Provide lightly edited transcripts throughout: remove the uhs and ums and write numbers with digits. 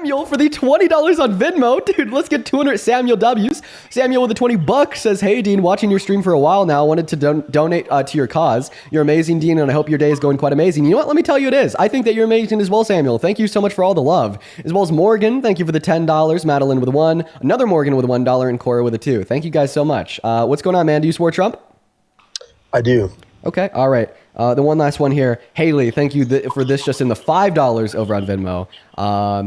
Samuel for the $20 on Venmo. Dude, let's get 200 Samuel W's. Samuel with the $20 says, hey, Dean, watching your stream for a while now. Wanted to donate to your cause. You're amazing, Dean, and I hope your day is going quite amazing. You know what? Let me tell you it is. I think that you're amazing as well, Samuel. Thank you so much for all the love. As well as Morgan, thank you for the $10. Madeline with 1. Another Morgan with $1 and Cora with a 2. Thank you guys so much. What's going on, man? Do you support Trump? I do. Okay, all right. The one last one here. Haley, thank you for this just in the $5 over on Venmo.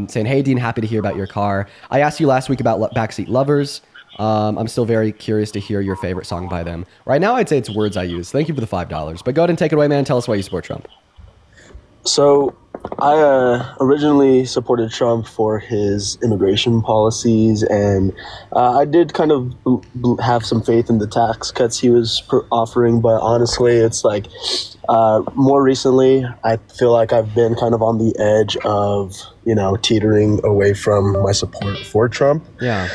Saying, hey, Dean, happy to hear about your car. I asked you last week about Backseat Lovers. I'm still very curious to hear your favorite song by them. Right now, I'd say it's Words I Use. Thank you for the $5. But go ahead and take it away, man. Tell us why you support Trump. So I originally supported Trump for his immigration policies, and I did kind of have some faith in the tax cuts he was offering. But honestly, it's like more recently, I feel like I've been kind of on the edge of, teetering away from my support for Trump. Yeah.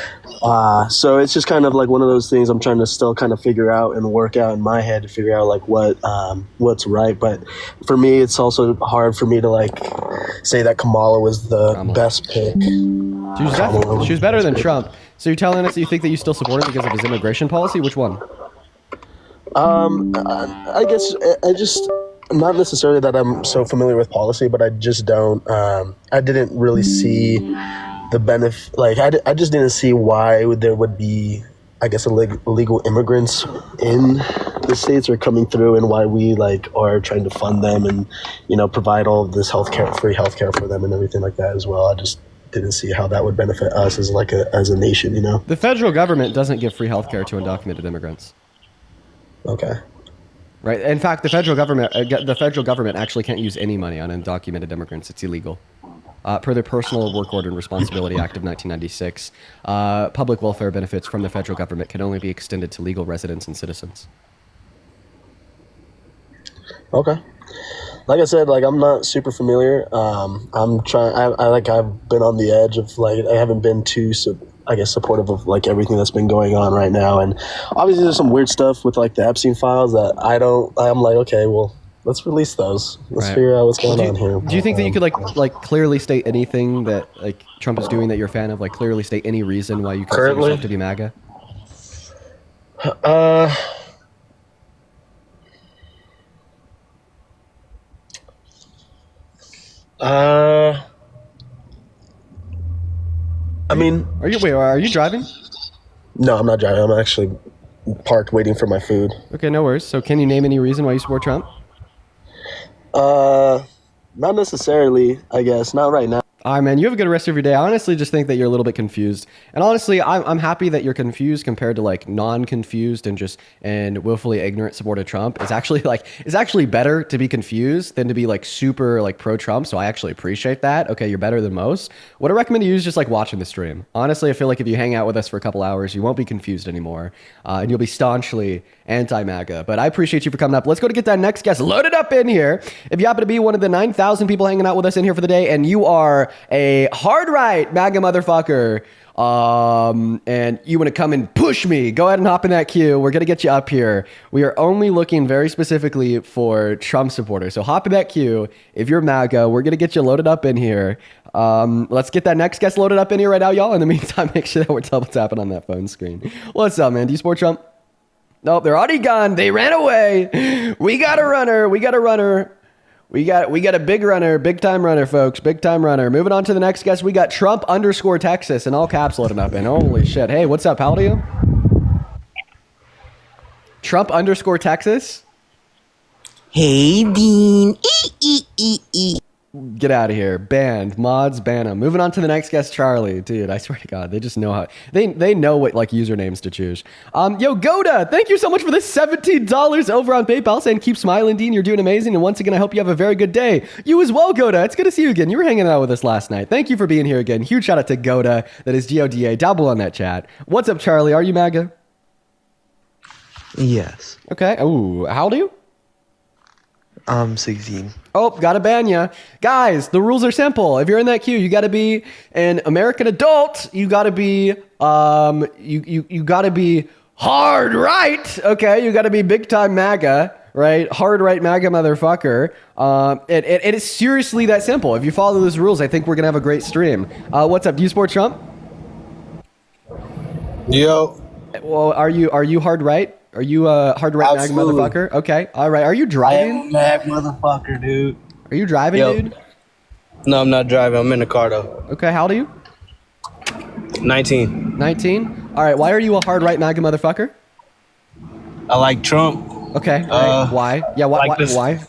So it's just kind of like one of those things I'm trying to still kind of figure out and work out in my head to figure out like what's right. But for me, it's also hard for me to like say that Kamala was the best pick. She was better than Trump. So you're telling us that you think that you still support him because of his immigration policy? Which one? I guess I just, not necessarily that I'm so familiar with policy, but I just don't, I didn't really see the benefit, like I just didn't see why there would be, I guess, illegal immigrants in the States are coming through, and why we like are trying to fund them and, provide all of this free healthcare for them and everything like that as well. I just didn't see how that would benefit us as like as a nation, The federal government doesn't give free healthcare to undocumented immigrants. Okay. Right. In fact, the federal government actually can't use any money on undocumented immigrants. It's illegal. Per the Personal Work Order and Responsibility Act of 1996, public welfare benefits from the federal government can only be extended to legal residents and citizens. Okay. Like I said, like I'm not super familiar. I'm trying. I've been on the edge of like I haven't been too supportive of like everything that's been going on right now. And obviously, there's some weird stuff with like the Epstein files that I'm like, okay, well, let's release those. Let's figure out what's going on here. Do you think that you could like clearly state anything that like Trump is doing that you're a fan of? Like clearly state any reason why you consider yourself to be MAGA? I mean, are you driving? No, I'm not driving. I'm actually parked waiting for my food. Okay, no worries. So can you name any reason why you support Trump? Not necessarily, I guess. Not right now. All right, man, you have a good rest of your day. I honestly just think that you're a little bit confused. And honestly, I'm happy that you're confused compared to like non-confused and willfully ignorant support of Trump. It's actually better to be confused than to be like super like pro-Trump. So I actually appreciate that. Okay, you're better than most. What I recommend you is just like watching the stream. Honestly, I feel like if you hang out with us for a couple hours, you won't be confused anymore. And you'll be staunchly anti-MAGA. But I appreciate you for coming up. Let's go to get that next guest loaded up in here. If you happen to be one of the 9,000 people hanging out with us in here for the day, and you are a hard right MAGA motherfucker, and you want to come and push me, go ahead and hop in that queue. We're going to get you up here. We are only looking very specifically for Trump supporters. So hop in that queue. If you're MAGA, we're going to get you loaded up in here. Let's get that next guest loaded up in here right now, y'all. In the meantime, make sure that we're double tapping on that phone screen. What's up, man? Do you support Trump? Nope, they're already gone. They ran away. We got a runner. We got a big runner, big time runner, folks. Big time runner. Moving on to the next guest. We got Trump_Texas in all caps loading up in. Holy shit. Hey, what's up? How old are you? Trump_Texas? Hey, Dean. Get out of here. Banned. Mods, ban them. Moving on to the next guest, Charlie. Dude, I swear to God, they just know how... They know what like usernames to choose. Yo, Goda, thank you so much for this $17 over on PayPal, saying keep smiling, Dean. You're doing amazing. And once again, I hope you have a very good day. You as well, Goda. It's good to see you again. You were hanging out with us last night. Thank you for being here again. Huge shout out to Goda. That is Goda. Dabble on that chat. What's up, Charlie? Are you MAGA? Yes. Okay. Ooh, how old are you? 16. Oh, gotta ban ya. Guys, the rules are simple. If you're in that queue, you gotta be an American adult. You gotta be, you gotta be hard right. Okay, you gotta be big time MAGA, right? Hard right MAGA motherfucker. It is seriously that simple. If you follow those rules, I think we're gonna have a great stream. What's up? Do you support Trump? Yo, Well, are you hard right? Are you a hard right MAGA Absolutely. motherfucker? Okay, all right. Are you I am a driving? mad motherfucker, dude. Are you driving, Yo. dude? No, I'm not driving. I'm in the car though. Okay, how old are you? 19. 19. All right. Why are you a hard right MAGA motherfucker? I like Trump. Okay. All right. Why? Yeah. like this- Why?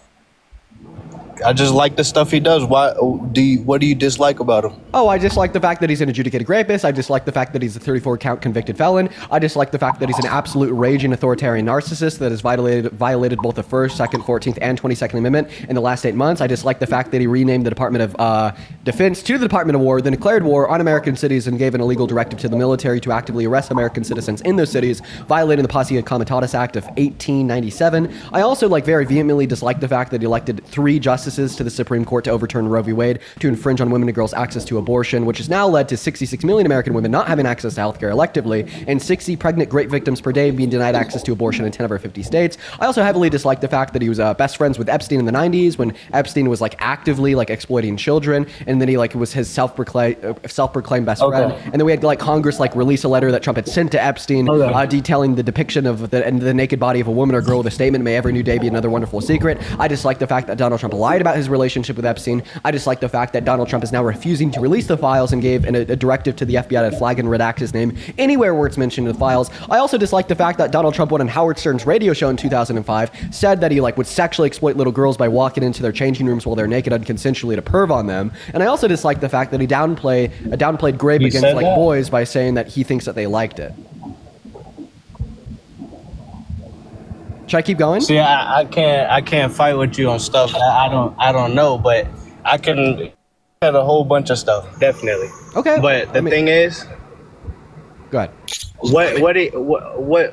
I just like the stuff he does. What do you dislike about him? Oh, I just like the fact that he's an adjudicated rapist. I just like the fact that he's a 34-count convicted felon. I just like the fact that he's an absolute raging authoritarian narcissist that has violated both the First, Second, 14th, and 22nd Amendment in the last 8 months. I just like the fact that he renamed the Department of Defense to the Department of War, then declared war on American cities and gave an illegal directive to the military to actively arrest American citizens in those cities, violating the Posse Comitatus Act of 1897. I also very vehemently dislike the fact that he elected 3 justices to the Supreme Court to overturn Roe v. Wade to infringe on women and girls' access to abortion, which has now led to 66 million American women not having access to healthcare electively, and 60 pregnant rape victims per day being denied access to abortion in 10 of our 50 states. I also heavily dislike the fact that he was best friends with Epstein in the 90s when Epstein was actively exploiting children, and then he was his self-proclaimed best friend. And then we had Congress release a letter that Trump had sent to Epstein detailing the depiction of the naked body of a woman or girl with a statement, "May every new day be another wonderful secret." I dislike the fact that Donald Trump lied about his relationship with Epstein. I dislike the fact that Donald Trump is now refusing to release the files and gave a directive to the FBI to flag and redact his name anywhere where it's mentioned in the files. I also dislike the fact that Donald Trump went on Howard Stern's radio show in 2005, said that he would sexually exploit little girls by walking into their changing rooms while they're naked unconsensually to perv on them. And I also dislike the fact that he downplayed grape against said that? boys by saying that he thinks that they liked it. Should I keep going? See, I can't fight with you on stuff that I don't know, but I can had a whole bunch of stuff, definitely. Okay. But the thing is, Go ahead.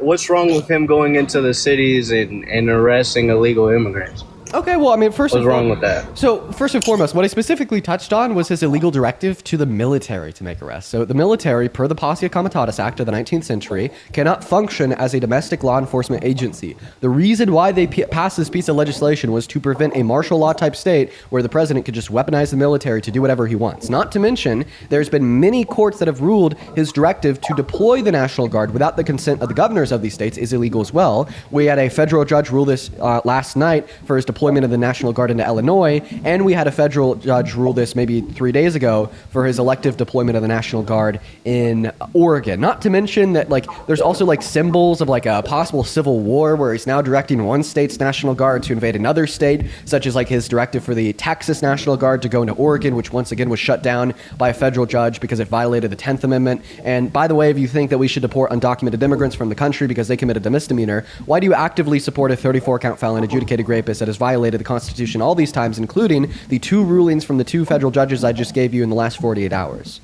what's wrong with him going into the cities and arresting illegal immigrants? Okay, well, first What's wrong with that? So, first and foremost, what I specifically touched on was his illegal directive to the military to make arrests. So, the military, per the Posse Comitatus Act of the 19th century, cannot function as a domestic law enforcement agency. The reason why they passed this piece of legislation was to prevent a martial law type state where the president could just weaponize the military to do whatever he wants. Not to mention, there's been many courts that have ruled his directive to deploy the National Guard without the consent of the governors of these states is illegal as well. We had a federal judge rule this last night for his deployment of the National Guard into Illinois, and we had a federal judge rule this maybe 3 days ago for his elective deployment of the National Guard in Oregon. Not to mention that there's also symbols of a possible civil war where he's now directing one state's National Guard to invade another state, such as his directive for the Texas National Guard to go into Oregon, which once again was shut down by a federal judge because it violated the 10th Amendment. And by the way, if you think that we should deport undocumented immigrants from the country because they committed a misdemeanor, why do you actively support a 34-count felon adjudicated rapist that has violated the Constitution all these times, including the 2 rulings from the 2 federal judges I just gave you in the last 48 hours?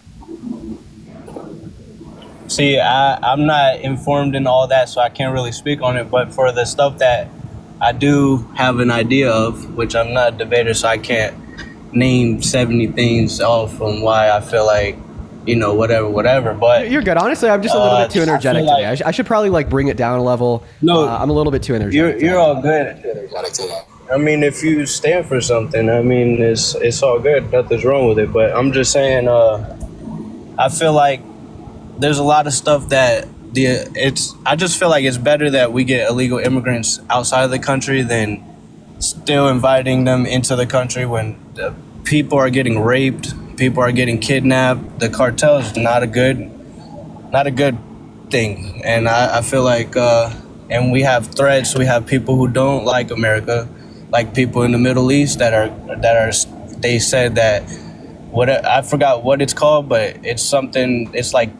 See, I'm not informed in all that, so I can't really speak on it. But for the stuff that I do have an idea of, which I'm not a debater, so I can't name 70 things off on why I feel whatever. But You're good. Honestly, I'm just a little bit too I feel energetic like- today. I should probably bring it down a level. No. I'm a little bit too energetic. you're all good. If you stand for something, it's all good. Nothing's wrong with it. But I'm just saying, I feel like there's a lot of stuff that I just feel like it's better that we get illegal immigrants outside of the country than still inviting them into the country when people are getting raped, people are getting kidnapped. The cartel is not a good thing. And I feel like, and we have threats. We have people who don't like America, like people in the Middle East that are. They said that I forgot what it's called, but it's something. It's like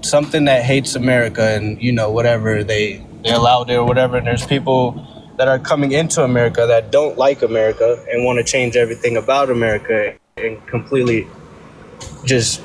something that hates America, and whatever they allowed it or whatever. And there's people that are coming into America that don't like America and want to change everything about America and completely just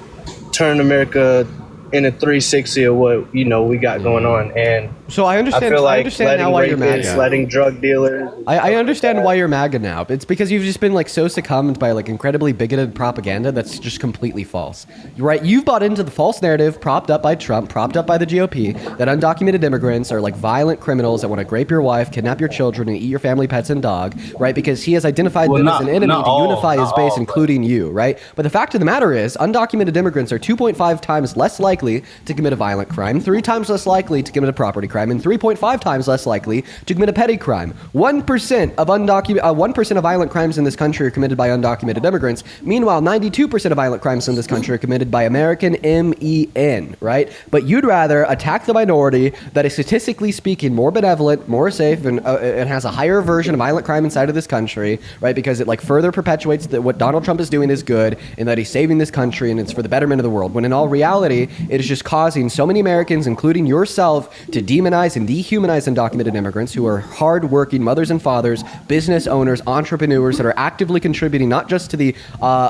turn America in a 360 of what we got going on, and So I I understand. feel I like understand now letting why you're rapists, MAGA. letting drug dealers. I understand why you're MAGA now. It's because you've just been like so succumbed by like incredibly bigoted propaganda that's just completely false. You're right. You've bought into the false narrative propped up by Trump, propped up by the GOP, that undocumented immigrants are like violent criminals that want to grape your wife, kidnap your children, and eat your family pets and dog, right? Because he has identified them as an enemy to unify his base, including you, right? But the fact of the matter is, undocumented immigrants are 2.5 times less likely to commit a violent crime, 3 times less likely to commit a property crime, and 3.5 times less likely to commit a petty crime. 1% of 1% of violent crimes in this country are committed by undocumented immigrants. Meanwhile, 92% of violent crimes in this country are committed by American MEN, right? But you'd rather attack the minority that is statistically speaking more benevolent, more safe, and has a higher version of violent crime inside of this country, right? Because it like further perpetuates that what Donald Trump is doing is good and that he's saving this country and it's for the betterment of the world. When in all reality, it is just causing so many Americans, including yourself, to demonize and dehumanize undocumented immigrants who are hardworking mothers and fathers, business owners, entrepreneurs that are actively contributing not just to the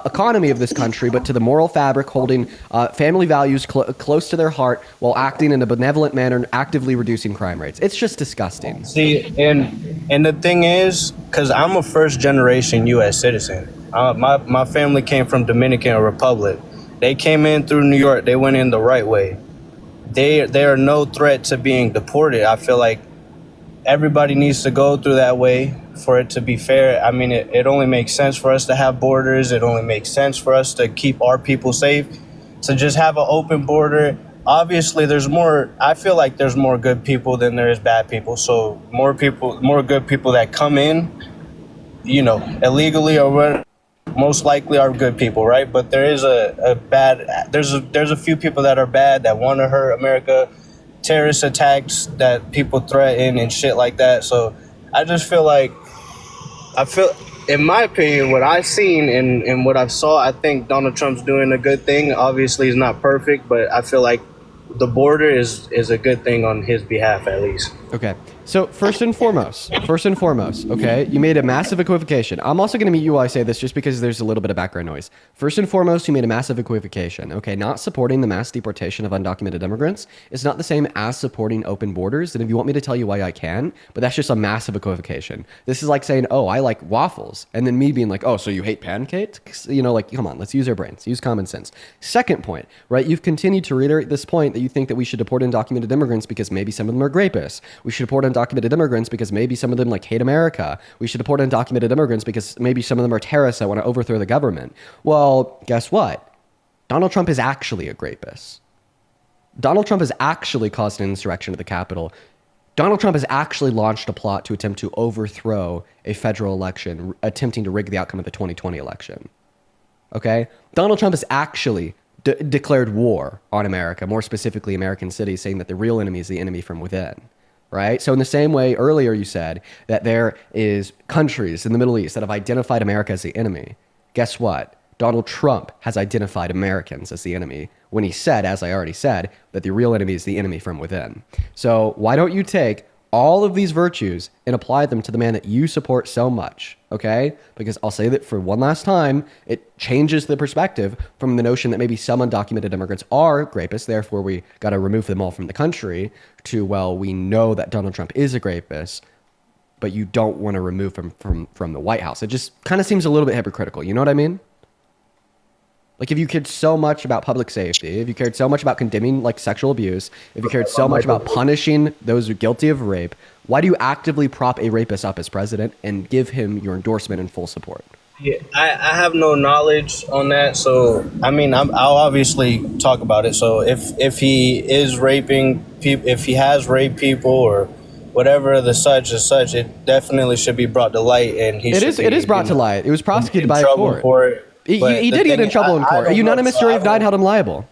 economy of this country, but to the moral fabric, holding family values close to their heart while acting in a benevolent manner and actively reducing crime rates. It's just disgusting. See, and the thing is, because I'm a first generation U.S. citizen. My family came from Dominican Republic. They came in through New York. They went in the right way. They are no threat to being deported. I feel like everybody needs to go through that way for it to be fair. I mean, it only makes sense for us to have borders. It only makes sense for us to keep our people safe. To just have an open border. Obviously, I feel like there's more good people than there is bad people. So more good people that come in, illegally or whatever, most likely are good people, right? But there is there's a few people that are bad that want to hurt America, terrorist attacks that people threaten and shit like that. So I just feel like, in my opinion, what I've seen and what I've saw, I think Donald Trump's doing a good thing. Obviously, he's not perfect, but I feel like the border is a good thing on his behalf, at least. Okay. So first and foremost, okay, you made a massive equivocation. I'm also going to mute you while I say this just because there's a little bit of background noise. First and foremost, you made a massive equivocation. Okay, not supporting the mass deportation of undocumented immigrants is not the same as supporting open borders. And if you want me to tell you why I can, but that's just a massive equivocation. This is like saying, oh, I like waffles. And then me being like, oh, so you hate pancakes? Like, come on, let's use our brains, use common sense. Second point, right? You've continued to reiterate this point that you think that we should deport undocumented immigrants because maybe some of them are rapists. We should deport undocumented immigrants because maybe some of them like hate America. We should deport undocumented immigrants because maybe some of them are terrorists that want to overthrow the government. Well, guess what? Donald Trump is actually a rapist. Donald Trump has actually caused an insurrection at the Capitol. Donald Trump has actually launched a plot to attempt to overthrow a federal election, attempting to rig the outcome of the 2020 election. Okay? Donald Trump has actually declared war on America, more specifically American cities, saying that the real enemy is the enemy from within. Right? So in the same way earlier you said that there is countries in the Middle East that have identified America as the enemy. Guess what? Donald Trump has identified Americans as the enemy when he said, as I already said, that the real enemy is the enemy from within. So why don't you take all of these virtues and apply them to the man that you support so much, okay? Because I'll say that for one last time, it changes the perspective from the notion that maybe some undocumented immigrants are rapists, therefore we got to remove them all from the country, to, well, we know that Donald Trump is a rapist, but you don't want to remove him from the White House. It just kind of seems a little bit hypocritical, you know what I mean? Like, if you cared so much about public safety, if you cared so much about condemning like sexual abuse, if you cared so much about punishing those who are guilty of rape, why do you actively prop a rapist up as president and give him your endorsement and full support? Yeah, I have no knowledge on that, so I mean, I'll obviously talk about it. So if he is raping people, if he has raped people or whatever the such is such, it definitely should be brought to light, and it is brought to light. It was prosecuted by a court. For it. He did get in trouble in court. A unanimous jury of 9 held him liable.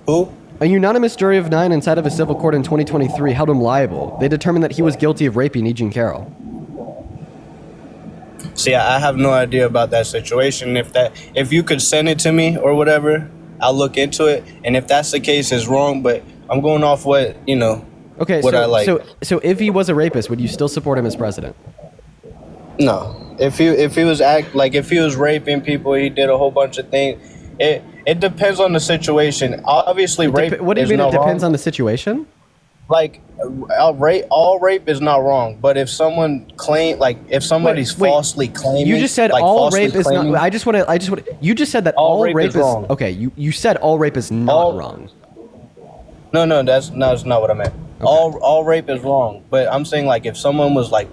Who? A unanimous jury of 9 inside of a civil court in 2023 held him liable. They determined that he was guilty of raping E. Jean Carroll. See, I have no idea about that situation. If you could send it to me or whatever, I'll look into it. And if that's the case, it's wrong. But I'm going off what Okay, what I like. So if he was a rapist, would you still support him as president? No. If he was raping people, he did a whole bunch of things. It depends on the situation. Obviously, rape What do you is mean it not depends wrong. on the situation? Like, all rape is not wrong. But if someone if somebody's Wait. falsely claiming, You just said like all falsely rape is not. claiming, I just want. You just said that all all rape rape is is wrong. okay. You said all rape is not All- wrong. No, that's not what I meant. All rape is wrong. But I'm saying, like, if someone was like,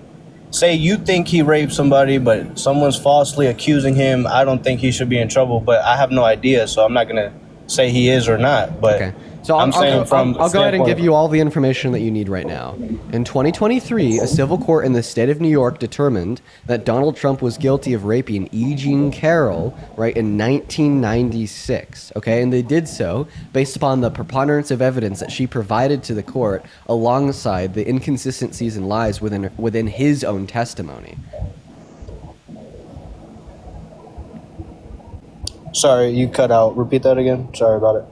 say you think he raped somebody, but someone's falsely accusing him, I don't think he should be in trouble. But I have no idea, so I'm not gonna say he is or not. But Okay. So I'm saying I'll go ahead and give standpoint- you all the information that you need right now. In 2023, a civil court in the state of New York determined that Donald Trump was guilty of raping E. Jean Carroll, right, in 1996. Okay, and they did so based upon the preponderance of evidence that she provided to the court, alongside the inconsistencies and lies within his own testimony. Sorry, you cut out. Repeat that again. Sorry about it.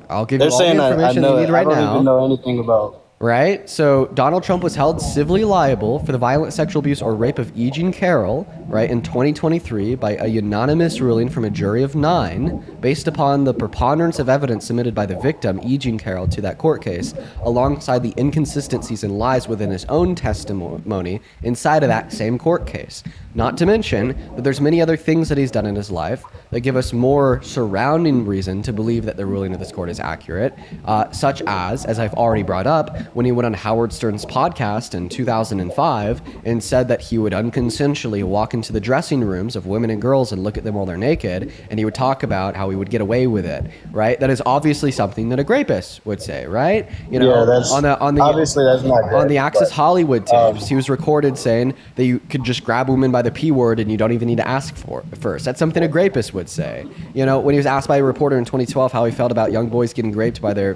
I'll give They're you all saying the I information know you need right I don't now. even know anything about. Right? So Donald Trump was held civilly liable for the violent sexual abuse or rape of E. Jean Carroll, right, in 2023 by a unanimous ruling from a jury of 9 based upon the preponderance of evidence submitted by the victim, E. Jean Carroll, to that court case, alongside the inconsistencies and lies within his own testimony inside of that same court case. Not to mention that there's many other things that he's done in his life that give us more surrounding reason to believe that the ruling of this court is accurate, such as I've already brought up, when he went on Howard Stern's podcast in 2005 and said that he would unconsensually walk into the dressing rooms of women and girls and look at them while they're naked, and he would talk about how he would get away with it, right? That is obviously something that a rapist would say, right? You know, Yeah, that's on the obviously that's not good, on the Access but, Hollywood tapes, he was recorded saying that you could just grab women by the P word and you don't even need to ask for it first. That's something a rapist would say. You know, when he was asked by a reporter in 2012 how he felt about young boys getting raped by their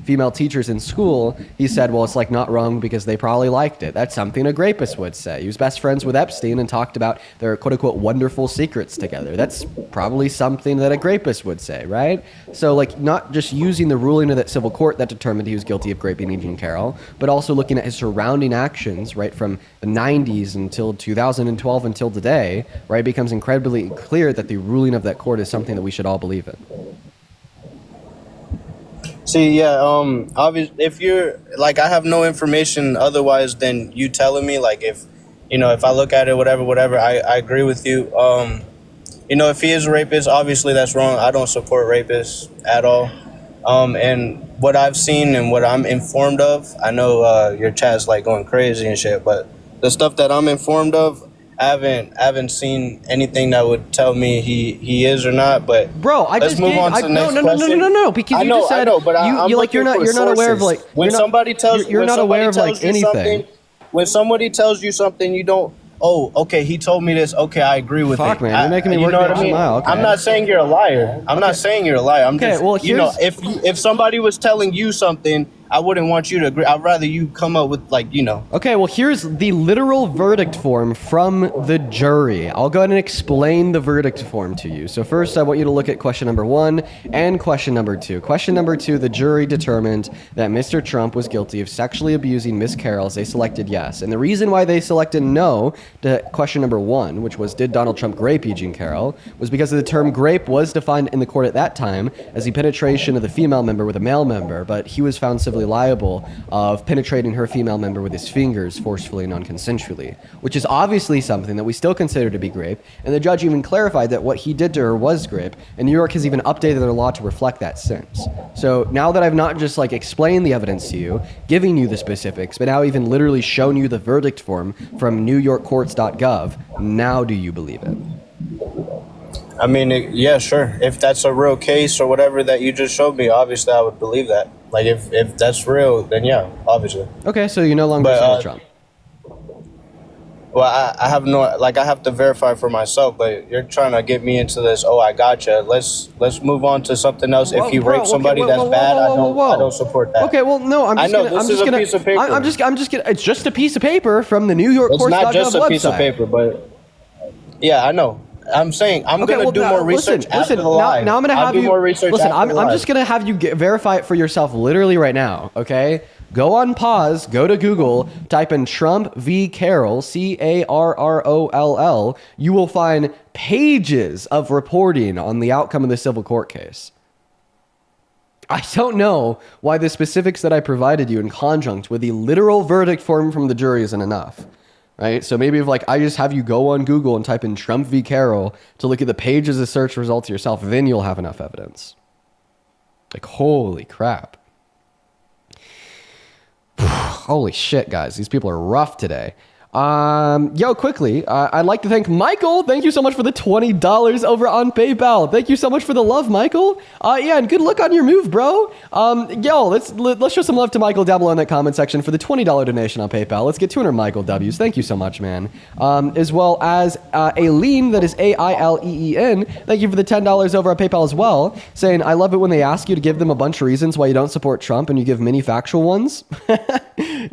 female teachers in school, he said, well, it's like not wrong because they probably liked it. That's something a rapist would say. He was best friends with Epstein and talked about their quote unquote wonderful secrets together. That's probably something that a rapist would say, right? So like not just using the ruling of that civil court that determined he was guilty of raping E. Jean Carroll, but also looking at his surrounding actions, right, from the 90s until 2012 until today, right, becomes incredibly clear that the ruling of that court is something that we should all believe in. See, yeah, obviously, if you're like, I have no information otherwise than you telling me. Like, if I look at it, whatever, I agree with you. If he is a rapist, obviously that's wrong. I don't support rapists at all. And what I've seen and what I'm informed of, I know your chat's like going crazy and shit, but the stuff that I'm informed of, I haven't seen anything that would tell me he is or not. But Bro, I let's just move gave, on to the next no, question. because I you know, just said I know, but I'm you like you're looking not for you're not aware of sources. like When you're somebody tells you're when not somebody aware of like tells you anything. something, when somebody tells you something, you don't. Oh, okay. He told me this. Okay, I agree with Fuck, it. man, you're making me You work know the what I mean? mile, okay. I'm not saying you're a liar. I'm not saying you're a liar. I'm Okay, just, well, if somebody was telling you something, I wouldn't want you to agree. I'd rather you come up with Okay, well, here's the literal verdict form from the jury. I'll go ahead and explain the verdict form to you. So first, I want you to look at question number 1 and question number 2. Question number 2, the jury determined that Mr. Trump was guilty of sexually abusing Miss Carroll. They selected yes. And the reason why they selected no to question number 1, which was did Donald Trump grape E. Jean Carroll, was because the term grape was defined in the court at that time as the penetration of the female member with a male member, but he was found civilly liable of penetrating her female member with his fingers forcefully and non-consensually, which is obviously something that we still consider to be grape, and the judge even clarified that what he did to her was grape, and New York has even updated their law to reflect that since. So now that I've not just like explained the evidence to you, giving you the specifics, but now even literally shown you the verdict form from newyorkcourts.gov, now do you believe it? I mean, yeah, sure. If that's a real case or whatever that you just showed me, obviously I would believe that. Like, if that's real, then yeah, obviously. Okay, so you no longer But, support Trump. Well, I have no, like, I have to verify for myself, but you're trying to get me into this, oh, I gotcha. Let's move on to something else. If you rape somebody, that's bad. I don't support that. Okay, well, no, I'm just I know, gonna, this is a piece of paper. I'm just gonna, it's just a piece of paper from the New York It's not just a website. piece of paper, but yeah, I know. I'm saying I'm gonna do more research after the live. Now I'm gonna I'll have do you more research. listen. After the I'm live. just gonna have you verify it for yourself, literally right now. Okay. Go on pause, go to Google, type in Trump v. Carroll, Carroll. You will find pages of reporting on the outcome of the civil court case. I don't know why the specifics that I provided you in conjunct with the literal verdict form from the jury isn't enough, right? So maybe if I just have you go on Google and type in Trump v. Carroll to look at the pages of search results yourself, then you'll have enough evidence. Holy crap. Holy shit, guys. These people are rough today. Quickly, I'd like to thank Michael. Thank you so much for the $20 over on PayPal. Thank you so much for the love, Michael. And good luck on your move, bro. Let's show some love to Michael down below in that comment section for the $20 donation on PayPal. Let's get 200 Michael W's. Thank you so much, man. As well as Aileen, that is Aileen. Thank you for the $10 over on PayPal as well, saying, I love it when they ask you to give them a bunch of reasons why you don't support Trump and you give many factual ones.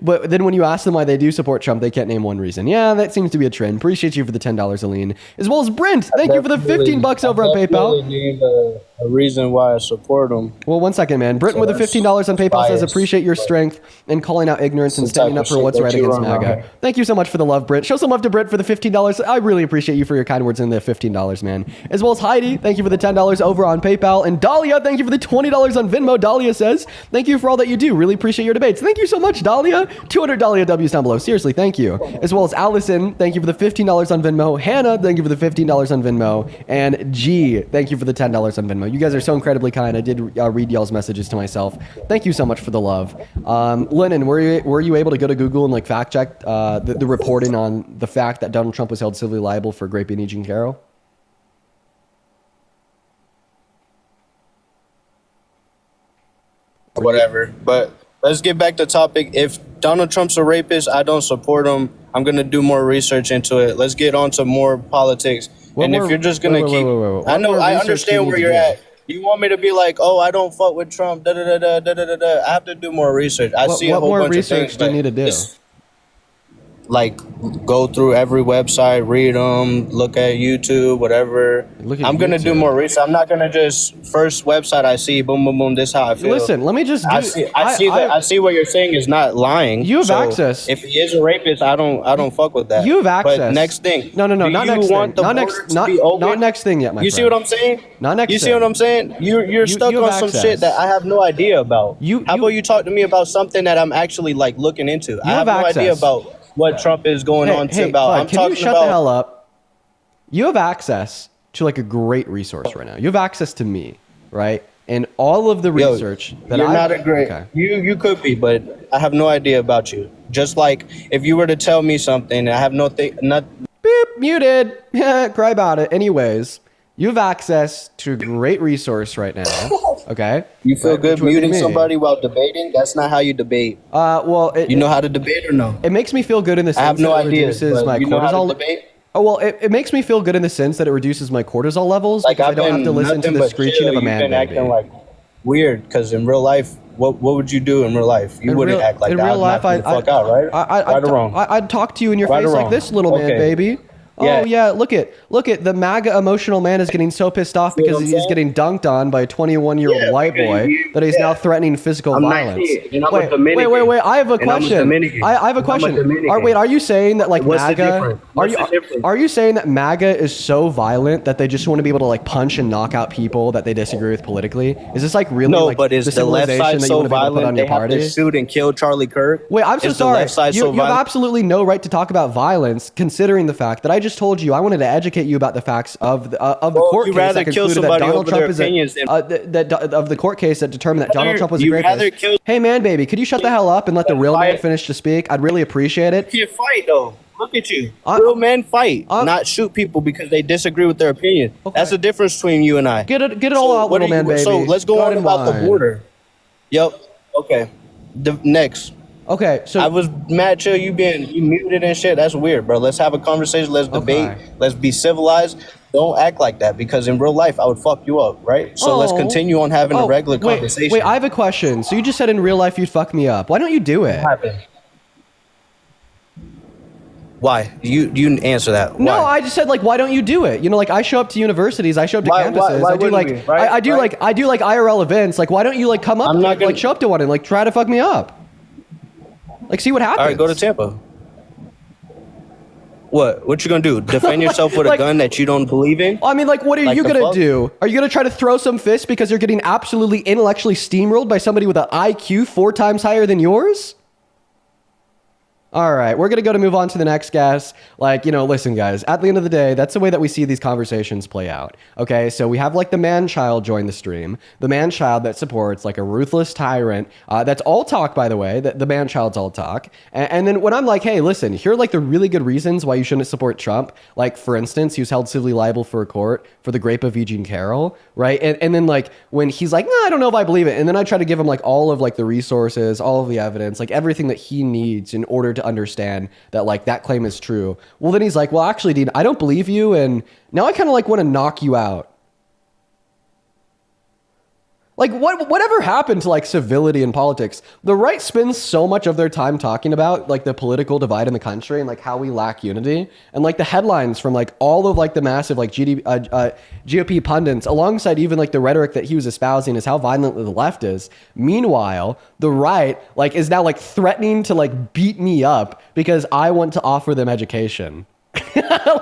But then when you ask them why they do support Trump, they can't name one reason. Yeah, that seems to be a trend. Appreciate you for the $10, Aline. As well as Brent. Thank you for the $15 over on PayPal. Need a reason why I support him. Well, one second, man. Brent with the $15 on PayPal says, appreciate your strength in calling out ignorance and standing up for what's right against MAGA. Thank you so much for the love, Brent. Show some love to Brent for the $15. I really appreciate you for your kind words in the $15, man. As well as Heidi. Thank you for the $10 over on PayPal. And Dahlia, thank you for the $20 on Venmo. Dahlia says, thank you for all that you do. Really appreciate your debates. Thank you so much, Dahlia. 200 Dahlia W's down below. Seriously, thank you. As well as Allison, thank you for the $15 on Venmo. Hannah, thank you for the $15 on Venmo. And G, thank you for the $10 on Venmo. You guys are so incredibly kind. I did read y'all's messages to myself. Thank you so much for the love. Lennon, were you able to go to Google and fact check the reporting on the fact that Donald Trump was held civilly liable for raping E. Jean Carroll? Whatever. But let's get back to topic. If Donald Trump's a rapist, I don't support him. I'm going to do more research into it. Let's get on to more politics. If you're just going to keep... I know, I understand where you're at. You want me to be like, oh, I don't fuck with Trump, da da da da da da da. I have to do more research. I see a whole bunch of things. What more research do you need to do? Like, go through every website, read them, look at YouTube, whatever. I'm going to do more research. I'm not going to just, first website I see, boom, boom, boom, this is how I feel. Listen, let me just... I see what you're saying is not lying. You have access. If he is a rapist, I don't fuck with that. You have access. But next thing. No, not next thing. Not next thing yet, my friend. You see what I'm saying? Not next thing. You see what I'm saying? You're stuck on some shit that I have no idea about. How about you talk to me about something that I'm actually, like, looking into? I have no idea about what Trump is going on to about. I'm can you shut the hell up? You have access to like a great resource right now. You have access to me, right? And all of the research that you're not a great. Okay. You could be, but I have no idea about you. Just like if you were to tell me something, I have not beep muted. Cry about it. Anyways, you have access to a great resource right now. Okay. You feel good muting somebody while debating? That's not how you debate. You know how to debate or no? It makes me feel good in the sense that it reduces my cortisol. Oh, well, it makes me feel good in the sense that it reduces my cortisol levels because I don't have to listen to the screeching of a man. You've been acting like weird because in real life, what would you do in real life? You wouldn't act like that. In real life, I'd fuck out, right? Right or wrong? I'd talk to you in your face like this, little man, baby. Oh yeah, look at the MAGA emotional man is getting so pissed off because he's getting dunked on by a 21-year-old white boy that he's now threatening physical violence. Wait, I have a question. I have a question. Are you saying that like MAGA are you saying that MAGA is so violent that they just want to be able to like punch and knock out people that they disagree with politically? Is this like really no, like but is the left side so violent they have to shoot and kill Charlie Kirk? Wait, I'm so sorry. You have absolutely no right to talk about violence considering the fact that I just told you I wanted to educate you about the facts of the court case that concluded that Donald Trump is of the court case that determined that Donald Trump was a rapist. Hey man, baby, could you shut the hell up and let the real man finish to speak? I'd really appreciate it. You can't fight though. Look at you. Real men fight, not shoot people because they disagree with their opinion. Okay. That's the difference between you and I. Get it all out, little man, baby. So let's go on about the border. Yep. Okay. Next. Okay, so I was mad chill. You muted and shit. That's weird, bro. Let's have a conversation. Let's debate. Okay. Let's be civilized. Don't act like that because in real life I would fuck you up, right? So let's continue on having a regular conversation. Wait, I have a question. So you just said in real life you'd fuck me up. Why don't you do it? What happened? Why? You answer that. Why? No, I just said like, why don't you do it? You know, like I show up to universities, I show up to campuses, why I do like IRL events. Like, why don't you like come up, and, like show up to one and like try to fuck me up? Like, see what happens. All right, go to Tampa. What you gonna do? Defend yourself with Like- a gun that you don't believe in? I mean, like, what are Like you the going to fuck? do? Are you going to try to throw some fists because you're getting absolutely intellectually steamrolled by somebody with an IQ 4 times higher than yours? All right, we're going to move on to the next guest. Like, listen, guys, at the end of the day, that's the way that we see these conversations play out. Okay, so we have like the man-child join the stream. The man-child that supports like a ruthless tyrant. That's all talk, by the way. The man-child's all talk. And then when I'm like, hey, listen, here are like the really good reasons why you shouldn't support Trump. Like, for instance, he was held civilly liable for a court for the rape of Eugene Carroll, right? And then like when he's like, no, I don't know if I believe it. And then I try to give him like all of like the resources, all of the evidence, like everything that he needs in order to understand that like that claim is true. Well, then he's like, well, actually, Dean, I don't believe you. And now I kind of like want to knock you out. Like whatever happened to like civility in politics? The right spends so much of their time talking about like the political divide in the country and like how we lack unity, and like the headlines from like all of like the massive like GOP pundits, alongside even like the rhetoric that he was espousing, is how violent the left is. Meanwhile, the right like is now like threatening to like beat me up because I want to offer them education.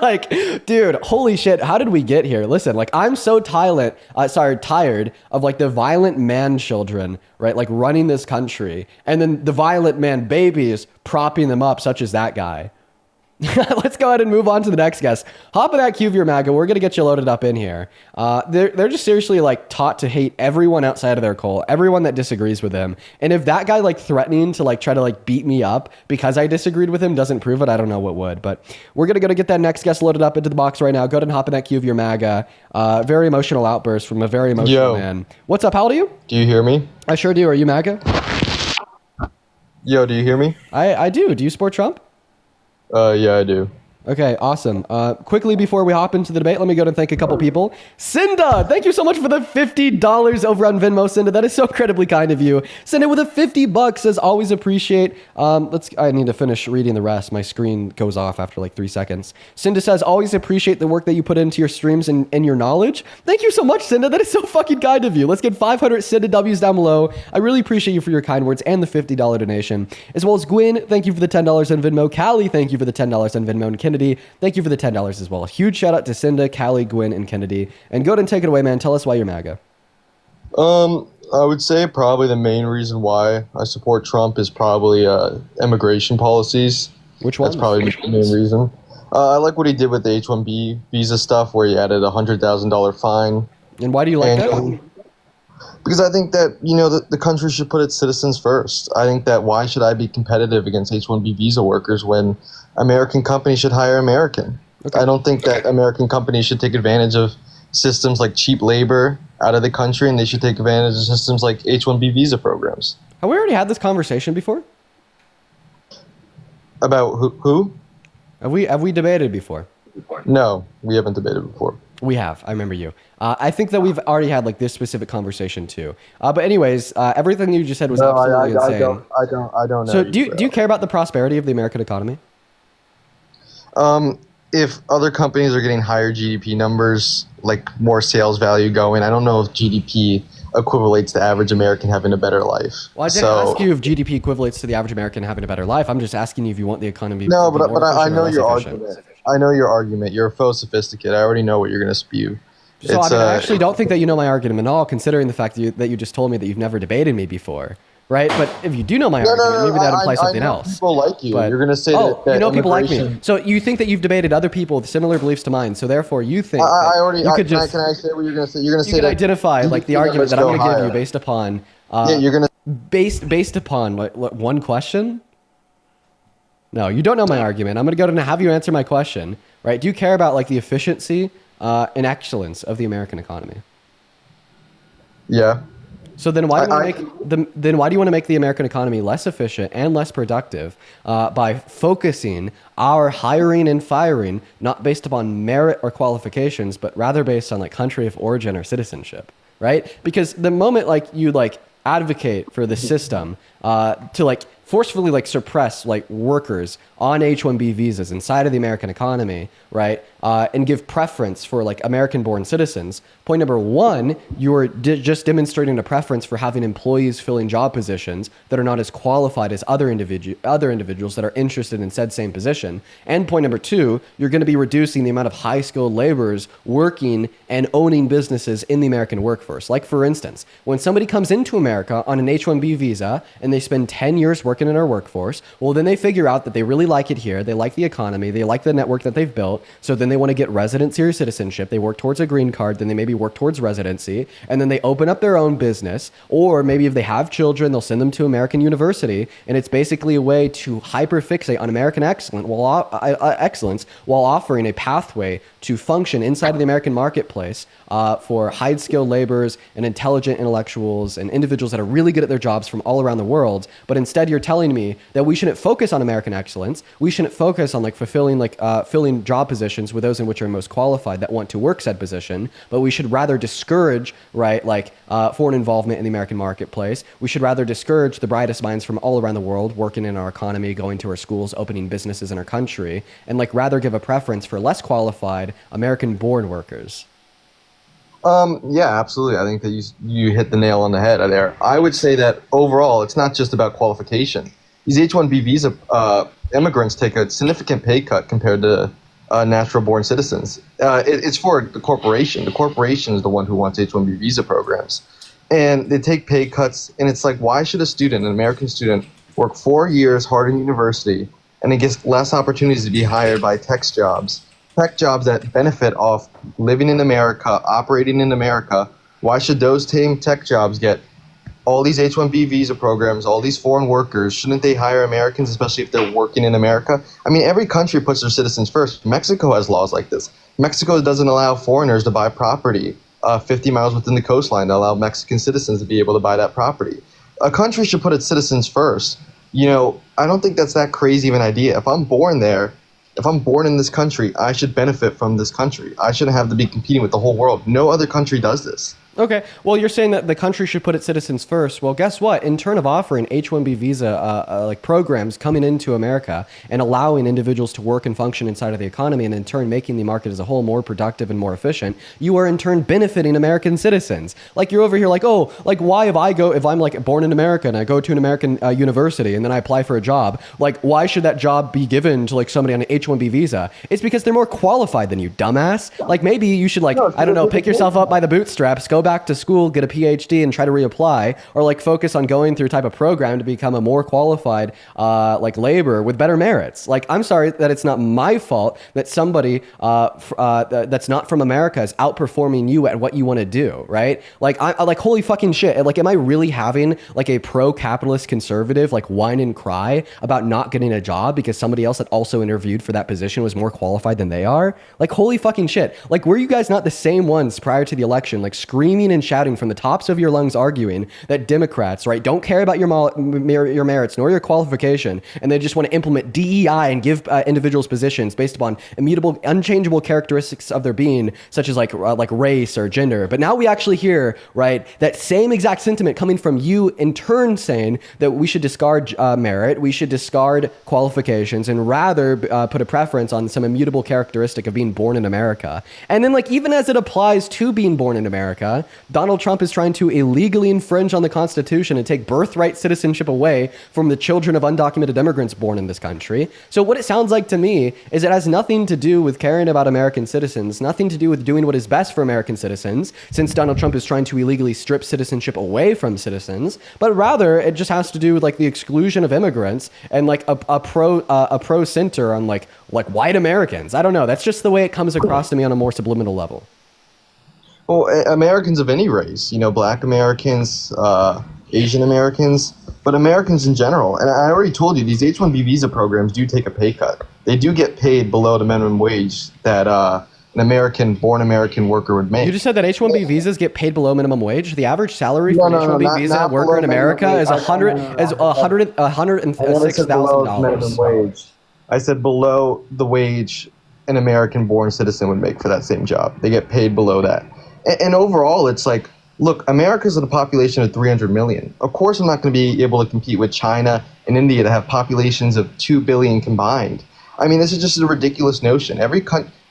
Like, dude, holy shit, how did we get here? Listen, like, I'm so tired of like the violent man children, right, like running this country, and then the violent man babies propping them up, such as that guy. Let's go ahead and move on to the next guest. Hop in that cue of your MAGA. We're going to get you loaded up in here. They're just seriously like taught to hate everyone outside of their cult, everyone that disagrees with them. And if that guy like threatening to like try to like beat me up because I disagreed with him doesn't prove it, I don't know what would. But we're going to go to get that next guest loaded up into the box right now. Go ahead and hop in that queue of your MAGA. Very emotional outburst from a very emotional man. What's up? How old are you? Do you hear me? I sure do. Are you MAGA? Yo, do you hear me? I do. Do you support Trump? Yeah, I do. Okay, awesome. Quickly before we hop into the debate, let me go and thank a couple people. Cinda, thank you so much for the $50 over on Venmo, Cinda. That is so incredibly kind of you. Cinda with a $50 says always appreciate. I need to finish reading the rest. My screen goes off after like 3 seconds. Cinda says always appreciate the work that you put into your streams and your knowledge. Thank you so much, Cinda. That is so fucking kind of you. Let's get 500 Cinda W's down below. I really appreciate you for your kind words and the $50 donation. As well as Gwyn, thank you for the $10 on Venmo. Callie, thank you for the $10 on Venmo. And Kennedy, thank you for the $10 as well. A huge shout out to Cinda, Callie, Gwyn, and Kennedy. And go ahead and take it away, man. Tell us why you're MAGA. I would say probably the main reason why I support Trump is probably immigration policies. Which one? That's probably the main reason. I like what he did with the H-1B visa stuff, where he added a $100,000 fine. And why do you like that? Because I think that, the country should put its citizens first. I think that why should I be competitive against H-1B visa workers when American companies should hire American? Okay. I don't think that American companies should take advantage of systems like cheap labor out of the country, and they should take advantage of systems like H-1B visa programs. Have we already had this conversation before? About who? Have we debated before? No, we haven't debated before. We have. I remember you. I think that we've already had like this specific conversation too. But anyways, everything you just said was absolutely insane. I don't know. So do you care about the prosperity of the American economy? If other companies are getting higher GDP numbers, like more sales value going, I don't know if GDP equivalates to average American having a better life. Well, I didn't ask you if GDP equivalates to the average American having a better life. I'm just asking you if you want the economy to be more but I efficient know or less your efficient. argument. I know your argument. You're a faux sophisticate. I already know what you're going to spew. So I actually don't think that you know my argument at all, considering the fact that you just told me that you've never debated me before. Right, but if you do know my argument, maybe that implies something else. People like you. But, You're going to say that people like me. So you think that you've debated other people with similar beliefs to mine. So therefore, you think can I say what you're going to say? You're going to say you can that identify like the argument that I'm going to give you based upon. You're going to based upon what one question. No, you don't know my argument. I'm going to go ahead and have you answer my question. Right? Do you care about like the efficiency and excellence of the American economy? Yeah. So then why do you want to make the American economy less efficient and less productive by focusing our hiring and firing not based upon merit or qualifications, but rather based on like country of origin or citizenship, right? Because the moment like you like advocate for the system to like forcefully like suppress like workers on H-1B visas inside of the American economy, right? And give preference for like American-born citizens. Point number one, you're just demonstrating a preference for having employees filling job positions that are not as qualified as other individuals that are interested in said same position. And point number two, you're going to be reducing the amount of high-skilled laborers working and owning businesses in the American workforce. Like for instance, when somebody comes into America on an H-1B visa and they spend 10 years working in our workforce, well, then they figure out that they really like it here. They like the economy. They like the network that they've built. So then they want to get residency or citizenship. They work towards a green card. Then they maybe work towards residency. And then they open up their own business. Or maybe if they have children, they'll send them to American university. And it's basically a way to hyperfixate on American excellence while offering a pathway to function inside of the American marketplace for high-skilled laborers and intelligent intellectuals and individuals that are really good at their jobs from all around the world. But instead, you're telling me that we shouldn't focus on American excellence. We shouldn't focus on like filling job positions with those in which are most qualified that want to work said position. But we should rather discourage, right, like foreign involvement in the American marketplace. We should rather discourage the brightest minds from all around the world working in our economy, going to our schools, opening businesses in our country, and like rather give a preference for less qualified American-born workers. Yeah, absolutely. I think that you hit the nail on the head there. I would say that overall, it's not just about qualification. These H-1B visa immigrants take a significant pay cut compared to natural-born citizens. It's for the corporation. The corporation is the one who wants H-1B visa programs. And they take pay cuts, and it's like, why should a student, an American student, work 4 years hard in university, and it gets less opportunities to be hired by tech jobs that benefit off living in America, operating in America? Why should those same tech jobs get all these H-1B visa programs, all these foreign workers? Shouldn't they hire Americans, especially if they're working in America? I mean, every country puts their citizens first. Mexico has laws like this. Mexico doesn't allow foreigners to buy property 50 miles within the coastline to allow Mexican citizens to be able to buy that property. A country should put its citizens first. You know, I don't think that's that crazy of an idea. If I'm born there, if I'm born in this country, I should benefit from this country. I shouldn't have to be competing with the whole world. No other country does this. Okay, well, you're saying that the country should put its citizens first. Well, guess what? In turn of offering H-1B visa like programs coming into America and allowing individuals to work and function inside of the economy, and in turn making the market as a whole more productive and more efficient, you are in turn benefiting American citizens. Like you're over here like, oh, like why if I'm like born in America and I go to an American university and then I apply for a job, like why should that job be given to like somebody on an H-1B visa? It's because they're more qualified than you, dumbass. Like maybe you should like, I don't know, pick yourself up by the bootstraps, go back to school, get a PhD, and try to reapply, or like focus on going through a type of program to become a more qualified like laborer with better merits. Like I'm sorry that it's not my fault that somebody that's not from America is outperforming you at what you want to do, right? Like I like holy fucking shit. Like am I really having like a pro-capitalist conservative like whine and cry about not getting a job because somebody else that also interviewed for that position was more qualified than they are? Like holy fucking shit. Like were you guys not the same ones prior to the election like screaming and shouting from the tops of your lungs arguing that Democrats, right, don't care about your merits nor your qualification, and they just want to implement DEI and give individuals positions based upon immutable, unchangeable characteristics of their being, such as like race or gender. But now we actually hear, right, that same exact sentiment coming from you in turn saying that we should discard merit, we should discard qualifications, and rather put a preference on some immutable characteristic of being born in America. And then like even as it applies to being born in America, Donald Trump is trying to illegally infringe on the Constitution and take birthright citizenship away from the children of undocumented immigrants born in this country. So what it sounds like to me is it has nothing to do with caring about American citizens, nothing to do with doing what is best for American citizens, since Donald Trump is trying to illegally strip citizenship away from citizens, but rather it just has to do with like the exclusion of immigrants and like a pro center on like white Americans. I don't know. That's just the way it comes across to me on a more subliminal level. Well, Americans of any race, you know, Black Americans, Asian Americans, but Americans in general. And I already told you, these H-1B visa programs do take a pay cut. They do get paid below the minimum wage that an born American worker would make. You just said that H-1B visas get paid below minimum wage. The average salary for an H-1B visa worker in America is $106,000. I said below the wage an American-born citizen would make for that same job. They get paid below that. And overall, it's like, look, America's at a population of 300 million. Of course, I'm not going to be able to compete with China and India that have populations of 2 billion combined. I mean, this is just a ridiculous notion.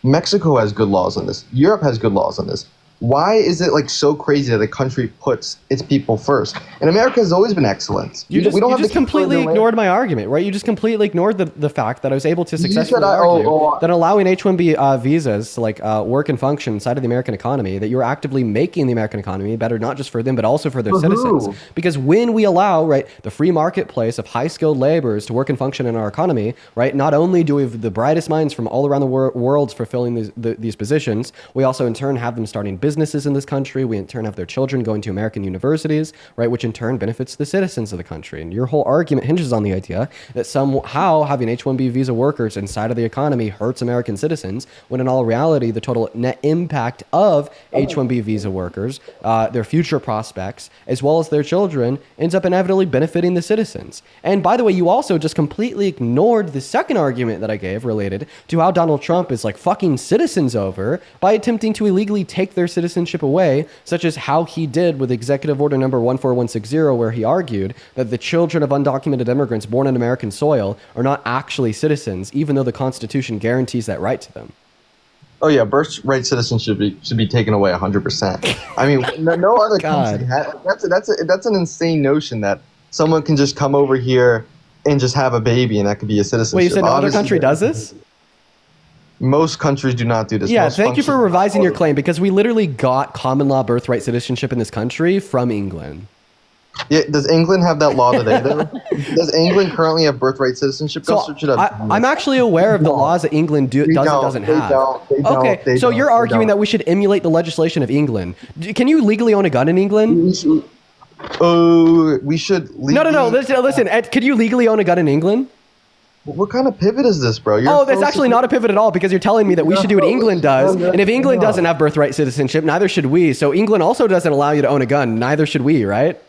Mexico has good laws on this. Europe has good laws on this. Why is it like so crazy that a country puts its people first? And America has always been excellent. You just completely ignored my argument, right? You just completely ignored the fact that I was able to successfully argue that allowing H-1B visas to like work and function inside of the American economy, that you're actively making the American economy better, not just for them, but also for their citizens. Because when we allow, right, the free marketplace of high-skilled laborers to work and function in our economy, right, not only do we have the brightest minds from all around the world fulfilling these positions, we also in turn have them starting businesses in this country. We in turn have their children going to American universities, right, which in turn benefits the citizens of the country. And your whole argument hinges on the idea that somehow having H-1B visa workers inside of the economy hurts American citizens, when in all reality, the total net impact of H-1B visa workers, their future prospects, as well as their children, ends up inevitably benefiting the citizens. And by the way, you also just completely ignored the second argument that I gave related to how Donald Trump is like fucking citizens over by attempting to illegally take their citizenship away, such as how he did with Executive Order number 14160, where he argued that the children of undocumented immigrants born on American soil are not actually citizens, even though the Constitution guarantees that right to them. Oh yeah, birthright citizenship should be taken away 100%. I mean, no other country that's an insane notion that someone can just come over here and just have a baby and that could be a citizenship. Wait, you said no other country does this? Most countries do not do this. Yeah, thank you for revising your claim, because we literally got common law birthright citizenship in this country from England. Yeah, does England have that law today, though? Does England currently have birthright citizenship? Go search it up. I'm actually aware of the laws that England doesn't have. Okay, so you're arguing that we should emulate the legislation of England. Can you legally own a gun in England? We should legally... No. Listen. Ed, could you legally own a gun in England? What kind of pivot is this, bro? That's actually not a pivot at all, because you're telling me that we should do what England does. And if England doesn't have birthright citizenship, neither should we. So England also doesn't allow you to own a gun. Neither should we, right?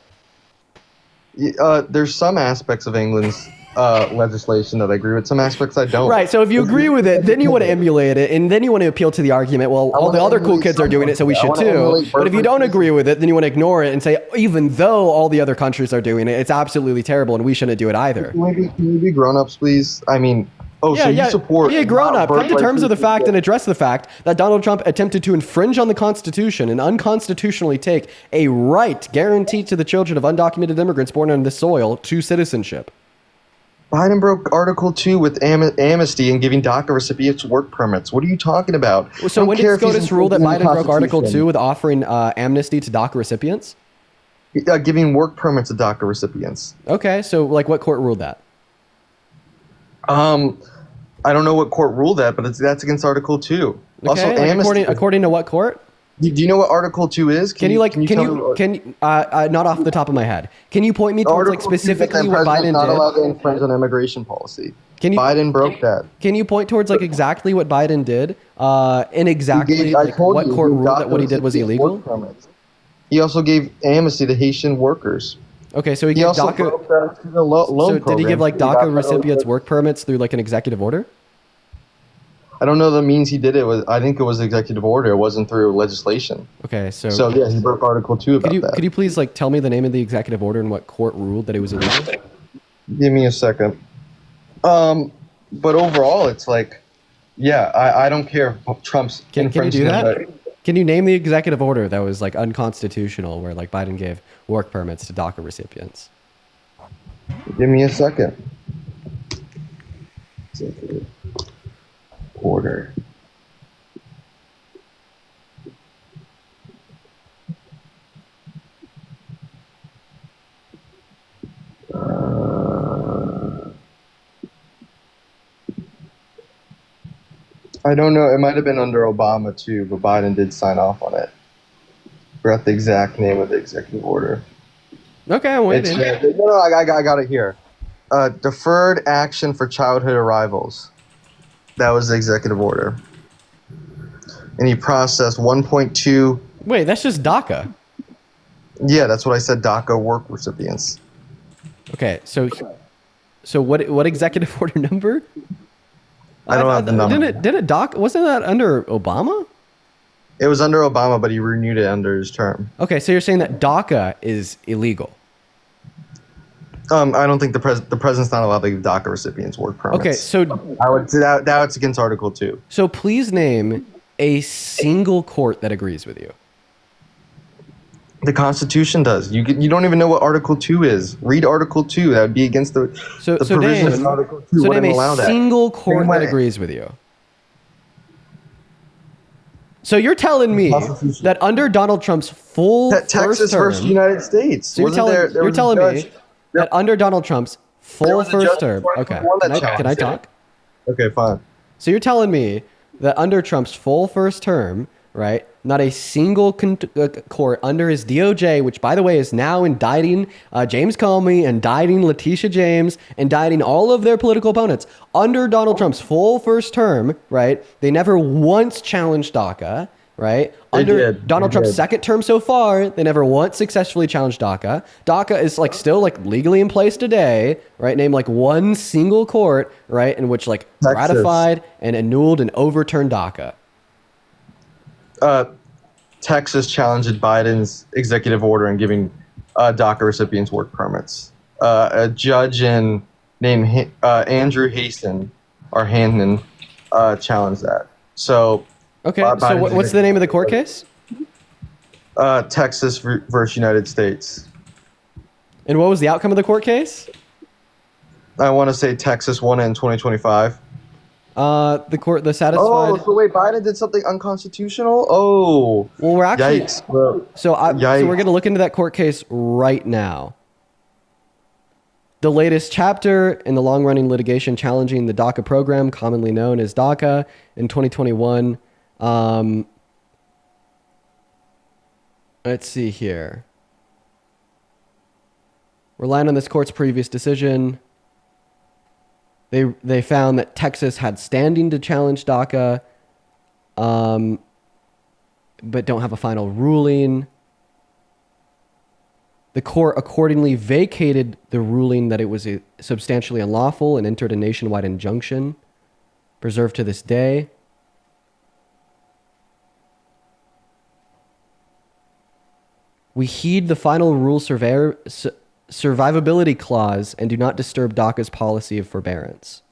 There's some aspects of England's legislation that I agree with. Some aspects I don't. Right. So if you agree with it, then you want to emulate it, and then you want to appeal to the argument, well, all the other cool kids are doing it, so we should too. But if you don't agree with it, then you want to ignore it and say, even though all the other countries are doing it, it's absolutely terrible, and we shouldn't do it either. Can we be grown-ups, please? I mean... you support... Be a grown-up. Come to terms of the fact and address the fact that Donald Trump attempted to infringe on the Constitution and unconstitutionally take a right guaranteed to the children of undocumented immigrants born on this soil to citizenship. Biden broke Article 2 with amnesty and giving DACA recipients work permits. What are you talking about? So when did SCOTUS rule that Biden broke Article 2 with offering amnesty to DACA recipients? Giving work permits to DACA recipients. Okay, so like what court ruled that? I don't know what court ruled that, but that's against Article 2. Okay, Also, like amnesty. according to what court? Do you know what Article 2 is? Can you not off the top of my head? Can you point me towards like specifically what Biden not did? allowed to infringe on immigration policy. Biden broke that. Can you point towards like exactly what Biden did? And exactly what court ruled that what he did was illegal? He also gave amnesty to Haitian workers. Okay, so he gave also DACA. broke the loan So did he give like DACA recipients work permits through like an executive order? I don't know the means he did it. I think it was executive order. It wasn't through legislation. Okay, so yeah, he broke Article 2 about that. Could you please like tell me the name of the executive order and what court ruled that it was illegal? Give me a second. But overall, it's like, yeah, I don't care if Trump's Can you infringing do that? it. Can you name the executive order that was like unconstitutional, where like Biden gave work permits to DACA recipients? Give me a second. Executive order. I don't know. It might have been under Obama too, but Biden did sign off on it. Forgot the exact name of the executive order. Okay, I'm waiting. I got it here. Deferred action for childhood arrivals. That was the executive order. And he processed 1.2. Wait, that's just DACA. Yeah, that's what I said. DACA work recipients. Okay, so what executive order number? I don't have the number. Didn't DACA, wasn't that under Obama? It was under Obama, but he renewed it under his term. Okay, so you're saying that DACA is illegal. I don't think the president's not allowed to give DACA recipients work permits. Okay, so I would say that's against Article 2. so please name a single court that agrees with you. The Constitution does. You don't even know what Article 2 is. Read Article 2. That would be against the provisions in Article 2. So Wouldn't name allow a that. single court that agrees with you. So you're telling me that under Donald Trump's full Texas first term, versus United States. so you're telling me that under Donald Trump's full first term, okay, can I talk? Okay, fine. So you're telling me that under Trump's full first term, right, not a single court under his DOJ, which, by the way, is now indicting James Comey, indicting Letitia James, indicting all of their political opponents. Under Donald Trump's full first term, right, they never once challenged DACA, right? Under Donald Trump's second term so far, they never once successfully challenged DACA. DACA is still legally in place today, right? Name one single court, right, in which Texas. ratified and annulled and overturned DACA. Texas challenged Biden's executive order in giving DACA recipients work permits. A judge named Andrew Hasten or Hannon challenged that. So okay, so what's the name of the court case? Texas versus United States. And what was the outcome of the court case? I want to say Texas won it in 2025. The satisfied. Oh, so wait, Biden did something unconstitutional? Oh. Well, we're actually. Yikes, bro. So we're going to look into that court case right now. The latest chapter in the long-running litigation challenging the DACA program, commonly known as DACA, in 2021. Let's see here. Relying on this court's previous decision, they found that Texas had standing to challenge DACA, but don't have a final ruling. The court accordingly vacated the ruling that it was substantially unlawful and entered a nationwide injunction, preserved to this day. We heed the final rule survivability clause and do not disturb DACA's policy of forbearance.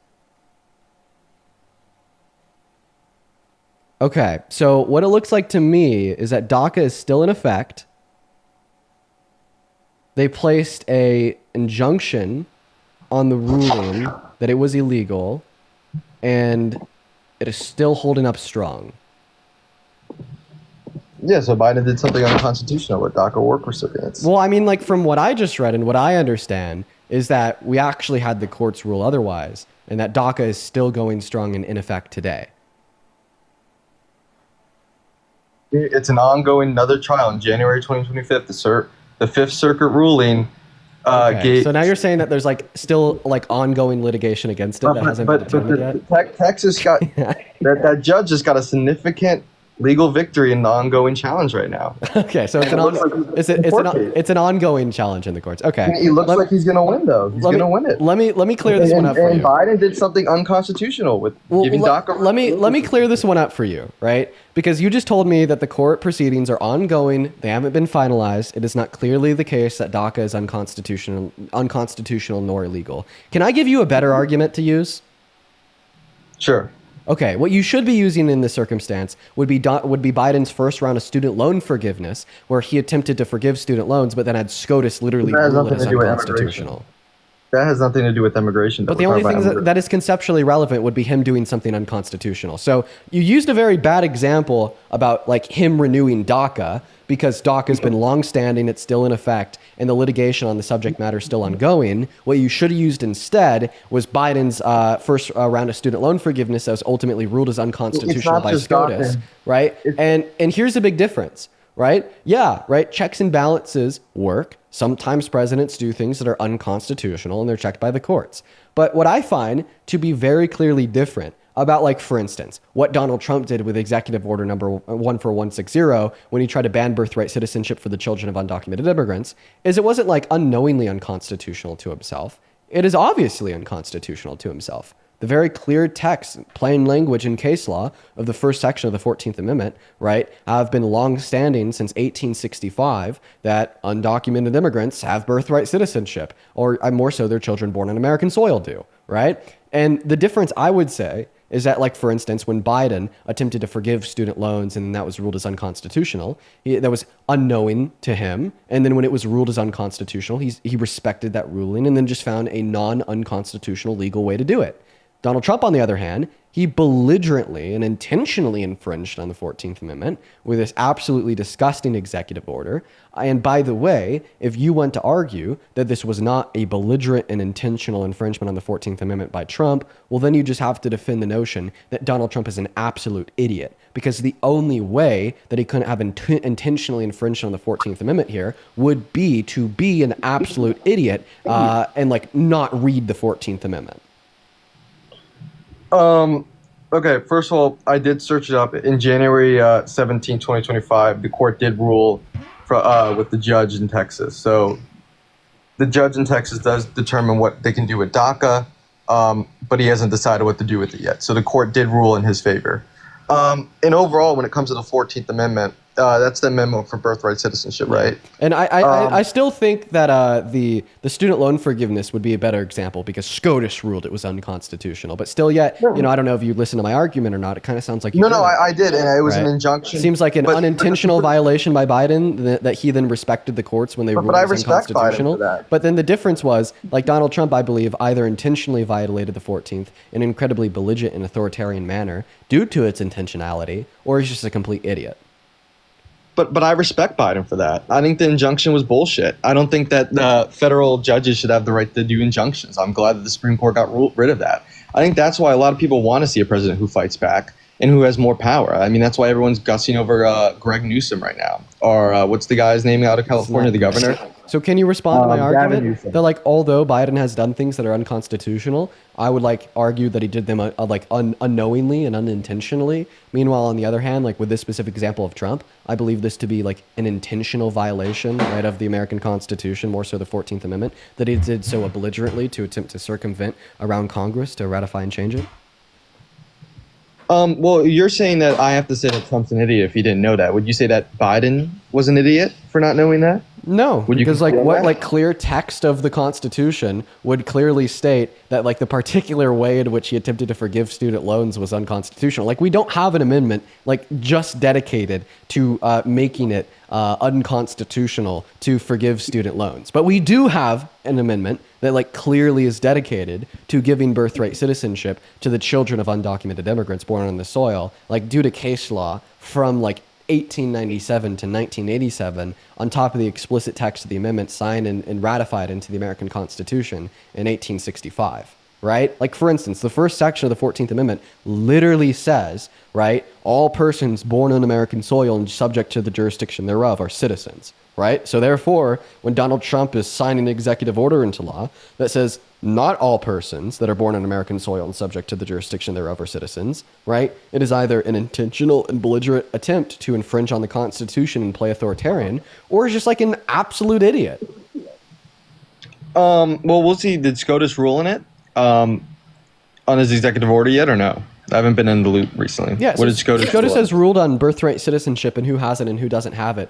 Okay, so what it looks like to me is that DACA is still in effect. They placed an injunction on the ruling that it was illegal, and it is still holding up strong. Yeah, so Biden did something unconstitutional with DACA work recipients. Well, I mean, from what I just read and what I understand is that we actually had the courts rule otherwise, and that DACA is still going strong and in effect today. It's an ongoing another trial in January 2025. The Fifth Circuit ruling okay. So now you're saying that there's still ongoing litigation against it that hasn't been determined yet? Texas got that judge just got a significant legal victory in the ongoing challenge right now. Okay, so it's an ongoing challenge in the courts. Okay, he looks like he's gonna win though. He's gonna win it. Let me clear this one up for you. And Biden did something unconstitutional with giving DACA. Let me clear this one up for you, right? Because you just told me that the court proceedings are ongoing. They haven't been finalized. It is not clearly the case that DACA is unconstitutional nor illegal. Can I give you a better argument to use? Sure. Okay, what you should be using in this circumstance would be Biden's first round of student loan forgiveness, where he attempted to forgive student loans, but then had SCOTUS literally rule it as unconstitutional. That has nothing to do with immigration. But the only thing that is conceptually relevant would be him doing something unconstitutional. So you used a very bad example about him renewing DACA, because DACA has been longstanding, it's still in effect, and the litigation on the subject matter is still ongoing. What you should have used instead was Biden's first round of student loan forgiveness that was ultimately ruled as unconstitutional by SCOTUS, right? And here's the big difference, right? Yeah, right. Checks and balances work. Sometimes presidents do things that are unconstitutional and they're checked by the courts. But what I find to be very clearly different about, for instance, what Donald Trump did with Executive Order number 14160 when he tried to ban birthright citizenship for the children of undocumented immigrants is it wasn't unknowingly unconstitutional to himself. It is obviously unconstitutional to himself. The very clear text, plain language and case law of the first section of the 14th Amendment, right, have been long-standing since 1865 that undocumented immigrants have birthright citizenship, or more so their children born on American soil do, right? And the difference, I would say, is that, like, for instance, when Biden attempted to forgive student loans and that was ruled as unconstitutional, that was unknowing to him. And then when it was ruled as unconstitutional, he respected that ruling and then just found a non-unconstitutional legal way to do it. Donald Trump, on the other hand, he belligerently and intentionally infringed on the 14th Amendment with this absolutely disgusting executive order. And by the way, if you want to argue that this was not a belligerent and intentional infringement on the 14th Amendment by Trump, well, then you just have to defend the notion that Donald Trump is an absolute idiot, because the only way that he couldn't have intentionally infringed on the 14th Amendment here would be to be an absolute idiot and like not read the 14th Amendment. Okay, first of all, I did search it up. In January 17, 2025, the court did rule with the judge in Texas. So the judge in Texas does determine what they can do with DACA, but he hasn't decided what to do with it yet. So the court did rule in his favor. And overall, when it comes to the 14th Amendment, that's the amendment for birthright citizenship, right? And I still think that the student loan forgiveness would be a better example because SCOTUS ruled it was unconstitutional. But still yet, you know, I don't know if you listened to my argument or not. It kind of sounds like you did. I did, and it was an injunction. Seems like an unintentional violation by Biden that he then respected the courts when they ruled it was unconstitutional. Biden for that. But then the difference was, like, Donald Trump, I believe, either intentionally violated the 14th in an incredibly belligerent and authoritarian manner due to its intentionality, or he's just a complete idiot. But I respect Biden for that. I think the injunction was bullshit. I don't think that federal judges should have the right to do injunctions. I'm glad that the Supreme Court got rid of that. I think that's why a lot of people want to see a president who fights back and who has more power. I mean, that's why everyone's gushing over Greg Newsom right now. Or what's the guy's name out of California, the governor? So can you respond to my argument that, like, although Biden has done things that are unconstitutional, I would like argue that he did them unknowingly and unintentionally. Meanwhile, on the other hand, like with this specific example of Trump, I believe this to be like an intentional violation, right, of the American Constitution, more so the 14th Amendment, that he did so belligerently to attempt to circumvent around Congress to ratify and change it. Well, you're saying that I have to say that Trump's an idiot if he didn't know that. Would you say that Biden was an idiot for not knowing that? No, because clear text of the Constitution would clearly state that like the particular way in which he attempted to forgive student loans was unconstitutional. Like we don't have an amendment like just dedicated to making it unconstitutional to forgive student loans, but we do have an amendment that like clearly is dedicated to giving birthright citizenship to the children of undocumented immigrants born on the soil, like due to case law from like 1897 to 1987, on top of the explicit text of the amendment signed and ratified into the American Constitution in 1865, right? Like, for instance, the first section of the 14th Amendment literally says, right, all persons born on American soil and subject to the jurisdiction thereof are citizens, right? So therefore, when Donald Trump is signing an executive order into law that says not all persons that are born on American soil and subject to the jurisdiction thereof are citizens, right? It is either an intentional and belligerent attempt to infringe on the Constitution and play authoritarian, or is just like an absolute idiot. Well, we'll see. Did SCOTUS rule in it on his executive order yet or no? I haven't been in the loop recently. Yeah, what did SCOTUS has ruled on birthright citizenship and who has it and who doesn't have it.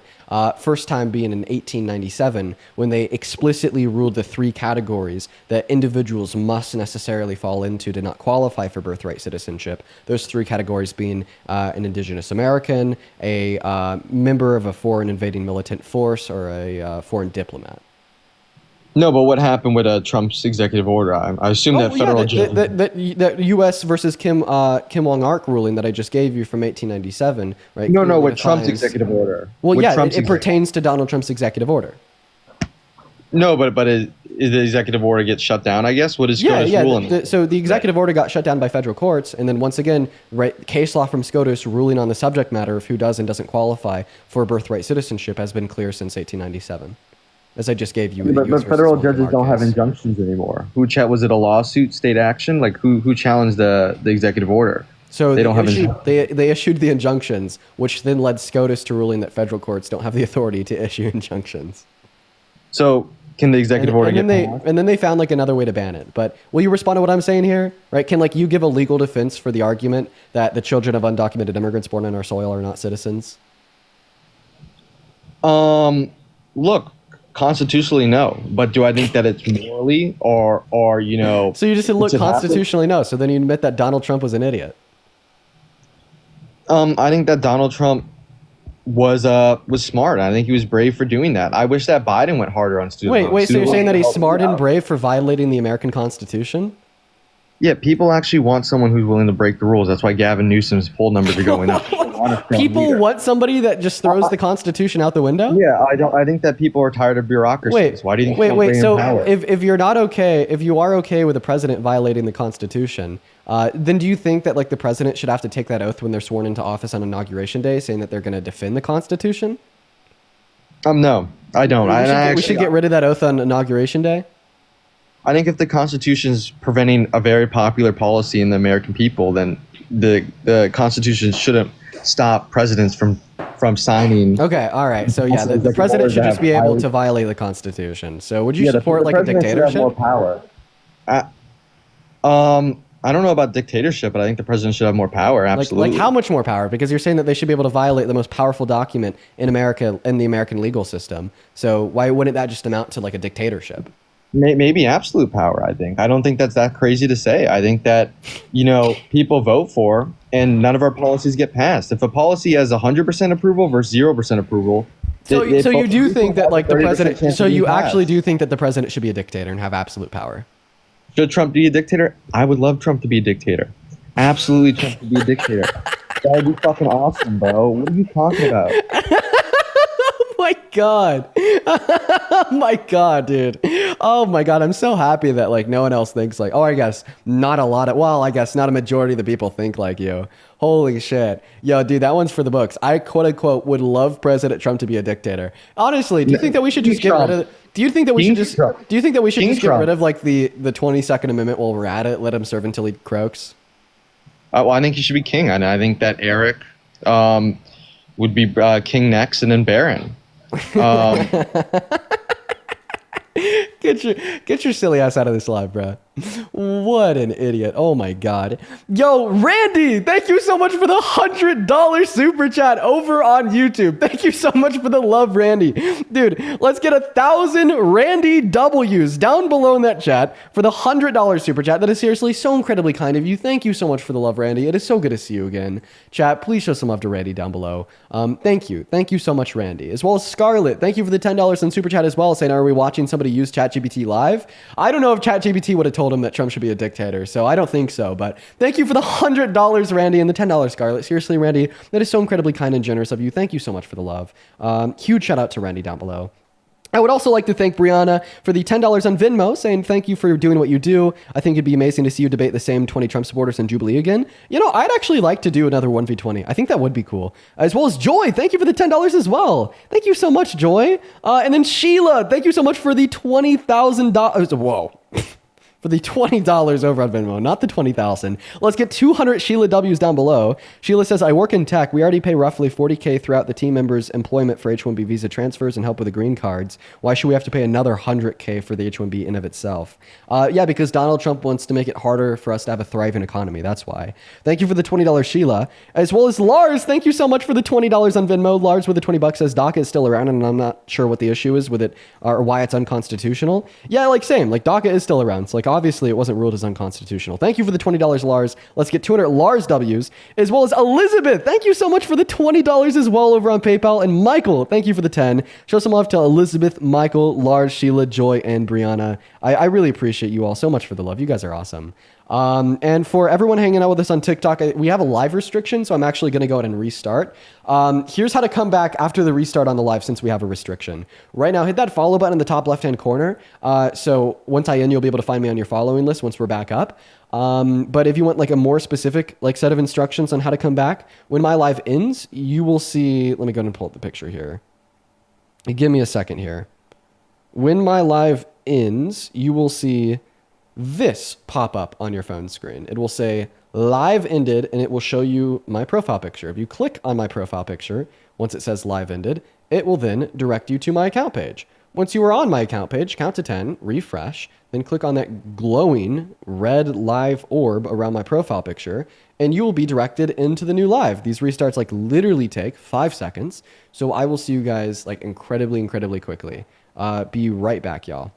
First time being in 1897 when they explicitly ruled the three categories that individuals must necessarily fall into to not qualify for birthright citizenship. Those three categories being an indigenous American, a member of a foreign invading militant force, or a foreign diplomat. No, but what happened with Trump's executive order? I assume that federal judge... That U.S. versus Kim Wong-Ark ruling that I just gave you from 1897, right? No, with Trump's executive order. Well, it pertains to Donald Trump's executive order. No, but is the executive order gets shut down, I guess? What is SCOTUS ruling? So the executive order got shut down by federal courts, and then once again, right, case law from SCOTUS ruling on the subject matter of who does and doesn't qualify for birthright citizenship has been clear since 1897. As I just gave you. But federal judges don't have injunctions anymore. Was it a lawsuit, state action? Like who challenged the executive order? So they issued the injunctions, which then led SCOTUS to ruling that federal courts don't have the authority to issue injunctions. So Can the executive order get passed? And then they found like another way to ban it. But will you respond to what I'm saying here? Right? Can like you give a legal defense for the argument that the children of undocumented immigrants born on our soil are not citizens? Look, constitutionally, no. But do I think that it's morally or So you just said, look, should happen? constitutionally, no. So then you admit that Donald Trump was an idiot. I think that Donald Trump was smart. I think he was brave for doing that. I wish that Biden went harder on student loans. Wait, so you're saying that he's smart and brave? brave for violating the American Constitution? Yeah, people actually want someone who's willing to break the rules. That's why Gavin Newsom's poll numbers are going up. People want somebody that just throws the Constitution out the window? Yeah, I think that people are tired of bureaucracies. Why do you think people bring in So power? if you're not okay, if you are okay with the president violating the Constitution, then do you think that like the president should have to take that oath when they're sworn into office on Inauguration Day, saying that they're going to defend the Constitution? No, I don't. We should get rid of that oath on Inauguration Day. I think if the Constitution is preventing a very popular policy in the American people, then the Constitution shouldn't stop presidents from signing. Okay, all right. So yeah, the president should just be able to violate the Constitution. So would you support like a dictatorship? More power. I don't know about dictatorship, but I think the president should have more power. Absolutely. Like how much more power? Because you're saying that they should be able to violate the most powerful document in America, in the American legal system. So why wouldn't that just amount to like a dictatorship? Maybe absolute power, I think. I don't think that's that crazy to say. I think that, people vote for and none of our policies get passed. If a policy has 100% approval versus 0% approval, so you do think that like the 30% president, chance so of being you actually passed. do think that the president should be a dictator and have absolute power? Should Trump be a dictator? I would love Trump to be a dictator. Absolutely, Trump to be a dictator. That would be fucking awesome, bro. What are you talking about? My God. Oh my God, dude. Oh my God. I'm so happy that like no one else thinks like, I guess not a majority of the people think like you. Holy shit. Yo, dude, that one's for the books. I quote unquote would love President Trump to be a dictator. Honestly, do you think that we should just get rid of do you think that we should just get rid of like the 22nd Amendment while we're at it? Let him serve until he croaks? Well, I think he should be king. And I think that Eric would be king next and then Baron. Get your silly ass out of this live, bro. What an idiot. Oh my God. Yo, Randy, thank you so much for the $100 super chat over on YouTube. Thank you so much for the love, Randy. Dude, let's get 1,000 Randy W's down below in that chat for the $100 super chat. That is seriously so incredibly kind of you. Thank you so much for the love, Randy. It is so good to see you again. Chat, please show some love to Randy down below. Thank you. Thank you so much, Randy. As well as Scarlett, thank you for the $10 in super chat as well, saying, are we watching somebody use ChatGPT live? I don't know if ChatGPT would have told him that Trump should be a dictator, so I don't think so, but thank you for the $100, Randy, and the $10, Scarlett. Seriously, Randy, that is so incredibly kind and generous of you. Thank you so much for the love. Huge shout out to Randy down below. I would also like to thank Brianna for the $10 on Venmo, saying thank you for doing what you do. I think it'd be amazing to see you debate the same 20 Trump supporters in Jubilee again. I'd actually like to do another 1v20. I think that would be cool. As well as Joy, thank you for the $10 as well. Thank you so much, Joy. And then Sheila, thank you so much for the $20,000. Whoa. For the $20 over on Venmo, not the 20,000. Let's get 200 Sheila W's down below. Sheila says, I work in tech. We already pay roughly $40K throughout the team members' employment for H-1B visa transfers and help with the green cards. Why should we have to pay another $100K for the H-1B in of itself? Yeah, because Donald Trump wants to make it harder for us to have a thriving economy. That's why. Thank you for the $20 Sheila. As well as Lars, thank you so much for the $20 on Venmo. Lars with the $20 says DACA is still around, and I'm not sure what the issue is with it or why it's unconstitutional. Yeah, same. DACA is still around. So obviously it wasn't ruled as unconstitutional. Thank you for the $20, Lars. Let's get 200 Lars W's, as well as Elizabeth. Thank you so much for the $20 as well over on PayPal. And Michael, thank you for the 10. Show some love to Elizabeth, Michael, Lars, Sheila, Joy, and Brianna. I really appreciate you all so much for the love. You guys are awesome. And for everyone hanging out with us on TikTok, we have a live restriction, so I'm actually going to go ahead and restart. Here's how to come back after the restart on the live since we have a restriction. Right now, hit that follow button in the top left-hand corner. So once I end, you'll be able to find me on your following list once we're back up. But if you want a more specific set of instructions on how to come back, when my live ends, you will see, let me go ahead and pull up the picture here. Give me a second here. When my live ends, you will see this pop up on your phone screen. It will say live ended, and it will show you my profile picture. If you click on my profile picture, once it says live ended, it will then direct you to my account page. Once you are on my account page, count to 10, refresh, then click on that glowing red live orb around my profile picture, and you will be directed into the new live. These restarts like literally take 5 seconds. So I will see you guys like incredibly, incredibly quickly. Be right back, y'all.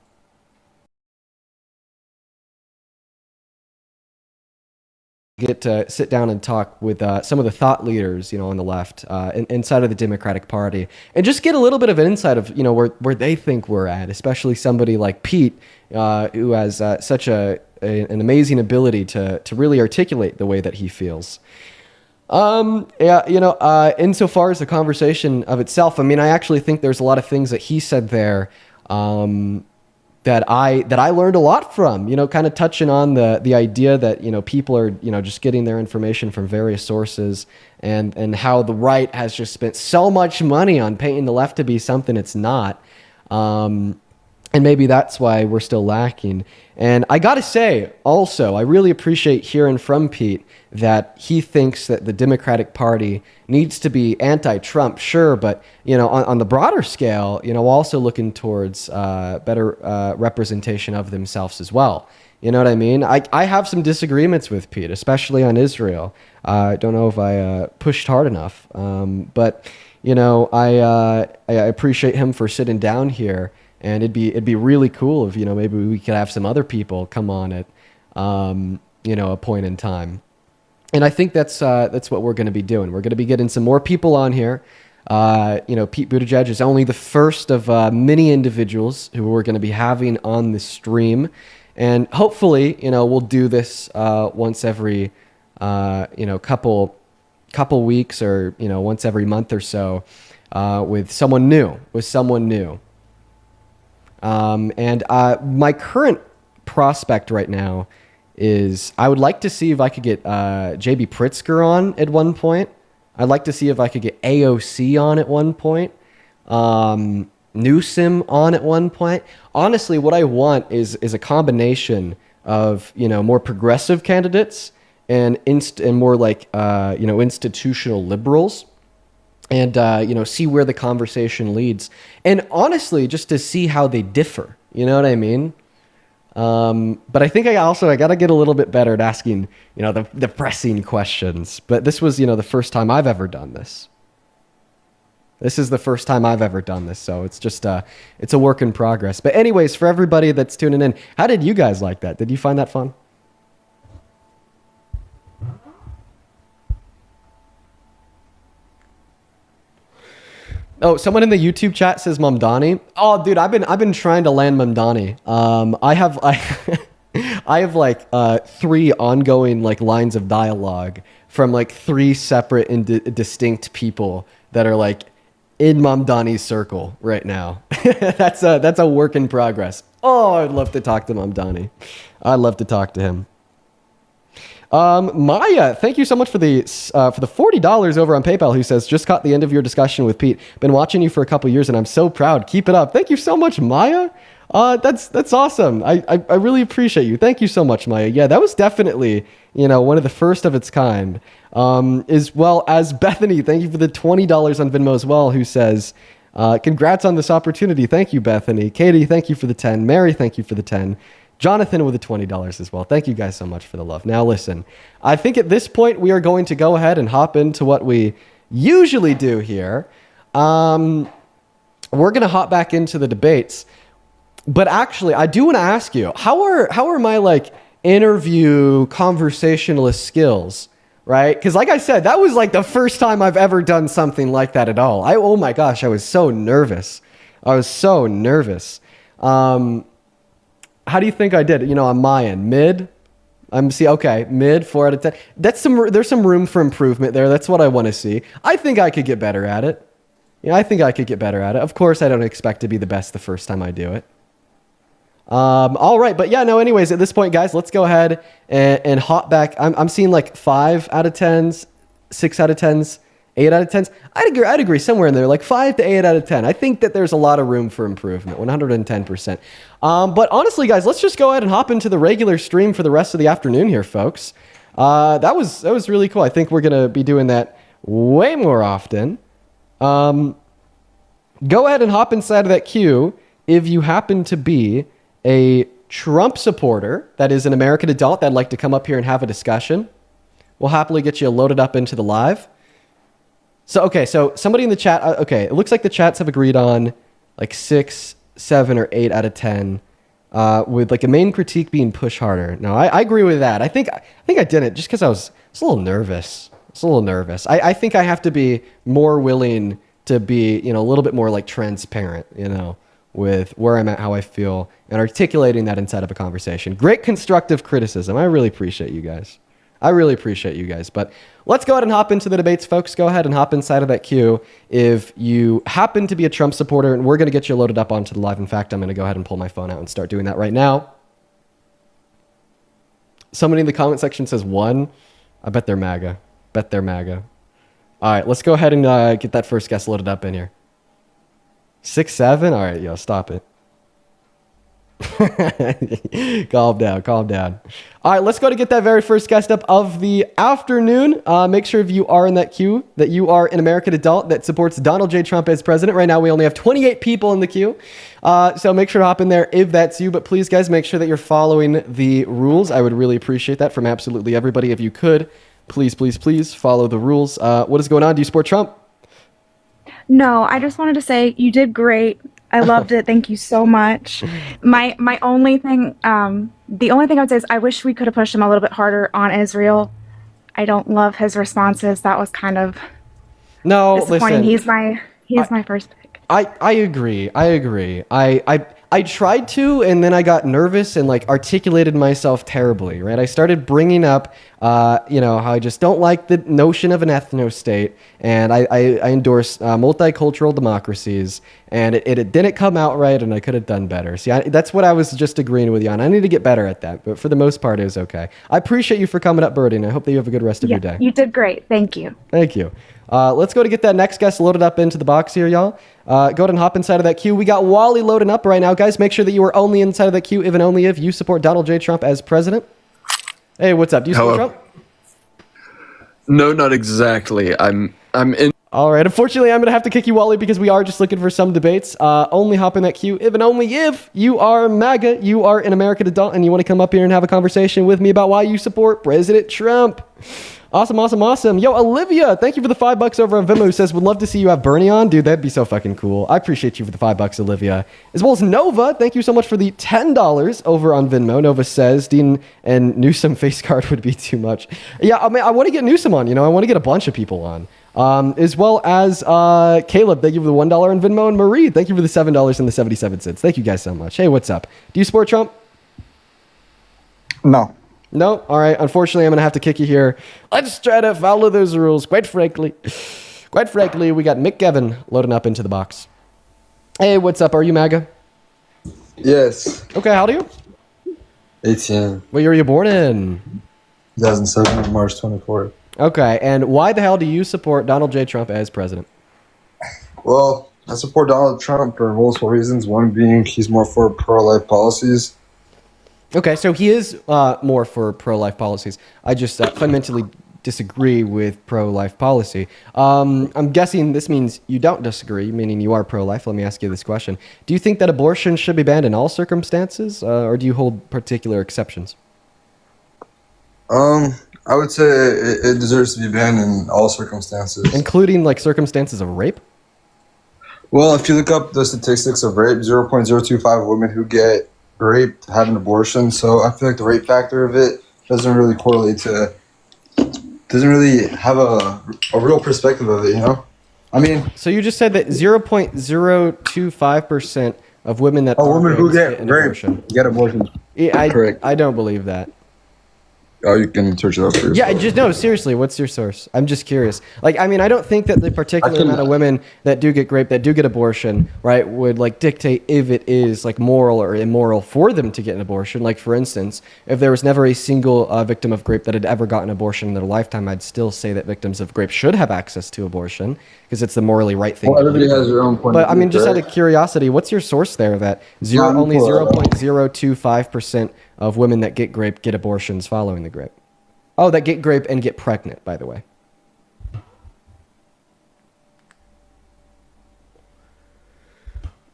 Get to sit down and talk with some of the thought leaders, on the left, inside of the Democratic Party, and just get a little bit of an insight of, where they think we're at, especially somebody like Pete, who has such an amazing ability to really articulate the way that he feels. Insofar as the conversation of itself, I mean, I actually think there's a lot of things that he said there, that I learned a lot from, kind of touching on the idea that, people are, just getting their information from various sources, and how the right has just spent so much money on painting the left to be something it's not. And maybe that's why we're still lacking. And I got to say, also, I really appreciate hearing from Pete that he thinks that the Democratic Party needs to be anti-Trump, sure, but, on the broader scale, also looking towards better representation of themselves as well. You know what I mean? I have some disagreements with Pete, especially on Israel. I don't know if I pushed hard enough, but, I appreciate him for sitting down here. And it'd be really cool if, maybe we could have some other people come on at, a point in time. And I think that's what we're going to be doing. We're going to be getting some more people on here. Pete Buttigieg is only the first of many individuals who we're going to be having on the stream. And hopefully, we'll do this once every, couple weeks, or, once every month or so, with someone new. And my current prospect right now is I would like to see if I could get JB Pritzker on at one point. I'd like to see if I could get AOC on at one point. Newsom on at one point. Honestly, what I want is a combination of, more progressive candidates and more like, institutional liberals. And, see where the conversation leads. And honestly, just to see how they differ. You know what I mean? But I think I got to get a little bit better at asking, the pressing questions. But this was, the first time I've ever done this. This is the first time I've ever done this. So it's just, it's a work in progress. But anyways, for everybody that's tuning in, how did you guys like that? Did you find that fun? Oh, someone in the YouTube chat says Mamdani. Oh, dude, I've been trying to land Mamdani. I have like 3 ongoing like lines of dialogue from like 3 separate and distinct people that are like in Mamdani's circle right now. That's a work in progress. Oh, I'd love to talk to Mamdani. I'd love to talk to him. Maya, thank you so much for the $40 over on PayPal, who says, just caught the end of your discussion with Pete. Been watching you for a couple years and I'm so proud. Keep it up. Thank you so much, Maya. That's awesome. I really appreciate you. Thank you so much, Maya. Yeah, that was definitely, one of the first of its kind. As well as Bethany, thank you for the $20 on Venmo as well, who says, congrats on this opportunity. Thank you, Bethany. Katie, thank you for the 10. Mary, thank you for the 10. Jonathan with the $20 as well. Thank you guys so much for the love. Now listen, I think at this point we are going to go ahead and hop into what we usually do here. We're going to hop back into the debates. But actually, I do want to ask you, how are my like interview conversationalist skills, right? Because like I said, that was like the first time I've ever done something like that at all. Oh my gosh, I was so nervous. How do you think I did? I'm Mayan. Mid? Mid, 4 out of 10. There's some room for improvement there. That's what I want to see. I think I could get better at it. Of course, I don't expect to be the best the first time I do it. All right, but yeah, no, anyways, at this point, guys, let's go ahead and hop back. I'm seeing like 5 out of 10s, 6 out of 10s, 8 out of 10s. I'd agree somewhere in there, like 5 to 8 out of 10. I think that there's a lot of room for improvement, 110%. But honestly, guys, let's just go ahead and hop into the regular stream for the rest of the afternoon here, folks. That was really cool. I think we're going to be doing that way more often. Go ahead and hop inside of that queue. if you happen to be a Trump supporter that is an American adult that'd like to come up here and have a discussion, we'll happily get you loaded up into the live. So somebody in the chat, it looks like the chats have agreed on like 6, 7, or 8 out of 10, with like a main critique being push harder. No, I agree with that. I think I did it just because I was a little nervous. I think I have to be more willing to be, a little bit more like transparent, with where I'm at, how I feel, and articulating that inside of a conversation. Great constructive criticism. I really appreciate you guys. But let's go ahead and hop into the debates, folks. Go ahead and hop inside of that queue if you happen to be a Trump supporter, and we're going to get you loaded up onto the live. In fact, I'm going to go ahead and pull my phone out and start doing that right now. Somebody in the comment section says 1. I bet they're MAGA. All right, let's go ahead and get that first guest loaded up in here. 6, 7? All right, yo, stop it. Calm down. All right, let's go to get that very first guest up of the afternoon. Make sure if you are in that queue that you are an American adult that supports Donald J. Trump as president. Right now, we only have 28 people in the queue. So make sure to hop in there if that's you. But please, guys, make sure that you're following the rules. I would really appreciate that from absolutely everybody. If you could, please follow the rules. What is going on? Do you support Trump? No, I just wanted to say you did great. I loved it. Thank you so much. My only thing, the only thing I would say is I wish we could have pushed him a little bit harder on Israel. I don't love his responses. That was kind of disappointing. Listen, he's my first pick. I agree. I tried to, and then I got nervous and like articulated myself terribly, right? I started bringing up, how I just don't like the notion of an ethno-state, and I endorse multicultural democracies, and it didn't come out right, and I could have done better. See, that's what I was just agreeing with you on. I need to get better at that, but for the most part, it was okay. I appreciate you for coming up, Birdie, and I hope that you have a good rest of your day. You did great. Thank you. Thank you. Let's go to get that next guest loaded up into the box here, y'all. Go ahead and hop inside of that queue. We got Wally loading up right now, guys. Make sure that you are only inside of that queue, if and only if you support Donald J. Trump as president. Hey, what's up? Do you support Trump? No, not exactly. I'm in. All right. Unfortunately, I'm going to have to kick you, Wally, because we are just looking for some debates. Only hop in that queue if and only if you are MAGA, you are an American adult, and you want to come up here and have a conversation with me about why you support President Trump. Awesome. Yo, Olivia, thank you for the $5 over on Venmo, who says, would love to see you have Bernie on. Dude, that'd be so fucking cool. I appreciate you for the $5, Olivia. As well as Nova, thank you so much for the $10 over on Venmo. Nova says, Dean and Newsom face card would be too much. Yeah, I mean, I want to get Newsom on, I want to get a bunch of people on. As well as Caleb, thank you for the $1 on Venmo, and Marie, thank you for the $7 and the 77 cents. Thank you guys so much. Hey, what's up? Do you support Trump? No. No? All right. Unfortunately, I'm going to have to kick you here. Let's try to follow those rules. Quite frankly, we got Mick Gavin loading up into the box. Hey, what's up? Are you MAGA? Yes. Okay, how old are you? 18. What year were you born in? 2007, March 24th. Okay, and why the hell do you support Donald J. Trump as president? Well, I support Donald Trump for multiple reasons. One being he's more for pro-life policies. Okay, so he is more for pro-life policies. I just fundamentally disagree with pro-life policy. I'm guessing this means you don't disagree, meaning you are pro-life. Let me ask you this question. Do you think that abortion should be banned in all circumstances, or do you hold particular exceptions? I would say it deserves to be banned in all circumstances. Including, like, circumstances of rape? Well, if you look up the statistics of rape, 0.025 women who get raped have an abortion, so I feel like the rape factor of it doesn't really correlate to, doesn't really have a real perspective of it, I mean... So you just said that 0.025% of women that women who get an raped abortion. Get abortion. Yeah, Correct. I don't believe that. Oh, you can search it up for yourself. Yeah, just no, seriously, what's your source? I'm just curious. Like, I mean, I don't think that the particular amount of women that do get raped, that do get abortion, right, would like dictate if it is like moral or immoral for them to get an abortion. Like, for instance, if there was never a single victim of rape that had ever gotten an abortion in their lifetime, I'd still say that victims of rape should have access to abortion because it's the morally right thing. Well, everybody has their own point. But I mean, just out of curiosity, what's your source there that only 0.025% of women that get raped get abortions following the rape? Oh, that get raped and get pregnant, by the way.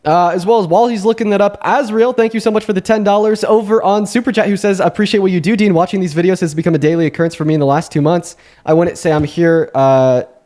As well as while he's looking that up, Asriel, thank you so much for the $10 over on Super Chat, who says, appreciate what you do, Dean. Watching these videos has become a daily occurrence for me in the last 2 months. I wouldn't say I'm here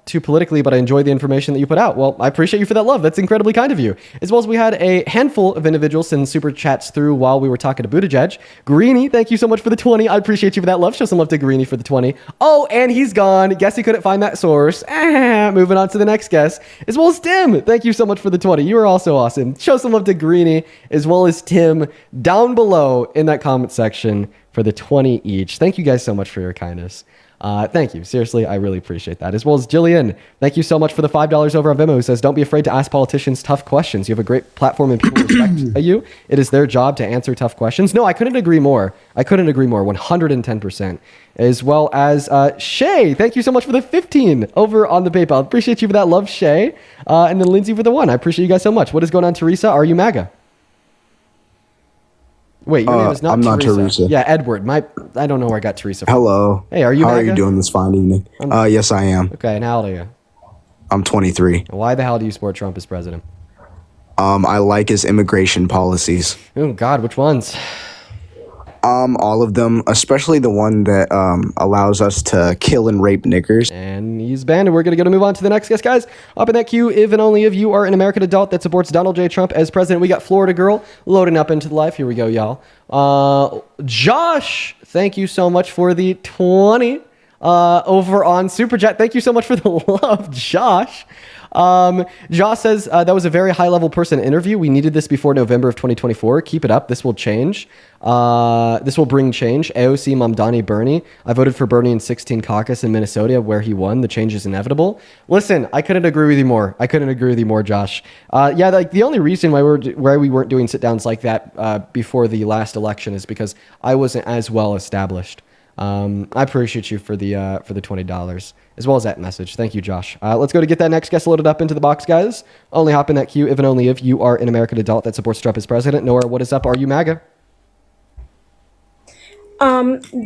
too politically, but I enjoy the information that you put out. Well, I appreciate you for that love. That's incredibly kind of you. As well as we had a handful of individuals send super chats through while we were talking to Buttigieg. Greeny, thank you so much for the 20. I appreciate you for that love. Show some love to Greeny for the 20. Oh, and he's gone. Guess he couldn't find that source. Moving on to the next guest. As well as Tim, thank you so much for the 20. You are also awesome. Show some love to Greeny as well as Tim down below in that comment section for the 20 each. Thank you guys so much for your kindness. Thank you. Seriously, I really appreciate that. As well as Jillian, thank you so much for the $5 over on Venmo, who says, don't be afraid to ask politicians tough questions. You have a great platform and people respect you. It is their job to answer tough questions. No, I couldn't agree more. 110%. As well as Shay, thank you so much for the 15 over on the PayPal. Appreciate you for that love, Shay. And then Lindsay for the 1. I appreciate you guys so much. What is going on, Teresa? Are you MAGA? Wait, your name is not I'm Teresa. not Teresa. Yeah, Edward. I don't know where I got Teresa from. Hello. Hey, are you How MAGA? are you doing this fine evening? Yes, I am. Okay, and how old are you? I'm 23. Why the hell do you support Trump as president? I like his immigration policies. Oh, God, which ones? All of them, especially the one that allows us to kill and rape niggers. And he's banned, and we're going to move on to the next guest, guys. Up in that queue, if and only if you are an American adult that supports Donald J. Trump as president, we got Florida Girl loading up into the life. Here we go, y'all. Josh, thank you so much for the 20 over on Super Chat. Thank you so much for the love, Josh. Josh says, that was a very high-level person interview. We needed this before November of 2024. Keep it up. This will change. This will bring change. AOC Mamdani Bernie. I voted for Bernie in 16 caucus in Minnesota where he won. The change is inevitable. Listen, I couldn't agree with you more. Josh. Yeah, like the only reason why we weren't doing sit-downs like that before the last election is because I wasn't as well established. I appreciate you for the $20 as well as that message. Thank you, Josh. Let's go to get that next guest loaded up into the box, guys. Only hop in that queue if and only if you are an American adult that supports Trump as president. Nora, what is up? Are you MAGA?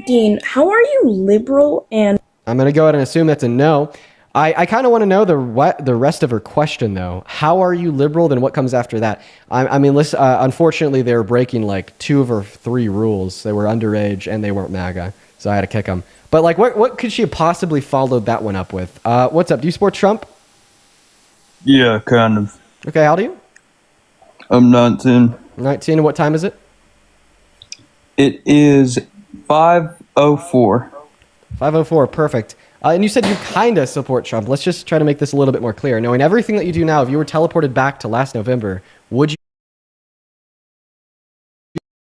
Dean, how are you liberal and... I'm gonna go ahead and assume that's a no. I kind of want to know the rest of her question though. How are you liberal? Then what comes after that? I mean, listen. Unfortunately, they were breaking like 2 of her 3 rules. They were underage and they weren't MAGA, so I had to kick them. But like, what could she have possibly followed that one up with? What's up? Do you support Trump? Yeah, kind of. Okay, how old are you? I'm 19. 19. And what time is it? It is 5:04. 5:04. Perfect. And you said you kind of support Trump. Let's just try to make this a little bit more clear. Knowing everything that you do now, if you were teleported back to last November, would you?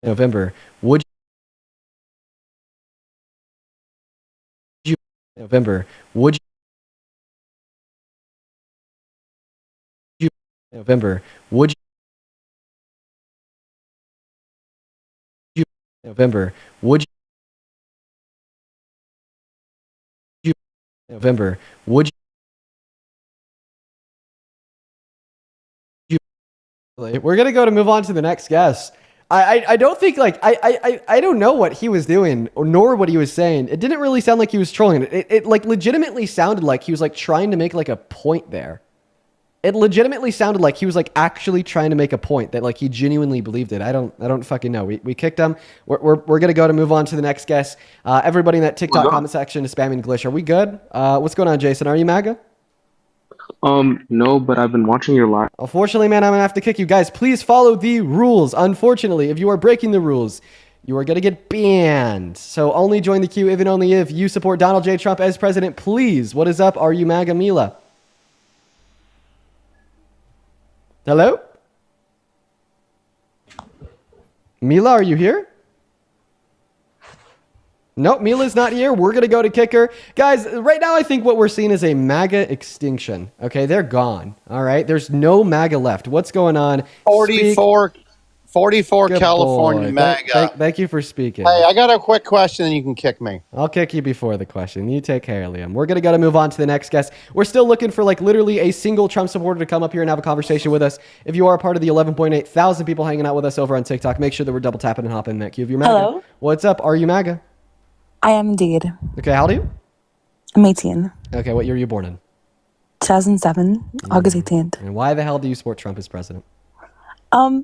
November, would you? November, would you? November, would you? November, would you? November, would you? We're gonna go to move on to the next guest. I don't think like I don't know what he was doing nor what he was saying. It didn't really sound like he was trolling. It like legitimately sounded like he was like trying to make like a point there. It legitimately sounded like he was like actually trying to make a point that like he genuinely believed it. I don't fucking know. We kicked him. We're gonna go to move on to the next guest. Everybody in that TikTok comment section is spamming glitch. Are we good? What's going on, Jason? Are you MAGA? No, but I've been watching your live. Unfortunately, man, I'm gonna have to kick you guys. Please follow the rules. Unfortunately, if you are breaking the rules, you are gonna get banned. So only join the queue if and only if you support Donald J. Trump as president. Please. What is up? Are you MAGA, Mila? Hello? Mila, are you here? Nope, Mila's not here. We're going to go to kicker. Guys, right now I think what we're seeing is a MAGA extinction. Okay, they're gone. All right, there's no MAGA left. What's going on? 44 Good California boy. MAGA. Thank you for speaking. Hey, I got a quick question and you can kick me. I'll kick you before the question. You take care, Liam. We're going to move on to the next guest. We're still looking for like literally a single Trump supporter to come up here and have a conversation with us. If you are a part of the 11.8 thousand people hanging out with us over on TikTok, make sure that we're double tapping and hopping in that queue. If you're MAGA. Hello. What's up? Are you MAGA? I am indeed. Okay, how old are you? I'm 18. Okay, what year were you born in? 2007, August 18th. And why the hell do you support Trump as president?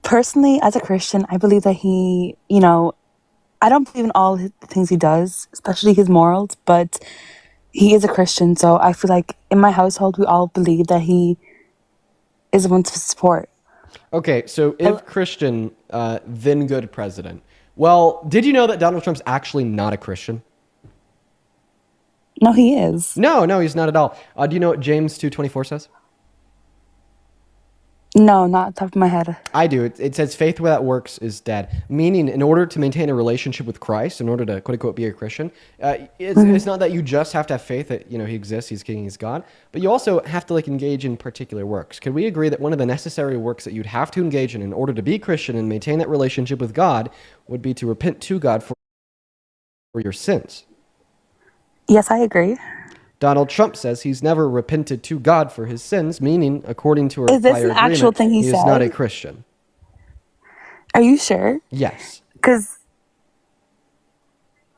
Personally, as a Christian, I believe that he, I don't believe in all the things he does, especially his morals, but he is a Christian. So I feel like in my household, we all believe that he is the one to support. Okay, so if Christian, then good president. Well, did you know that Donald Trump's actually not a Christian? No, he is. No, he's not at all. Do you know what James 2:24 says? No, not off the top of my head. I do. It says faith without works is dead. Meaning, in order to maintain a relationship with Christ, in order to quote unquote be a Christian, it's not that you just have to have faith that he exists, he's king, he's God, but you also have to engage in particular works. Could we agree that one of the necessary works that you'd have to engage in order to be Christian and maintain that relationship with God would be to repent to God for your sins? Yes, I agree. Donald Trump says he's never repented to God for his sins, meaning, according to our Is this prior an actual agreement, thing he is said? not a Christian. Are you sure? Yes. Because,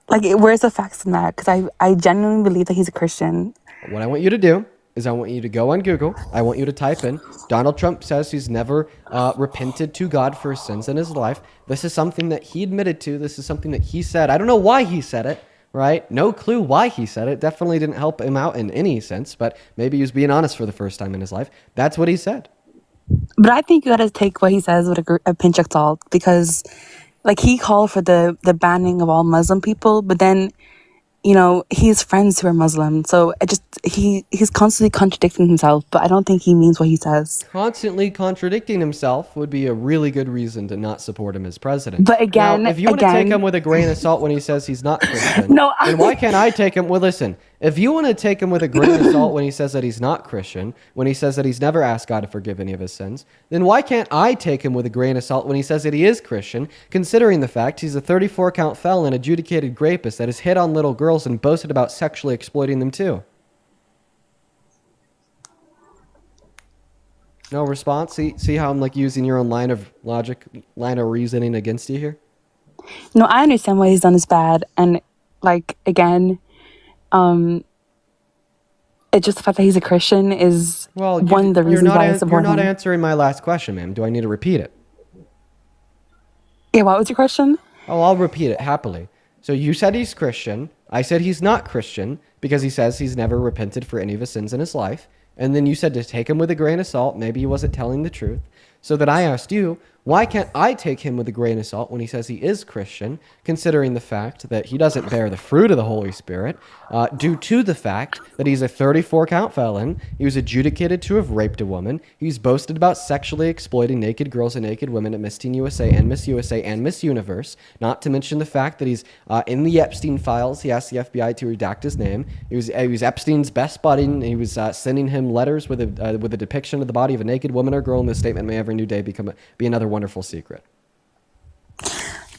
where's the facts in that? Because I genuinely believe that he's a Christian. What I want you to do is I want you to go on Google. I want you to type in, Donald Trump says he's never repented to God for his sins in his life. This is something that he admitted to. This is something that he said. I don't know why he said it. Right? No clue why he said it. Definitely didn't help him out in any sense, but maybe he was being honest for the first time in his life. That's what he said. But I think you gotta take what he says with a pinch of salt, because he called for the banning of all Muslim people, but then he has friends who are Muslim, so he's constantly contradicting himself, but I don't think he means what he says. Constantly contradicting himself would be a really good reason to not support him as president. But again, now, if you want to take him with a grain of salt when he says he's not Christian, then why can't I take him? Well, listen, if you want to take him with a grain of salt when he says that he's not Christian, when he says that he's never asked God to forgive any of his sins, then why can't I take him with a grain of salt when he says that he is Christian, considering the fact he's a 34-count felon, adjudicated rapist that has hit on little girls and boasted about sexually exploiting them too? No response? See how I'm using your own line of logic, line of reasoning against you here? No, I understand what he's done is bad, and again, it's just the fact that he's a Christian is one of the reasons why I support him. You're not answering my last question, ma'am. Do I need to repeat it? Yeah, what was your question? Oh, I'll repeat it happily. So you said he's Christian. I said he's not Christian because he says he's never repented for any of his sins in his life. And then you said to take him with a grain of salt. Maybe he wasn't telling the truth. So that I asked you, why can't I take him with a grain of salt when he says he is Christian, considering the fact that he doesn't bear the fruit of the Holy Spirit, due to the fact that he's a 34-count felon, he was adjudicated to have raped a woman, he's boasted about sexually exploiting naked girls and naked women at Miss Teen USA and Miss Universe, not to mention the fact that he's in the Epstein files. He asked the FBI to redact his name. He was Epstein's best buddy, and he was sending him letters with a depiction of the body of a naked woman or girl in the statement, "May every new day be another wonderful secret."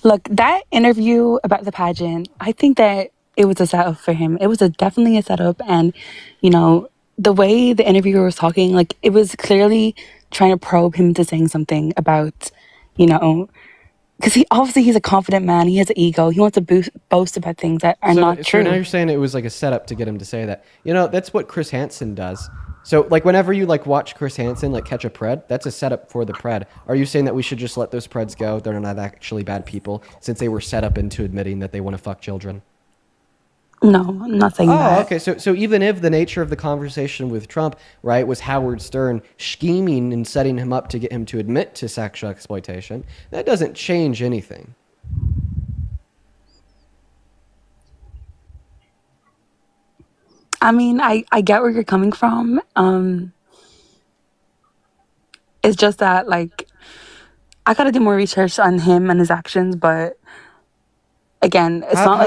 Look, that interview about the pageant, I think that it was a setup for him. It was definitely a setup, and the way the interviewer was talking, it was clearly trying to probe him to saying something about, because he's a confident man. He has an ego. He wants to boast about things that are not true. So now you're saying it was a setup to get him to say that. That's what Chris Hansen does. So, whenever you, watch Chris Hansen, catch a pred, that's a setup for the pred. Are you saying that we should just let those preds go? They're not actually bad people, since they were set up into admitting that they want to fuck children? No, I'm not saying that. Oh, okay. So even if the nature of the conversation with Trump, right, was Howard Stern scheming and setting him up to get him to admit to sexual exploitation, that doesn't change anything. I mean, I get where you're coming from. It's just that, I gotta do more research on him and his actions, but again, it's not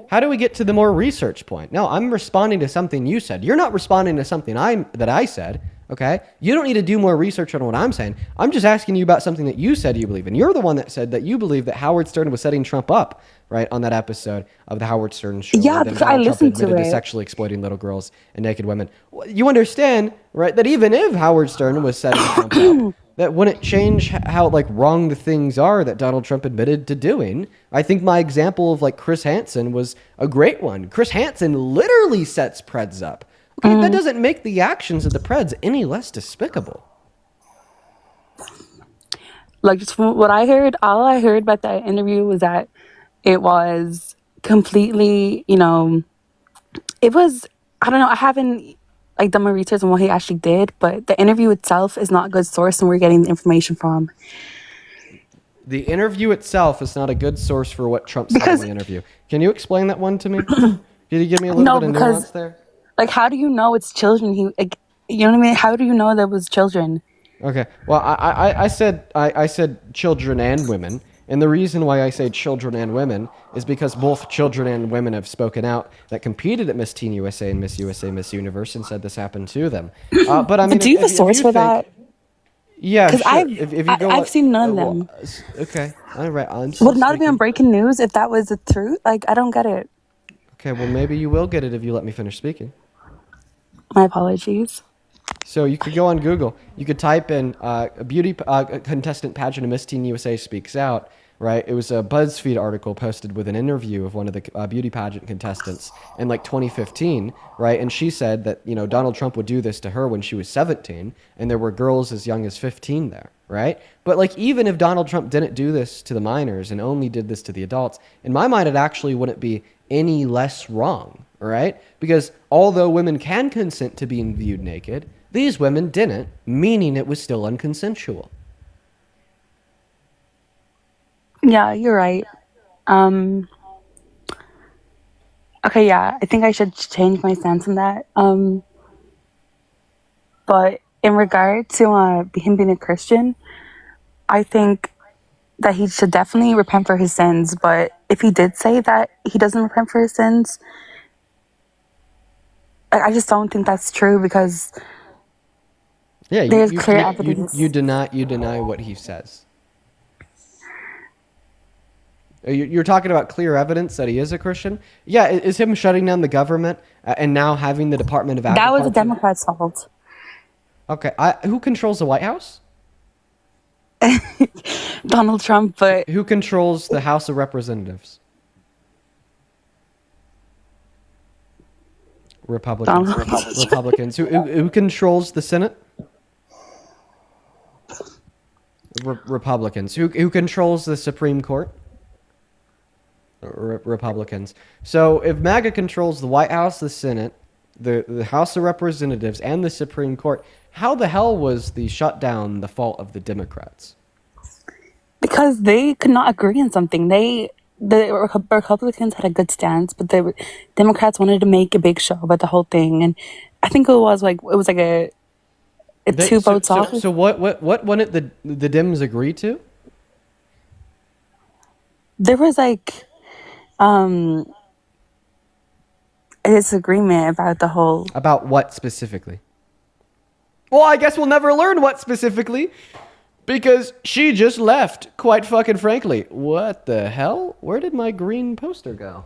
how do we get to the more research point? No, I'm responding to something you said. You're not responding to something that I said. Okay? You don't need to do more research on what I'm saying. I'm just asking you about something that you said you believe in. You're the one that said that you believe that Howard Stern was setting Trump up, right, on that episode of the Howard Stern show. Yeah, because I listened to it. Sexually exploiting little girls and naked women. You understand, right, that even if Howard Stern was setting Trump up, that wouldn't change how wrong the things are that Donald Trump admitted to doing. I think my example of Chris Hansen was a great one. Chris Hansen literally sets preds up. Okay, that doesn't make the actions of the preds any less despicable. Like, just from what I heard, all I heard about that interview was that it was completely, it was, I don't know, I haven't like done my research on what he actually did, but the interview itself is not a good source and we're getting the information from. The interview itself is not a good source for what Trump said Because in the interview. Can you explain that one to me? Can you give me a little no, bit of because nuance there? like, how do you know it's children? You know what I mean? How do you know that was children? Okay. Well, I said children and women, and the reason why I say children and women is because both children and women have spoken out that competed at Miss Teen USA and Miss USA, Miss Universe, and said this happened to them. But I mean, Do you have a source for that? Yeah, Because sure. I've seen none of them. Okay. All right. Would not have been breaking news if that was the truth. Like, I don't get it. Okay. Well, maybe you will get it if you let me finish speaking. My apologies. So you could go on Google. You could type in a beauty contestant pageant of Miss Teen USA speaks out. Right? It was a BuzzFeed article posted with an interview of one of the beauty pageant contestants in like 2015. Right? And she said that Donald Trump would do this to her when she was 17, and there were girls as young as 15 there. Right? But like even if Donald Trump didn't do this to the minors and only did this to the adults, in my mind it actually wouldn't be any less wrong. Right? Because although women can consent to being viewed naked, these women didn't, meaning it was still unconsensual. Yeah, you're right. Okay, yeah, I think I should change my stance on that. But in regard to him being a Christian, I think that he should definitely repent for his sins. But if he did say that he doesn't repent for his sins, I just don't think that's true because there's clear evidence. You deny what he says. You're talking about clear evidence that he is a Christian? Yeah, is him shutting down the government and now having the Department of Agriculture? That was the Democrats' fault. Okay, who controls the White House? Donald Trump, but... Who controls the House of Representatives? Republicans. Republicans. Who controls the Senate? Republicans. Who controls the Supreme Court? Republicans. So if MAGA controls the White House, the Senate, the House of Representatives, and the Supreme Court, how the hell was the shutdown the fault of the Democrats? Because they could not agree on something. The Republicans had a good stance, but the Democrats wanted to make a big show about the whole thing, and I think it was like a two votes off. So what did the Dems agree to? There was like a disagreement about the whole... About what specifically? Well, I guess we'll never learn what specifically, because she just left, quite fucking frankly. What the hell? Where did my green poster go?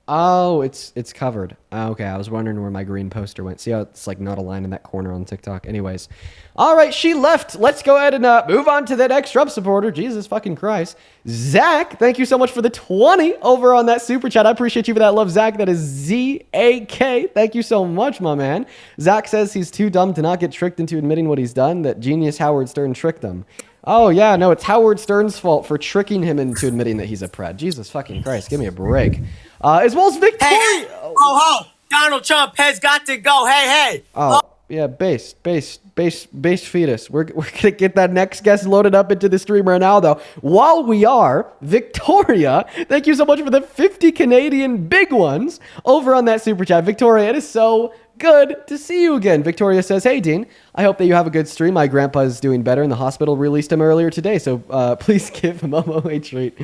Oh, it's covered. Okay, I was wondering where my green poster went. See how it's like not aligned in that corner on TikTok? Anyways. All right, she left. Let's go ahead and move on to the next Trump supporter. Jesus fucking Christ. Zach, thank you so much for the 20 over on that super chat. I appreciate you for that love, Zach. That is Z-A-K. Thank you so much, my man. Zach says he's too dumb to not get tricked into admitting what he's done, that genius Howard Stern tricked him. Oh, yeah, no, it's Howard Stern's fault for tricking him into admitting that he's a pred. Jesus fucking Christ, give me a break. As well as Victoria. Hey, ho, Donald Trump has got to go. Hey. Oh, yeah, base fetus. We're gonna get that next guest loaded up into the stream right now, though. While we are, Victoria, thank you so much for the 50 Canadian big ones over on that super chat. Victoria, it is so good to see you again. Victoria says, hey, Dean, I hope that you have a good stream. My grandpa is doing better, and the hospital released him earlier today, so please give Momo a treat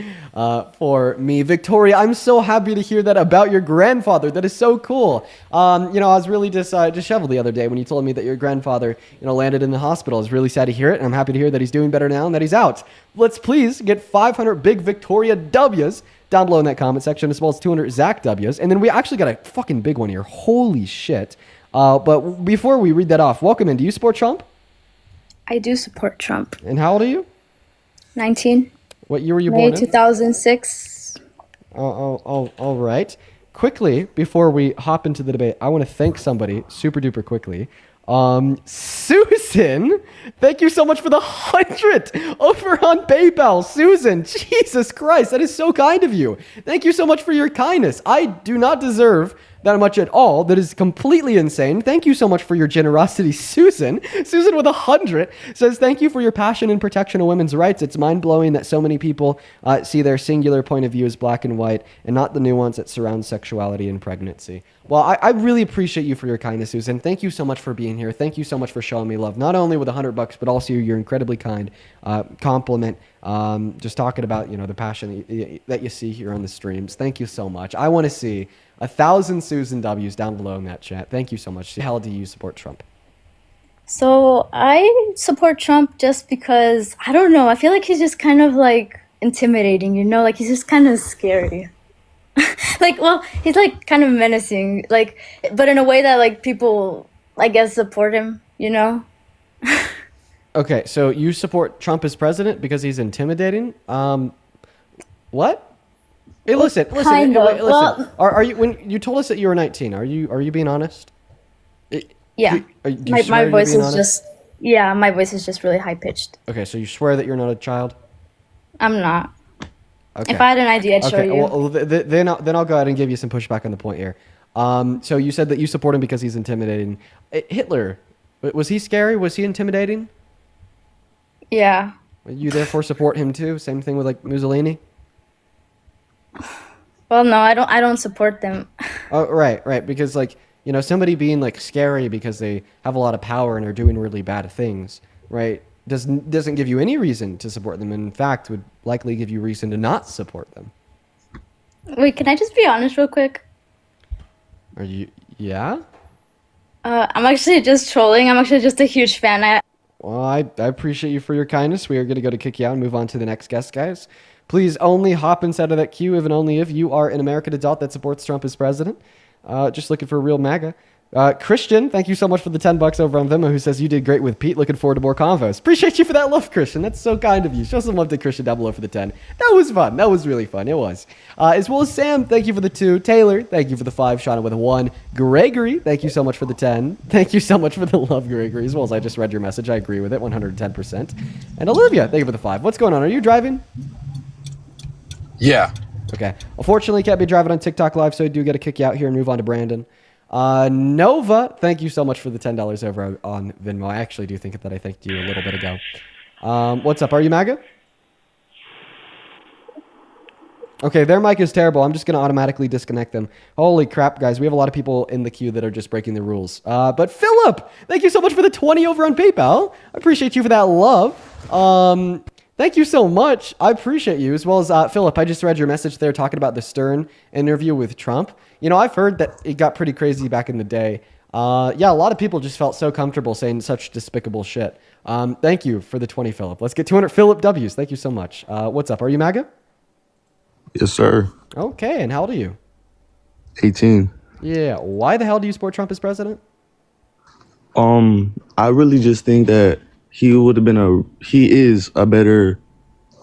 for me. Victoria, I'm so happy to hear that about your grandfather. That is so cool. I was really disheveled the other day when you told me that your grandfather, landed in the hospital. I was really sad to hear it, and I'm happy to hear that he's doing better now and that he's out. Let's please get 500 big Victoria W's down below in that comment section, as well as 200 Zach W's. And then we actually got a fucking big one here. Holy shit. But before we read that off, welcome in. Do you support Trump? I do support Trump. And how old are you? 19. What year were you May born in? 2006. All right. Quickly, before we hop into the debate, I want to thank somebody super duper quickly. Susan, thank you so much for the 100 over on PayPal. Susan, Jesus Christ, that is so kind of you. Thank you so much for your kindness. I do not deserve that much at all. That is completely insane. Thank you so much for your generosity, Susan. Susan with 100 says, thank you for your passion and protection of women's rights. It's mind-blowing that so many people see their singular point of view as black and white and not the nuance that surrounds sexuality and pregnancy. Well, I really appreciate you for your kindness, Susan. Thank you so much for being here. Thank you so much for showing me love, not only with $100, but also your incredibly kind compliment. Just talking about, the passion that you see here on the streams. Thank you so much. I want to see 1,000 Susan W's down below in that chat. Thank you so much. How do you support Trump? So I support Trump just because, I don't know, I feel like he's just kind of like intimidating, like he's just kind of scary. He's like kind of menacing, but in a way that like people, I guess, support him, Okay, so you support Trump as president because he's intimidating? What? Hey, listen. Kind of. Listen. Well, Are you, when you told us that you were 19? Are you being honest? Yeah. Do you My swear you're voice being is honest? just, yeah, my voice is just really high pitched. Okay, so you swear that you're not a child? I'm not. Okay. If I had an idea, I'd show Okay, you. well, then I'll go ahead and give you some pushback on the point here. So you said that you support him because he's intimidating. Hitler, was he scary? Was he intimidating? Yeah. You therefore support him too? Same thing with like Mussolini? Well, no, I don't support them. Oh, right. Because somebody being like scary because they have a lot of power and are doing really bad things, right? Doesn't give you any reason to support them. In fact, would likely give you reason to not support them. Wait, can I just be honest real quick? Are you? Yeah. I'm actually just trolling. I'm actually just a huge fan. Well, I appreciate you for your kindness. We are going to go to kick you out and move on to the next guest, guys. Please only hop inside of that queue if and only if you are an American adult that supports Trump as president. Just looking for a real MAGA. Christian, thank you so much for the $10 over on Venmo, who says you did great with Pete. Looking forward to more convos. Appreciate you for that love, Christian. That's so kind of you. Show some love to Christian down below for the 10. That was fun. That was really fun. It was. As well as Sam, thank you for the 2. Taylor, thank you for the 5. Shauna with a 1. Gregory, thank you so much for the 10. Thank you so much for the love, Gregory. As well as I just read your message. I agree with it 110%. And Olivia, thank you for the 5. What's going on? Are you driving? Yeah. Okay. Unfortunately, can't be driving on TikTok Live, so I do got to kick you out here and move on to Brandon. Nova, thank you so much for the $10 over on Venmo. I actually do think that I thanked you a little bit ago. What's up? Are you MAGA? Okay, their mic is terrible. I'm just going to automatically disconnect them. Holy crap, guys. We have a lot of people in the queue that are just breaking the rules. But Philip, thank you so much for the 20 over on PayPal. I appreciate you for that love. Thank you so much. I appreciate you. As well as Philip, I just read your message there talking about the Stern interview with Trump. I've heard that it got pretty crazy back in the day. Yeah, a lot of people just felt so comfortable saying such despicable shit. Thank you for the 20, Philip. Let's get 200 Philip W's. Thank you so much. What's up? Are you MAGA? Yes, sir. Okay, and how old are you? 18. Yeah, why the hell do you support Trump as president? I really just think that he is a better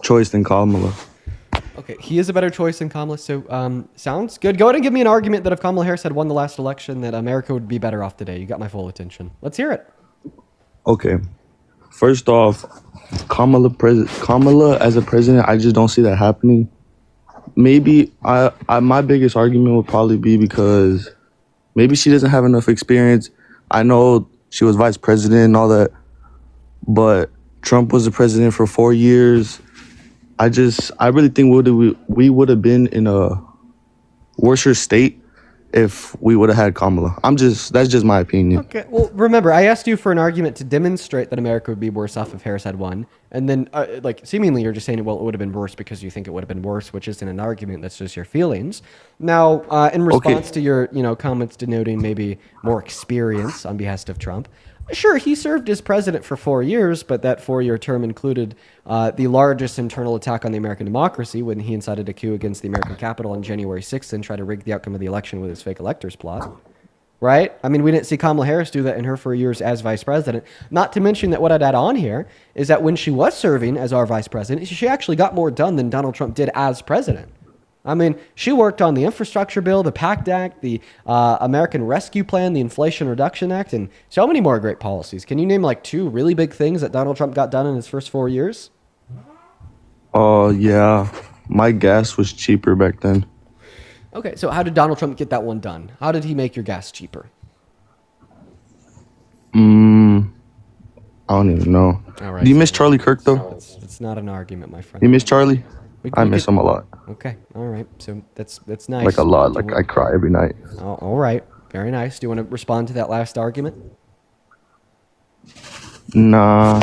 choice than Kamala. Okay, he is a better choice than Kamala, so sounds good. Go ahead and give me an argument that if Kamala Harris had won the last election, that America would be better off today. You got my full attention. Let's hear it. Okay. First off, Kamala as a president, I just don't see that happening. Maybe my biggest argument would probably be because maybe she doesn't have enough experience. I know she was vice president and all that, but Trump was the president for 4 years. I really think we would have been in a worse state if we would have had Kamala. That's just my opinion. Okay, well, remember, I asked you for an argument to demonstrate that America would be worse off if Harris had won. And then, seemingly you're just saying, well, it would have been worse because you think it would have been worse, which isn't an argument. That's just your feelings. Now, in response to your, comments denoting maybe more experience on behest of Trump, sure, he served as president for 4 years, but that 4-year term included the largest internal attack on the American democracy when he incited a coup against the American Capitol on January 6th and tried to rig the outcome of the election with his fake electors plot. Right? I mean, we didn't see Kamala Harris do that in her 4 years as vice president. Not to mention that what I'd add on here is that when she was serving as our vice president, she actually got more done than Donald Trump did as president. I mean, she worked on the infrastructure bill, the PACT Act, the American Rescue Plan, the Inflation Reduction Act, and so many more great policies. Can you name like 2 really big things that Donald Trump got done in his first 4 years? Oh, yeah. My gas was cheaper back then. Okay, so how did Donald Trump get that one done? How did he make your gas cheaper? I don't even know. All right, Do you miss Charlie Kirk, though? It's not an argument, my friend. You miss Charlie? I we miss could- him a lot. Okay, all right. So that's nice. Like a lot. Like I cry every night. Oh, all right, very nice. Do you want to respond to that last argument? Nah.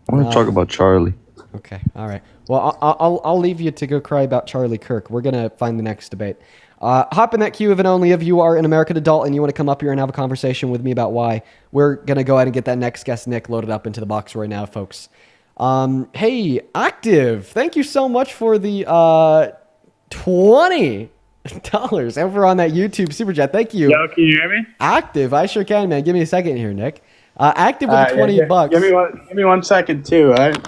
I want to talk about Charlie. Okay, all right. Well, I'll leave you to go cry about Charlie Kirk. We're gonna find the next debate. Hop in that queue if and only if you are an American adult and you want to come up here and have a conversation with me about why. We're gonna go ahead and get that next guest, Nick, loaded up into the box right now, folks. Hey, Active, thank you so much for the $20 over on that YouTube super chat. Thank you. Yo, can you hear me? Active, I sure can, man. Give me a second here, Nick. Active with the 20 bucks. Give me 1 second too, all right?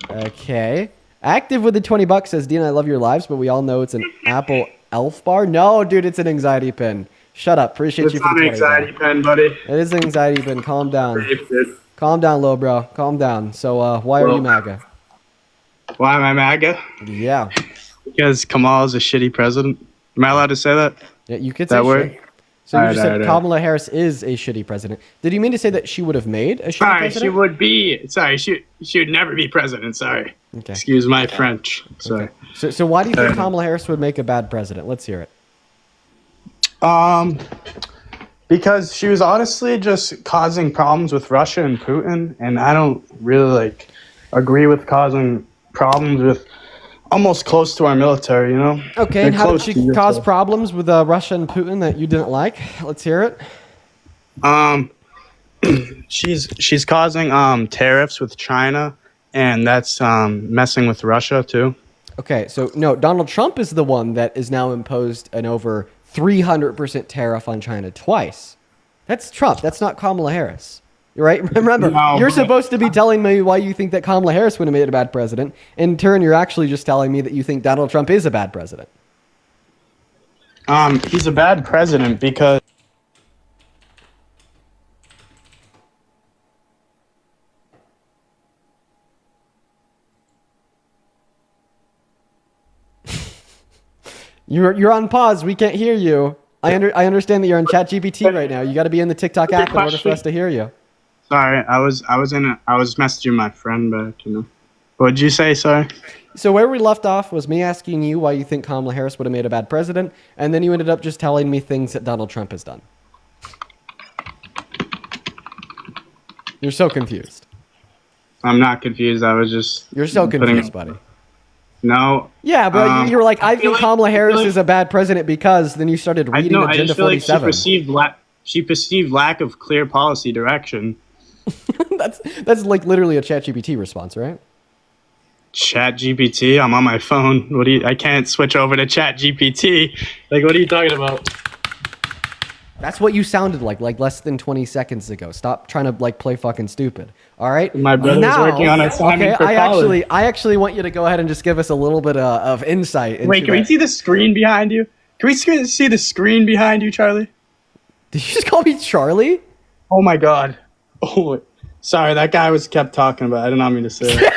Okay. Active with the 20 bucks says, Dean, I love your lives, but we all know it's an Apple Elf bar. No, dude, it's an anxiety pin. Shut up. Appreciate It's you for not the an 20. anxiety bro. pen, buddy. It is an anxiety pin. Calm down. Brave, dude. Calm down, little bro. Calm down. So, why are you MAGA? Why am I MAGA? Yeah. Because Kamal is a shitty president. Am I allowed to say that? Yeah, you could That say word? shit. So you Alright, just said alright, Kamala Harris is a shitty president. Did you mean to say that she would have made a shitty Sorry, president? she would be. Sorry, she would never be president. Sorry. Okay. Excuse my French. Sorry. So why do you think Kamala Harris would make a bad president? Let's hear it. Because she was honestly just causing problems with Russia and Putin, and I don't really agree with causing problems with almost close to our military, you know? Okay, They're and how did close she to you, cause so- problems with Russia and Putin that you didn't like? Let's hear it. She's causing tariffs with China, and that's messing with Russia too. Okay, so no, Donald Trump is the one that is now imposed an over 300% tariff on China twice. That's Trump. That's not Kamala Harris. Right? Remember, No, you're but- supposed to be telling me why you think that Kamala Harris would have made a bad president. In turn, you're actually just telling me that you think Donald Trump is a bad president. He's a bad president because You're on pause. We can't hear you. I understand that you're on ChatGPT right now. You got to be in the TikTok app in order for us to hear you. sorry, I was messaging my friend back, you know. What did you say, sorry? So where we left off was me asking you why you think Kamala Harris would have made a bad president, and then you ended up just telling me things that Donald Trump has done. You're so confused. I'm not confused. I was just You're so confused, buddy. No. Yeah, but you were like, I feel think Kamala Harris like- is a bad president because then you started I reading know. I Agenda just feel like 47. she perceived lack of clear policy direction. That's like literally a ChatGPT response, right? Chat GPT. I'm on my phone. I can't switch over to Chat GPT. Like, what are you talking about? That's what you sounded like less than 20 seconds ago. Stop trying to play fucking stupid. All right. My brother's working on assignment for college. I actually want you to go ahead and just give us a little bit of insight. Into Wait, can we see the screen behind you? Can we see the screen behind you, Charlie? Did you just call me Charlie? Oh my God. Oh, sorry. That guy kept talking about. I did not mean to say it.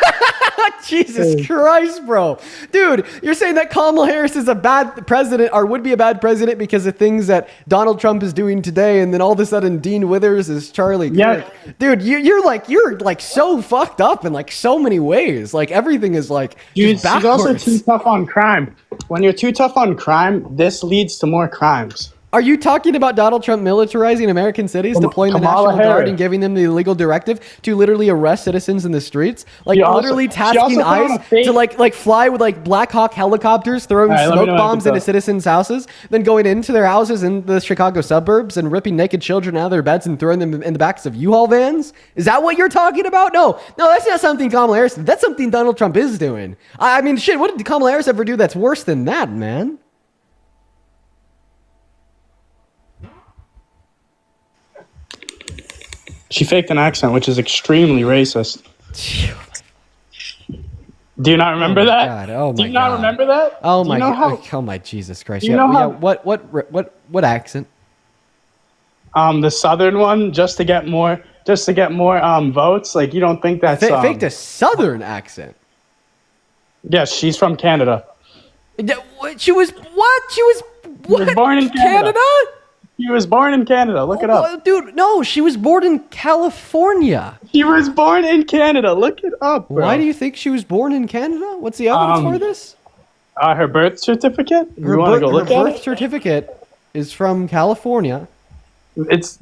Jesus Christ, bro. Dude, you're saying that Kamala Harris is a bad president or would be a bad president because of things that Donald Trump is doing today, and then all of a sudden Dean Withers is Charlie Kirk. Dude, you're so fucked up in so many ways. Everything is Dude, just she's also backwards. too tough on crime. When you're too tough on crime, this leads to more crimes. Are you talking about Donald Trump militarizing American cities, deploying the Kamala National Guard, Harris. and giving them the illegal directive to literally arrest citizens in the streets? She also- Literally she tasking also put on ICE a fake- to fly with Black Hawk helicopters, throwing All right, let me smoke know when bombs to into go. citizens' houses, then going into their houses in the Chicago suburbs and ripping naked children out of their beds and throwing them in the backs of U-Haul vans? Is that what you're talking about? No, that's not something Kamala Harris did. That's something Donald Trump is doing. I mean, shit, what did Kamala Harris ever do that's worse than that, man? She faked an accent, which is extremely racist. Do you not remember that? God, oh Do my you not God. remember that? Oh Do my you know how, oh my Jesus Christ. you Yeah, know yeah. how- What accent? the southern one, just to get more votes. Like, you don't think that's Faked a southern accent. Yes, she's from Canada. She was what? She was what? She was born in Canada. She was born in Canada. Look it up. Dude, no, she was born in California. She was born in Canada. Look it up, bro. Why do you think she was born in Canada? What's the evidence for this? Her birth certificate? Her birth certificate is from California.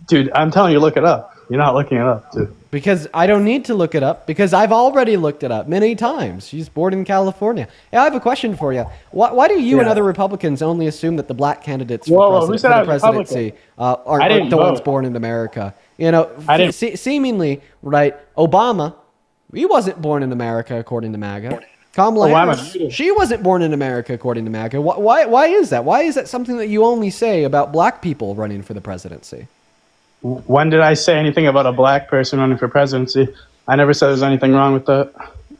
Dude, I'm telling you, look it up. You're not looking it up, dude. Because I don't need to look it up, because I've already looked it up many times. She's born in California. Hey, I have a question for you. Why do you and other Republicans only assume that the black candidates for the presidency aren't the ones born in America? You know, seemingly, right, Obama, he wasn't born in America, according to MAGA. Kamala Harris, she wasn't born in America, according to MAGA. Why is that? Why is that something that you only say about black people running for the presidency? When did I say anything about a black person running for presidency? I never said there's anything wrong with that.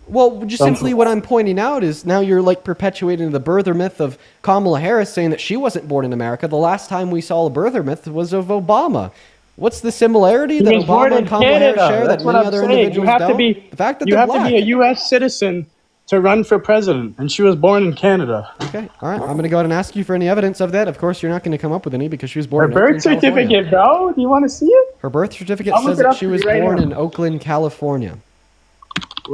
Well, just simply what I'm pointing out is now you're like perpetuating the birther myth of Kamala Harris, saying that she wasn't born in America. The last time we saw a birther myth was of Obama. What's the similarity that Obama and Kamala Harris share that many other individuals don't? The fact that you they're have black. to be a U.S. citizen to run for president, and she was born in Canada. Okay, all right. I'm going to go ahead and ask you for any evidence of that. Of course, you're not going to come up with any because she was born Her in birth Oakland, California. certificate, bro. Do you want to see it? Her birth certificate I'll says look it that up she for was you right born now. in Oakland, California.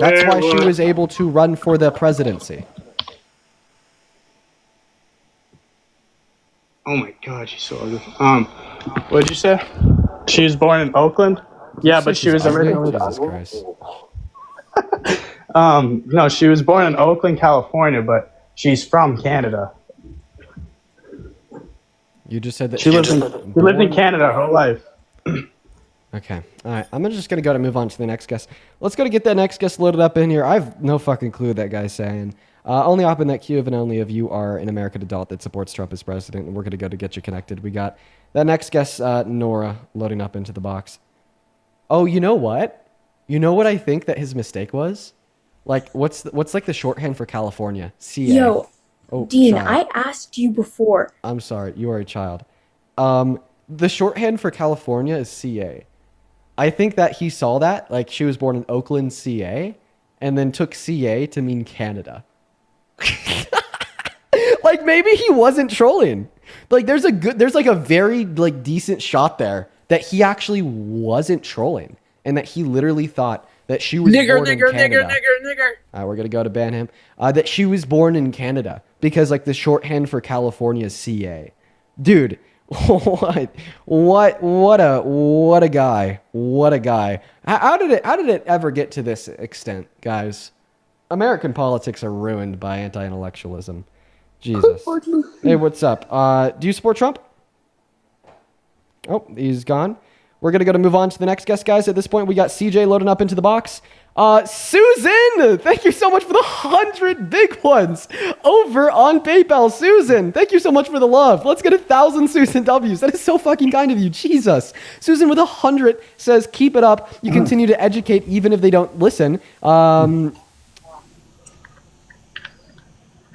That's why she was able to run for the presidency. Oh my God, she's so ugly. What did you say? She was born in Oakland? Yeah, but she was originally. Jesus Christ. No, she was born in Oakland, California, but she's from Canada. You just said that She lived in Canada her whole life. Okay. All right. I'm just going to go to move on to the next guest. Let's go to get that next guest loaded up in here. I have no fucking clue what that guy's saying. Only hop in that queue if and only if you are an American adult that supports Trump as president, and we're going to go to get you connected. We got that next guest, Nora, loading up into the box. Oh, you know what? You know what I think that his mistake was? Like, what's like the shorthand for California? CA. Yo, Oh, Dean, child. I asked you before. I'm sorry, you are a child. The shorthand for California is CA. I think that he saw that, like she was born in Oakland, CA, and then took CA to mean Canada. Like maybe he wasn't trolling. Like there's like a very like decent shot there that he actually wasn't trolling, and that he literally thought that she was born in Canada. We're gonna go to ban him. That she was born in Canada because like the shorthand for California is CA. Dude, what a guy. What a guy. How did it ever get to this extent, guys? American politics are ruined by anti-intellectualism. Jesus. Hey, what's up? Do you support Trump? Oh, he's gone. We're going to go to move on to the next guest, guys. At this point, we got CJ loading up into the box. Susan, thank you so much for the 100 big ones over on PayPal. Susan, thank you so much for the love. Let's get 1,000 Susan W's. That is so fucking kind of you. Jesus. Susan with 100 says, keep it up. You continue to educate even if they don't listen.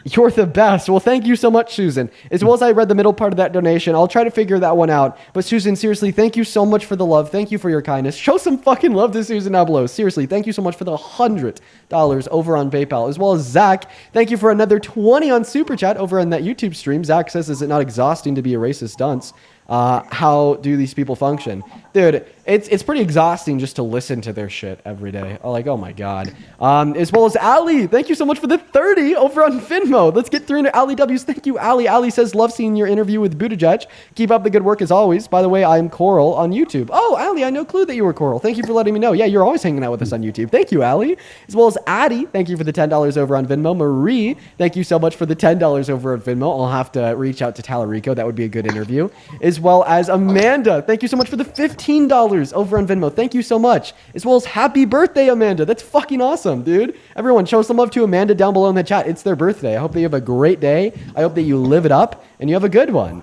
You're the best. Well, thank you so much, Susan. As well as I read the middle part of that donation, I'll try to figure that one out. But Susan, seriously, thank you so much for the love. Thank you for your kindness. Show some fucking love to Susan down below. Seriously, thank you so much for the $100 over on PayPal. As well as Zach, thank you for another 20 on Super Chat over on that YouTube stream. Zach says, is it not exhausting to be a racist dunce? How do these people function? Dude, it's pretty exhausting just to listen to their shit every day. Like, oh my God. As well as Ali, thank you so much for the 30 over on Venmo. Let's get through into Ali W's. Thank you, Ali. Ali says, love seeing your interview with Buttigieg. Keep up the good work as always. By the way, I'm Coral on YouTube. Oh, Ali, I no clue that you were Coral. Thank you for letting me know. Yeah, you're always hanging out with us on YouTube. Thank you, Ali. As well as Addie, thank you for the $10 over on Venmo. Marie, thank you so much for the $10 over on Venmo. I'll have to reach out to Talarico. That would be a good interview. As well as Amanda, thank you so much for the $15 over on Venmo. Thank you so much. As well as happy birthday, Amanda. That's fucking awesome, dude. Everyone, show some love to Amanda down below in the chat. It's their birthday. I hope that you have a great day. I hope that you live it up and you have a good one.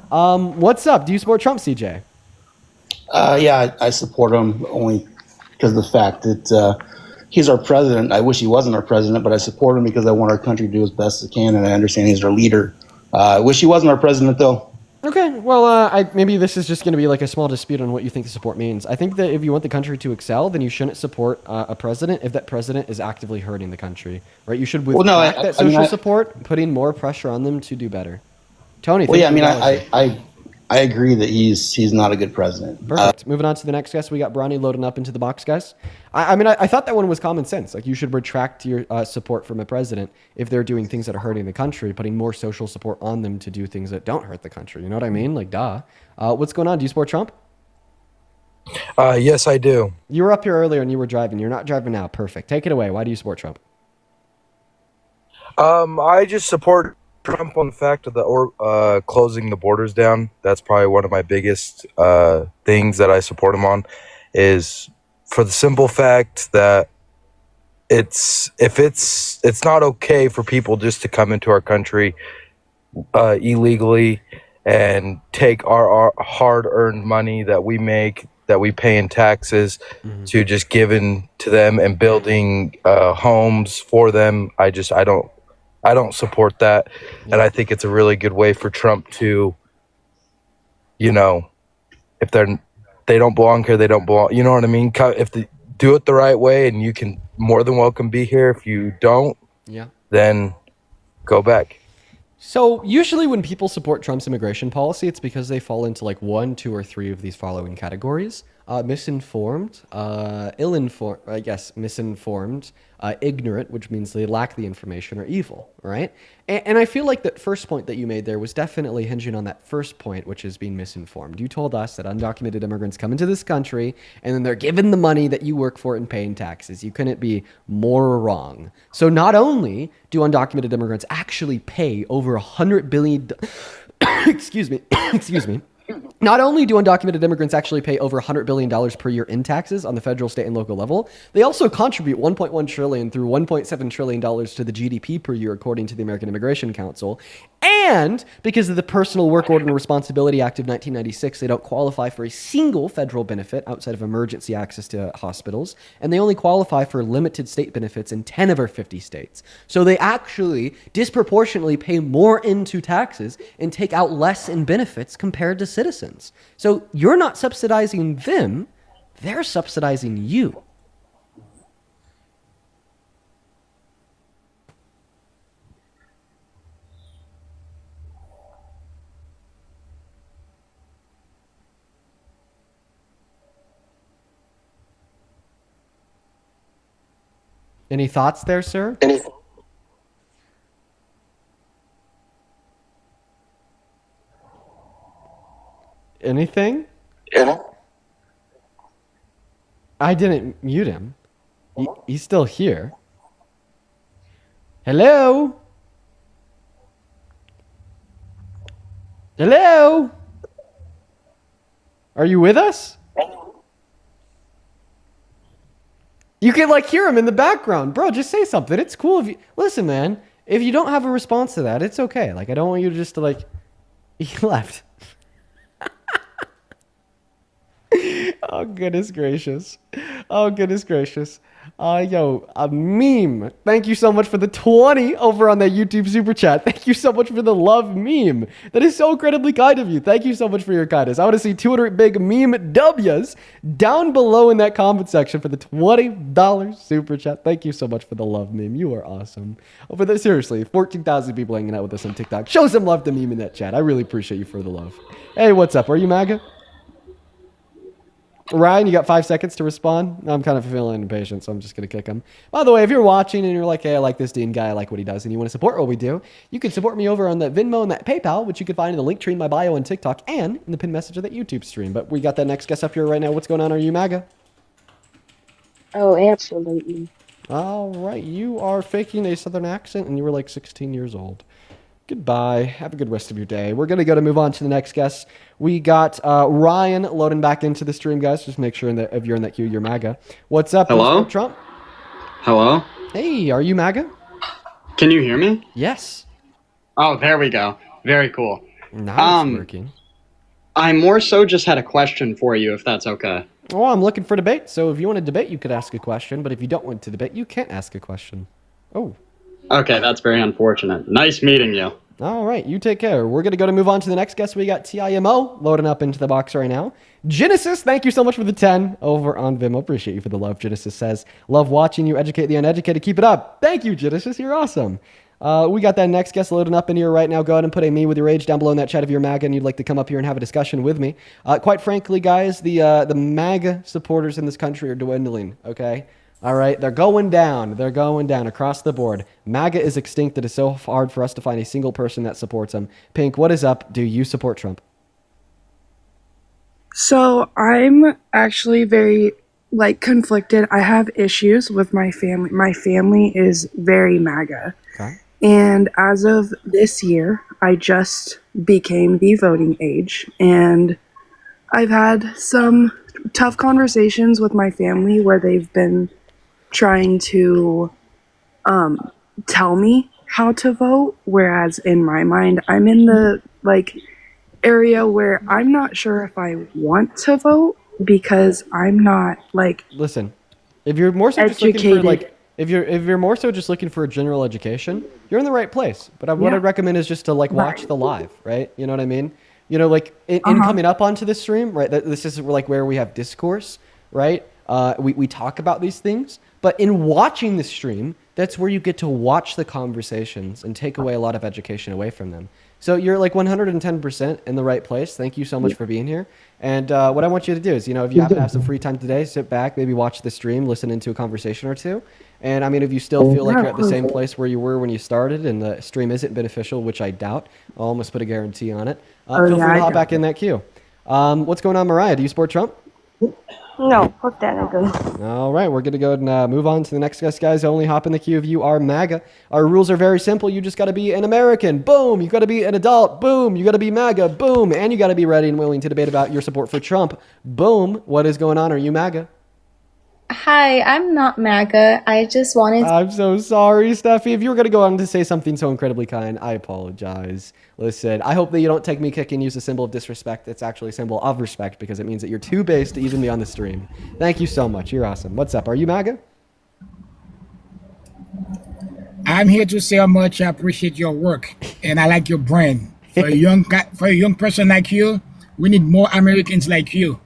What's up? Do you support Trump, CJ? Yeah, I support him only because of the fact that he's our president. I wish he wasn't our president, but I support him because I want our country to do as best as it can, and I understand he's our leader. I wish he wasn't our president, though. Okay, well, maybe this is just going to be like a small dispute on what you think the support means. I think that if you want the country to excel, then you shouldn't support a president if that president is actively hurting the country, right? You should withdraw that social support, putting more pressure on them to do better. Tony, well, yeah, I agree that he's not a good president. Perfect. Moving on to the next guest, we got Bronny loading up into the box, guys. I thought that one was common sense. Like, you should retract your support from a president if they're doing things that are hurting the country, putting more social support on them to do things that don't hurt the country. You know what I mean? Like, duh. What's going on? Do you support Trump? Yes, I do. You were up here earlier and you were driving. You're not driving now. Perfect. Take it away. Why do you support Trump? I just support Trump on the fact of the closing the borders down. That's probably one of my biggest things that I support him on, is for the simple fact that it's not okay for people just to come into our country illegally and take our hard-earned money that we make, that we pay in taxes, to just giving to them and building homes for them. I don't support that. And I think it's a really good way for Trump to, if they don't belong here, they don't belong. You know what I mean? If they do it the right way, and you can more than welcome be here. If you don't, then go back. So usually when people support Trump's immigration policy, it's because they fall into like 1, 2, or 3 of these following categories: misinformed, ill-informed, I guess, misinformed, ignorant, which means they lack the information, or evil, right? And I feel like that first point that you made there was definitely hinging on that first point, which is being misinformed. You told us that undocumented immigrants come into this country and then they're given the money that you work for and pay in taxes. You couldn't be more wrong. So not only do undocumented immigrants actually pay over $100 billion, excuse me, not only do undocumented immigrants actually pay over $100 billion per year in taxes on the federal, state, and local level, they also contribute $1.1 trillion through $1.7 trillion to the GDP per year, according to the American Immigration Council. And because of the Personal Work Order and Responsibility Act of 1996, they don't qualify for a single federal benefit outside of emergency access to hospitals, and they only qualify for limited state benefits in 10 of our 50 states. So they actually disproportionately pay more into taxes and take out less in benefits compared to citizens. So you're not subsidizing them, they're subsidizing you. Any thoughts there, sir? Anything? I didn't mute him. He's still here. Hello? Hello? Are you with us? You can hear him in the background. Bro, just say something. It's cool if you... Listen, man. If you don't have a response to that, it's okay. I don't want you to just He left. Oh, goodness gracious. Oh, goodness gracious. Yo, a meme. Thank you so much for the 20 over on that YouTube super chat. Thank you so much for the love meme. That is so incredibly kind of you. Thank you so much for your kindness. I want to see 200 big meme W's down below in that comment section for the $20 super chat. Thank you so much for the love meme. You are awesome. Over there, seriously, 14,000 people hanging out with us on TikTok. Show some love to meme in that chat. I really appreciate you for the love. Hey, what's up? Are you MAGA? Ryan, you got 5 seconds to respond? I'm kind of feeling impatient, so I'm just going to kick him. By the way, if you're watching and you're like, hey, I like this Dean guy, I like what he does, and you want to support what we do, you can support me over on that Venmo and that PayPal, which you can find in the link tree in my bio on TikTok and in the pinned message of that YouTube stream. But we got that next guest up here right now. What's going on? Are you MAGA? Oh, absolutely. All right. You are faking a Southern accent, and you were 16 years old. Goodbye. Have a good rest of your day. We're going to move on to the next guest. We got Ryan loading back into the stream, guys. Just make sure that if you're in that queue, you're MAGA. What's up? Hello? Trump? Hello? Hey, are you MAGA? Can you hear me? Yes. Oh, there we go. Very cool. Now it's working. I more so just had a question for you, if that's okay. Oh, I'm looking for debate. So if you want to debate, you could ask a question. But if you don't want to debate, you can't ask a question. Oh. Okay, that's very unfortunate. Nice meeting you. All right, you take care. We're going to move on to the next guest. We got TIMO loading up into the box right now. Genesis, thank you so much for the 10 over on Vimeo. Appreciate you for the love. Genesis says, love watching you educate the uneducated. Keep it up. Thank you, Genesis. You're awesome. We got that next guest loading up in here right now. Go ahead and put a me with your age down below in that chat if you're MAGA and you'd like to come up here and have a discussion with me. Quite frankly, guys, the MAGA supporters in this country are dwindling, okay? All right, they're going down. They're going down across the board. MAGA is extinct. It is so hard for us to find a single person that supports him. Pink, what is up? Do you support Trump? So I'm actually very conflicted. I have issues with my family. My family is very MAGA. Okay. And as of this year, I just became the voting age. And I've had some tough conversations with my family where they've been trying to tell me how to vote, whereas in my mind, I'm in the area where I'm not sure if I want to vote because I'm not Listen, if you're more so just looking for if you're more so just looking for a general education, you're in the right place. But what I'd recommend is just to watch the live, right? You know what I mean? You know, in coming up onto this stream, right? This is where we have discourse, right? We talk about these things, but in watching the stream, that's where you get to watch the conversations and take away a lot of education away from them. So you're 110% in the right place. Thank you so much for being here. And what I want you to do is, if you happen to have some free time today, sit back, maybe watch the stream, listen into a conversation or two. And I mean, if you still feel like you're at the same place where you were when you started and the stream isn't beneficial, which I doubt, I'll almost put a guarantee on it, feel free to hop back in that queue. What's going on, Mariah? Do you support Trump? No, fuck that nigga. All right, we're going to go and move on to the next guest, guys. Only hop in the queue if you are MAGA. Our rules are very simple. You just got to be an American. Boom. You got to be an adult. Boom. You got to be MAGA. Boom. And you got to be ready and willing to debate about your support for Trump. Boom. What is going on? Are you MAGA? Hi, I'm not MAGA. I just wanted to... I'm so sorry, Steffi. If you were going to go on to say something so incredibly kind, I apologize. Listen, I hope that you don't take me kicking you as a symbol of disrespect. It's actually a symbol of respect because it means that you're too base to even be on the stream. Thank you so much. You're awesome. What's up? Are you MAGA? I'm here to say how much I appreciate your work and I like your brand. For a young person like you, we need more Americans like you.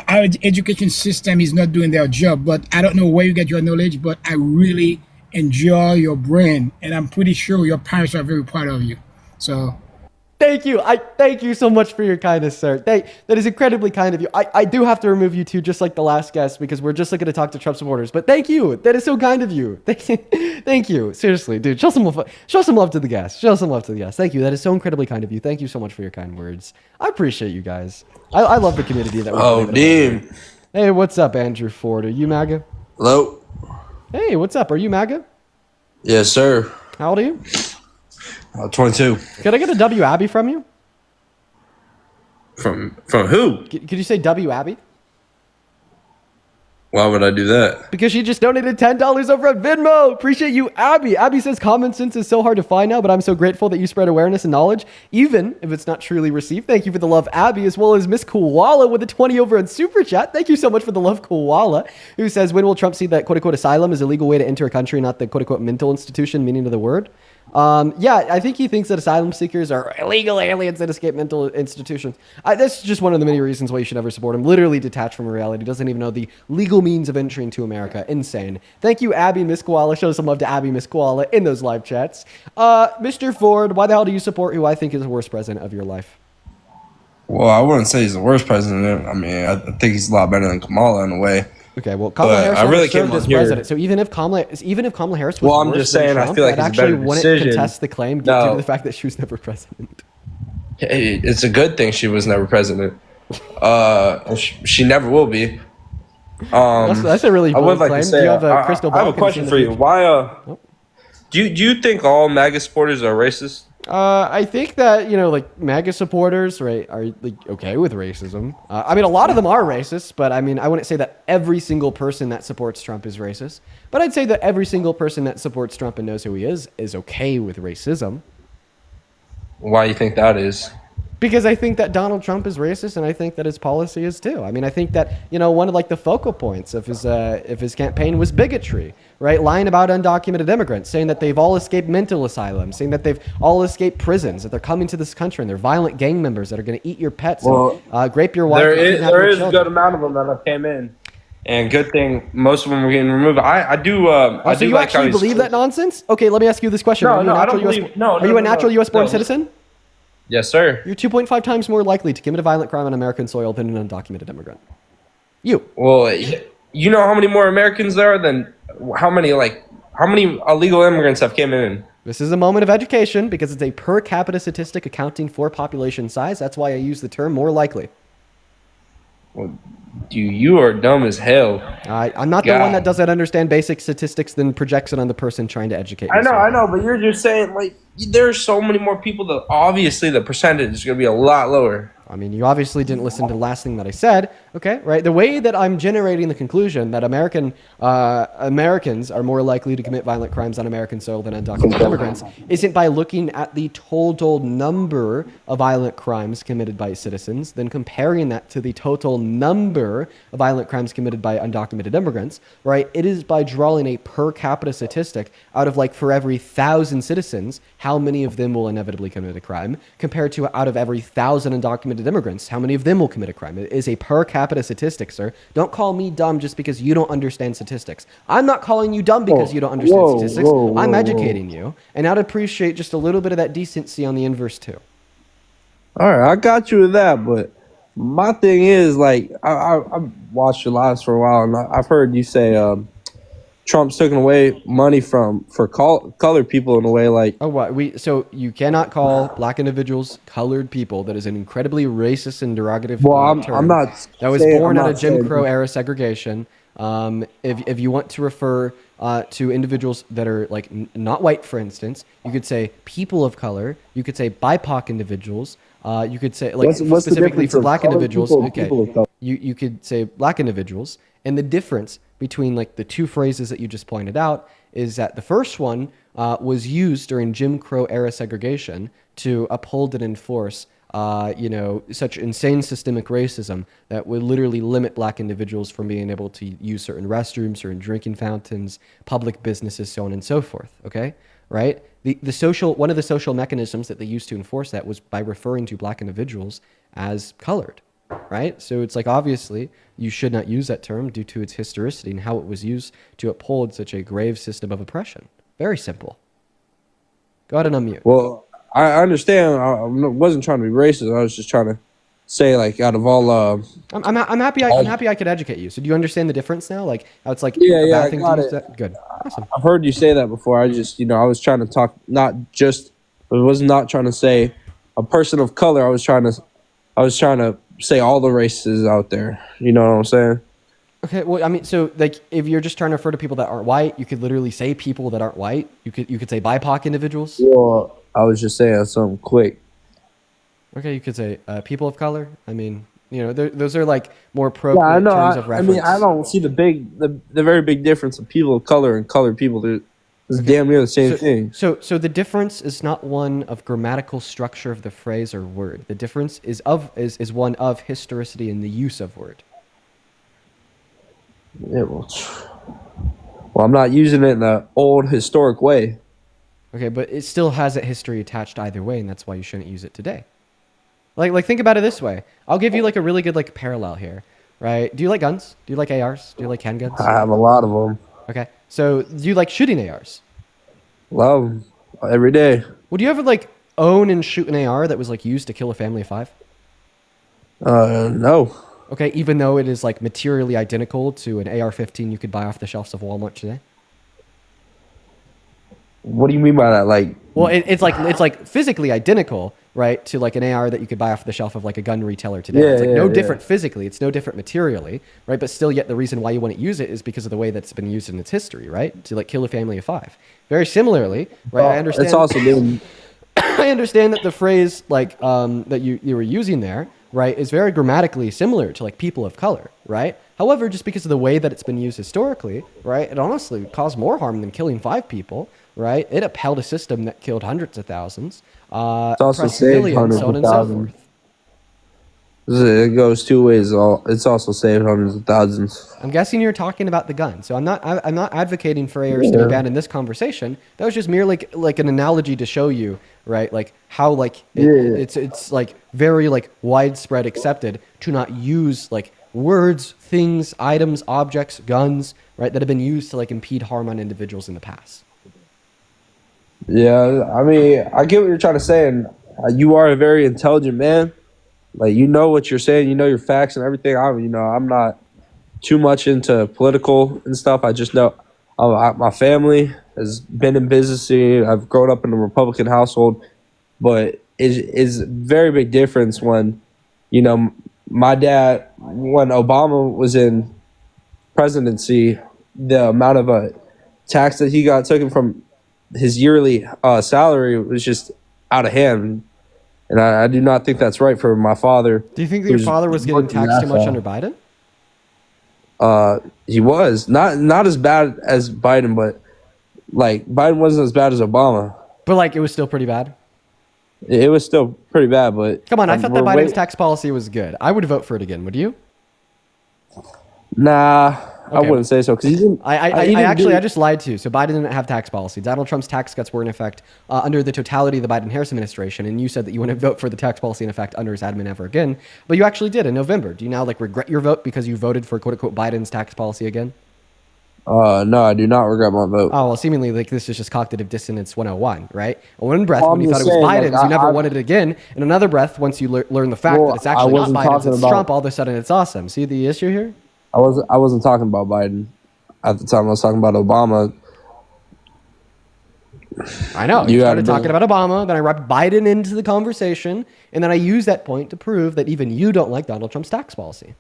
Our education system is not doing their job, but I don't know where you get your knowledge, but I really enjoy your brand, and I'm pretty sure your parents are very proud of you. So, thank you. I thank you so much for your kindness, sir. That is incredibly kind of you. I do have to remove you too, just like the last guest, because we're just looking to talk to Trump supporters. But thank you. That is so kind of you. Thank you. Seriously, dude. Show some love to the guest. Show some love to the guest. Thank you. That is so incredibly kind of you. Thank you so much for your kind words. I appreciate you guys. I love the community that we're Oh, damn. Hey, what's up, Andrew Ford? Are you MAGA? Hello. Hey, what's up? Are you MAGA? Yes, sir. How old are you? 22. Could I get a W Abby from you? From who? Could you say W Abby? Why would I do that? Because she just donated $10 over at Venmo. Appreciate you, Abby. Abby says common sense is so hard to find now, but I'm so grateful that you spread awareness and knowledge, even if it's not truly received. Thank you for the love, Abby, as well as Miss Koala with a 20 over on Super Chat. Thank you so much for the love, Koala, who says, when will Trump see that quote-unquote asylum is a legal way to enter a country, not the quote-unquote mental institution, meaning of the word? Yeah, I think he thinks that asylum seekers are illegal aliens that escape mental institutions. That's just one of the many reasons why you should never support him. Literally detached from reality. Doesn't even know the legal means of entering to America. Insane. Thank you, Abby, Miss Koala. Show some love to Abby, Miss Koala in those live chats. Mr. Ford, why the hell do you support who I think is the worst president of your life? Well, I wouldn't say he's the worst president. I mean, I think he's a lot better than Kamala in a way. Okay, well, Kamala Harris I really served came as on here. president. So even if Kamala Harris was Well, I'm worse just than saying, I Trump, feel like I'd it's a better actually wouldn't decision. contest the claim due No. to the fact that she was never president. Hey, it's a good thing she was never president. She never will be. That's a really I would bold like claim. to say, Do you have a crystal ball? I have a Can you question see for the you. future? Why? Do you think all MAGA supporters are racist? I think that, like MAGA supporters, right, are okay with racism. I mean, a lot of them are racist, but I mean, I wouldn't say that every single person that supports Trump is racist. But I'd say that every single person that supports Trump and knows who he is okay with racism. Why do you think that is? Because I think that Donald Trump is racist, and I think that his policy is too. I mean, I think that one of like the focal points of his campaign was bigotry, right? Lying about undocumented immigrants, saying that they've all escaped mental asylums, saying that they've all escaped prisons, that they're coming to this country and they're violent gang members that are going to eat your pets, and grape your wife. There is a good amount of them that have came in, and good thing most of them are getting removed. I do. I so do you like how actually he's- believe that nonsense? Okay, let me ask you this question: No, I don't Are you a natural U.S. born citizen? Yes, sir. You're 2.5 times more likely to commit a violent crime on American soil than an undocumented immigrant. You. Well, you know how many more Americans there are than how many illegal immigrants have came in? This is a moment of education because it's a per capita statistic accounting for population size. That's why I use the term more likely. Well, you are dumb as hell. I'm not the one that doesn't understand basic statistics, then projects it on the person trying to educate. I know, but you're just saying like there's so many more people that obviously the percentage is going to be a lot lower. I mean, you obviously didn't listen to the last thing that I said, okay? Right? The way that I'm generating the conclusion that Americans are more likely to commit violent crimes on American soil than undocumented immigrants isn't by looking at the total number of violent crimes committed by citizens, then comparing that to the total number of violent crimes committed by undocumented immigrants, right? It is by drawing a per capita statistic out of like for every 1,000 citizens, how many of them will inevitably commit a crime, compared to out of every 1,000 undocumented immigrants, how many of them will commit a crime. It is a per capita statistic, sir. Don't call me dumb just because you don't understand statistics. I'm not calling you dumb because you don't understand statistics. I'm educating you, and I'd appreciate just a little bit of that decency on the inverse too. All right, I got you with that, but my thing is like I've watched your lives for a while, and I've heard you say Trump's taking away money for colored people in a way like. Oh, what so you cannot call black individuals colored people. That is an incredibly racist and derogative term. I'm not. That was born out of Jim Crow era segregation. If you want to refer to individuals that are like not white, for instance, you could say people of color. You could say BIPOC individuals. You could say like what's specifically for black individuals. People of color? You could say black individuals, and the difference between like the two phrases that you just pointed out is that the first one was used during Jim Crow era segregation to uphold and enforce such insane systemic racism that would literally limit black individuals from being able to use certain restrooms, certain drinking fountains, public businesses, so on and so forth. Okay, right? One of the social mechanisms that they used to enforce that was by referring to black individuals as colored. Right? So it's like, obviously, you should not use that term due to its historicity and how it was used to uphold such a grave system of oppression. Very simple. Go ahead and unmute. Well, I understand. I wasn't trying to be racist. I was just trying to say, like, out of all. I'm happy. I'm happy I could educate you. So do you understand the difference now? Like how it's like Yeah, a bad I thing got to use it. that? Good. Awesome. I've heard you say that before. I just, I was trying to talk, I was not trying to say a person of color. I was trying to say all the races out there. You know what I'm saying? Okay, well, I mean, so like, if you're just trying to refer to people that aren't white, you could literally say people that aren't white. You could say BIPOC individuals. Well, I was just saying something quick. Okay, you could say people of color. I mean, those are like more appropriate Yeah, I know. terms of reference. I don't see the very big difference of people of color and colored people. It's damn near the same thing. So the difference is not one of grammatical structure of the phrase or word. The difference is one of historicity in the use of word. Yeah, well, I'm not using it in the old historic way. Okay, but it still has a history attached either way, and that's why you shouldn't use it today. Like think about it this way. I'll give you like a really good like parallel here, right? Do you like guns? Do you like ARs? Do you like handguns? I have a lot of them. Okay, so do you like shooting ARs? Love them every day. Would you ever like own and shoot an AR that was like used to kill a family of 5? No. Okay, even though it is like materially identical to an AR-15 you could buy off the shelves of Walmart today. What do you mean by that? Like, well, it's like physically identical, right, to like an AR that you could buy off the shelf of like a gun retailer today. Yeah, it's like no yeah. different physically, it's no different materially, right? But still, yet the reason why you wouldn't use it is because of the way that's been used in its history, right? To like kill a family of 5. Very similarly, right? I understand. It's also been. I understand that the phrase like that you were using there, right, is very grammatically similar to like people of color, right? However, just because of the way that it's been used historically, right, it honestly caused more harm than killing 5 people, right? It upheld a system that killed hundreds of thousands, It's also oppressed saved millions, hundreds so on of and so thousands. forth. It goes two ways. It's also saved hundreds of thousands. I'm guessing you're talking about the gun. So I'm not advocating for ARs to be banned in this conversation. That was just merely like an analogy to show you, right? Like how like it's like very like widespread accepted to not use like words, things, items, objects, guns, right, that have been used to like impede harm on individuals in the past. Yeah, I mean, I get what you're trying to say, and you are a very intelligent man. Like, you know what you're saying, you know your facts and everything. I'm not too much into political and stuff. I just know my family has been in business. I've grown up in a Republican household, but it's a very big difference when, my dad, when Obama was in presidency, the amount of a tax that he got taken from his yearly salary was just out of hand. And I do not think that's right for my father. Do you think that your father was getting taxed too much under Biden? He was not as bad as Biden, but like Biden wasn't as bad as Obama. But like it was still pretty bad. It was still pretty bad, but come on, I thought that Biden's tax policy was good. I would vote for it again. Would you? Nah, okay. I wouldn't say so because he didn't. I just lied to you. So Biden didn't have tax policy. Donald Trump's tax cuts were in effect under the totality of the Biden-Harris administration, and you said that you wouldn't vote for the tax policy in effect under his admin ever again. But you actually did in November. Do you now like regret your vote because you voted for quote unquote Biden's tax policy again? No, I do not regret my vote. Oh, well, seemingly like this is just cognitive dissonance 101, right? One breath, when you thought it was Biden's, you never wanted it again. In another breath, once you learn the fact that it's actually not Biden's, it's Trump, all of a sudden it's awesome. See the issue here? I wasn't talking about Biden at the time. I was talking about Obama. I know. You started talking about Obama, then I wrapped Biden into the conversation, and then I used that point to prove that even you don't like Donald Trump's tax policy.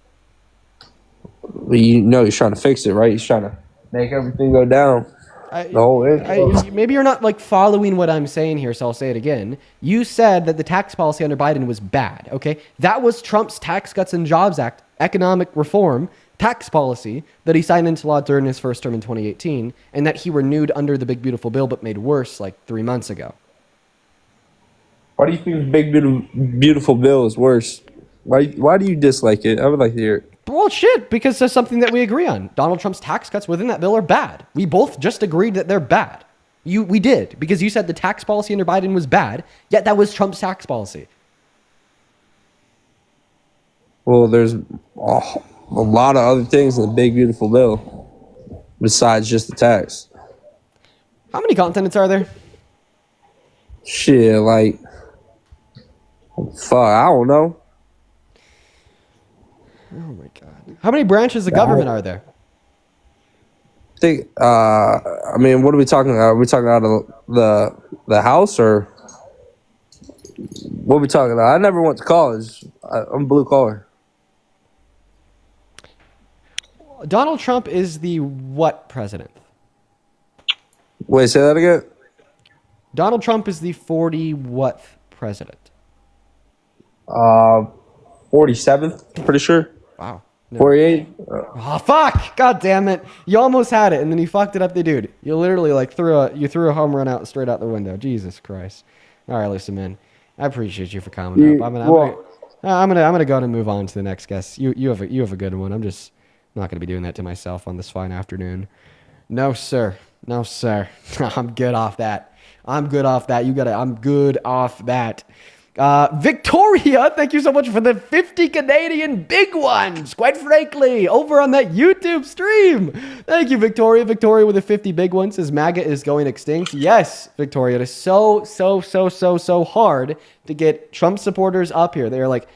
Well, he's trying to fix it, right? He's trying to make everything go down. Maybe you're not like following what I'm saying here, so I'll say it again. You said that the tax policy under Biden was bad, okay? That was Trump's Tax Cuts and Jobs Act, economic reform, tax policy that he signed into law during his first term in 2018, and that he renewed under the Big Beautiful Bill but made worse like 3 months ago. Why do you think the Big Beautiful Bill is worse? Why do you dislike it? I would like to hear it. Well, shit, because there's something that we agree on. Donald Trump's tax cuts within that bill are bad. We both just agreed that they're bad. We did, because you said the tax policy under Biden was bad, yet that was Trump's tax policy. Well, there's a lot of other things in the Big Beautiful Bill besides just the tax. How many continents are there? Shit, like, fuck, I don't know. Oh my god. How many branches of government are there? I think I mean, what are we talking about? Are we talking out of the house, or what are we talking about? I never went to college. I'm blue collar. Donald Trump is the what president? Wait, say that again? Donald Trump is the 40 what president? 47th, pretty sure. Wow. No. 48. Oh fuck! God damn it! You almost had it, and then you fucked it up, dude. You literally like threw a home run out straight out the window. Jesus Christ! All right, listen, man. I appreciate you for coming up. I'm gonna go and move on to the next guest. You have a good one. I'm just not gonna be doing that to myself on this fine afternoon. No sir. No sir. I'm good off that. I'm good off that. I'm good off that. Victoria, thank you so much for the 50 Canadian big ones. Quite frankly, over on that YouTube stream. Thank you, Victoria. Victoria with the 50 big ones says MAGA is going extinct. Yes, Victoria, it is so hard to get Trump supporters up here. They're like,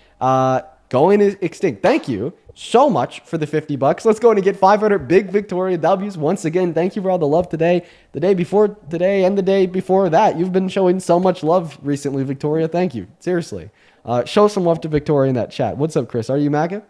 going extinct. Thank you so much for the $50. Let's go and get 500 big Victoria W's. Once again, thank you for all the love today, the day before today, and the day before that. You've been showing so much love recently, Victoria. Thank you. Seriously. Show some love to Victoria in that chat. What's up, Chris? Are you MAGA?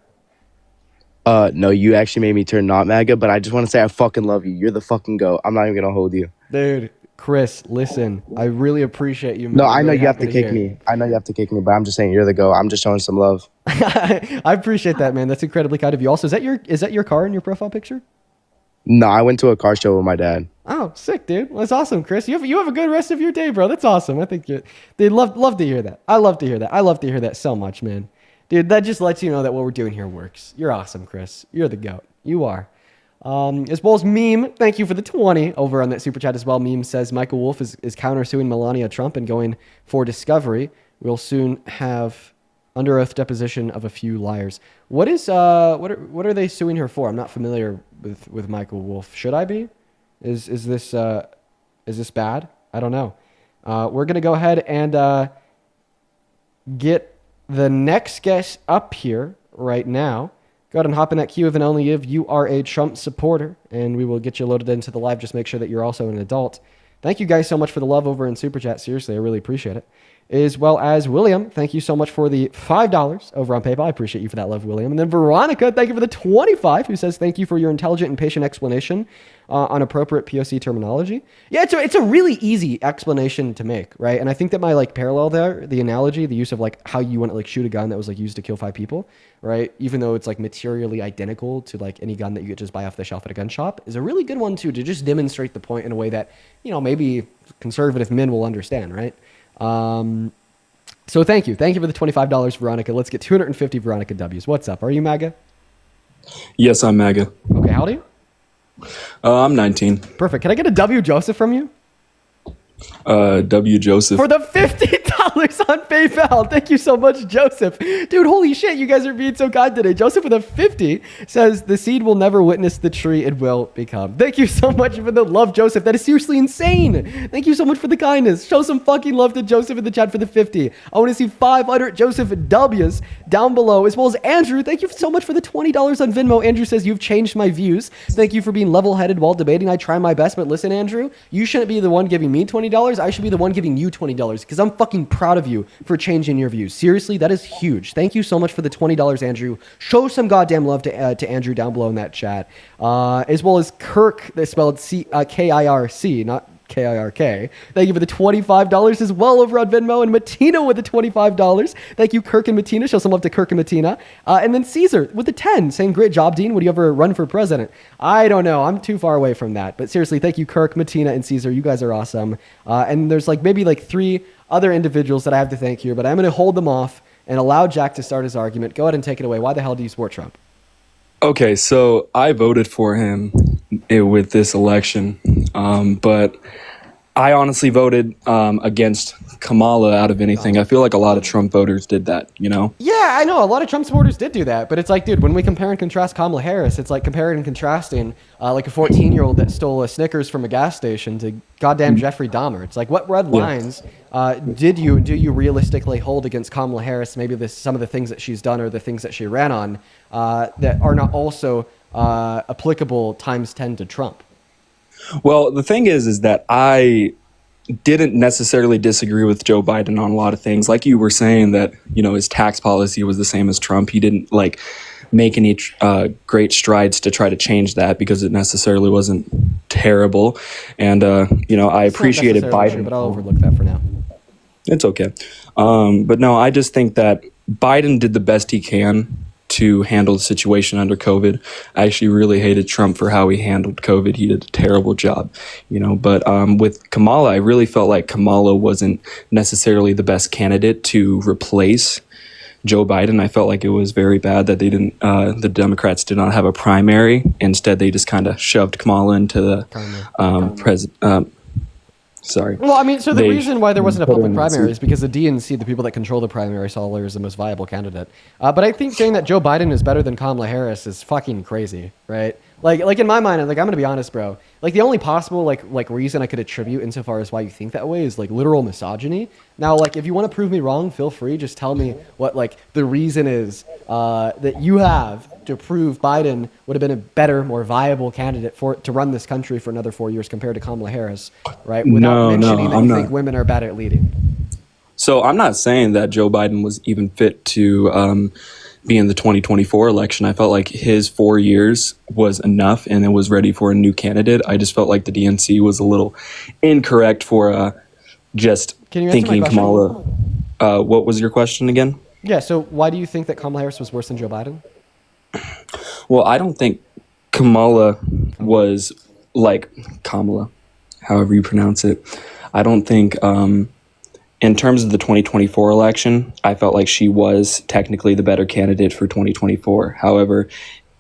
No, you actually made me turn not MAGA, but I just want to say I fucking love you. You're the fucking GOAT. I'm not even going to hold you. Dude, Chris, listen, I really appreciate you. No, I know you have to kick me. I know you have to kick me, but I'm just saying you're the GOAT. I'm just showing some love. I appreciate that, man. That's incredibly kind of you. Also, is that your car in your profile picture? No, I went to a car show with my dad. Oh, sick, dude. Well, that's awesome, Chris. You have a good rest of your day, bro. That's awesome. I think they'd love to hear that. I love to hear that. I love to hear that so much, man. Dude, that just lets you know that what we're doing here works. You're awesome, Chris. You're the GOAT. You are. As well as Meme, thank you for the 20 over on that super chat as well. Meme says Michael Wolff is countersuing Melania Trump and going for discovery. We'll soon have under oath deposition of a few liars. What are they suing her for? I'm not familiar with Michael Wolff. Should I be? Is this bad? I don't know. We're gonna go ahead and get the next guest up here right now. Go ahead and hop in that queue if and only if you are a Trump supporter, and we will get you loaded into the live. Just make sure that you're also an adult. Thank you guys so much for the love over in Super Chat. Seriously, I really appreciate it. As well as William, thank you so much for the $5 over on PayPal. I appreciate you for that love, William. And then Veronica, thank you for the 25, who says thank you for your intelligent and patient explanation on appropriate POC terminology. Yeah, it's a really easy explanation to make, right? And I think that my parallel there, the analogy, the use of how you want to shoot a gun that was used to kill 5 people, right? Even though it's materially identical to any gun that you could just buy off the shelf at a gun shop, is a really good one too, to just demonstrate the point in a way that maybe conservative men will understand, right? So thank you for the $25, Veronica. Let's get 250 Veronica W's. What's up? Are you MAGA? Yes, I'm MAGA. Okay, how old are you? I'm 19. Perfect. Can I get a W Joseph from you? W Joseph. For the $50 on PayPal. Thank you so much, Joseph. Dude, holy shit, you guys are being so kind today. Joseph with a 50 says, the seed will never witness the tree it will become. Thank you so much for the love, Joseph. That is seriously insane. Thank you so much for the kindness. Show some fucking love to Joseph in the chat for the 50. I want to see 500 Joseph W's down below, as well as Andrew. Thank you so much for the $20 on Venmo. Andrew says, you've changed my views. Thank you for being level-headed while debating. I try my best, but listen, Andrew, you shouldn't be the one giving me $20. I should be the one giving you $20 because I'm fucking proud of you for changing your views. Seriously, that is huge. Thank you so much for the $20, Andrew. Show some goddamn love to Andrew down below in that chat. As well as Kirk, that's spelled Kirc, not Kirk. Thank you for the $25 as well over on Venmo. And Matina with the $25. Thank you, Kirk and Matina. Show some love to Kirk and Matina. And then Caesar with the 10 saying, great job, Dean. Would you ever run for president? I don't know. I'm too far away from that. But seriously, thank you, Kirk, Matina, and Caesar. You guys are awesome. And there's maybe 3 other individuals that I have to thank here, but I'm going to hold them off and allow Jack to start his argument. Go ahead and take it away. Why the hell do you support Trump? Okay, so I voted for him with this election, but I honestly voted against Kamala out of anything. I feel like a lot of Trump voters did that, Yeah, I know. A lot of Trump supporters did do that. But it's dude, when we compare and contrast Kamala Harris, it's like comparing and contrasting a 14-year-old that stole a Snickers from a gas station to goddamn Jeffrey Dahmer. It's what red lines do you realistically hold against Kamala Harris? Maybe some of the things that she's done or the things that she ran on that are not also applicable times 10 to Trump. Well, the thing is that I didn't necessarily disagree with Joe Biden on a lot of things. Like you were saying that, his tax policy was the same as Trump. He didn't make any great strides to try to change that because it necessarily wasn't terrible. And, I appreciated Biden. True, but I'll overlook that for now. It's okay. But no, I just think that Biden did the best he can to handle the situation under COVID. I actually really hated Trump for how he handled COVID. He did a terrible job, but with Kamala, I really felt like Kamala wasn't necessarily the best candidate to replace Joe Biden. I felt like it was very bad that the Democrats did not have a primary. Instead, they just kind of shoved Kamala into the president. Sorry. Well, I mean, so the reason why there wasn't a public primary is because the DNC, the people that control the primary, saw her as the most viable candidate. But I think saying that Joe Biden is better than Kamala Harris is fucking crazy, right? Like in my mind, I'm gonna be honest, bro. The only possible reason I could attribute insofar as why you think that way is literal misogyny. Now, if you want to prove me wrong, feel free. Just tell me what the reason is that you have to prove Biden would have been a better, more viable candidate to run this country for another 4 years compared to Kamala Harris, right? Without mentioning that you think women are bad at leading. So I'm not saying that Joe Biden was even fit to be in the 2024 election. I felt like his 4 years was enough and it was ready for a new candidate. I just felt like the DNC was a little incorrect for just thinking Kamala. What was your question again? Yeah, so why do you think that Kamala Harris was worse than Joe Biden? Well, I don't think Kamala was Kamala, however you pronounce it. I don't think in terms of the 2024 election, I felt like she was technically the better candidate for 2024. However,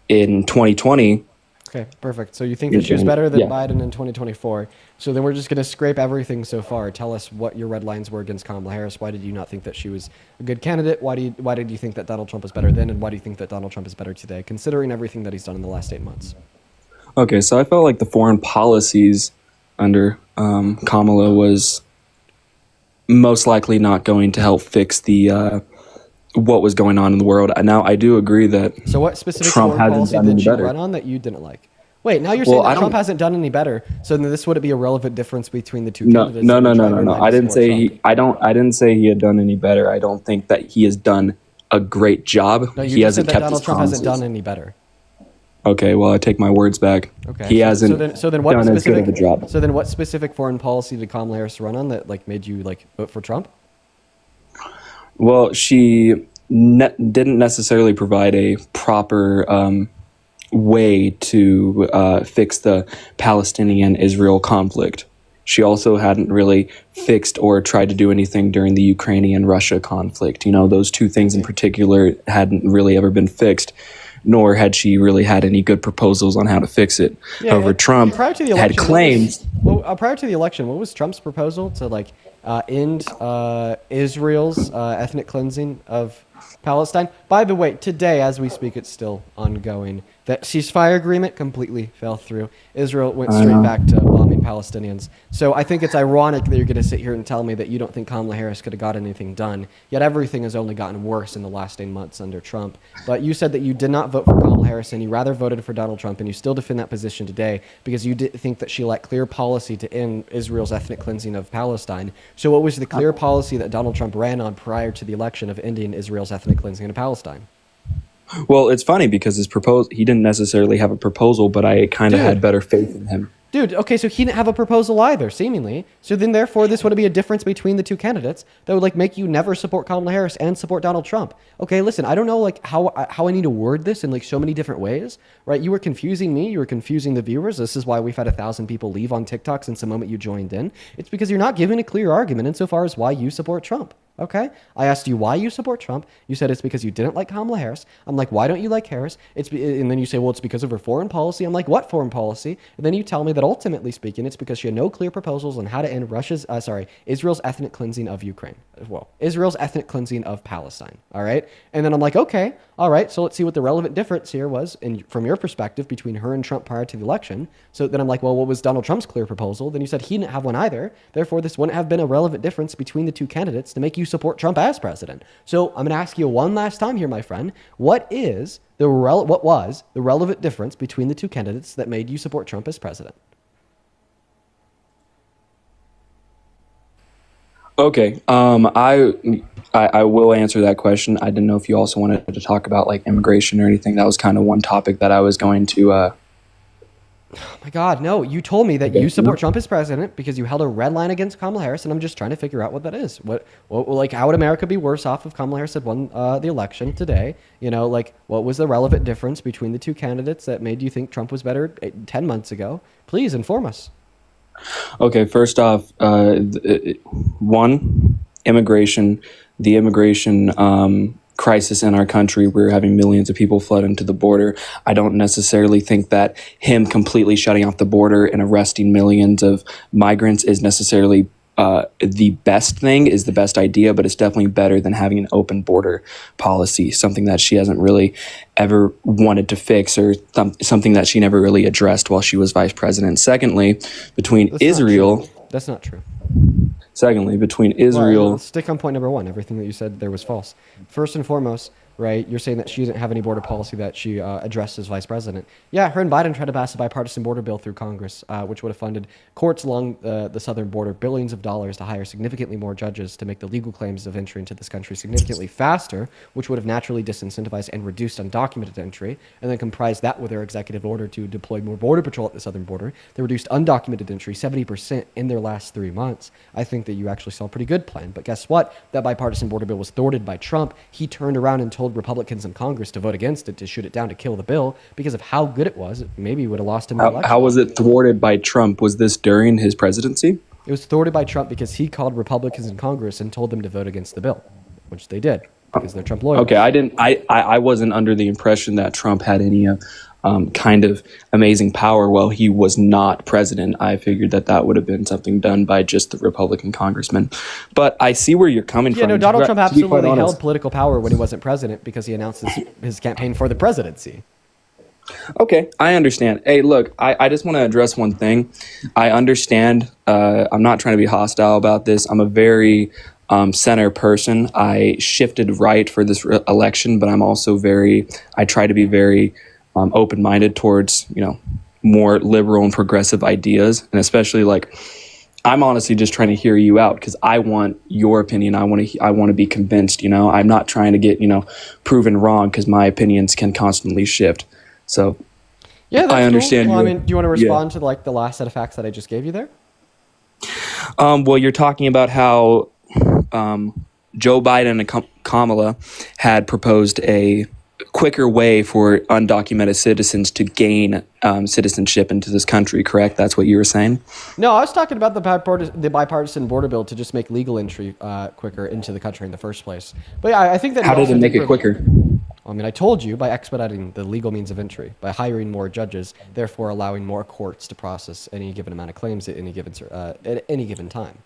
in 2020, Okay, perfect. So you think that she was better than Yeah. Biden in 2024. So then we're just going to scrape everything so far. Tell us what your red lines were against Kamala Harris. Why did you not think that she was a good candidate? Why did you think that Donald Trump was better then? And why do you think that Donald Trump is better today, considering everything that he's done in the last 8 months? okay, so I felt like the foreign policies under Kamala was most likely not going to help fix the what was going on in the world. Now, I do agree that So what specific Trump foreign hasn't policy done did any she better. run on that you didn't like? Wait, now you're saying Well, I that Trump don't- hasn't done any better. So then this wouldn't be a relevant difference between the two No, candidates. no, that no, would no, drive no, your no. line I to didn't support say Trump. I didn't say he had done any better. I don't think that he has done a great job. No, you He just hasn't said that kept Donald his Trump hasn't promises. done any better. Okay, well, I take my words back. Okay. He hasn't So then what done as good specific? of a job. So then what specific foreign policy did Kamala Harris run on that like made you like vote for Trump? Well, she didn't necessarily provide a proper way to fix the Palestinian-Israel conflict. She also hadn't really fixed or tried to do anything during the Ukrainian-Russia conflict. You know, those two things in particular hadn't really ever been fixed, nor had she really had any good proposals on how to fix it. However, Trump prior to the had election, claimed... prior to the election, what was Trump's proposal to like end Israel's ethnic cleansing of Palestine? By the way, today, as we speak, it's still ongoing. That ceasefire agreement completely fell through. Israel went straight back to bombing Palestinians. So I think it's ironic that you're going to sit here and tell me that you don't think Kamala Harris could have got anything done. Yet everything has only gotten worse in the last 8 months under Trump. But you said that you did not vote for Kamala Harris and you rather voted for Donald Trump, and you still defend that position today because you did think that she lacked clear policy to end Israel's ethnic cleansing of Palestine. So what was the clear policy that Donald Trump ran on prior to the election of ending Israel's ethnic cleansing of Palestine? Well, it's funny because he didn't necessarily have a proposal, but I kind of Dude. had better faith in him. Dude, okay, so he didn't have a proposal either, seemingly. So then, therefore, this would be a difference between the two candidates that would like make you never support Kamala Harris and support Donald Trump. Okay, listen, I don't know like how I need to word this in like so many different ways, right? You were confusing me, you were confusing the viewers. This is why we've had 1,000 people leave on TikTok since the moment you joined in. It's because you're not giving a clear argument insofar as why you support Trump. Okay, I asked you why you support Trump. You said it's because you didn't like Kamala Harris. I'm like, why don't you like Harris? And then you say, well, it's because of her foreign policy. I'm like, what foreign policy? And then you tell me that ultimately speaking, it's because she had no clear proposals on how to end Israel's ethnic cleansing of Ukraine. Well, Israel's ethnic cleansing of Palestine. All right, and then I'm like, okay, all right. So let's see what the relevant difference here was, from your perspective, between her and Trump prior to the election. So then I'm like, well, what was Donald Trump's clear proposal? Then you said he didn't have one either. Therefore, this wouldn't have been a relevant difference between the two candidates to make you support Trump as president. So I'm going to ask you one last time here, my friend. What was the relevant difference between the two candidates that made you support Trump as president? Okay, I will answer that question. I didn't know if you also wanted to talk about like immigration or anything. That was kind of one topic that I was going to. Oh my God, no. You told me that you support Trump as president because you held a red line against Kamala Harris, and I'm just trying to figure out what that is. Like, how would America be worse off if Kamala Harris had won the election today? You know, like, what was the relevant difference between the two candidates that made you think Trump was better 10 months ago? Please inform us. Okay, first off, one, immigration. The immigration crisis in our country. We're having millions of people flood into the border. I don't necessarily think that him completely shutting off the border and arresting millions of migrants is necessarily the best thing, is the best idea, but it's definitely better than having an open border policy, something that she hasn't really ever wanted to fix, or something that she never really addressed while she was vice president. Secondly, between Israel... That's not true. Secondly, between Israel... Well, let's stick on point number one. Everything that you said there was false. First and foremost, right, you're saying that she didn't have any border policy that she addressed as vice president. Yeah, her and Biden tried to pass a bipartisan border bill through Congress, which would have funded courts along the southern border billions of dollars to hire significantly more judges to make the legal claims of entry into this country significantly faster, which would have naturally disincentivized and reduced undocumented entry, and then comprised that with their executive order to deploy more border patrol at the southern border. They reduced undocumented entry 70% in their last 3 months. I think that you actually saw a pretty good plan. But guess what? That bipartisan border bill was thwarted by Trump. He turned around and told Republicans in Congress to vote against it, to shoot it down, to kill the bill because of how good it was. Maybe would have lost him the election. How was it thwarted by Trump? Was this during his presidency? It was thwarted by Trump because he called Republicans in Congress and told them to vote against the bill, which they did because they're Trump loyalists. Okay, I wasn't under the impression that Trump had any kind of amazing power while he was not president. I figured that would have been something done by just the Republican congressman. But I see where you're coming from. Yeah, no, Donald Trump To be quite absolutely honest. held political power when he wasn't president because he announced his campaign for the presidency. Okay, I understand. Hey, look, I just want to address one thing. I understand. I'm not trying to be hostile about this. I'm a very center person. I shifted right for this election, but I'm also I try to be very open-minded towards, more liberal and progressive ideas. And especially I'm honestly just trying to hear you out because I want your opinion. I want to be convinced, I'm not trying to get, proven wrong because my opinions can constantly shift. So Yeah, that's I understand. Cool. Well, do you want to respond to the last set of facts that I just gave you there? Well, you're talking about how Joe Biden and Kamala had proposed a quicker way for undocumented citizens to gain citizenship into this country, correct? That's what you were saying? No, I was talking about the bipartisan border bill to just make legal entry quicker into the country in the first place. But yeah, I think that... How did it make it quicker? I told you, by expediting the legal means of entry, by hiring more judges, therefore allowing more courts to process any given amount of claims at any given time.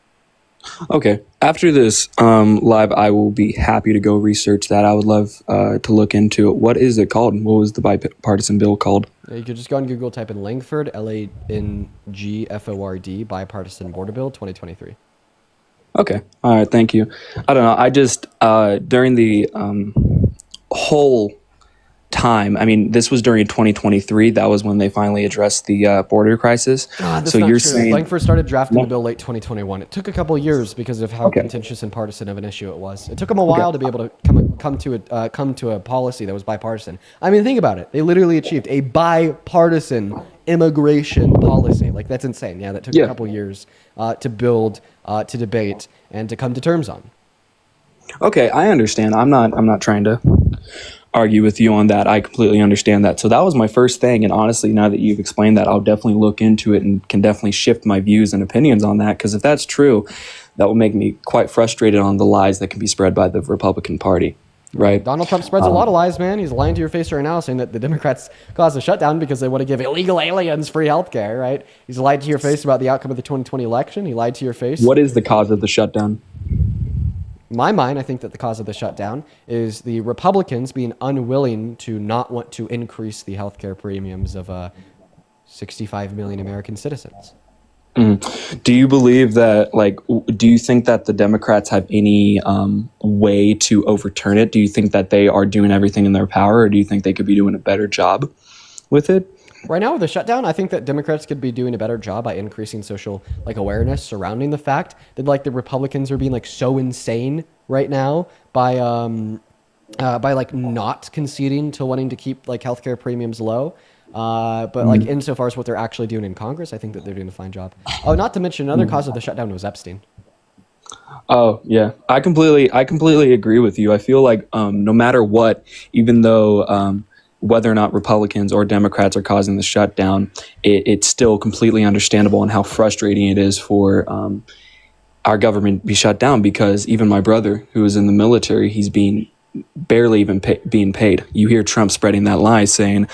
Okay. After this live, I will be happy to go research that. I would love to look into it. What is it called? What was the bipartisan bill called? Yeah, you could just go on Google, type in Langford, Langford, bipartisan border bill 2023. Okay. All right. Thank you. I don't know. I just, during the whole time, this was during 2023. That was when they finally addressed the border crisis. God, that's so not you're true. saying Langford started drafting the bill late 2021. It took a couple years because of how contentious and partisan of an issue it was. It took them a while to be able to come to a policy that was bipartisan. Think about it. They literally achieved a bipartisan immigration policy. That's insane. Yeah, that took a couple years to build, to debate, and to come to terms on. Okay, I understand. I'm not trying to argue with you on that. I completely understand that. So that was my first thing. And honestly, now that you've explained that, I'll definitely look into it and can definitely shift my views and opinions on that. Because if that's true, that will make me quite frustrated on the lies that can be spread by the Republican Party. Right? Donald Trump spreads a lot of lies, man. He's lying to your face right now, saying that the Democrats caused a shutdown because they want to give illegal aliens free health care, right? He's lied to your face about the outcome of the 2020 election. He lied to your face. What is the cause of the shutdown? In my mind, I think that the cause of the shutdown is the Republicans being unwilling to not want to increase the healthcare premiums of 65 million American citizens. Do you believe that, do you think that the Democrats have any way to overturn it? Do you think that they are doing everything in their power, or do you think they could be doing a better job with it? Right now with the shutdown, I think that Democrats could be doing a better job by increasing social awareness surrounding the fact that the Republicans are being so insane right now by not conceding to wanting to keep healthcare premiums low. But insofar as what they're actually doing in Congress, I think that they're doing a fine job. Oh, not to mention another cause of the shutdown was Epstein. Oh yeah, I completely agree with you. I feel like no matter what, even though whether or not Republicans or Democrats are causing the shutdown, it's still completely understandable and how frustrating it is for our government to be shut down, because even my brother, who is in the military, he's barely even being paid. You hear Trump spreading that lie saying,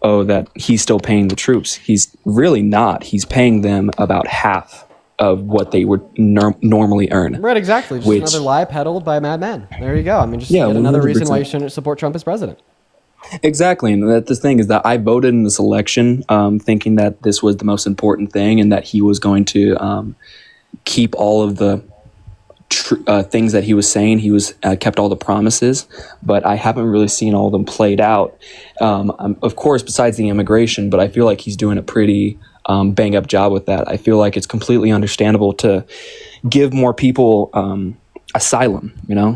that he's still paying the troops. He's really not. He's paying them about half of what they would normally earn. Right, exactly. Just another lie peddled by a madman. There you go. Yet another reason why you shouldn't support Trump as president. Exactly. And the thing is that I voted in this election thinking that this was the most important thing and that he was going to keep all of the things that he was saying. He was kept all the promises, but I haven't really seen all of them played out. Of course, besides the immigration, but I feel like he's doing a pretty bang up job with that. I feel like it's completely understandable to give more people asylum.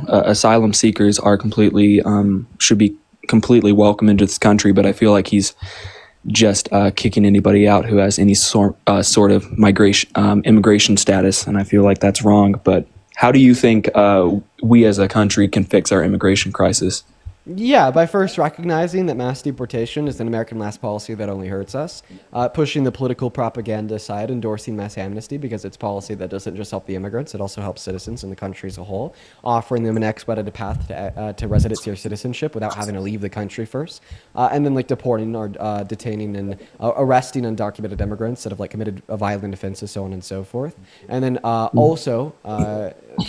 Asylum seekers are should be completely welcome into this country, but I feel like he's just kicking anybody out who has any sort of immigration status, and I feel like that's wrong. But how do you think we as a country can fix our immigration crisis? Yeah, by first recognizing that mass deportation is an American last policy that only hurts us, pushing the political propaganda aside, endorsing mass amnesty because it's policy that doesn't just help the immigrants, it also helps citizens in the country as a whole, offering them an expedited path to residency or citizenship without having to leave the country first, and then like deporting or detaining and arresting undocumented immigrants that have like committed violent offenses, so on and so forth, and then also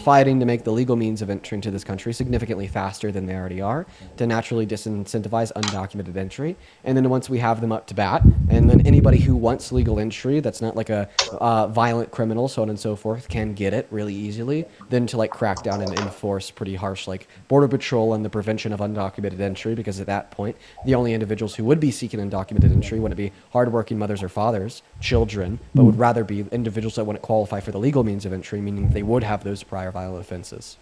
fighting to make the legal means of entry into this country significantly faster than they already are, to naturally disincentivize undocumented entry. And then once we have them up to bat, and then anybody who wants legal entry that's not like a violent criminal, so on and so forth, can get it really easily, then to like crack down and enforce pretty harsh like border patrol and the prevention of undocumented entry, because at that point the only individuals who would be seeking undocumented entry wouldn't be hardworking mothers or fathers, children, but would rather be individuals that wouldn't qualify for the legal means of entry, meaning they would have those prior violent offenses.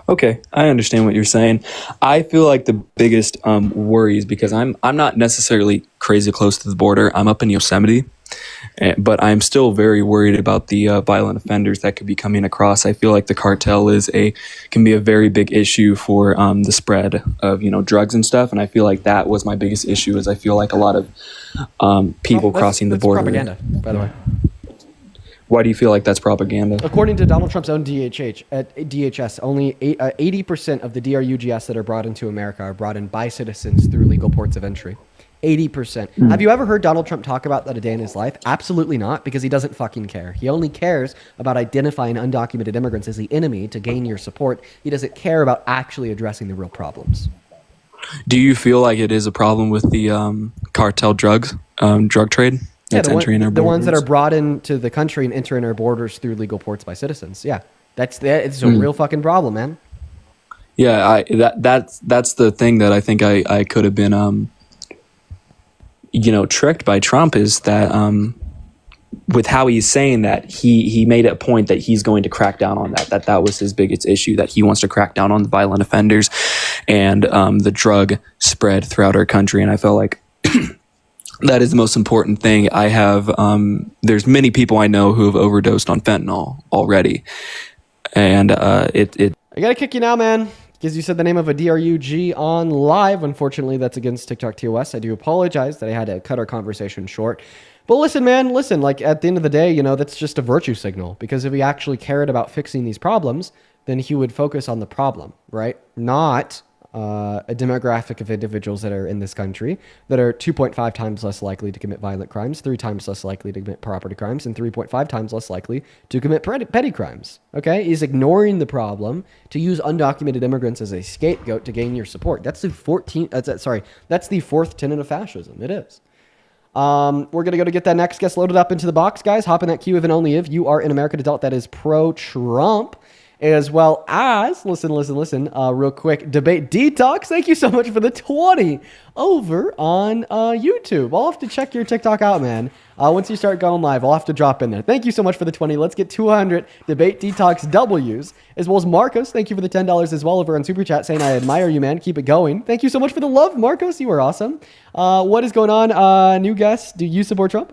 Okay, I understand what you're saying. I feel like the biggest worries, because I'm not necessarily crazy close to the border. I'm up in Yosemite, but I'm still very worried about the violent offenders that could be coming across. I feel like the cartel can be a very big issue for the spread of drugs and stuff. And I feel like that was my biggest issue. Is I feel like a lot of people crossing the border. Propaganda, by the way. Why do you feel like that's propaganda? According to Donald Trump's own DHS, only 80% of the DRUGS that are brought into America are brought in by citizens through legal ports of entry. 80%. Have you ever heard Donald Trump talk about that a day in his life? Absolutely not, because he doesn't fucking care. He only cares about identifying undocumented immigrants as the enemy to gain your support. He doesn't care about actually addressing the real problems. Do you feel like it is a problem with the cartel drug trade? Yeah, the ones that are brought into the country and entering our borders through legal ports by citizens. Yeah, it's a real fucking problem, man. Yeah, that's the thing that I think I could have been, tricked by Trump, is that with how he's saying that he made it a point that he's going to crack down on that was his biggest issue, that he wants to crack down on the violent offenders and the drug spread throughout our country, and I felt like. That is the most important thing. I have, there's many people I know who have overdosed on fentanyl already. And I gotta kick you now, man, because you said the name of a DRUG on live. Unfortunately, that's against TikTok TOS. I do apologize that I had to cut our conversation short. But listen, man, like at the end of the day, that's just a virtue signal. Because if he actually cared about fixing these problems, then he would focus on the problem, right? Not a demographic of individuals that are in this country that are 2.5 times less likely to commit violent crimes, 3 times less likely to commit property crimes, and 3.5 times less likely to commit petty crimes. Okay? He's ignoring the problem to use undocumented immigrants as a scapegoat to gain your support. That's the fourth tenet of fascism. It is. We're going to go to get that next guest loaded up into the box, guys. Hop in that queue if and only if you are an American adult that is pro-Trump. As well as, listen, real quick, Debate Detox. Thank you so much for the 20 over on YouTube. I'll have to check your TikTok out, man. Once you start going live, I'll have to drop in there. Thank you so much for the 20. Let's get 200 Debate Detox W's. As well as Marcos, thank you for the $10 as well over on Super Chat, saying I admire you, man. Keep it going. Thank you so much for the love, Marcos. You are awesome. What is going on? New guests, do you support Trump?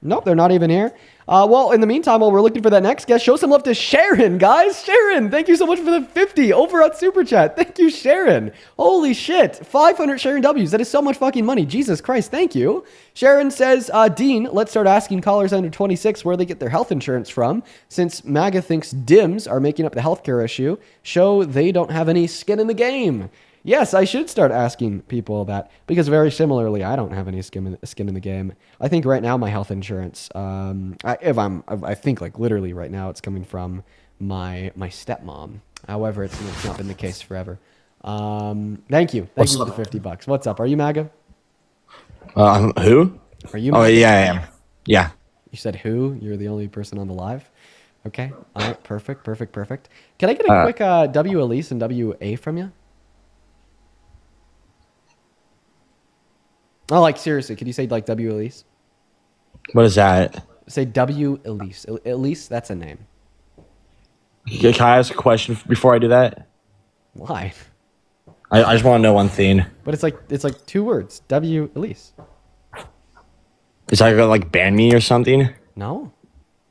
Nope, they're not even here. Well, in the meantime, while we're looking for that next guest, show some love to Sharon, guys. Sharon, thank you so much for the 50 over on Super Chat. Thank you, Sharon. Holy shit. 500 Sharon W's. That is so much fucking money. Jesus Christ, thank you. Sharon says, Dean, let's start asking callers under 26 where they get their health insurance from. Since MAGA thinks Dims are making up the healthcare issue, show they don't have any skin in the game. Yes, I should start asking people that, because very similarly, I don't have any skin in the game. I think right now my health insurance, I think like literally right now it's coming from my stepmom. However, it's not been the case forever. Thank you for the $50. What's up? Are you MAGA? Who? Are you? Oh MAGA? yeah, I am. Yeah. You said who? You're the only person on the live. Okay. All right. Perfect. Can I get a quick W Elise and WA from you? Oh, like seriously, could you say like W Elise? What is that? Say W Elise. Elise, that's a name. Can I ask a question before I do that? Why? I just want to know one thing. But it's like 2 words. W Elise. Is that gonna like ban me or something? No.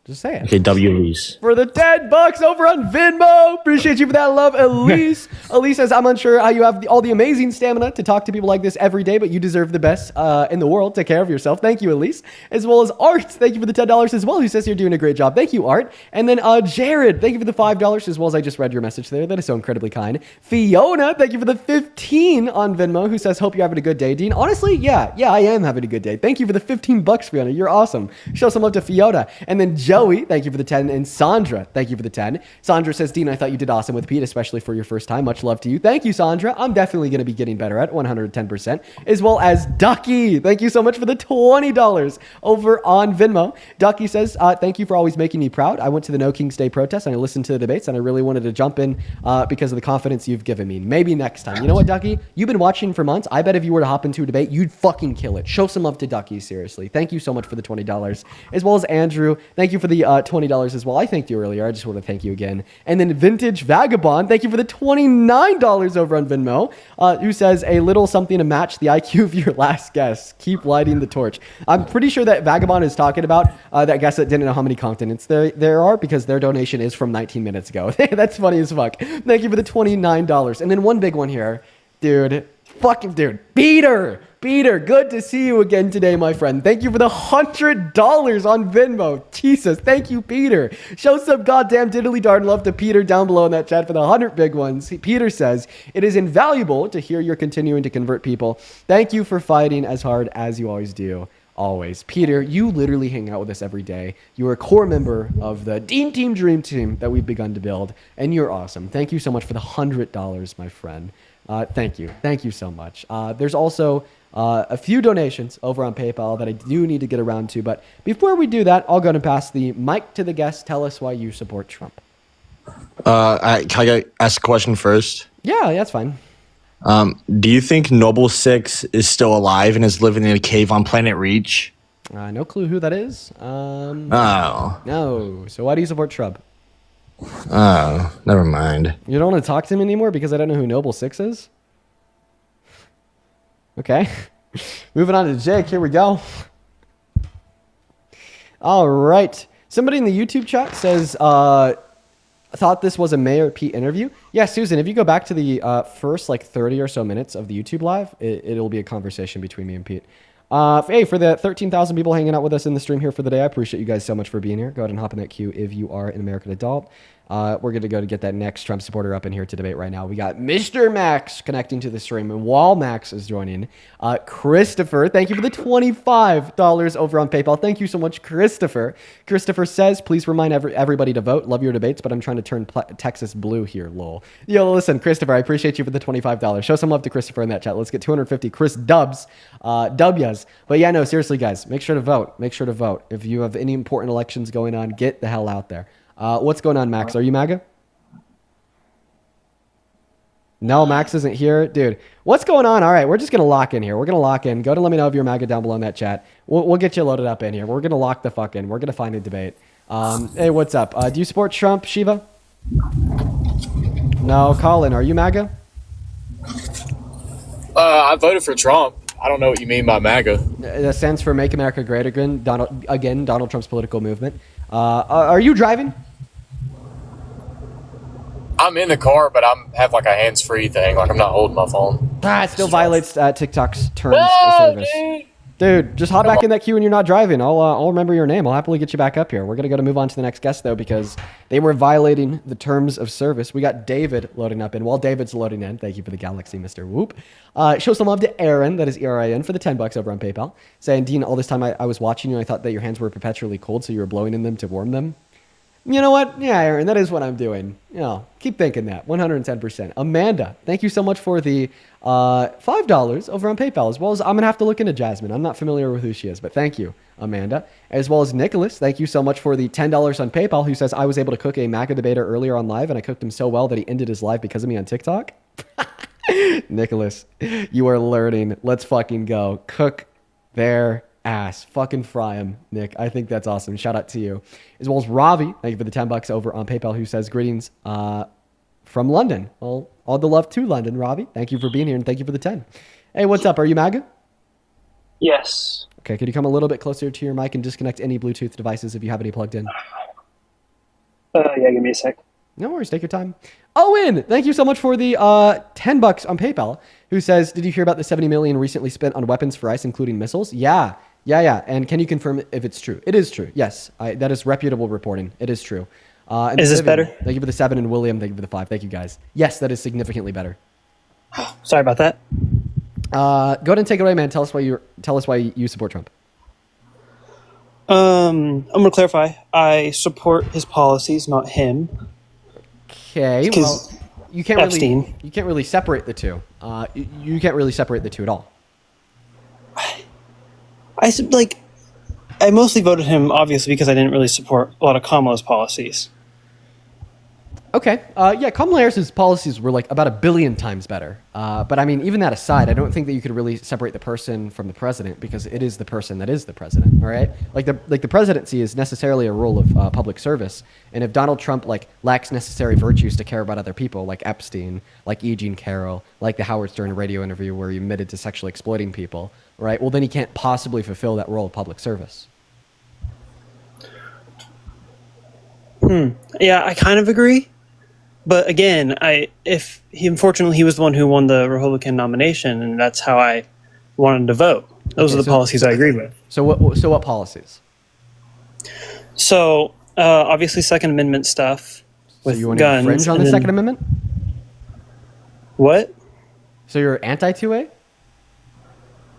Just say it. Okay, W Elise. For the $10 over on Venmo. Appreciate you for that love, Elise. Elise says, I'm unsure how you have all the amazing stamina to talk to people like this every day, but you deserve the best in the world. Take care of yourself. Thank you, Elise. As well as Art. Thank you for the $10 as well, who says you're doing a great job. Thank you, Art. And then Jared, thank you for the $5 as well as I just read your message there. That is so incredibly kind. Fiona, thank you for the 15 on Venmo, who says, hope you're having a good day, Dean. Honestly, yeah, I am having a good day. Thank you for the $15, Fiona. You're awesome. Show some love to Fiona. And then Joey, thank you for the 10. And Sandra, thank you for the 10. Sandra says, Dean, I thought you did awesome with Pete, especially for your first time. Much love to you. Thank you, Sandra. I'm definitely going to be getting better at 110%. As well as Ducky. Thank you so much for the $20 over on Venmo. Ducky says, thank you for always making me proud. I went to the No King's Day protest and I listened to the debates and I really wanted to jump in because of the confidence you've given me. Maybe next time. You know what, Ducky? You've been watching for months. I bet if you were to hop into a debate, you'd fucking kill it. Show some love to Ducky, seriously. Thank you so much for the $20. As well as Andrew, thank you for the $20 as well. I thanked you earlier. I just want to thank you again. And then Vintage Vagabond, thank you for the $29 over on Venmo, who says a little something to match the IQ of your last guest. Keep lighting the torch. I'm pretty sure that Vagabond is talking about that guest that didn't know how many continents there are because their donation is from 19 minutes ago. That's funny as fuck. Thank you for the $29. And then one big one here. Dude, Peter, good to see you again today, my friend. Thank you for the $100 on Venmo. Jesus, thank you, Peter. Show some goddamn diddly darn love to Peter down below in that chat for the 100 big ones. Peter says, it is invaluable to hear you're continuing to convert people. Thank you for fighting as hard as you always do. Always. Peter, you literally hang out with us every day. You are a core member of the Dean Team Dream Team that we've begun to build, and you're awesome. Thank you so much for the $100, my friend. Thank you. Thank you so much. There's also a few donations over on PayPal that I do need to get around to. But before we do that, I'll go and pass the mic to the guest. Tell us why you support Trump. Can I ask a question first? Yeah, that's fine. Do you think Noble Six is still alive and is living in a cave on planet Reach? No clue who that is. Oh. No. So why do you support Trump? Oh, never mind. You don't want to talk to him anymore because I don't know who Noble Six is? Okay. Moving on to Jake. Here we go. All right. Somebody in the YouTube chat says, thought this was a Mayor Pete interview. Yeah, Susan, if you go back to the first 30 or so minutes of the YouTube live, it'll be a conversation between me and Pete. Hey, for the 13,000 people hanging out with us in the stream here for the day, I appreciate you guys so much for being here. Go ahead and hop in that queue if you are an American adult. We're going to go to get that next Trump supporter up in here to debate right now. We got Mr. Max connecting to the stream, and while Max is joining, Christopher, thank you for the $25 over on PayPal. Thank you so much, Christopher. Christopher says, please remind everybody to vote. Love your debates, but I'm trying to turn Texas blue here, lol. Yo, listen, Christopher, I appreciate you for the $25. Show some love to Christopher in that chat. Let's get 250 Chris Dubs, W's. But yeah, no, seriously, guys, make sure to vote. Make sure to vote. If you have any important elections going on, get the hell out there. What's going on, Max? Are you MAGA? No, Max isn't here. Dude, what's going on? All right, we're just going to lock in here. We're going to lock in. Go to let me know if you're MAGA down below in that chat. We'll get you loaded up in here. We're going to lock the fuck in. We're going to find a debate. Hey, what's up? Do you support Trump, Shiva? No. Colin, are you MAGA? I voted for Trump. I don't know what you mean by MAGA. That stands for Make America Great Again, Donald Trump's political movement. Are you driving? I'm in the car, but have a hands-free thing. I'm not holding my phone. It still violates TikTok's terms of service. Dude, just hop back in that queue when you're not driving. I'll remember your name. I'll happily get you back up here. We're going to move on to the next guest, though, because they were violating the terms of service. We got David loading up in. While David's loading in, thank you for the galaxy, Mr. Whoop. Show some love to Aaron, that is ERIN, for the $10 over on PayPal. Saying, Dean, all this time I was watching you, I thought that your hands were perpetually cold, so you were blowing in them to warm them. You know what? Yeah, Aaron, that is what I'm doing. Keep thinking that. 110%. Amanda, thank you so much for the $5 over on PayPal, as well as I'm going to have to look into Jasmine. I'm not familiar with who she is, but thank you, Amanda. As well as Nicholas, thank you so much for the $10 on PayPal, who says, I was able to cook a MAGA debater earlier on live, and I cooked him so well that he ended his live because of me on TikTok. Nicholas, you are learning. Let's fucking go. Cook their ass. Fucking fry him, Nick. I think that's awesome. Shout out to you. As well as Ravi, thank you for the $10 over on PayPal, who says, greetings from London. Well, all the love to London, Ravi. Thank you for being here, and thank you for the 10. Hey, what's up? Are you MAGA? Yes. Okay, could you come a little bit closer to your mic and disconnect any Bluetooth devices if you have any plugged in? Yeah, give me a sec. No worries, take your time. Owen, thank you so much for the $10 on PayPal. Who says, did you hear about the 70 million recently spent on weapons for ICE, including missiles? Yeah. And can you confirm if it's true? It is true. Yes, that is reputable reporting. It is true. And Is this Vivian, better? Thank you for the 7, and William, thank you for the 5. Thank you guys. Yes, that is significantly better. Sorry about that. Go ahead and take it away, man. Tell us why you support Trump. I'm gonna clarify. I support his policies, not him. Okay. Well, you can't Epstein. really separate the two. You can't really separate the two at all. I mostly voted him obviously because I didn't really support a lot of Kamala's policies. Okay. Yeah, Kamala Harris's policies were like about 1 billion times better. But I mean, even that aside, I don't think that you could really separate the person from the president, because it is the person that is the president. All right. Like the presidency is necessarily a role of public service. And if Donald Trump lacks necessary virtues to care about other people, like Epstein, like E. Jean Carroll, like the Howard Stern radio interview where he admitted to sexually exploiting people, right? Well, then he can't possibly fulfill that role of public service. Yeah, I kind of agree. But again, unfortunately he was the one who won the Republican nomination, and that's how I wanted to vote. Those are the policies I agreed with. So what policies? So obviously Second Amendment stuff with So you want to guns. infringe on and the then- Second Amendment? What? So you're anti-2A?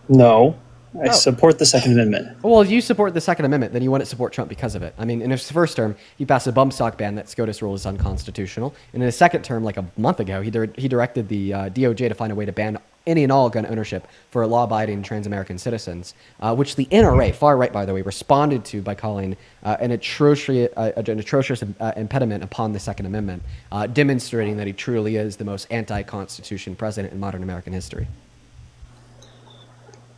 No, I Oh. support the Second Amendment. Well, if you support the Second Amendment, then you wouldn't support Trump because of it. I mean, in his first term, he passed a bump stock ban that SCOTUS ruled is unconstitutional. And in his second term, like a month ago, he directed the DOJ to find a way to ban any and all gun ownership for law-abiding trans-American citizens, which the NRA, far right by the way, responded to by calling an atrocious impediment upon the Second Amendment, demonstrating that he truly is the most anti-Constitution president in modern American history.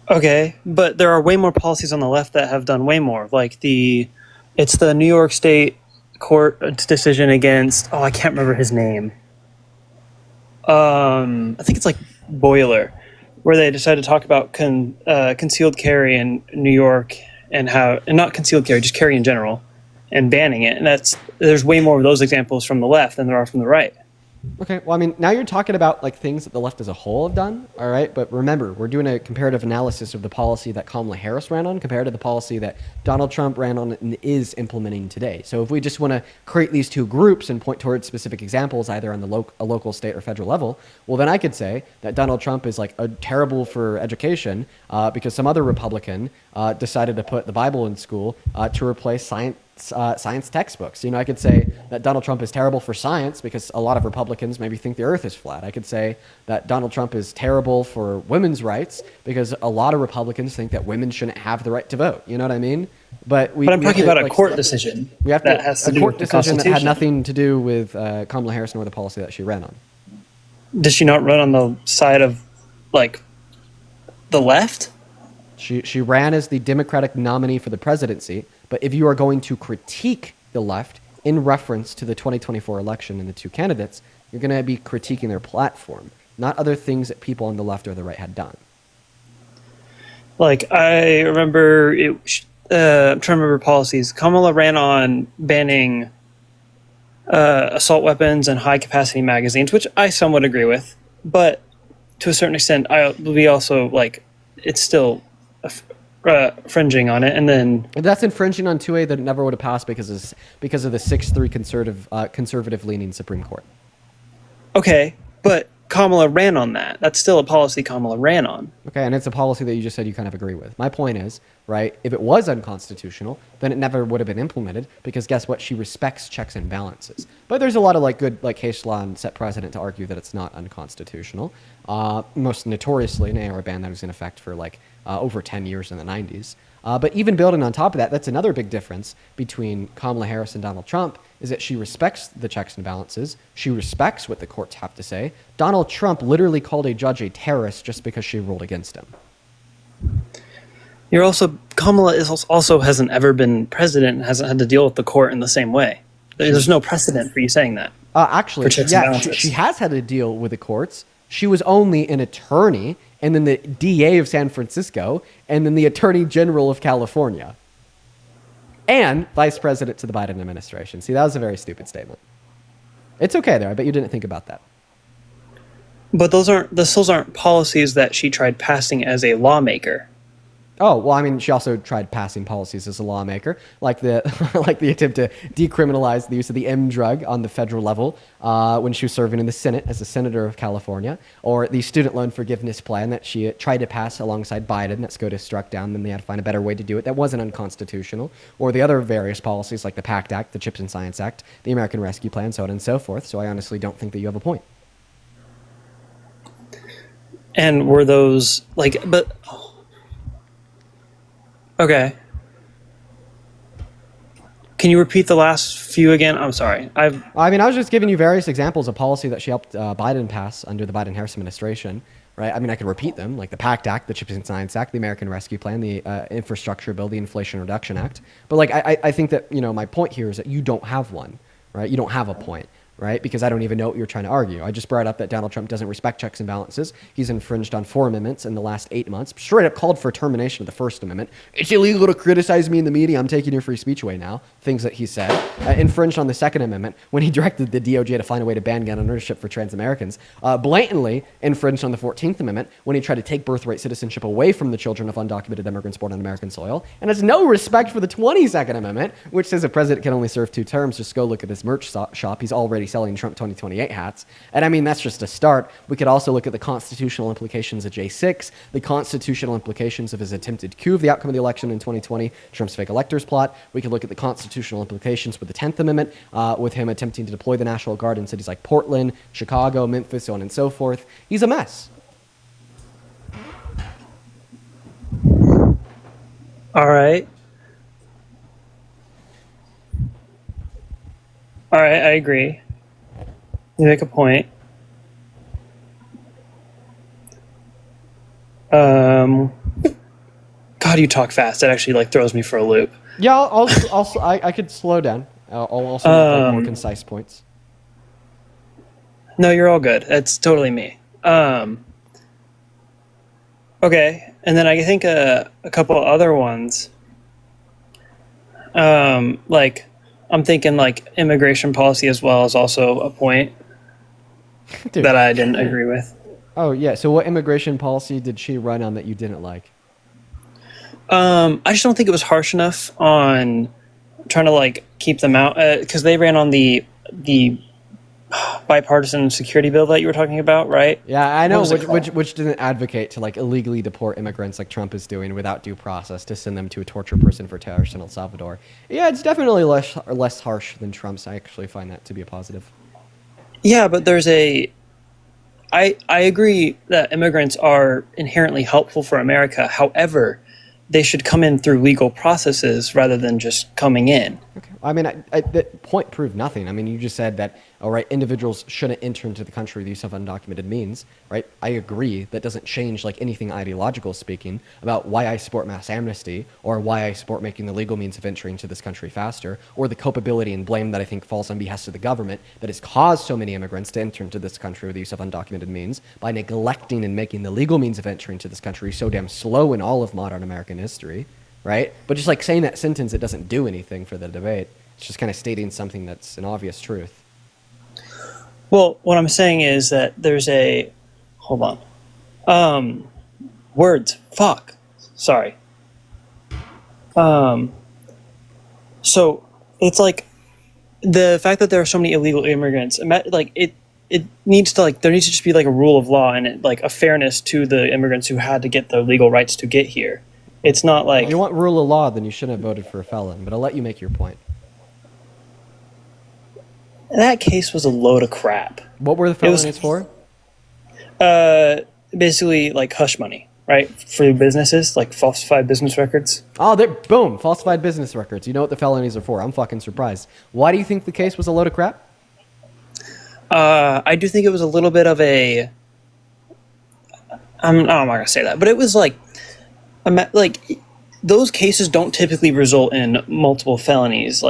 Okay, but there are way more policies on the left that have done way more. Like it's the New York State court decision against, I can't remember his name. I think it's like Boiler, where they decided to talk about concealed carry in New York and not concealed carry, just carry in general, and banning it. And there's way more of those examples from the left than there are from the right. Okay, well, I mean, now you're talking about things that the left as a whole have done, all right? But remember, we're doing a comparative analysis of the policy that Kamala Harris ran on compared to the policy that Donald Trump ran on and is implementing today. So if we just want to create these two groups and point towards specific examples, either on the local, state, or federal level, well, then I could say that Donald Trump is terrible for education because some other Republican decided to put the Bible in school to replace science textbooks. I could say that Donald Trump is terrible for science because a lot of Republicans maybe think the earth is flat. I could say that Donald Trump is terrible for women's rights because a lot of Republicans think that women shouldn't have the right to vote. You know what I mean? But I'm talking about a court decision. We have that has to a do court with the decision that had Constitution. nothing to do with Kamala Harris nor the policy that she ran on. Does she not run on the side of the left? She ran as the Democratic nominee for the presidency, but if you are going to critique the left in reference to the 2024 election and the two candidates, you're going to be critiquing their platform, not other things that people on the left or the right had done. I remember I'm trying to remember policies. Kamala ran on banning assault weapons and high-capacity magazines, which I somewhat agree with, but to a certain extent, we also it's still infringing on it, and then if that's infringing on 2A, that it never would have passed because of the 6-3 conservative leaning Supreme Court. Okay, but Kamala ran on that. That's still a policy Kamala ran on. Okay, and it's a policy that you just said you kind of agree with. My point is, right, if it was unconstitutional, then it never would have been implemented because guess what? She respects checks and balances. But there's a lot of good case law and set precedent to argue that it's not unconstitutional. Most notoriously, an AR ban that was in effect for over 10 years in the 90s. But even building on top of that, that's another big difference between Kamala Harris and Donald Trump is that she respects the checks and balances. She respects what the courts have to say. Donald Trump literally called a judge a terrorist just because she ruled against him. Kamala also hasn't ever been president and hasn't had to deal with the court in the same way. There's no precedent for you saying that. Actually, yeah, she has had to deal with the courts. She was only an attorney, and then the DA of San Francisco, and then the Attorney General of California. and vice president to the Biden administration. See, that was a very stupid statement. It's okay there. I bet you didn't think about that. But those aren't policies that she tried passing as a lawmaker. Oh, well, I mean, she also tried passing policies as a lawmaker, like the like the attempt to decriminalize the use of the M drug on the federal level when she was serving in the Senate as a senator of California, or the student loan forgiveness plan that she tried to pass alongside Biden that SCOTUS struck down. Then they had to find a better way to do it that wasn't unconstitutional, or the other various policies like the PACT Act, the Chips and Science Act, the American Rescue Plan, so on and so forth. So I honestly don't think that you have a point. And were those okay. Can you repeat the last few again? I'm sorry. I was just giving you various examples of policy that she helped Biden pass under the Biden-Harris administration, right? I mean, I could repeat them, like the PACT Act, the Chips and Science Act, the American Rescue Plan, the Infrastructure Bill, the Inflation Reduction Act. But like, I think that, my point here is that you don't have one, right? You don't have a point. Right? Because I don't even know what you're trying to argue. I just brought up that Donald Trump doesn't respect checks and balances. He's infringed on 4 amendments in the last 8 months. Straight up called for termination of the First Amendment. It's illegal to criticize me in the media. I'm taking your free speech away now. Things that he said. Infringed on the Second Amendment when he directed the DOJ to find a way to ban gun ownership for trans Americans. Blatantly infringed on the 14th Amendment when he tried to take birthright citizenship away from the children of undocumented immigrants born on American soil. And has no respect for the 22nd Amendment, which says a president can only serve 2 terms. Just go look at his merch shop. He's already selling Trump 2028 hats. And I mean, that's just a start. We could also look at the constitutional implications of J6, the constitutional implications of his attempted coup of the outcome of the election in 2020, Trump's fake electors plot. We could look at the constitutional implications with the 10th Amendment, with him attempting to deploy the National Guard in cities like Portland, Chicago, Memphis, so on and so forth. He's a mess. All right. I agree. You make a point. God, you talk fast. That actually throws me for a loop. Yeah, I could slow down. I'll also make more concise points. No, you're all good. That's totally me. Okay, and then I think a couple other ones. I'm thinking immigration policy as well is also a point. Dude. That I didn't agree with. Oh yeah. So what immigration policy did she run on that you didn't like? I just don't think it was harsh enough on trying to keep them out because they ran on the bipartisan security bill that you were talking about, right? Yeah, I know, which didn't advocate to illegally deport immigrants like Trump is doing without due process to send them to a torture prison for terrorists in El Salvador. Yeah, it's definitely less harsh than Trump's. I actually find that to be a positive. Yeah, but I agree that immigrants are inherently helpful for America. However, they should come in through legal processes rather than just coming in. Okay. I mean, that point proved nothing. I mean, you just said that, all right, individuals shouldn't enter into the country with the use of undocumented means, right? I agree. That doesn't change anything ideological speaking about why I support mass amnesty or why I support making the legal means of entry into this country faster, or the culpability and blame that I think falls on behest of the government that has caused so many immigrants to enter into this country with the use of undocumented means by neglecting and making the legal means of entry into this country so damn slow in all of modern American history, right? But just saying that sentence, it doesn't do anything for the debate. It's just kind of stating something that's an obvious truth. Well, what I'm saying is that there's hold on. Words. Fuck. Sorry. So it's the fact that there are so many illegal immigrants, it needs to there needs to just be a rule of law and a fairness to the immigrants who had to get the legal rights to get here. It's not If you want rule of law, then you shouldn't have voted for a felon, but I'll let you make your point. That case was a load of crap. What were the felonies for? Basically hush money, right? For businesses, falsified business records. Oh, boom, falsified business records. You know what the felonies are for. I'm fucking surprised. Why do you think the case was a load of crap? I do think it was a little bit of a... I'm not going to say that, but it was those cases don't typically result in multiple felonies.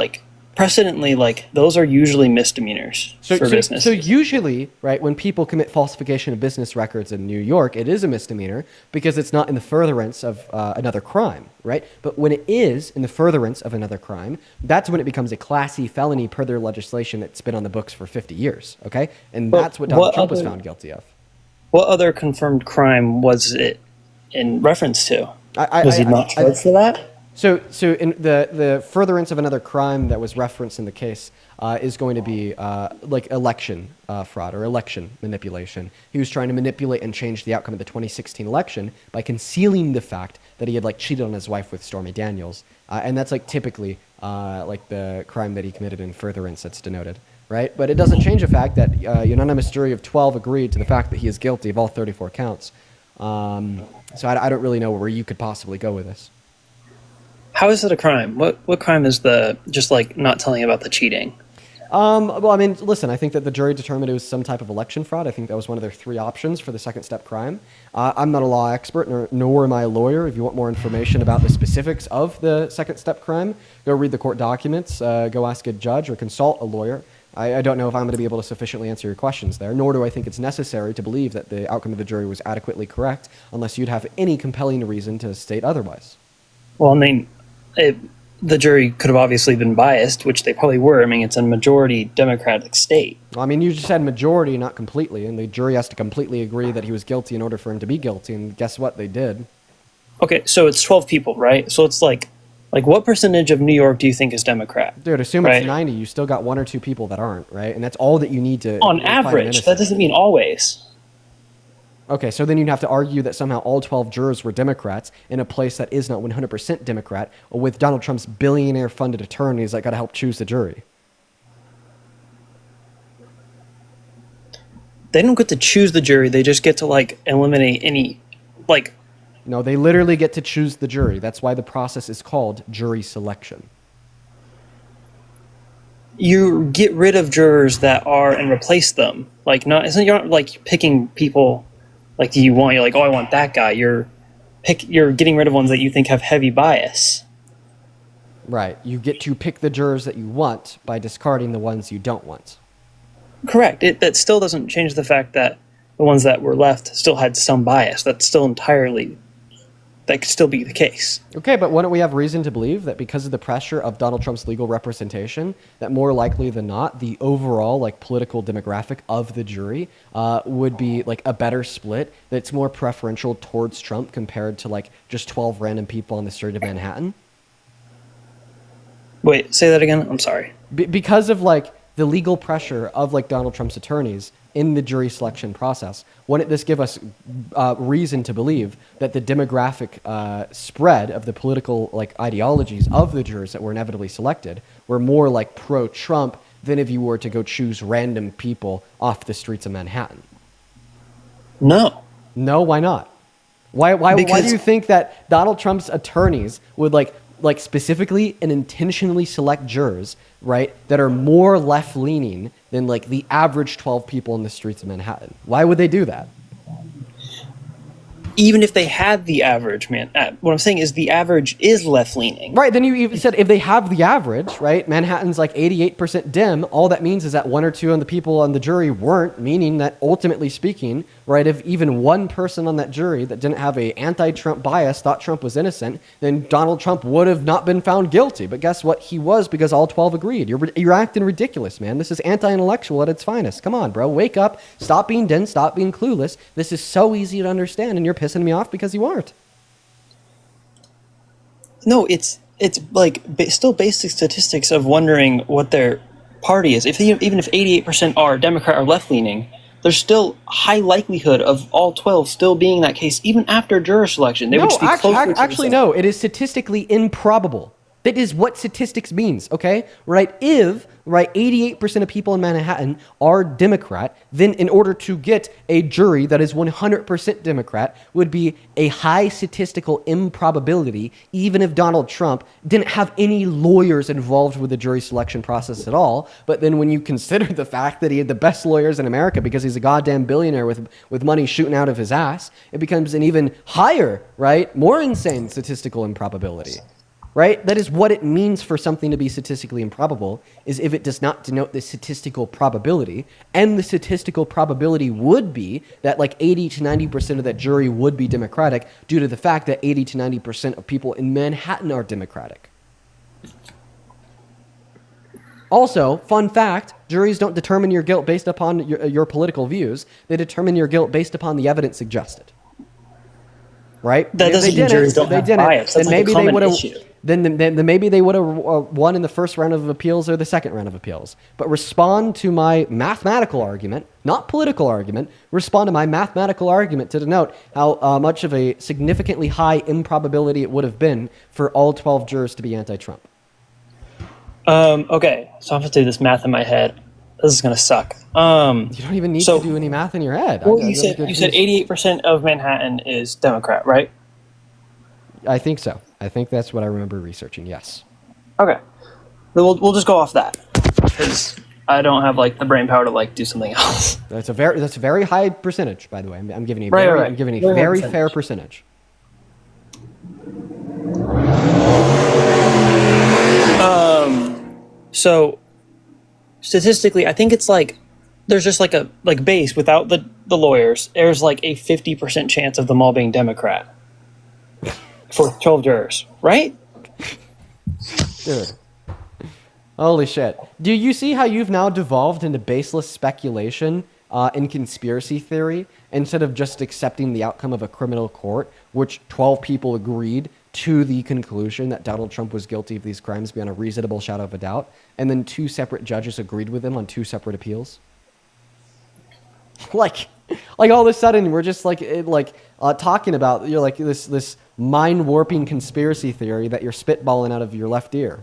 precedently, like those are usually misdemeanors for business. So usually, right, when people commit falsification of business records in New York, it is a misdemeanor because it's not in the furtherance of another crime, right? But when it is in the furtherance of another crime, that's when it becomes a Class C felony per their legislation that's been on the books for 50 years, okay? And that's what Donald Trump was found guilty of. What other confirmed crime was it in reference to? Was he not charged for that? So in the furtherance of another crime that was referenced in the case is going to be like election fraud or election manipulation. He was trying to manipulate and change the outcome of the 2016 election by concealing the fact that he had like cheated on his wife with Stormy Daniels, and that's like typically like the crime that he committed in furtherance that's denoted, right? But it doesn't change the fact that a unanimous jury of 12 agreed to the fact that he is guilty of all 34 counts. So I don't really know where you could possibly go with this. How is it a crime? What crime is the just like not telling about the cheating? Well, I mean, listen, I think that the jury determined it was some type of election fraud. I think that was one of their 3 options for the second step crime. I'm not a law expert, nor am I a lawyer. If you want more information about the specifics of the second step crime, go read the court documents, go ask a judge or consult a lawyer. I don't know if I'm going to be able to sufficiently answer your questions there, nor do I think it's necessary to believe that the outcome of the jury was adequately correct unless you'd have any compelling reason to state otherwise. Well, I mean, the jury could have obviously been biased, which they probably were. I mean, it's a majority Democratic state. Well, I mean, you just said majority, not completely, and the jury has to completely agree that he was guilty in order for him to be guilty, and guess what? They did. Okay, so it's 12 people, right? So it's like what percentage of New York do you think is Democrat? Dude, assume it's 90. You still got 1 or 2 people that aren't, right? And that's all that you need to... On average, that doesn't mean always. Okay, so then you'd have to argue that somehow all 12 jurors were Democrats in a place that is not 100% Democrat, with Donald Trump's billionaire-funded attorneys that got to help choose the jury. They don't get to choose the jury. They just get to, like, eliminate any, like... No, they literally get to choose the jury. That's why the process is called jury selection. You get rid of jurors that are and replace them. Like, you're not, like, picking people... like you want, you're like, oh, I want that guy. You're getting rid of ones that you think have heavy bias. Right. You get to pick the jurors that you want by discarding the ones you don't want. Correct. That still doesn't change the fact that the ones that were left still had some bias. That could still be the case. Okay, but wouldn't we have reason to believe that because of the pressure of Donald Trump's legal representation, that more likely than not, the overall like political demographic of the jury would be like a better split that's more preferential towards Trump compared to like just 12 random people on the street of Manhattan? Wait, say that again? I'm sorry. Because of like the legal pressure of like Donald Trump's attorneys in the jury selection process, wouldn't this give us reason to believe that the demographic spread of the political like ideologies of the jurors that were inevitably selected were more like pro-Trump than if you were to go choose random people off the streets of Manhattan? No. No, why not? Why do you think that Donald Trump's attorneys would like specifically and intentionally select jurors, right, that are more left-leaning than like the average 12 people in the streets of Manhattan? Why would they do that? Even if they had the average, man, what I'm saying is the average is left-leaning. Right, then you even said if they have the average, right, Manhattan's like 88% dim, all that means is that 1 or 2 of the people on the jury weren't, meaning that ultimately speaking, right, if even one person on that jury that didn't have a anti-Trump bias thought Trump was innocent, then Donald Trump would have not been found guilty. But guess what? He was, because all 12 agreed. You're acting ridiculous, man. This is anti-intellectual at its finest. Come on, bro. Wake up. Stop being dense. Stop being clueless. This is so easy to understand, and you're pissing me off because you aren't. No, it's like still basic statistics of wondering what their party is. Even if 88% are Democrat or left-leaning, there's still high likelihood of all 12 still being that case, even after juror selection. They would just be closer actually, no. It is statistically improbable. That is what statistics means, okay? Right? If, right, 88% of people in Manhattan are Democrat, then in order to get a jury that is 100% Democrat would be a high statistical improbability, even if Donald Trump didn't have any lawyers involved with the jury selection process at all. But then when you consider the fact that he had the best lawyers in America because he's a goddamn billionaire with money shooting out of his ass, it becomes an even higher, right, more insane statistical improbability. right? That is what it means for something to be statistically improbable, is if it does not denote the statistical probability, and the statistical probability would be that like 80 to 90% of that jury would be Democratic due to the fact that 80 to 90% of people in Manhattan are Democratic. Also, fun fact, juries don't determine your guilt based upon your political views. They determine your guilt based upon the evidence suggested. Right? That doesn't mean juries don't have bias. That's like a common issue. Then maybe they would have won in the first round of appeals or the second round of appeals. But respond to my mathematical argument, not political argument, respond to my mathematical argument to denote how much of a significantly high improbability it would have been for all 12 jurors to be anti-Trump. Okay, so I have to do this math in my head. This is going to suck. You don't even need to do any math in your head. Well, you said 88% of Manhattan is Democrat, right? I think so. I think that's what I remember researching, yes. Okay. We'll just go off that, because I don't have like the brain power to like do something else. That's a very high percentage, by the way. I'm giving you a Right. I'm giving you a very fair percentage. So statistically, I think it's like there's just like a base without the lawyers. There's like a 50% chance of them all being Democrat for 12 jurors, right? Dude. Holy shit. Do you see how you've now devolved into baseless speculation and conspiracy theory instead of just accepting the outcome of a criminal court, which 12 people agreed to the conclusion that Donald Trump was guilty of these crimes beyond a reasonable shadow of a doubt, and then 2 separate judges agreed with him on 2 separate appeals? like all of a sudden we're just talking about this mind warping conspiracy theory that you're spitballing out of your left ear.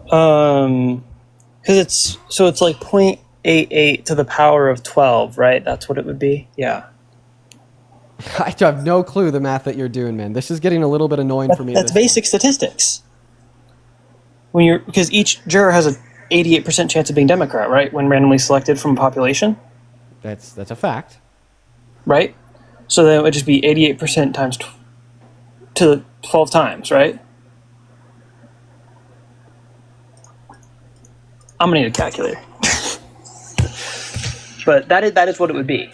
Because it's like 0.88 to the power of 12, right? That's what it would be. Yeah. I have no clue the math that you're doing, man. This is getting a little bit annoying for me. That's basic statistics. Because each juror has a 88% chance of being Democrat, right? When randomly selected from a population. That's a fact. Right? So then it would just be 88% times to 12 times, right? I'm gonna need a calculator. But that is what it would be.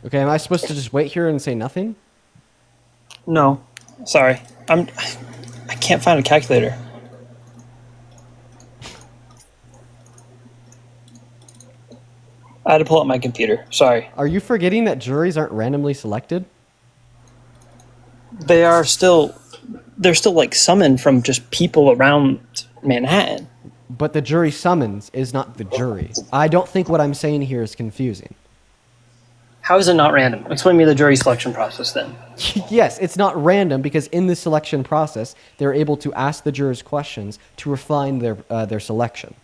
Okay, am I supposed to just wait here and say nothing? No, sorry. I can't find a calculator. I had to pull up my computer. Sorry. Are you forgetting that juries aren't randomly selected? They're still like summoned from just people around Manhattan. But the jury summons is not the jury. I don't think what I'm saying here is confusing. How is it not random? Explain me the jury selection process then. Yes, it's not random because in the selection process, they're able to ask the jurors questions to refine their selection.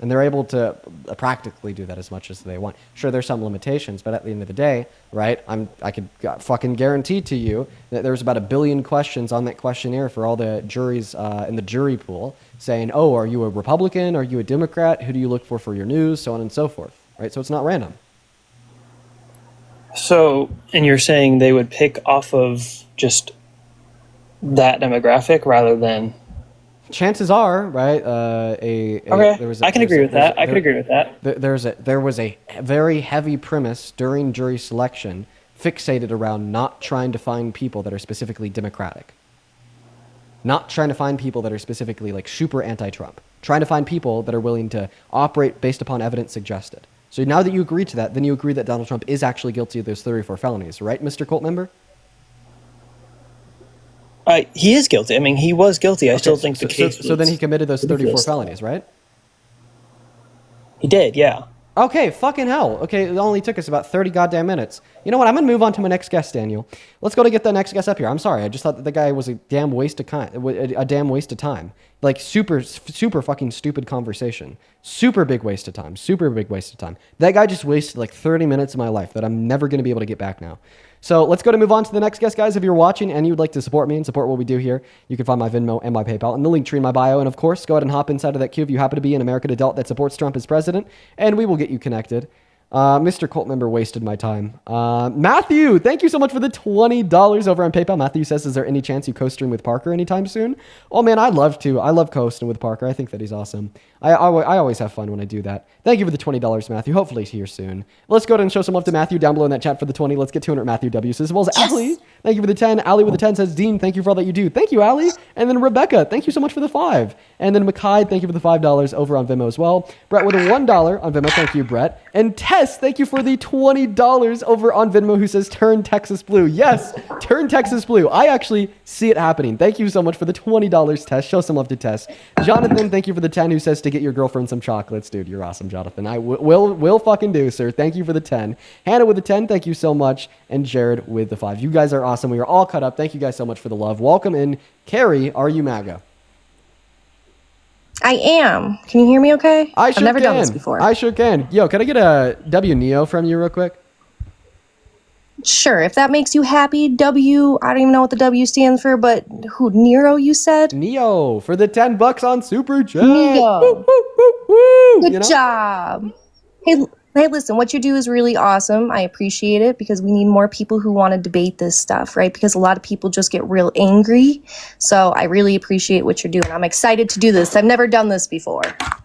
And they're able to practically do that as much as they want. Sure, there's some limitations, but at the end of the day, right, I could fucking guarantee to you that there's about 1 billion questions on that questionnaire for all the juries in the jury pool saying, oh, are you a Republican? Are you a Democrat? Who do you look for your news? So on and so forth, right? So it's not random. So, and you're saying they would pick off of just that demographic rather than... Chances are, right? I can agree with that. There was a very heavy premise during jury selection fixated around not trying to find people that are specifically Democratic, not trying to find people that are specifically like super anti-Trump, trying to find people that are willing to operate based upon evidence suggested. So now that you agree to that, then you agree that Donald Trump is actually guilty of those 34 felonies, right, Mr. Cult member? He is guilty. I mean, he was guilty. I still think the case. So then he committed those 34 felonies, right? He did, yeah. Okay, fucking hell. Okay, it only took us about 30 goddamn minutes. You know what? I'm gonna move on to my next guest, Daniel. Let's go to get the next guest up here. I'm sorry. I just thought that the guy was a damn waste of time. Like super fucking stupid conversation. Super big waste of time. Super big waste of time. That guy just wasted like 30 minutes of my life that I'm never going to be able to get back now. So let's go to move on to the next guest, guys. If you're watching and you would like to support me and support what we do here, you can find my Venmo and my PayPal in the link tree in my bio. And of course, go ahead and hop inside of that queue if you happen to be an American adult that supports Trump as president, and we will get you connected. Mr. Cult member wasted my time. Matthew, thank you so much for the $20 over on PayPal. Matthew says, is there any chance you co-stream with Parker anytime soon? Oh man, I'd love to. I love co-hosting with Parker. I think that he's awesome. I always have fun when I do that. Thank you for the $20, Matthew. Hopefully he's here soon. Let's go ahead and show some love to Matthew down below in that chat for the 20. Let's get 200 Matthew W's, as well as Allie. Thank you for the 10. Allie with the 10 says, Dean, thank you for all that you do. Thank you, Allie. And then Rebecca, thank you so much for the 5. And then Makai, thank you for the $5 over on Venmo as well. Brett with a $1 on Venmo. Thank you, Brett. And Tess, thank you for the $20 over on Venmo, who says, turn Texas blue. Yes, turn Texas blue. I actually see it happening. Thank you so much for the $20, Tess. Show some love to Tess. Jonathan, thank you for the 10, who says to get your girlfriend some chocolates. Dude, you're awesome, Jonathan. I will fucking do, sir. Thank you for the 10. Hannah with the 10, thank you so much. And Jared with the 5. You guys are awesome. We are all cut up. Thank you guys so much for the love. Welcome in. Carrie, are you MAGA? I am. Can you hear me okay? I've never done this before. I sure can. Yo, can I get a W Neo from you real quick? Sure, if that makes you happy. W, I don't even know what the W stands for, but who, Nero, you said? Neo, for the $10 on Super Chat. Neo. Woo, woo, woo, woo. Good job. Hey, listen, what you do is really awesome. I appreciate it because we need more people who want to debate this stuff, right? Because a lot of people just get real angry. So I really appreciate what you're doing. I'm excited to do this. I've never done this before.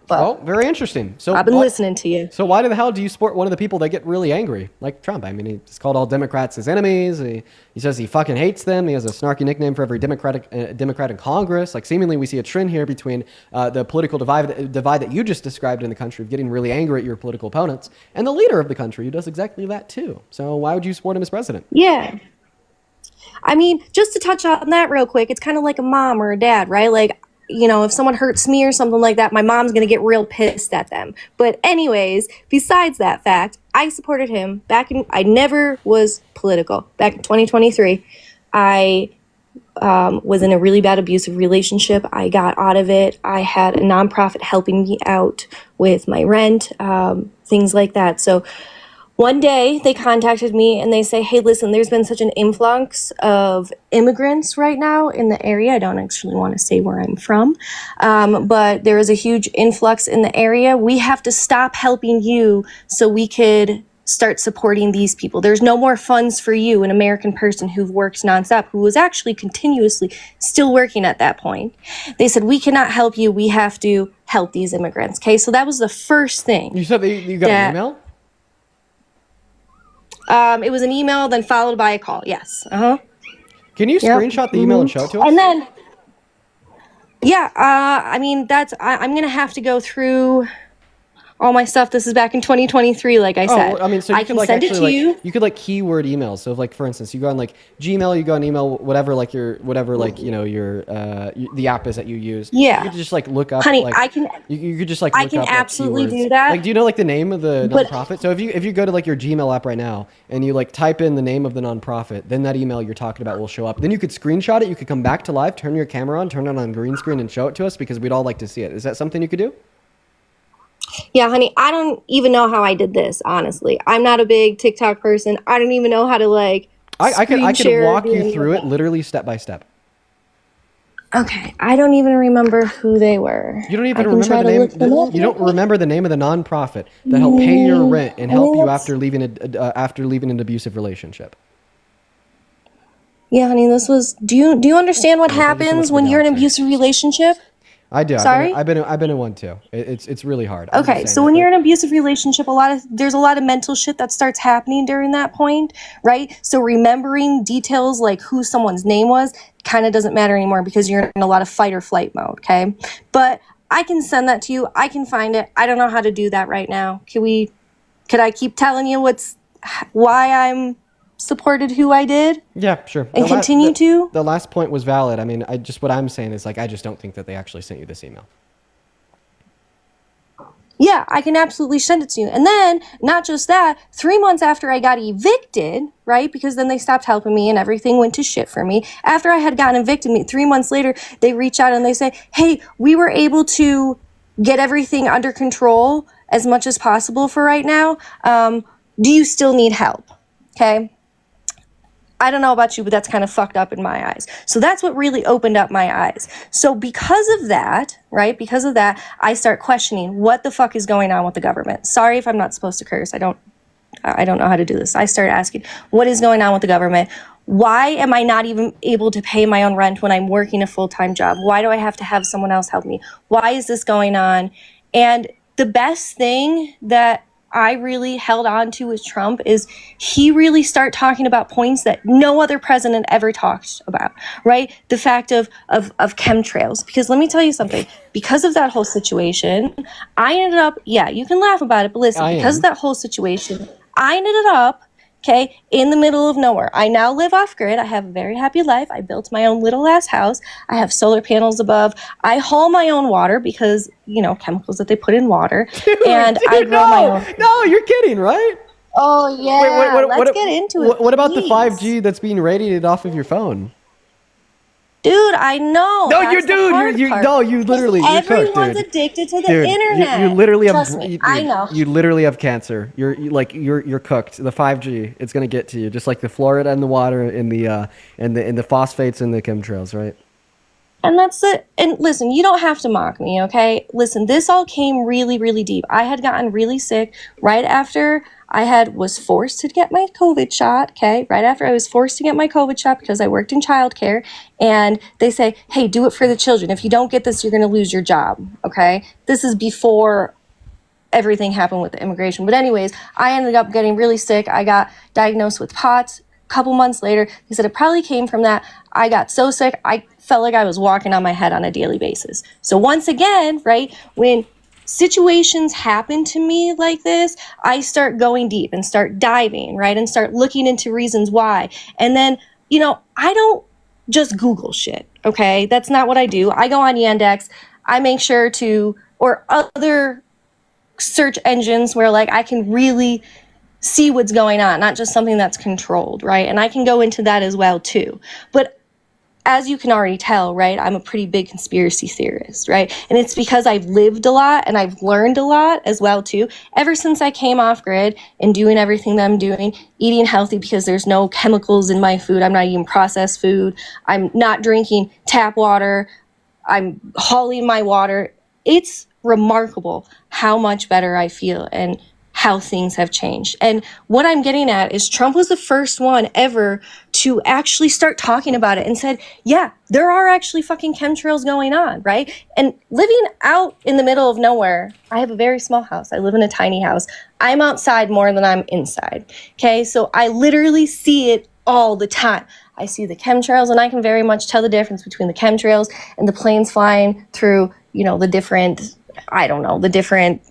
But oh, very interesting. So I've been listening to you. So why the hell do you support one of the people that get really angry, like Trump? I mean, he's called all Democrats his enemies. He says he fucking hates them. He has a snarky nickname for every Democrat in Congress. Like, seemingly we see a trend here between the political divide that you just described in the country of getting really angry at your political opponents, and the leader of the country who does exactly that too. So why would you support him as president? Yeah. I mean, just to touch on that real quick, it's kind of like a mom or a dad, right? Like, you know, if someone hurts me or something like that, my mom's going to get real pissed at them. But anyways, besides that fact, I supported him I never was political. Back in 2023, I was in a really bad abusive relationship. I got out of it. I had a nonprofit helping me out with my rent, things like that. So one day they contacted me and they say, hey, listen, there's been such an influx of immigrants right now in the area. I don't actually want to say where I'm from, but there is a huge influx in the area. We have to stop helping you so we could start supporting these people. There's no more funds for you, an American person who works nonstop, who was actually continuously still working at that point. They said, we cannot help you. We have to help these immigrants. Okay, so that was the first thing. You said that you got an email? It was an email, then followed by a call. Yes. Can you screenshot the email and show it to us? And then, yeah, I mean, I'm going to have to go through all my stuff. This is back in 2023, like I said. I mean, so you I could can like send it actually to you. You could like keyword emails. So if, like, for instance, you go on like Gmail, you go on email, whatever, like your the app is that you use. Yeah. You could just like look up. Honey, like, I can. You could just like. I look can up, like, absolutely keywords. do that. Like, do you know like the name of the But- nonprofit? So if you go to like your Gmail app right now and you like type in the name of the nonprofit, then that email you're talking about will show up. Then you could screenshot it. You could come back to live, turn your camera on, turn it on green screen, and show it to us because we'd all like to see it. Is that something you could do? Yeah, honey, I don't even know how I did this, honestly. I'm not a big TikTok person. I don't even know how to like I could share or walk do you any through of it that. literally step by step. Okay, I don't even remember who they were. You don't I even can remember try the to name. look them up. You don't remember the name of the nonprofit that helped pay your rent and help you that's- after leaving an abusive relationship. Yeah, honey, this was. Do you understand what happens when you're in an abusive relationship? I do. Sorry? I've been in one too. It's really hard. I'm just Okay, saying so it, when but- you're in an abusive relationship, there's a lot of mental shit that starts happening during that point, right? So remembering details like who someone's name was kind of doesn't matter anymore because you're in a lot of fight or flight mode, okay? But I can send that to you. I can find it. I don't know how to do that right now. Could I keep telling you why I'm supported who I did? Yeah, sure. And continue to? The last point was valid. I mean, what I'm saying is like I just don't think that they actually sent you this email. Yeah, I can absolutely send it to you. And then, not just that, 3 months after I got evicted, right? Because then they stopped helping me and everything went to shit for me. After I had gotten evicted, 3 months later, they reach out and they say, hey, we were able to get everything under control as much as possible for right now. Do you still need help? Okay. I don't know about you, but that's kind of fucked up in my eyes. So that's what really opened up my eyes. So because of that, right, because of that, I start questioning what the fuck is going on with the government. Sorry if I'm not supposed to curse. I don't know how to do this. I started asking, what is going on with the government? Why am I not even able to pay my own rent when I'm working a full-time job? Why do I have to have someone else help me? Why is this going on? And the best thing that I really held on to with Trump is he really started talking about points that no other president ever talked about, right? The fact of chemtrails. Because let me tell you something, because of that whole situation, I ended up, yeah, you can laugh about it, but listen, because of that whole situation, I ended up, okay, in the middle of nowhere. I now live off grid. I have a very happy life. I built my own little ass house. I have solar panels above. I haul my own water because, you know, chemicals that they put in water. And I grow my own. No, you're kidding, right? Oh, yeah. Let's get into it. What about the please. 5G that's being radiated off of your phone? Dude, I know. No, That's you the dude, hard you part. no, you literally you're cooked, Everyone's dude. addicted to the Dude, internet. you literally have Trust me, dude, I know. You literally have cancer. You're cooked. The 5G, it's gonna get to you, just like the fluoride in the water, in the phosphates in the chemtrails, right? And that's it. And listen, you don't have to mock me, okay? Listen, this all came really, really deep. I had gotten really sick right after was forced to get my COVID shot, okay? Right after I was forced to get my COVID shot because I worked in childcare, and they say, hey, do it for the children. If you don't get this, you're gonna lose your job, okay? This is before everything happened with the immigration. But anyways, I ended up getting really sick. I got diagnosed with POTS. A couple months later, they said it probably came from that. I got so sick, I felt like I was walking on my head on a daily basis. So once again, right, when situations happen to me like this, I start going deep and start diving, right, and start looking into reasons why. And then, you know, I don't just Google shit, okay? That's not what I do. I go on Yandex. I make sure to, or other search engines where, like, I can really see what's going on, not just something that's controlled, right? And I can go into that as well, too. But as you can already tell, right, I'm a pretty big conspiracy theorist, right? And it's because I've lived a lot and I've learned a lot as well, too. Ever since I came off grid and doing everything that I'm doing, eating healthy because there's no chemicals in my food. I'm not eating processed food. I'm not drinking tap water. I'm hauling my water. It's remarkable how much better I feel and how things have changed. And what I'm getting at is Trump was the first one ever to actually start talking about it and said, yeah, there are actually fucking chemtrails going on, right? And living out in the middle of nowhere, I have a very small house. I live in a tiny house. I'm outside more than I'm inside, okay? So I literally see it all the time. I see the chemtrails, and I can very much tell the difference between the chemtrails and the planes flying through, you know, the different, I don't know, the different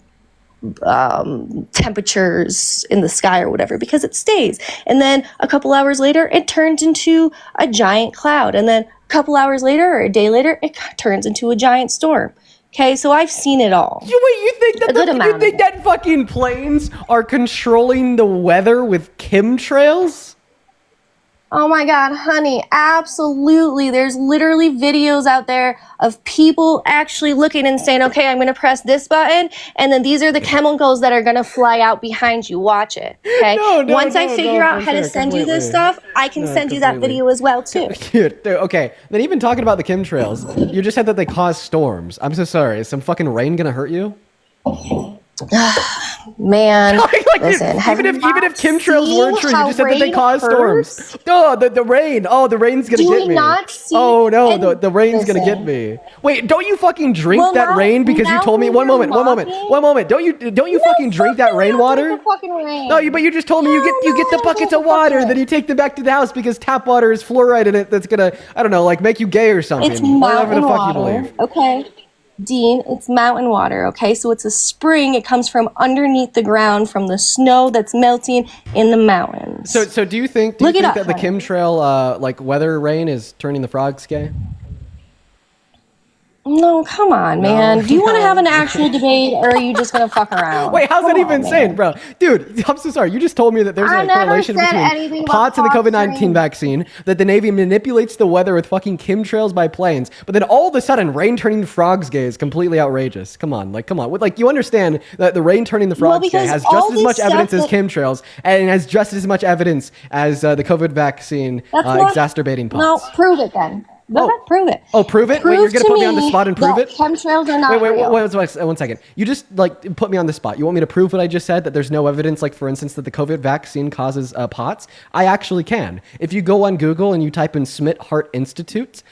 temperatures in the sky or whatever, because it stays. And then a couple hours later, it turns into a giant cloud. And then a couple hours later or a day later, it turns into a giant storm. Okay, so I've seen it all. You think that fucking planes are controlling the weather with chemtrails? Oh my God, honey, absolutely. There's literally videos out there of people actually looking and saying, okay, I'm going to press this button, and then these are the chemicals that are going to fly out behind you. Watch it, okay? Once I figure out how to send you this stuff, I can send you that video as well, too. Dude, okay, then even talking about the chemtrails, you just said that they cause storms. I'm so sorry. Is some fucking rain going to hurt you? Man, listen, even if chemtrails weren't true, you just said that they cause storms. Oh, the rain. Oh, the rain's gonna get me. Oh no, the rain's gonna get me. Wait, don't you fucking drink that rain because you told me? One moment. Don't you fucking drink that rainwater? No, but you just told me you get the buckets of water, then you take them back to the house because tap water is fluoride in it. That's gonna, I don't know, like make you gay or something. It's whatever the fuck water, you believe. Okay. Dean, it's mountain water, okay? So it's a spring. It comes from underneath the ground, from the snow that's melting in the mountains. So do you think that the chemtrail like weather rain is turning the frogs gay? No, come on, man. Do you want to have an actual debate, or are you just gonna fuck around? Wait, how's that Come even on, insane, man. bro? Dude, I'm so sorry. You just told me that there's I a never correlation said between anything about POTS and the POTS COVID-19 during- vaccine, that the Navy manipulates the weather with fucking chemtrails by planes, but then all of a sudden, rain turning frogs gay is completely outrageous. Come on. Like, you understand that the rain turning the frogs gay because has all just as this much evidence stuff as chemtrails, and has just as much evidence as the COVID vaccine That's not- exacerbating No, POTS. prove it then. Go ahead, prove it. Oh, prove it? Wait, you're going to put me on the spot and prove that it? Chemtrails are not Wait, real. one second. You just like put me on the spot. You want me to prove what I just said, that there's no evidence, like for instance, that the COVID vaccine causes POTS? I actually can. If you go on Google and you type in Smith Heart Institute,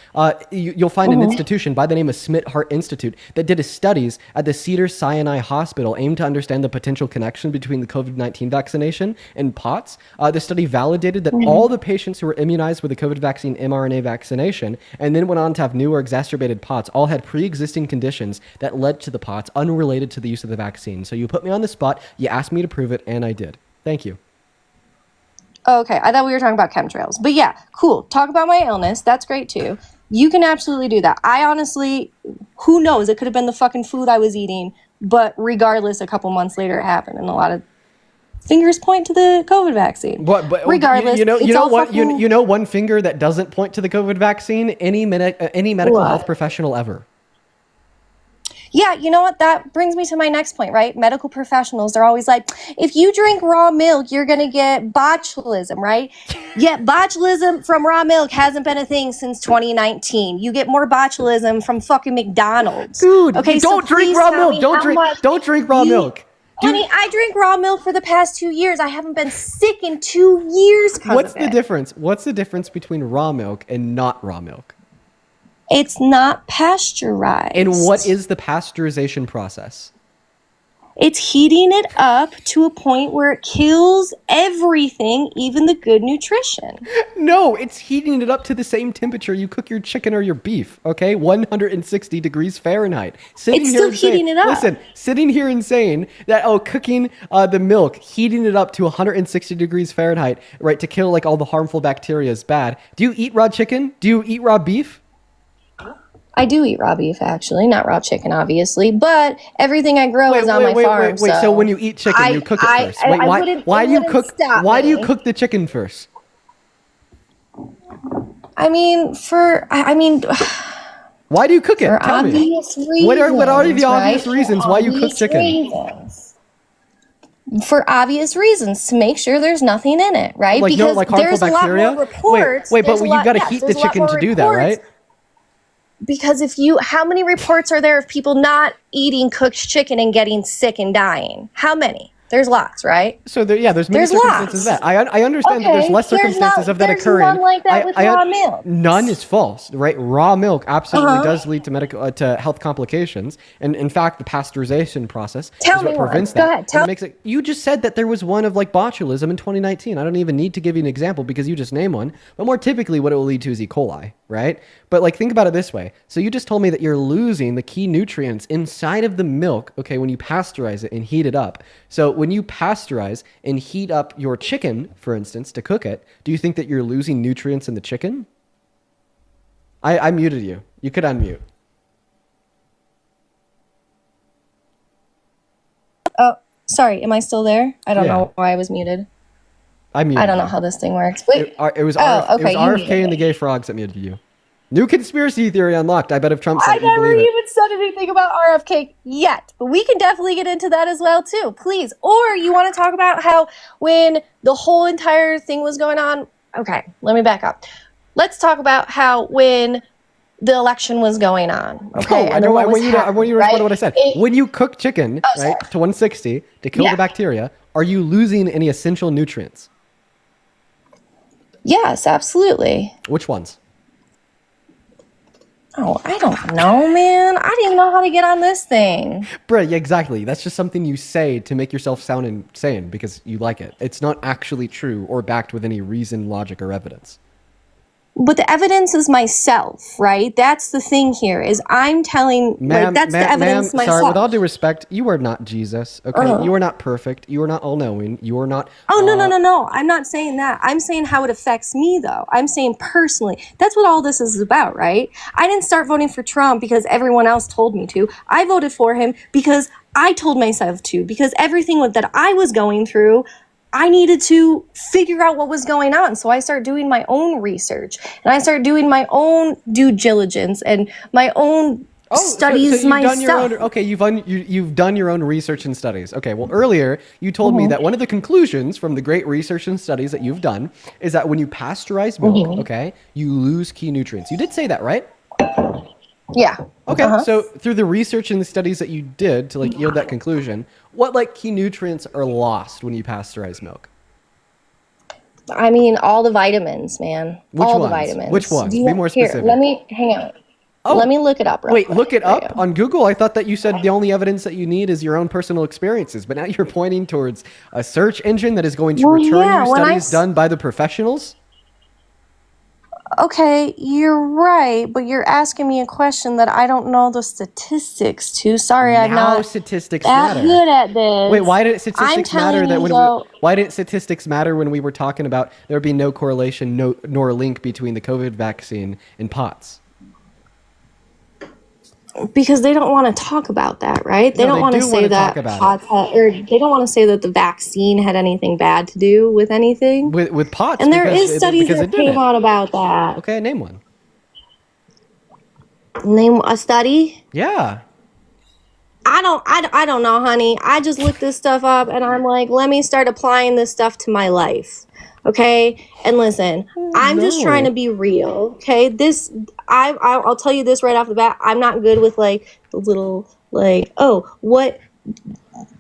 you'll find an institution by the name of Smith Heart Institute that did studies at the Cedars-Sinai Hospital aimed to understand the potential connection between the COVID-19 vaccination and POTS. The study validated that all the patients who were immunized with the COVID vaccine mRNA vaccination and then went on to have new or exacerbated POTS all had pre-existing conditions that led to the POTS unrelated to the use of the vaccine. So you put me on the spot, you asked me to prove it, and I did. Thank you. Okay, I thought we were talking about chemtrails. But yeah, cool. Talk about my illness. That's great too. You can absolutely do that. I honestly, who knows? It could have been the fucking food I was eating. But regardless, a couple months later it happened. And a lot of fingers point to the COVID vaccine. But regardless, you know it's all what? fucking- You know one finger that doesn't point to the COVID vaccine? Any medical What? health professional ever. Yeah, you know what? That brings me to my next point, right? Medical professionals, they're always like, if you drink raw milk, you're going to get botulism, right? Yet botulism from raw milk hasn't been a thing since 2019. You get more botulism from fucking McDonald's. Dude, okay, don't drink raw milk. Don't drink raw milk. Honey, I drink raw milk for the past 2 years. I haven't been sick in 2 years because What's of the it. difference? What's the difference between raw milk and not raw milk? It's not pasteurized. And what is the pasteurization process? It's heating it up to a point where it kills everything, even the good nutrition. No, it's heating it up to the same temperature you cook your chicken or your beef, okay? 160 degrees Fahrenheit. It's still heating it up. Listen, sitting here and saying that, cooking the milk, heating it up to 160 degrees Fahrenheit, right, to kill like all the harmful bacteria is bad. Do you eat raw chicken? Do you eat raw beef? I do eat raw beef, actually, not raw chicken, obviously, but everything I grow is on my farm. Wait. So when you eat chicken, you cook it first. Wait, why do you cook? Why do you cook the chicken first? I mean, why do you cook it? for Tell me. obvious reasons. What are the obvious right? reasons why you cook Obvious chicken? reasons. For obvious reasons, to make sure there's nothing in it, right? Like because harmful there's bacteria? a lot more reports. Wait, but there's a you lot- got to yes, heat the there's a lot chicken to more do that, reports. right? Because how many reports are there of people not eating cooked chicken and getting sick and dying? How many? There's lots, right? So there's many circumstances lots. of that. I understand that there's less circumstances of that there's occurring. none like that with raw milk. None is false, right? Raw milk absolutely does lead to to health complications, and in fact, the pasteurization process Tell is me what one. prevents Go that. ahead, And tell- it makes it. You just said that there was one of like botulism in 2019. I don't even need to give you an example because you just named one. But more typically, what it will lead to is E. coli, right? But like, think about it this way. So you just told me that you're losing the key nutrients inside of the milk, okay, when you pasteurize it and heat it up. So when you pasteurize and heat up your chicken, for instance, to cook it, do you think that you're losing nutrients in the chicken? I muted you. You could unmute. Oh, sorry. Am I still there? I don't Yeah. know why I was muted. I muted I don't know you. how this thing works. Wait. It was Oh, RF, okay, it you was muted RFK and the gay frogs that muted you. New conspiracy theory unlocked. I bet if Trump said I it, you never believe it. even said anything about RFK yet, but we can definitely get into that as well too, please. Or you want to talk about how when the whole entire thing was going on? Okay, let me back up. Let's talk about how when the election was going on. Okay, No, I know. I want you to respond right? to what I said. When you cook chicken, right, to 160 to kill Yeah. the bacteria, are you losing any essential nutrients? Yes, absolutely. Which ones? Oh, I don't know, man. I didn't even know how to get on this thing. Bruh, yeah, exactly. That's just something you say to make yourself sound insane because you like it. It's not actually true or backed with any reason, logic, or evidence. But the evidence is myself, right? That's the thing here is I'm telling, like, that's the evidence myself. Sorry, with all due respect, you are not Jesus, okay? You are not perfect. You are not all-knowing. You are not... Oh, no. I'm not saying that. I'm saying how it affects me, though. I'm saying personally. That's what all this is about, right? I didn't start voting for Trump because everyone else told me to. I voted for him because I told myself to, because everything that I was going through, I needed to figure out what was going on. So I started doing my own research and I started doing my own due diligence and my own studies myself. You've done your own research and studies. Okay, well, earlier you told me that one of the conclusions from the great research and studies that you've done is that when you pasteurize milk, okay, you lose key nutrients. You did say that, right? Yeah. Okay, so through the research and the studies that you did to like yield that conclusion, what like key nutrients are lost when you pasteurize milk? I mean, all the vitamins, man. All the vitamins. Which ones? Be more specific. Hang on. Let me look it up. Wait, look it up on Google? I thought that you said the only evidence that you need is your own personal experiences, but now you're pointing towards a search engine that is going to return you studies done by the professionals? Okay, you're right, but you're asking me a question that I don't know the statistics to. Sorry, I'm not statistics that matter. good at this. Wait, why did statistics matter that why didn't statistics matter when we were talking about there would be no correlation, nor link between the COVID vaccine and POTS? Because they don't want to talk about that, right? They don't want to say that POTS or they don't want to say that the vaccine had anything bad to do with anything. With POTS, and there is studies that came out about that. Okay, name one. Name a study? Yeah. I don't know, honey. I just looked this stuff up and I'm like, let me start applying this stuff to my life. Okay, and listen, I'm just trying to be real. Okay, I'll tell you this right off the bat. I'm not good with like the little like, oh, what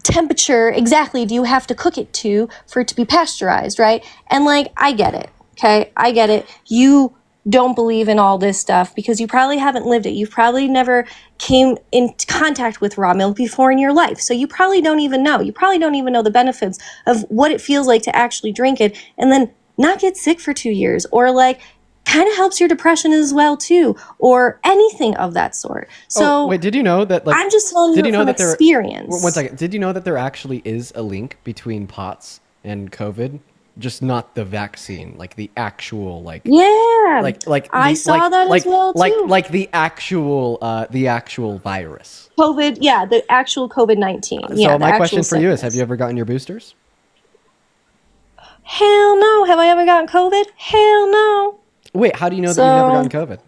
temperature exactly do you have to cook it to for it to be pasteurized, right? And like, I get it. Okay, I get it. You don't believe in all this stuff because you probably haven't lived it. You've probably never came in contact with raw milk before in your life. So you probably don't even know. You probably don't even know the benefits of what it feels like to actually drink it and then not get sick for 2 years, or like kind of helps your depression as well too, or anything of that sort. So wait, did you know that like I'm just telling you from experience. One second. Did you know that there actually is a link between POTS and COVID? Just not the vaccine, like the actual, like I saw that as well too. Like the actual virus. COVID, yeah, the actual COVID-19. So my question for you is: have you ever gotten your boosters? Hell no. Have I ever gotten COVID? Hell no. Wait, how do you know that you've never gotten COVID?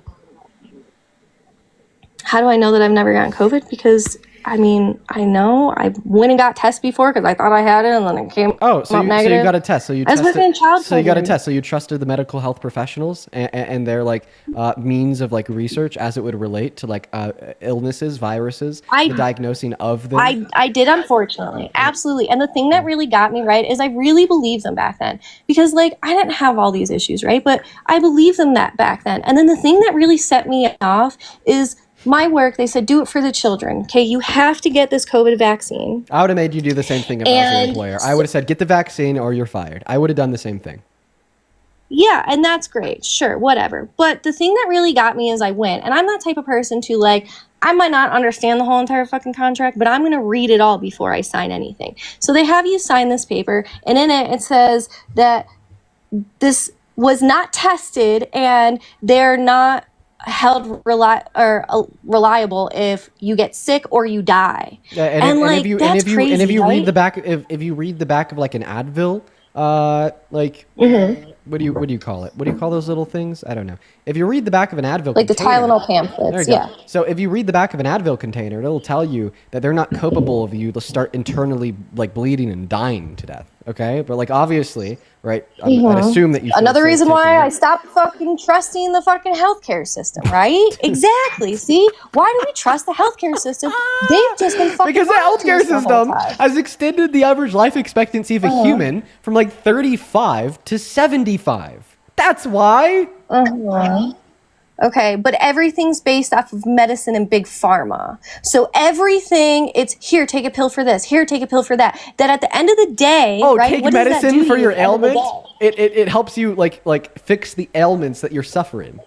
How do I know that I've never gotten COVID? Because I mean, I know I went and got tested before because I thought I had it, and then it came so negative. So you got a test. So you As within childhood. So you got a test. So you trusted the medical health professionals and their like means of like research as it would relate to like illnesses, viruses, the diagnosing of them. I did, unfortunately, absolutely. And the thing that really got me right is I really believed them back then because like I didn't have all these issues, right? But I believed them that back then. And then the thing that really set me off is my work. They said, do it for the children. Okay, you have to get this COVID vaccine. I would have made you do the same thing if I was an employer. I would have said, get the vaccine or you're fired. I would have done the same thing. Yeah, and that's great. Sure, whatever. But the thing that really got me is I went. And I'm that type of person to like, I might not understand the whole entire fucking contract, but I'm going to read it all before I sign anything. So they have you sign this paper, and in it says that this was not tested and they're not held reliable if you get sick or you die. Yeah, and if you read the back, if you read the back of like an Advil, like what do you call it? What do you call those little things? I don't know. If you read the back of an Advil like container, the Tylenol pamphlets, yeah. So if you read the back of an Advil container, it'll tell you that they're not capable of you to start internally like bleeding and dying to death. Okay, but like obviously, right? I'd assume that you. Another reason why I stopped fucking trusting the fucking healthcare system, right? Exactly. See, why do we trust the healthcare system? They've just been fucking because the healthcare system has extended the average life expectancy of a human from like 35 to 75. That's why. Okay, but everything's based off of medicine and big pharma. So everything, it's here, take a pill for this, here, take a pill for that. That at the end of the day, right? Take what does that medicine do for to your you at the end of the ailment. day? It helps you like fix the ailments that you're suffering.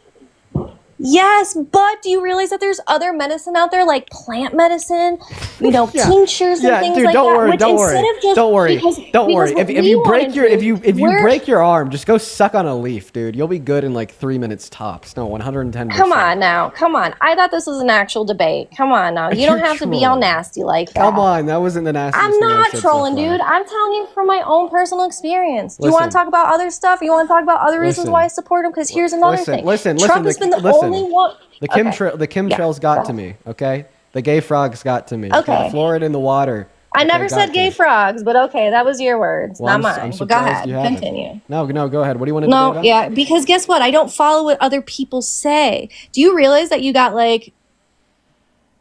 Yes, but do you realize that there's other medicine out there, like plant medicine, tinctures and things dude, like don't that? worry, Which don't instead worry, of just don't worry, because If what you we break wanna your do, if you we're- break your arm, just go suck on a leaf, dude. You'll be good in like 3 minutes tops. No, 110%. Come on now, come on. I thought this was an actual debate. Come on now, you don't You're have to be all trolling. nasty like that. Come on, that wasn't the nastiest I'm thing I've not said trolling, so far. dude. I'm telling you from my own personal experience. Do you want Listen. to talk about other stuff? Or you want to talk about other reasons Listen. why I support him? Because here's another thing. Trump has been the only one. The Okay. chemtrails got to me, okay? The gay frogs got to me. Okay. Fluoride in the water. I never got said to gay me. frogs, but okay, that was your words, Well, not I'm mine. But go surprised ahead, you haven't. continue. No, go ahead. What do you want to debate No, about? yeah, because guess what? I don't follow what other people say. Do you realize that you got like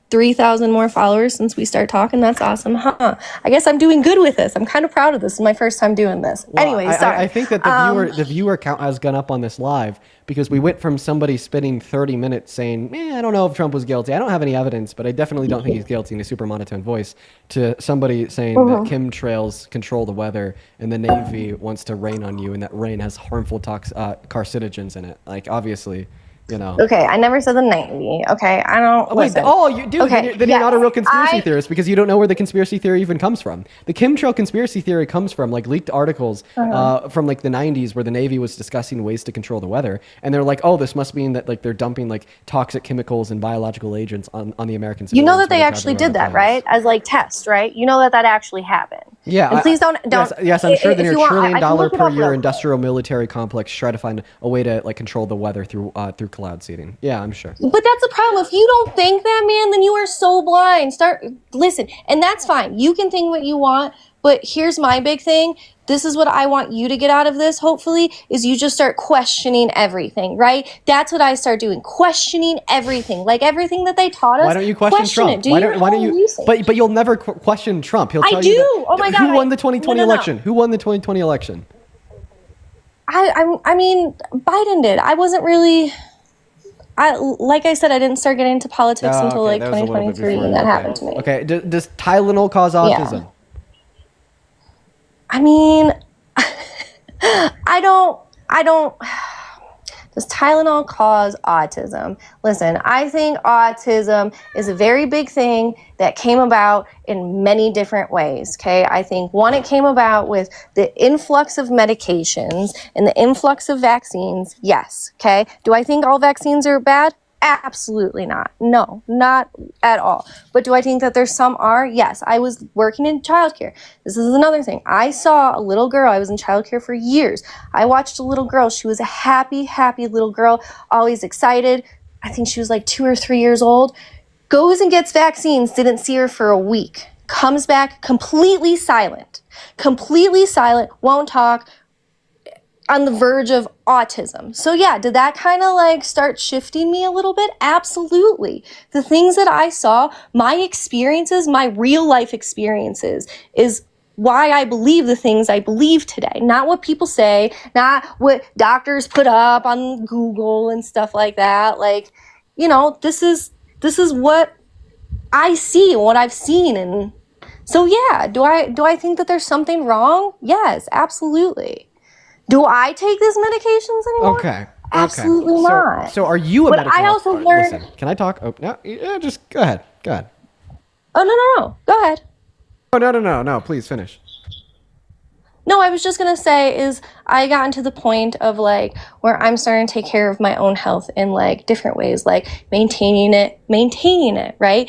3,000 more followers since we started talking? That's awesome, huh? I guess I'm doing good with this. I'm kind of proud of this. It's my first time doing this. Well, Anyway, sorry. I think that the viewer count has gone up on this live because we went from somebody spending 30 minutes saying, I don't know if Trump was guilty. I don't have any evidence, but I definitely don't think he's guilty in a super monotone voice, to somebody saying that chemtrails control the weather and the Navy wants to rain on you and that rain has harmful carcinogens in it. Like, obviously, Okay, I never said the Navy. Okay, I don't. Listen. You do. Okay, then you're not a real conspiracy I- theorist because you don't know where the conspiracy theory even comes from. The chemtrail conspiracy theory comes from like leaked articles from like the 90s where the Navy was discussing ways to control the weather, and they're like, oh, this must mean that like they're dumping like toxic chemicals and biological agents on the American You know civilians that they when actually travel did around that, the planes. right? As like tests, right? You know that actually happened. Yeah, And please don't. Yes, I'm sure if that you your want, $1 trillion I can look it per up real year quick. industrial military complex try to find a way to like control the weather through cloud seeding. Yeah, I'm sure. But that's the problem. If you don't think that, man, then you are so blind. Listen, and that's fine. You can think what you want, but here's my big thing. This is what I want you to get out of this, hopefully, is you just start questioning everything, right? That's what I start doing, questioning everything. Like everything that they taught us. Why don't you question Trump? It. Do Why your don't you? own research. But you'll never question Trump. He'll I tell do. you that, Oh my God, who won the 2020 no. election? Who won the 2020 election? I mean, Biden did. I wasn't really. Like I said, I didn't start getting into politics until like that was a little bit 2023, before. and that Okay. happened to me. Okay, does Tylenol cause autism? I mean, I don't. Does Tylenol cause autism? Listen, I think autism is a very big thing that came about in many different ways, okay? I think, one, it came about with the influx of medications and the influx of vaccines, yes, okay? Do I think all vaccines are bad? Absolutely not. No, not at all. But do I think that there's some are? Yes. I was working in childcare. This is another thing. I saw a little girl. I was in childcare for years. I watched a little girl. She was a happy little girl, always excited. I think she was like 2 or 3 years old. Goes and gets vaccines. Didn't see her for a week. Comes back completely silent. Won't talk. On the verge of autism. So yeah, did that kind of like start shifting me a little bit? Absolutely. The things that I saw, my experiences, my real life experiences is why I believe the things I believe today. Not what people say, not what doctors put up on Google and stuff like that. Like, this is what I see, what I've seen. And so yeah, do I think that there's something wrong? Yes, absolutely. Do I take these medications anymore? Okay. Absolutely not. So are you a But medical? I also learned. Listen, can I talk? Oh no, yeah, just go ahead. Oh no. Go ahead. Oh no. Please finish. No, I was just gonna say is I got into the point of like where I'm starting to take care of my own health in like different ways, like maintaining it, right?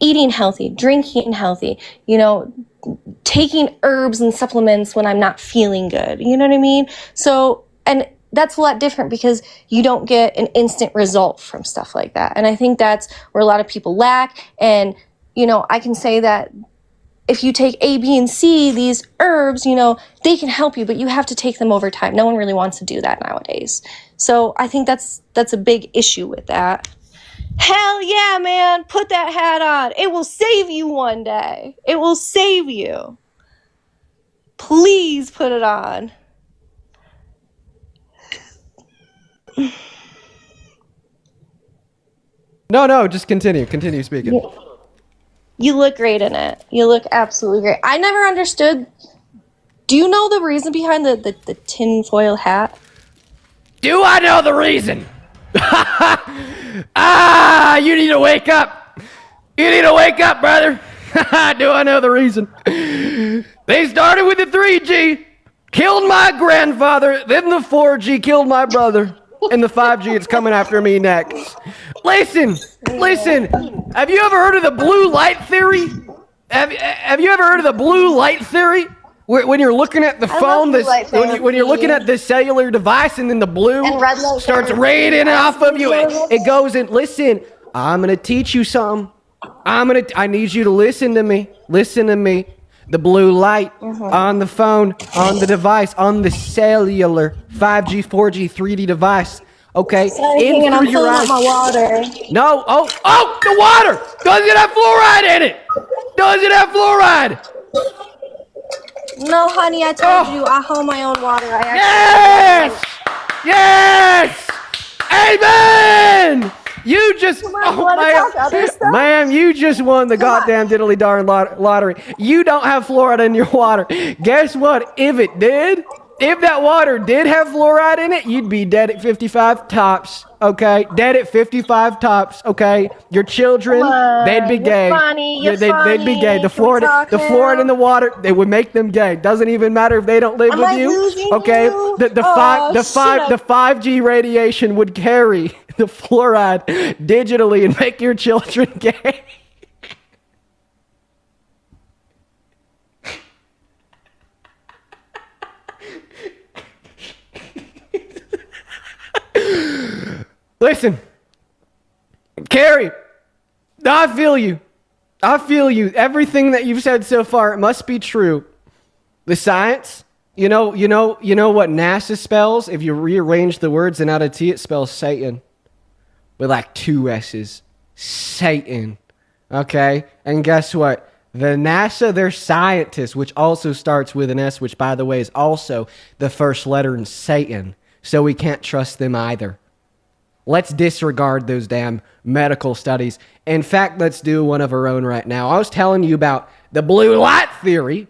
Eating healthy, drinking healthy, taking herbs and supplements when I'm not feeling good. You know what I mean? So, and that's a lot different because you don't get an instant result from stuff like that. And I think that's where a lot of people lack. And, I can say that if you take A, B, and C, these herbs, they can help you, but you have to take them over time. No one really wants to do that nowadays. So I think that's a big issue with that. Hell yeah, man. Put that hat on. It will save you one day. It will save you. Please put it on. No, just continue. Continue speaking. You look great in it. You look absolutely great. I never understood. Do you know the reason behind the tinfoil hat? Do I know the reason? You need to wake up. You need to wake up, brother. Do I know the reason? They started with the 3G, killed my grandfather, then the 4G killed my brother, and the 5G is coming after me next. Listen. Have you ever heard of the blue light theory? Have you ever heard of the blue light theory? When you're looking at the phone, when you're looking at this cellular device, and then the blue starts radiating off of you, it goes in. Listen, I'm gonna teach you something. I need you to listen to me. Listen to me. The blue light on the phone, on the device, on the cellular 5G, 4G, 3D device. Okay, in through your eyes. My water. No, the water. Does it have fluoride in it? Does it have fluoride? No, honey, I told you I hold my own water. Yes! Amen! You just, ma'am, you just won the goddamn diddly darn lottery. You don't have fluoride in your water. Guess what? If it did, if that water did have fluoride in it, you'd be dead at 55 tops. Okay, dead at 55 tops. Okay, your children, they'd be gay. They'd be gay. The fluoride in the water, they would make them gay. Doesn't even matter if they don't live with you. Okay, the 5G radiation would carry the fluoride digitally and make your children gay. Listen, Carrie, I feel you. Everything that you've said so far, it must be true. The science, you know what NASA spells? If you rearrange the words and out of T, it spells Satan with like 2 S's. Satan. Okay? And guess what? The NASA, their scientists, which also starts with an S, which by the way is also the first letter in Satan. So we can't trust them either. Let's disregard those damn medical studies. In fact, let's do one of our own right now. I was telling you about the blue light theory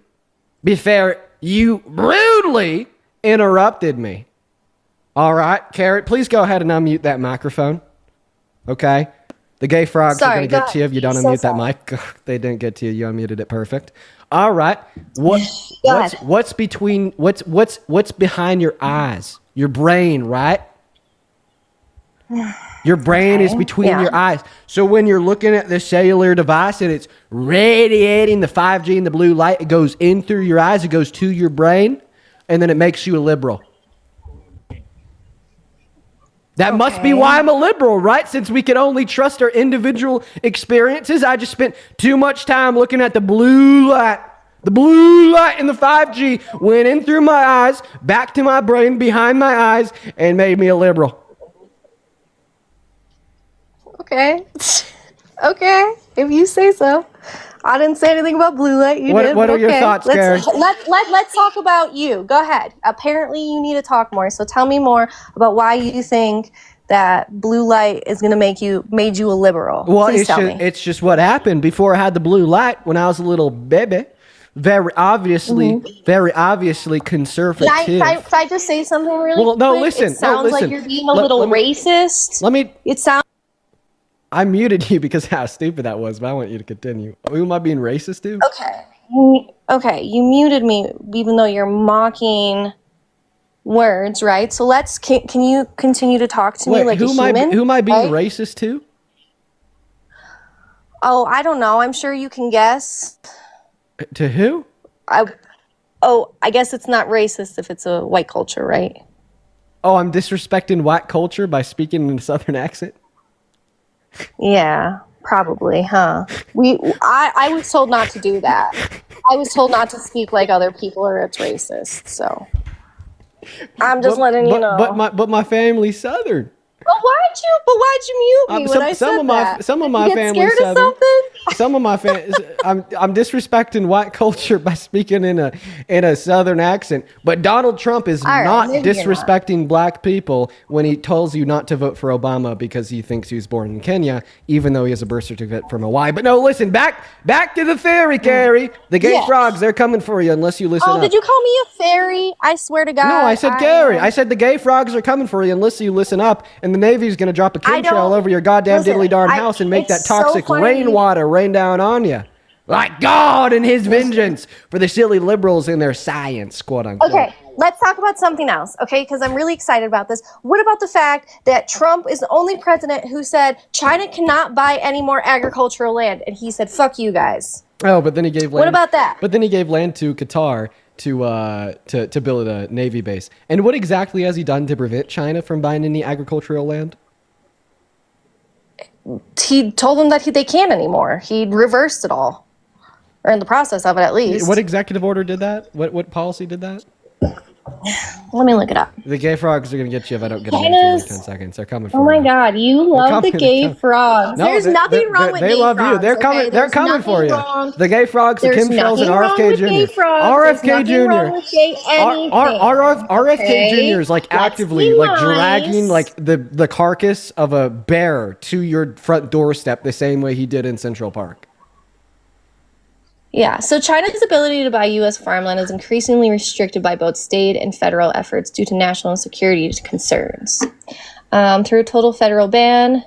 before you rudely interrupted me. All right, Carrot, please go ahead and unmute that microphone. Okay? The gay frogs are going to get to you if you don't unmute that mic. They didn't get to you. You unmuted it perfect. All right. What's behind your eyes? Your brain, right? Your brain is between your eyes. So when you're looking at the cellular device and it's radiating the 5G and the blue light, it goes in through your eyes, it goes to your brain, and then it makes you a liberal. That must be why I'm a liberal, right? Since we can only trust our individual experiences. I just spent too much time looking at the blue light. The blue light in the 5G went in through my eyes, back to my brain, behind my eyes, and made me a liberal. Okay. Okay. If you say so. I didn't say anything about blue light. You did. What are your thoughts, Gary? Let's talk about you. Go ahead. Apparently, you need to talk more. So tell me more about why you think that blue light is going to made you a liberal. Well, Please tell me. It's just what happened before I had the blue light when I was a little baby. Very obviously conservative. Can I just say something really quick? No, listen. It sounds like you're being a little racist. It sounds. I muted you because how stupid that was, but I want you to continue. Who am I being racist to? Okay, you muted me even though you're mocking words, right? So can you continue to talk to me like a human? Who am I being racist to? Oh, I don't know. I'm sure you can guess. To who? I guess it's not racist if it's a white culture, right? Oh, I'm disrespecting white culture by speaking in a southern accent? Yeah, probably, huh? I was told not to do that. I was told not to speak like other people or it's racist, so I'm just letting you know. But my family's southern. But why'd you mute me when I said that? Some of my you get family's scared southern. of something? some of my fans, I'm disrespecting white culture by speaking in a Southern accent. But Donald Trump is All right, not maybe you're not. disrespecting black people when he tells you not to vote for Obama because he thinks he was born in Kenya, even though he has a birth certificate from Hawaii. But no, listen, back to the theory, Carrie. The gay Yes. frogs, they're coming for you unless you listen Oh, up. did you call me a fairy? I swear to God. No, I said Gary. I said the gay frogs are coming for you unless you listen up, and the Navy's going to drop a I chemtrail don't- over your goddamn listen, diddly darn I- house and make that it's so toxic funny. rainwater rain down on you. Like God and his vengeance for the silly liberals and their science, quote unquote. Okay, let's talk about something else, okay? Because I'm really excited about this. What about the fact that Trump is the only president who said China cannot buy any more agricultural land, and he said, "Fuck you guys." Oh, but then he gave land. What about that? But then he gave land to Qatar to build a Navy base. And what exactly has he done to prevent China from buying any agricultural land? He told them that they can't anymore. He reversed it all, or in the process of it, at least. What executive order did that? What policy did that? Let me look it up. The gay frogs are going to get you if I don't get them in China's- 10 seconds. They're coming for Oh my you. God, you love the coming, gay they're coming. frogs. No, There's nothing wrong with they gay love frogs. you. They're coming. okay? They're There's coming for nothing you. wrong. The gay frogs, the There's Kim Shells, and nothing wrong RFK with gay Jr. frogs. There's RFK nothing wrong Jr. with gay anything, RFK okay? Jr. is like Let's actively be like dragging nice. like the carcass of a bear to your front doorstep the same way he did in Central Park. Yeah, so China's ability to buy U.S. farmland is increasingly restricted by both state and federal efforts due to national security concerns. Through a total federal ban,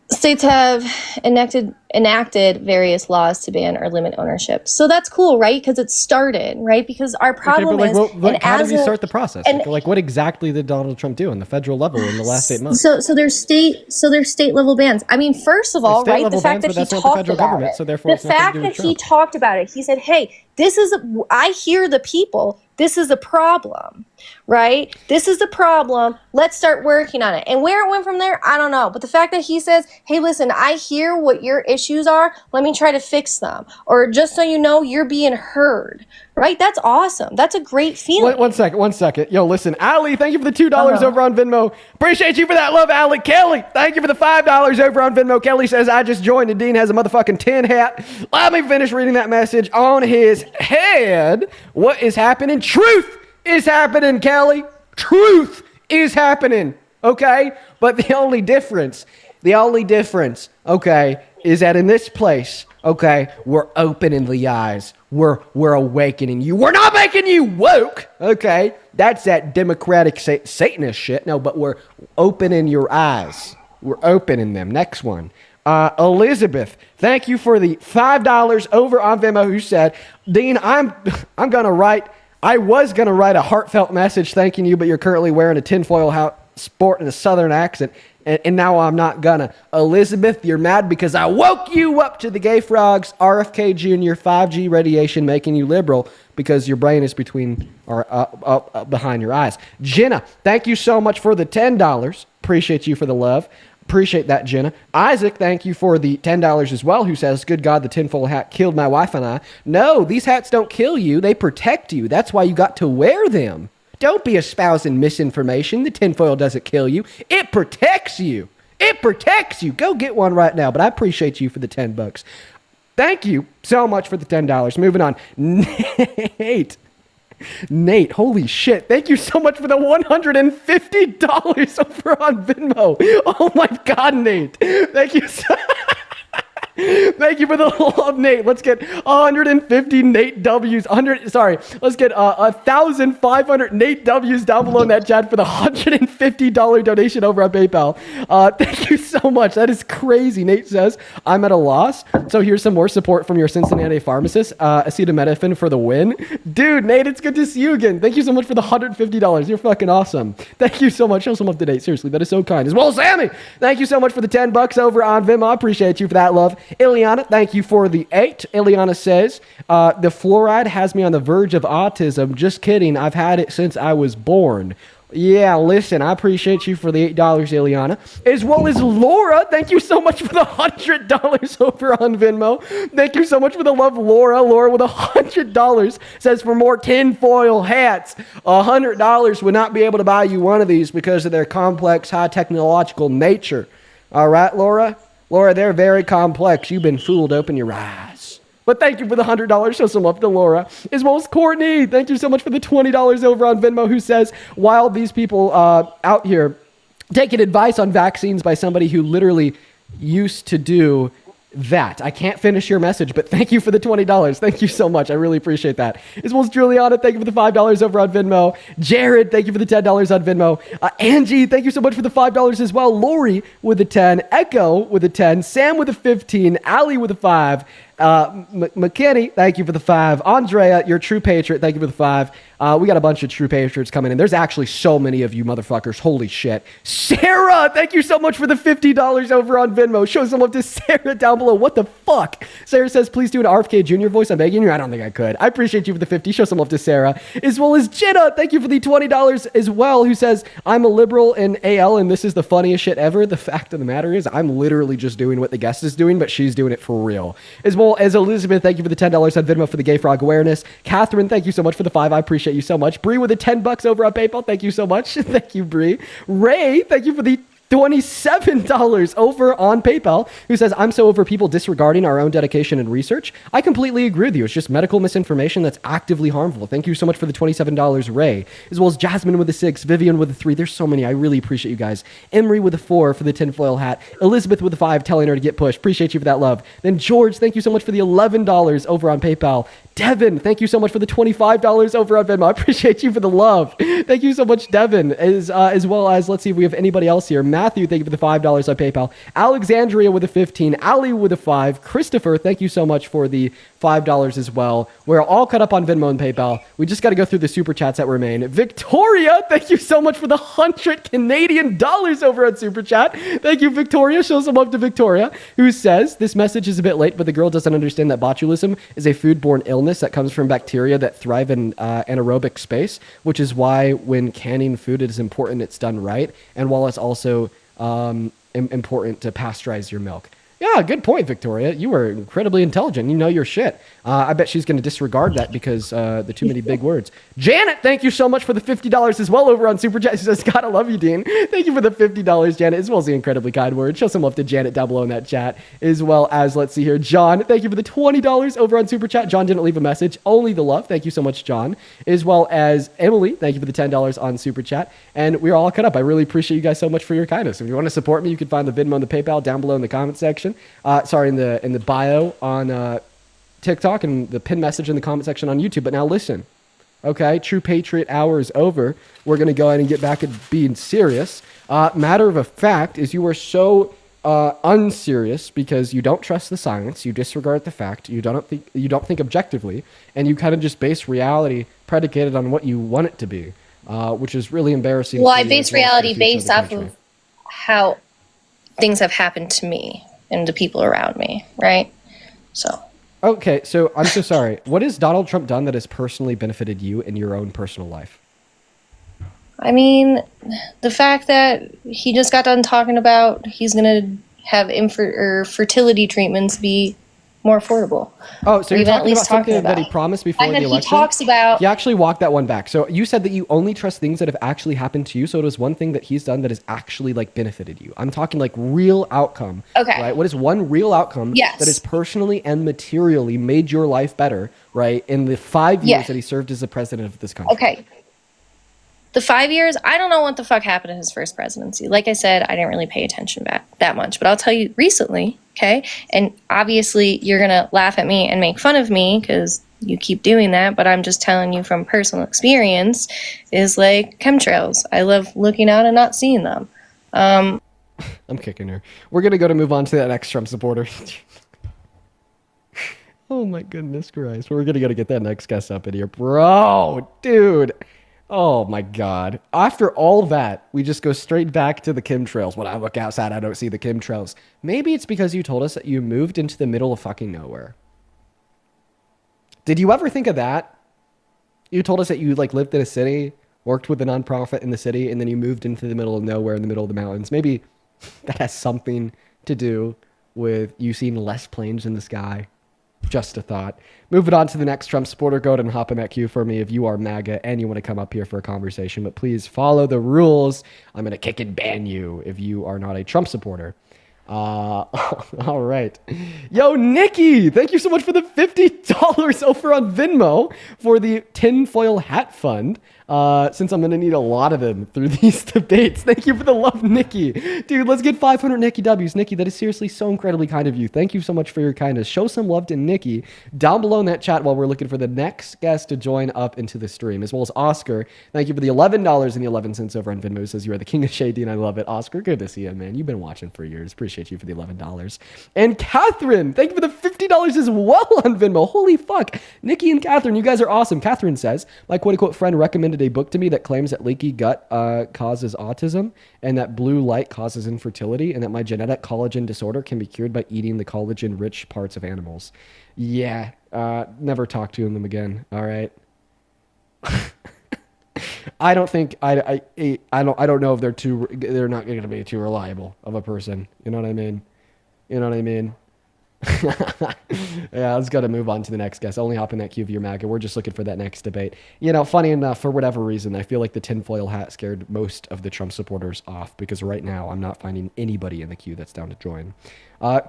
states have enacted various laws to ban or limit ownership. So that's cool, right? Because it started, right? Because our problem okay, but is, like, how did he as a- start the process? and- Like, what exactly did Donald Trump do on the federal level in the last 8 months? So there's state level bans. I mean, first of all, state right, level the fact bans, that but he that's not the talked federal about government, it, so therefore the it's nothing to fact do that with he Trump. talked about it, he said, "Hey, I hear the people. This is a problem, right? This is the problem. Let's start working on it." And where it went from there, I don't know. But the fact that he says, "Hey, listen, I hear what your issues are. Let me try to fix them," or just so you know, you're being heard, right? That's awesome. That's a great feeling. One second. Yo, listen, Allie, thank you for the $2 Uh-huh. over on Venmo. Appreciate you for that love, Allie. Kelly, thank you for the $5 over on Venmo. Kelly says, I just joined and Dean has a motherfucking tin hat. Let me finish reading that message on his head. What is happening? Truth is happening, Kelly. Truth is happening, okay? But the only difference, okay, is that in this place, okay, we're opening the eyes. We're awakening you. We're not making you woke, okay? That's that democratic Satanist shit. No, but we're opening your eyes. We're opening them. Next one. Elizabeth, thank you for the $5 over on Venmo who said, Dean, I was gonna write a heartfelt message thanking you, but you're currently wearing a tinfoil hat sport in a Southern accent. And now I'm not gonna. Elizabeth, you're mad because I woke you up to the gay frogs, RFK Jr., 5G radiation making you liberal because your brain is between or behind your eyes. Jenna, thank you so much for the $10. Appreciate you for the love. Appreciate that, Jenna. Isaac, thank you for the $10 as well, who says, good God, the tinfoil hat killed my wife and I. No, these hats don't kill you. They protect you. That's why you got to wear them. Don't be espousing misinformation. The tinfoil doesn't kill you. It protects you. It protects you. Go get one right now. But I appreciate you for the $10. Thank you so much for the $10. Moving on. Nate, holy shit. Thank you so much for the $150 over on Venmo. Oh my God, Nate. Thank you so Thank you for the love, Nate. Let's get 150 Nate W's. Let's get 1,500 Nate W's down below in that chat for the $150 donation over on PayPal. Thank you so much. That is crazy. Nate says, I'm at a loss. So here's some more support from your Cincinnati pharmacist. Acetaminophen for the win. Dude, Nate, it's good to see you again. Thank you so much for the $150. You're fucking awesome. Thank you so much. Show some up to date. Seriously, that is so kind. As well as Sammy, thank you so much for the $10 over on Venmo. I appreciate you for that love. Ileana, thank you for the 8. Ileana says, the fluoride has me on the verge of autism. Just kidding. I've had it since I was born. Yeah, listen, I appreciate you for the $8, Ileana. As well as Laura, thank you so much for the $100 over on Venmo. Thank you so much for the love, Laura. Laura with $100 says for more tinfoil hats. $100 would not be able to buy you one of these because of their complex, high technological nature. All right, Laura? Laura, they're very complex. You've been fooled. Open your eyes. But thank you for the $100. Show some love to Laura. As well as Courtney. Thank you so much for the $20 over on Venmo, who says, while these people out here taking advice on vaccines by somebody who literally used to do that. I can't finish your message, but thank you for the $20. Thank you so much. I really appreciate that. As well as Juliana, thank you for the $5 over on Venmo. Jared, thank you for the $10 on Venmo. Angie, thank you so much for the $5 as well. Lori with a 10. Echo with a 10. Sam with a 15. Ali with a 5. McKinney, thank you for the 5. Andrea, you're a true patriot. Thank you for the 5. We got a bunch of true patriots coming in. There's actually so many of you motherfuckers. Holy shit. Sarah, thank you so much for the $50 over on Venmo. Show some love to Sarah down below. What the fuck? Sarah says, please do an RFK Jr. voice. I'm begging you. I don't think I could. I appreciate you for the 50. Show some love to Sarah. As well as Jenna, thank you for the $20 as well, who says, I'm a liberal in AL and this is the funniest shit ever. The fact of the matter is I'm literally just doing what the guest is doing, but she's doing it for real. As well as Elizabeth, thank you for the $10 on Venmo for the gay frog awareness. Catherine, thank you so much for the 5. I appreciate you so much. Bree with the $10 over on PayPal. Thank you so much. Thank you, Bree. Ray, thank you for the $27 over on PayPal, who says, I'm so over people disregarding our own dedication and research. I completely agree with you. It's just medical misinformation that's actively harmful. Thank you so much for the $27, Ray. As well as Jasmine with a 6, Vivian with a 3. There's so many. I really appreciate you guys. Emery with a 4 for the tinfoil hat. Elizabeth with a 5, telling her to get pushed. Appreciate you for that love. Then George, thank you so much for the $11 over on PayPal. Devin, thank you so much for the $25 over on Venmo. I appreciate you for the love. Thank you so much, Devin. As well as, let's see if we have anybody else here. Matthew, thank you for the $5 on PayPal. Alexandria with a 15. Ali with a 5. Christopher, thank you so much for the $5 as well. We're all caught up on Venmo and PayPal. We just got to go through the super chats that remain. Victoria, thank you so much for the 100 Canadian dollars over on Super Chat. Thank you, Victoria. Show some love to Victoria, who says, this message is a bit late, but the girl doesn't understand that botulism is a foodborne illness that comes from bacteria that thrive in anaerobic space, which is why when canning food, it is important it's done right. And while it's also important to pasteurize your milk. Yeah, good point, Victoria. You are incredibly intelligent. You know your shit. I bet she's going to disregard that because the too many big words. Janet, thank you so much for the $50 as well over on Super Chat. She says, God, I love you, Dean. Thank you for the $50, Janet, as well as the incredibly kind words. Show some love to Janet down below in that chat. As well as, let's see here, John, thank you for the $20 over on Super Chat. John didn't leave a message, only the love. Thank you so much, John. As well as Emily, thank you for the $10 on Super Chat. And we're all cut up. I really appreciate you guys so much for your kindness. If you want to support me, you can find the Venmo and the PayPal down below in the comment section. In the bio on TikTok and the pinned message in the comment section on YouTube. But now listen, okay? True Patriot Hour is over. We're going to go ahead and get back at being serious. Matter of a fact is you are so unserious because you don't trust the science, you disregard the fact, you don't think objectively, and you kind of just base reality predicated on what you want it to be, which is really embarrassing. Well, I base reality based off of how things have happened to me and the people around me, right? So. Okay, so I'm so sorry. What has Donald Trump done that has personally benefited you in your own personal life? I mean, the fact that he just got done talking about he's going to have fertility treatments be more affordable. Oh, so you're talking about something that he promised before the election? He talks about... He actually walked that one back. So you said that you only trust things that have actually happened to you. So it was one thing that he's done that has actually like benefited you. I'm talking like real outcome. Okay. Right? What is one real outcome that has personally and materially made your life better, right, in the 5 years that he served as the president of this country? Okay. The 5 years, I don't know what the fuck happened in his first presidency. Like I said, I didn't really pay attention back that much. But I'll tell you recently, okay? And obviously you're going to laugh at me and make fun of me because you keep doing that. But I'm just telling you from personal experience is like chemtrails. I love looking out and not seeing them. I'm kicking her. We're going to move on to that next Trump supporter. Oh my goodness Christ. We're going to go to get that next guest up in here. Bro, dude. Oh my God. After all that, we just go straight back to the chemtrails. When I look outside, I don't see the chemtrails. Maybe it's because you told us that you moved into the middle of fucking nowhere. Did you ever think of that? You told us that you like lived in a city, worked with a nonprofit in the city, and then you moved into the middle of nowhere in the middle of the mountains. Maybe that has something to do with you seeing less planes in the sky. Just a thought. Moving on to the next Trump supporter. Go ahead and hop in that queue for me if you are MAGA and you want to come up here for a conversation. But please follow the rules. I'm going to kick and ban you if you are not a Trump supporter. All right. Yo, Nikki, thank you so much for the $50 over on Venmo for the tinfoil hat fund. Since I'm going to need a lot of them through these debates. Thank you for the love, Nikki. Dude, let's get 500 Nikki W's. Nikki, that is seriously so incredibly kind of you. Thank you so much for your kindness. Show some love to Nikki down below in that chat while we're looking for the next guest to join up into the stream, as well as Oscar. Thank you for the $11.11 over on Venmo. It says you are the king of shady, and I love it. Oscar, good to see you, man. You've been watching for years. Appreciate you for the $11. And Catherine, thank you for the $50 as well on Venmo. Holy fuck. Nikki and Catherine, you guys are awesome. Catherine says, my quote-unquote friend recommended a book to me that claims that leaky gut causes autism and that blue light causes infertility and that my genetic collagen disorder can be cured by eating the collagen-rich parts of animals. Yeah, never talk to them again. All right. I don't think I don't know if they're not going to be too reliable of a person. You know what I mean? You know what I mean? Yeah, let's go to move on to the next guest. Only hop in that queue of your MAGA. We're just looking for that next debate. You know, funny enough, for whatever reason, I feel like the tinfoil hat scared most of the Trump supporters off because right now I'm not finding anybody in the queue that's down to join.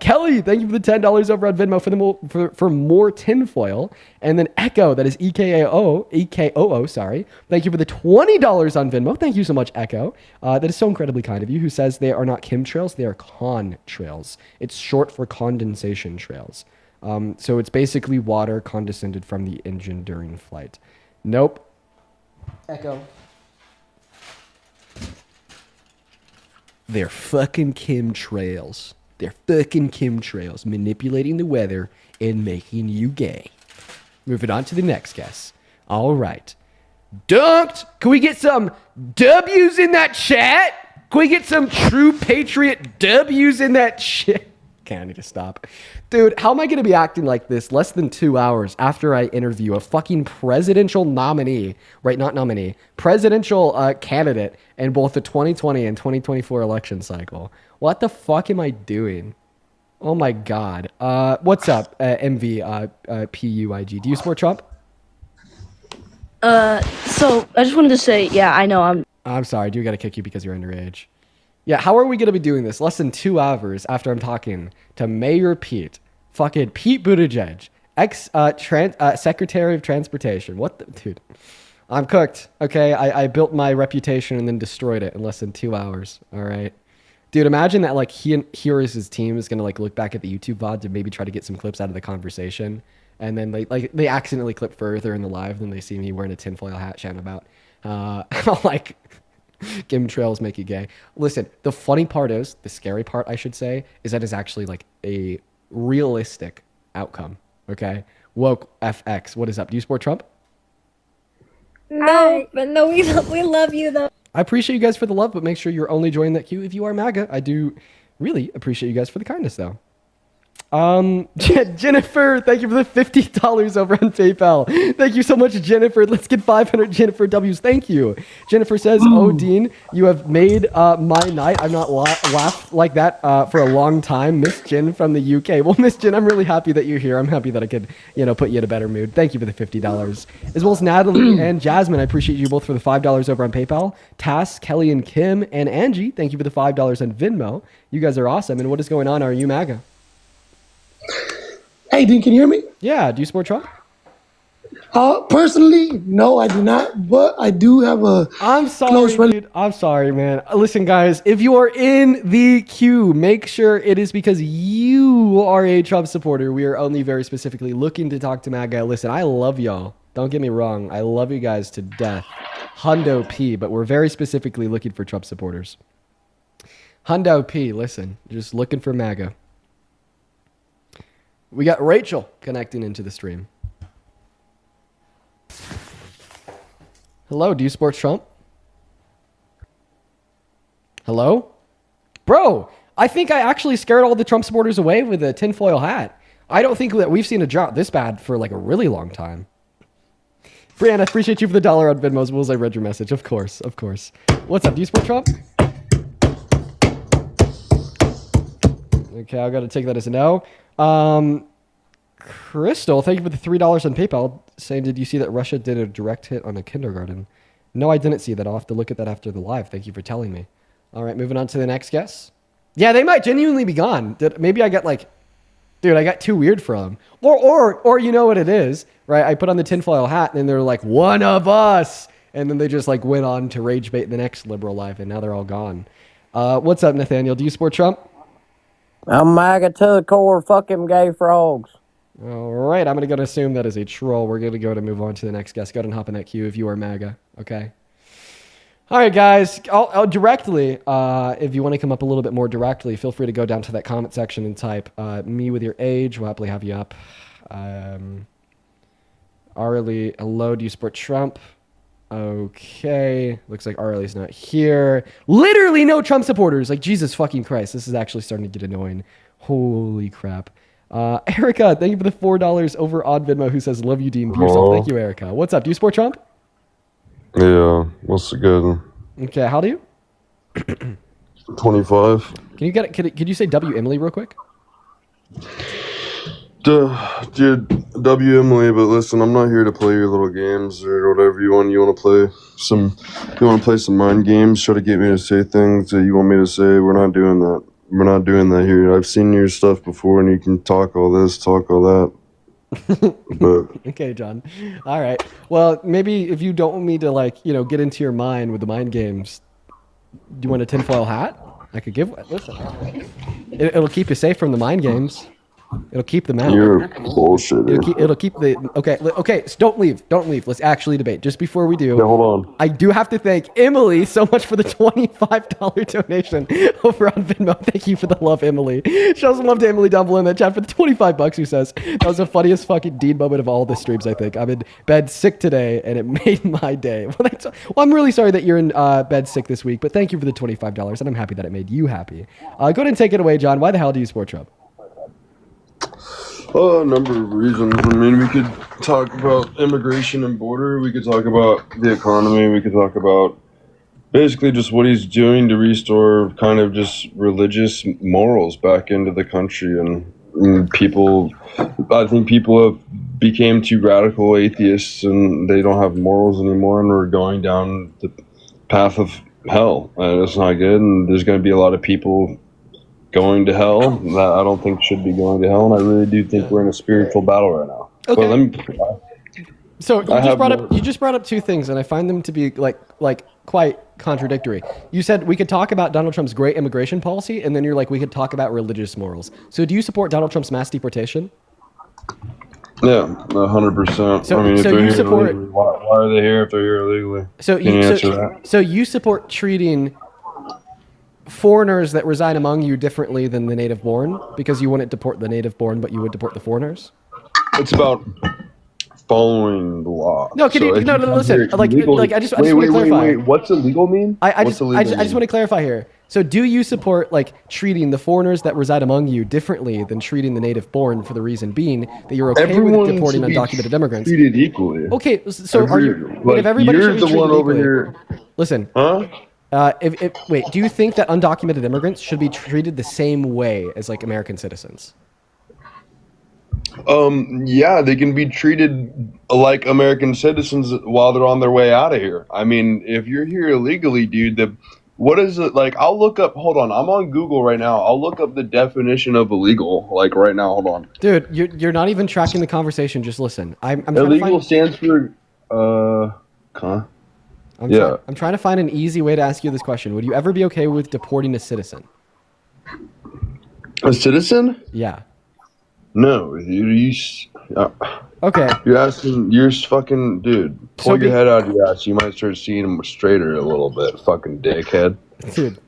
Kelly, thank you for the $10 over on Venmo for more tinfoil. And then Echo, that is EKOO, sorry. Thank you for the $20 on Venmo. Thank you so much, Echo. That is so incredibly kind of you, who says they are not chemtrails, they are contrails. It's short for condensation trails. So it's basically water condescended from the engine during flight. Nope. Echo. They're fucking chemtrails. They're fucking chemtrails manipulating the weather and making you gay. Moving on to the next guest. All right. Dunked. Can we get some W's in that chat? Can we get some true patriot W's in that chat? Okay, I need to stop. Dude, how am I going to be acting like this less than 2 hours after I interview a fucking presidential nominee, right? Not nominee, presidential candidate in both the 2020 and 2024 election cycle? What the fuck am I doing? Oh my God. What's up, MV PUIG? Do you support Trump? So I just wanted to say, yeah, I know I'm sorry. I do got to kick you because you're underage. Yeah, how are we going to be doing this less than 2 hours after I'm talking to Mayor Pete, fucking Pete Buttigieg, Secretary of Transportation? What the, dude? I'm cooked. Okay, I built my reputation and then destroyed it in less than 2 hours. All right. Dude, imagine that like he or his team is going to like look back at the YouTube VOD to maybe try to get some clips out of the conversation. And then they accidentally clip further in the live than they see me wearing a tinfoil hat chatting about like chemtrails make you gay. Listen, the funny part is, the scary part I should say, is that it's actually like a realistic outcome. Okay? Woke FX, what is up? Do you support Trump? No, but no, we love you though. I appreciate you guys for the love, but make sure you're only joining that queue if you are MAGA. I do really appreciate you guys for the kindness, though. Jennifer, thank you for the $50 over on PayPal. Thank you so much, Jennifer. Let's get 500 Jennifer W's. Thank you. Jennifer says, "Oh, Dean, you have made my night. I've not laughed like that for a long time." Miss Jen from the UK. Well, Miss Jen, I'm really happy that you're here. I'm happy that I could, put you in a better mood. Thank you for the $50. As well as Natalie and Jasmine. I appreciate you both for the $5 over on PayPal. Tass, Kelly, and Kim, and Angie, thank you for the $5 on Venmo. You guys are awesome. And what is going on? Are you MAGA? Hey, Dean, can you hear me? Yeah. Do you support Trump? Personally, no, I do not. But I do have a. I'm sorry, dude. I'm sorry, man. Listen, guys, if you are in the queue, make sure it is because you are a Trump supporter. We are only very specifically looking to talk to MAGA. Listen, I love y'all. Don't get me wrong. I love you guys to death. Hundo P, but we're very specifically looking for Trump supporters. Hundo P, listen, just looking for MAGA. We got Rachel connecting into the stream. Hello, do you support Trump? Hello? Bro, I think I actually scared all the Trump supporters away with a tinfoil hat. I don't think that we've seen a drought this bad for like a really long time. Brianna, I appreciate you for the $1 on Venmo as well as I read your message. Of course, of course. What's up? Do you support Trump? Okay, I got to take that as a no. Crystal, thank you for the $3 on PayPal. Saying, did you see that Russia did a direct hit on a kindergarten? No, I didn't see that. I'll have to look at that after the live. Thank you for telling me. All right, moving on to the next guest. Yeah, they might genuinely be gone. Maybe I got like, dude, I got too weird for them. Or you know what it is, right? I put on the tinfoil hat and then they're like, one of us. And then they just like went on to rage bait the next liberal life and now they're all gone. What's up, Nathaniel? Do you support Trump? I'm MAGA to the core, fucking gay frogs. All right, I'm going to go to assume that is a troll. We're going to go to move on to the next guest. Go ahead and hop in that queue if you are MAGA, okay? All right, guys, I'll directly, if you want to come up a little bit more directly, feel free to go down to that comment section and type me with your age. We'll happily have you up. Arlie, hello, do you support Trump? Okay, looks like Arlie's not here. Literally no Trump supporters. Like, Jesus fucking Christ, this is actually starting to get annoying. Holy crap. Erica, thank you for the $4 over on Venmo who says, love you, Dean. Be yourself. Thank you, Erica. What's up? Do you support Trump? Yeah, what's good? Okay, how do you? 25. Could you say W Emily real quick? Dude, W Emily, but listen, I'm not here to play your little games or whatever you want. You want to play some mind games, try to get me to say things that you want me to say. We're not doing that. We're not doing that here. I've seen your stuff before, and you can talk all this, talk all that. But okay, John. All right. Well, maybe if you don't want me to get into your mind with the mind games, do you want a tinfoil hat? I could give. Listen, it'll keep you safe from the mind games. It'll keep them out. You're bullshit. It'll keep the okay. So don't leave. Let's actually debate. Just before we do, yeah, hold on. I do have to thank Emily so much for the $25 donation over on Venmo. Thank you for the love, Emily. Show some love to Emily down below in that chat for the $25. Who says that was the funniest fucking Dean moment of all the streams? I think I'm in bed sick today, and it made my day. Well, I'm really sorry that you're in bed sick this week, but thank you for the $25, and I'm happy that it made you happy. Go ahead and take it away, John. Why the hell do you support Trump? A number of reasons. I mean, we could talk about immigration and border. We could talk about the economy. We could talk about basically just what he's doing to restore kind of just religious morals back into the country. And people, I think people have became too radical atheists and they don't have morals anymore, and we're going down the path of hell. And it's not good. And there's going to be a lot of people going to hell that I don't think should be going to hell, and I really do think we're in a spiritual battle right now. Okay. Well, So you just brought up two things, and I find them to be like quite contradictory. You said we could talk about Donald Trump's great immigration policy, and then you're like we could talk about religious morals. So do you support Donald Trump's mass deportation? Yeah, 100%. So, I mean, if so they're you here support? illegally, why are they here if they're here illegally? So Can you answer that? So you support treating foreigners that reside among you differently than the native born because you wouldn't deport the native born, but you would deport the foreigners? It's about following the law. No, listen. I just want to clarify. Wait. What's illegal mean? I just want to clarify here. So do you support treating the foreigners that reside among you differently than treating the native born, for the reason being that you're okay with deporting undocumented immigrants? Treated equally. Okay, so are you? But if everybody should be treated equally, listen. Huh? Wait, do you think that undocumented immigrants should be treated the same way as American citizens? Yeah, they can be treated like American citizens while they're on their way out of here. I mean, if you're here illegally, dude, what is it like? I'll look up. Hold on, I'm on Google right now. I'll look up the definition of illegal. Right now, hold on. Dude, you're not even tracking the conversation. Just listen. I'm illegal stands for I'm trying to find an easy way to ask you this question. Would you ever be okay with deporting a citizen? A citizen? Yeah. No, okay. You're fucking, dude. Pull your head out of your ass. You might start seeing them straighter a little bit, fucking dickhead. Dude,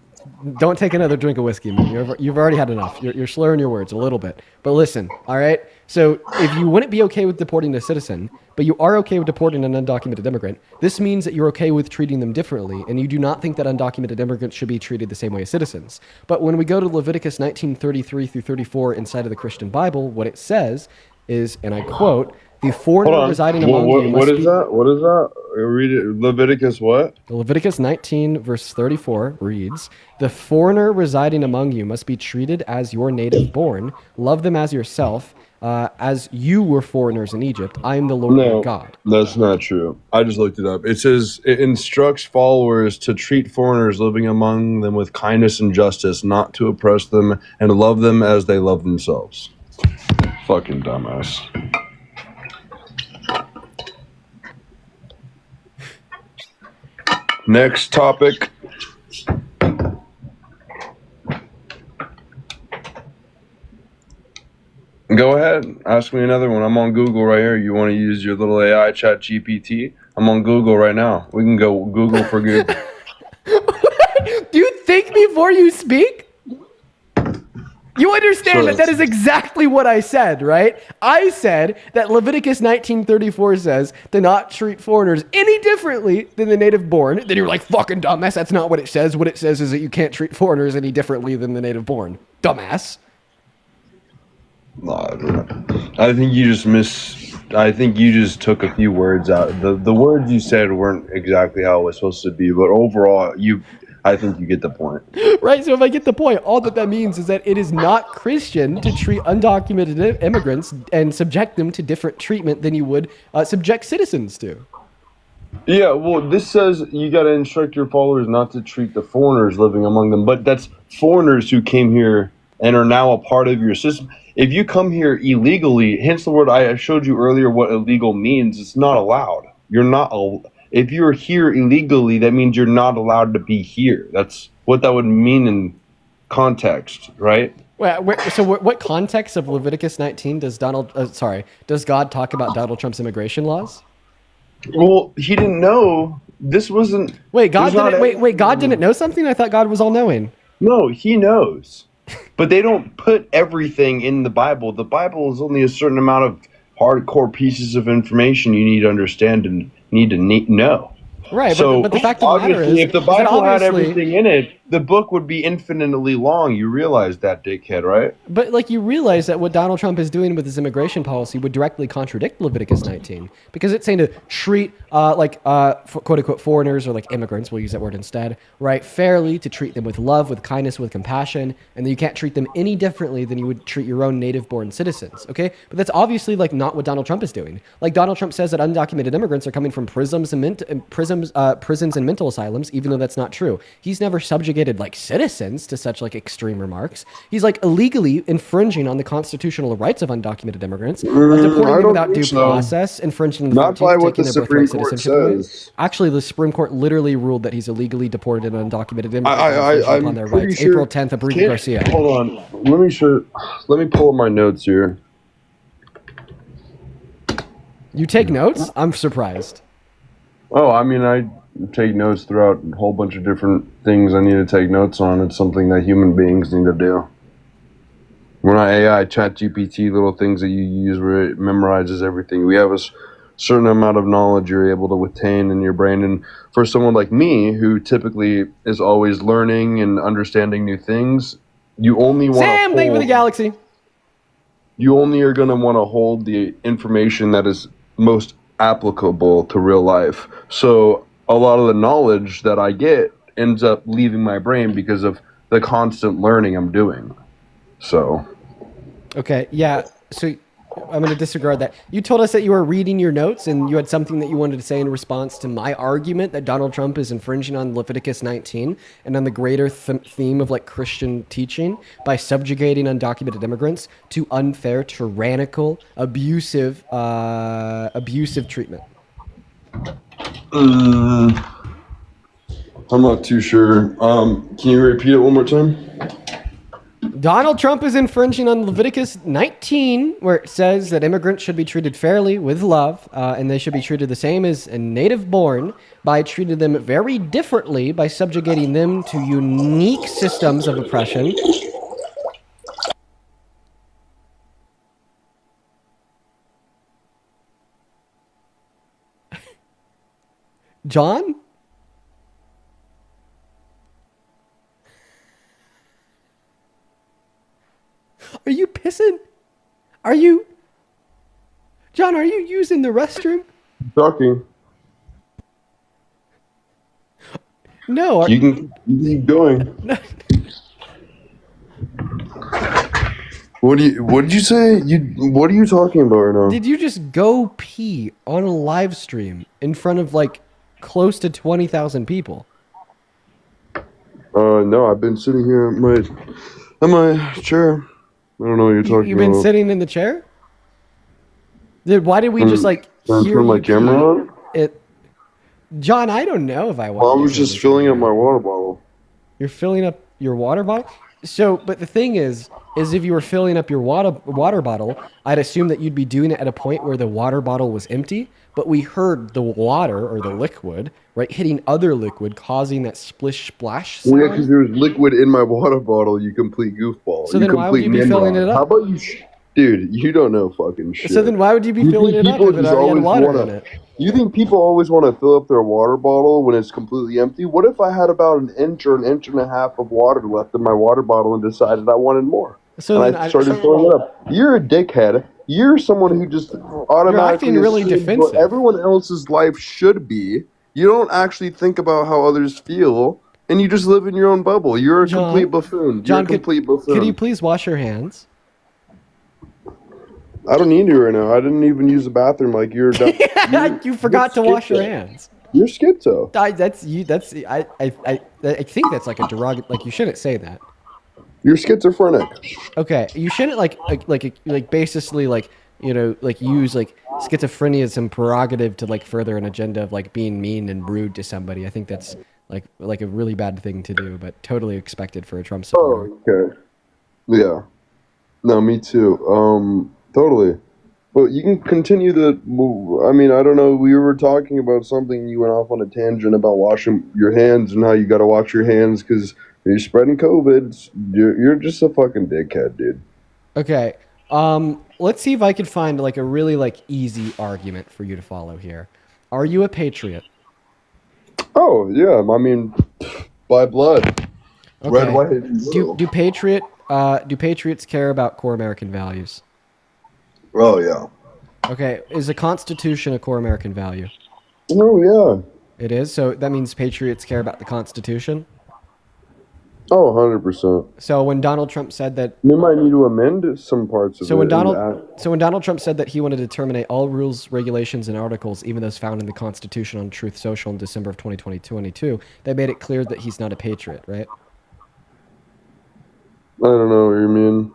don't take another drink of whiskey, man. You've already had enough. You're slurring your words a little bit. But listen, all right? So if you wouldn't be okay with deporting a citizen, but you are okay with deporting an undocumented immigrant, this means that you're okay with treating them differently, and you do not think that undocumented immigrants should be treated the same way as citizens. But when we go to Leviticus 19:33 through 34 inside of the Christian Bible, what it says is, and I quote, The foreigner Hold on. residing among you must What is be. that? What is that? Read it. Leviticus what? Leviticus 19, verse 34 reads, "The foreigner residing among you must be treated as your native born. Love them as yourself, as you were foreigners in Egypt. I am the Lord your No, God." that's not true. I just looked it up. It says it instructs followers to treat foreigners living among them with kindness and justice, not to oppress them, and to love them as they love themselves. Fucking dumbass. Next topic. Go ahead. Ask me another one. I'm on Google right here. You want to use your little AI chat GPT? I'm on Google right now. We can go Google for Google. Do you think before you speak? You understand that is exactly what I said, right? I said that Leviticus 19:34 says to not treat foreigners any differently than the native born. Then you're like, fucking dumbass, that's not what it says. What it says is that you can't treat foreigners any differently than the native born. Dumbass. I think you just took a few words out. The words you said weren't exactly how it was supposed to be, but overall, I think you get the point. Right, so if I get the point, all that means is that it is not Christian to treat undocumented immigrants and subject them to different treatment than you would subject citizens to. Yeah, well, this says you got to instruct your followers not to treat the foreigners living among them, but that's foreigners who came here and are now a part of your system. If you come here illegally, hence the word I showed you earlier what illegal means, it's not allowed. If you're here illegally, that means you're not allowed to be here. That's what that would mean in context, right? So what context of Leviticus 19 does God talk about Donald Trump's immigration laws? Well, he didn't know. This wasn't. God didn't know something? I thought God was all knowing. No, he knows. But they don't put everything in the Bible. The Bible is only a certain amount of hardcore pieces of information you need to understand and need to know. Right, so but the fact of the matter is, if the Bible had everything in it, the book would be infinitely long. You realize that, dickhead, right? But you realize that what Donald Trump is doing with his immigration policy would directly contradict Leviticus 19 because it's saying to treat quote unquote foreigners or like immigrants, we'll use that word instead, right, fairly, to treat them with love, with kindness, with compassion, and then you can't treat them any differently than you would treat your own native-born citizens. Okay, but that's obviously not what Donald Trump is doing. Donald Trump says that undocumented immigrants are coming from prisons and mental asylums, even though that's not true. He's never subjugated citizens to such extreme remarks. He's illegally infringing on the constitutional rights of undocumented immigrants, deporting them without due process, infringing the not by what the taking their Supreme birthright Court citizenship away. says. Actually, the Supreme Court literally ruled that he's illegally deported an undocumented immigrant I'm upon their pretty rights. sure. April 10th, Abrego Garcia. Hold on. Let me pull up my notes here. You take notes? I'm surprised. Oh, I mean, I take notes throughout a whole bunch of different things I need to take notes on. It's something that human beings need to do. We're not AI, chat GPT, little things that you use where it memorizes everything. We have a certain amount of knowledge you're able to retain in your brain. And for someone like me, who typically is always learning and understanding new things, you only want Sam, thank you for the galaxy. You only are going to want to hold the information that is most applicable to real life. So a lot of the knowledge that I get ends up leaving my brain because of the constant learning I'm doing. So. Okay, yeah. So I'm going to disregard that. You told us that you were reading your notes and you had something that you wanted to say in response to my argument that Donald Trump is infringing on Leviticus 19 and on the greater theme of Christian teaching by subjugating undocumented immigrants to unfair, tyrannical, abusive treatment. I'm not too sure. Can you repeat it one more time? Donald Trump is infringing on Leviticus 19, where it says that immigrants should be treated fairly with love, and they should be treated the same as a native born by treating them very differently by subjugating them to unique systems of oppression. John? Are you pissing? Are you John, are you using the restroom? Talking. No. You can keep going. What did you say? What are you talking about right now? Did you just go pee on a live stream in front of like close to 20,000 people? No, I've been sitting here at my chair. I don't know what you're talking about. You've been sitting in the chair? Dude, why did we just like hear turn my you camera pee? on? John, I don't know if I want. Well, I was just filling up my water bottle. You're filling up your water bottle? So, but the thing is if you were filling up your water bottle, I'd assume that you'd be doing it at a point where the water bottle was empty, but we heard the water or the liquid, right, hitting other liquid, causing that splish splash sound. Well, yeah, because there was liquid in my water bottle, you complete goofball. So then why would you be filling it up? How about you... Dude, you don't know fucking shit. So then why would you be filling it up if it already had water in it? You think people always want to fill up their water bottle when it's completely empty? What if I had about an inch and a half of water left in my water bottle and decided I wanted more? So and I started filling it up. You're a dickhead. You're someone who just automatically You're acting really assumes defensive. what everyone else's life should be. You don't actually think about how others feel, and you just live in your own bubble. You're a complete buffoon. John, You're a complete buffoon. could you please wash your hands? I don't need to right now. I didn't even use the bathroom like you're done. You forgot to wash your hands. You're schizo. I think that's like a derogatory. Like you shouldn't say that. You're schizophrenic. Okay, you shouldn't like basically like like use like schizophrenia as some prerogative to like further an agenda of like being mean and rude to somebody. I think that's like a really bad thing to do, but totally expected for a Trump supporter. Oh, okay. Yeah. No, me too. Totally. But you can continue the. I mean, I don't know. We were talking about something. You went off on a tangent about washing your hands and how you got to wash your hands because you're spreading COVID. You're just a fucking dickhead, dude. Okay. Let's see if I can find like a really like easy argument for you to follow here. Are you a patriot? Oh yeah. I mean, by blood. Okay. Red, white, and blue. Do patriots care about core American values? Oh yeah. Okay. Is the Constitution a core American value? Oh yeah. It is. So that means patriots care about the Constitution. Oh, 100%. So when Donald Trump said that, we might need to amend some parts of so it. when Donald Trump said that he wanted to terminate all rules, regulations, and articles, even those found in the Constitution on Truth Social in December of 2022, they made it clear that he's not a patriot, right? I don't know what you mean.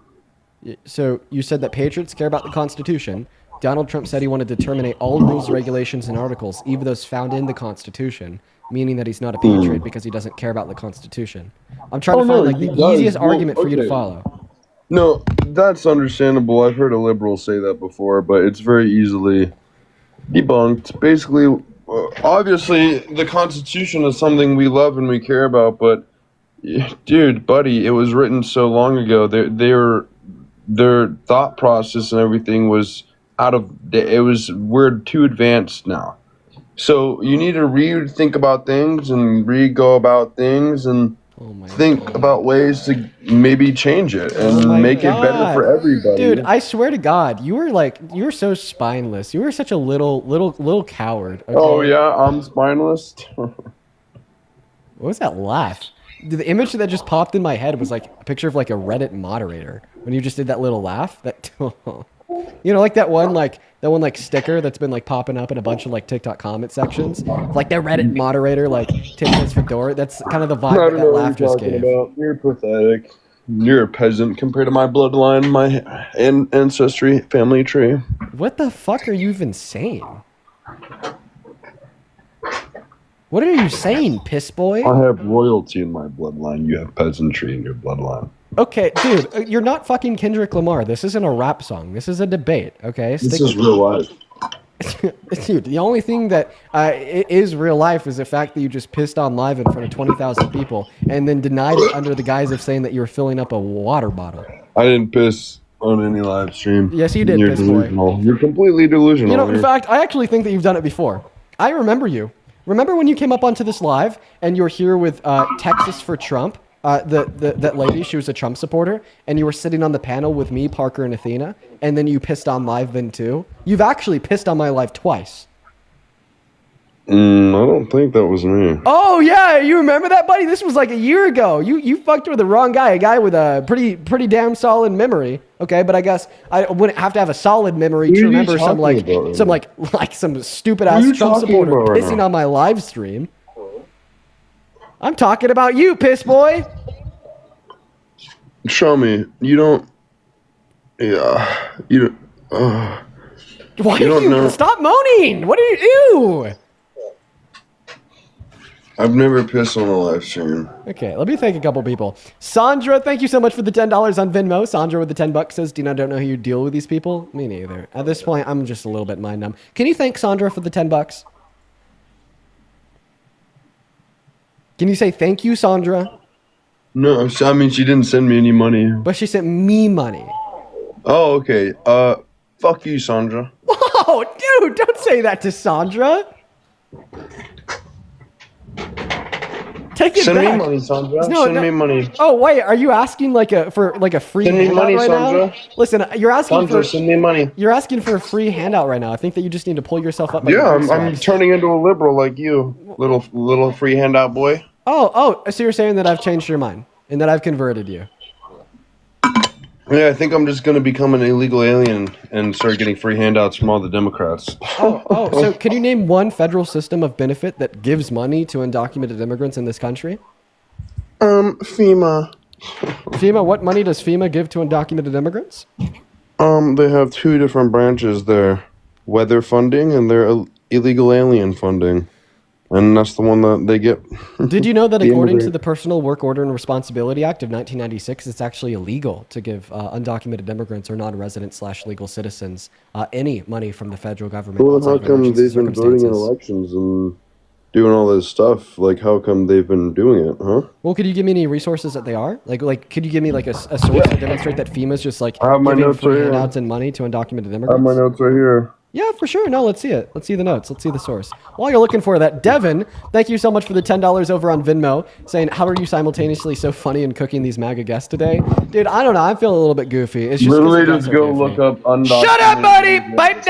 So you said that patriots care about the Constitution. Donald Trump said he wanted to terminate all rules, regulations, and articles, even those found in the Constitution, meaning that he's not a patriot because he doesn't care about the Constitution. I'm trying to find like the easiest argument for you to follow. No, that's understandable. I've heard a liberal say that before, but it's very easily debunked. Basically, obviously, the Constitution is something we love and we care about, but dude, buddy, it was written so long ago. Their thought process and everything was we're too advanced now. So you need to rethink about things and go about things and think about ways to maybe change it and make it better for everybody. Dude, I swear to God, you were so spineless. You were such a little coward. Okay? Oh yeah, I'm spineless. What was that laugh? The image that just popped in my head was like a picture of like a Reddit moderator when you just did that little laugh. That like that one sticker that's been like popping up in a bunch of like TikTok comment sections. Like the Reddit moderator like tips his fedora. That's kind of the vibe that laugh just gave. You're pathetic. You're a peasant compared to my bloodline, my ancestry, family tree. What the fuck are you even saying? What are you saying, piss boy? I have royalty in my bloodline. You have peasantry in your bloodline. Okay, dude, you're not fucking Kendrick Lamar. This isn't a rap song. This is a debate, okay? This is real life. Dude, the only thing that is real life is the fact that you just pissed on live in front of 20,000 people and then denied it under the guise of saying that you were filling up a water bottle. I didn't piss on any live stream. Yes, you did, You're piss delusional. boy. You're completely delusional. You know, in fact, I actually think that you've done it before. I remember you. Remember when you came up onto this live and you were here with Texas for Trump? that lady, she was a Trump supporter, and you were sitting on the panel with me, Parker, and Athena, and then you pissed on live then too. You've actually pissed on my live twice. I don't think that was me. Oh yeah, you remember that, buddy? This was like a year ago. You fucked with the wrong guy, a guy with a pretty damn solid memory. Okay, but I guess I wouldn't have to have a solid memory to remember some stupid ass Trump supporter pissing on my live stream. I'm talking about you, piss boy. Show me. You don't. Yeah. You don't. Why do you stop moaning? What do you do? I've never pissed on a live stream. Okay, let me thank a couple people. Sandra, thank you so much for the $10 on Venmo. Sandra with the $10 says, Dino, I don't know how you deal with these people. Me neither. At this point, I'm just a little bit mind numb. Can you thank Sandra for the $10? Can you say thank you, Sandra? No, I mean, she didn't send me any money. But she sent me money. Oh, okay. Fuck you, Sandra. Whoa, dude, don't say that to Sandra. Take it Send back. me money, Sandra. No, Send me money. Oh wait, are you asking for a free Send me handout money, right Sandra. now? Listen, you're asking Sandra, send me money. You're asking for a free handout right now. I think that you just need to pull yourself up. By Yeah, your I'm turning into a liberal like you, little free handout boy. Oh, so you're saying that I've changed your mind and that I've converted you? Yeah, I think I'm just gonna become an illegal alien and start getting free handouts from all the Democrats. So can you name one federal system of benefit that gives money to undocumented immigrants in this country? FEMA. FEMA, what money does FEMA give to undocumented immigrants? They have two different branches there. Weather funding and their illegal alien funding. And that's the one that they get. Did you know that according to the Personal Work Order and Responsibility Act of 1996, it's actually illegal to give undocumented immigrants or non-resident/legal citizens any money from the federal government? Well, how come they've been voting in elections and doing all this stuff? Like, how come they've been doing it, huh? Well, could you give me any resources that they are? Like, could you give me like a source to demonstrate that FEMA's just like I have my giving notes free right here. handouts and money to undocumented immigrants? I have my notes right here. Yeah, for sure. No, let's see it. Let's see the notes. Let's see the source. While you're looking for that, Devin, thank you so much for the $10 over on Venmo, saying, how are you simultaneously so funny and cooking these MAGA guests today? Dude, I don't know. I'm feeling a little bit goofy. It's just Literally just go look up undocumented. Shut up, buddy! Bite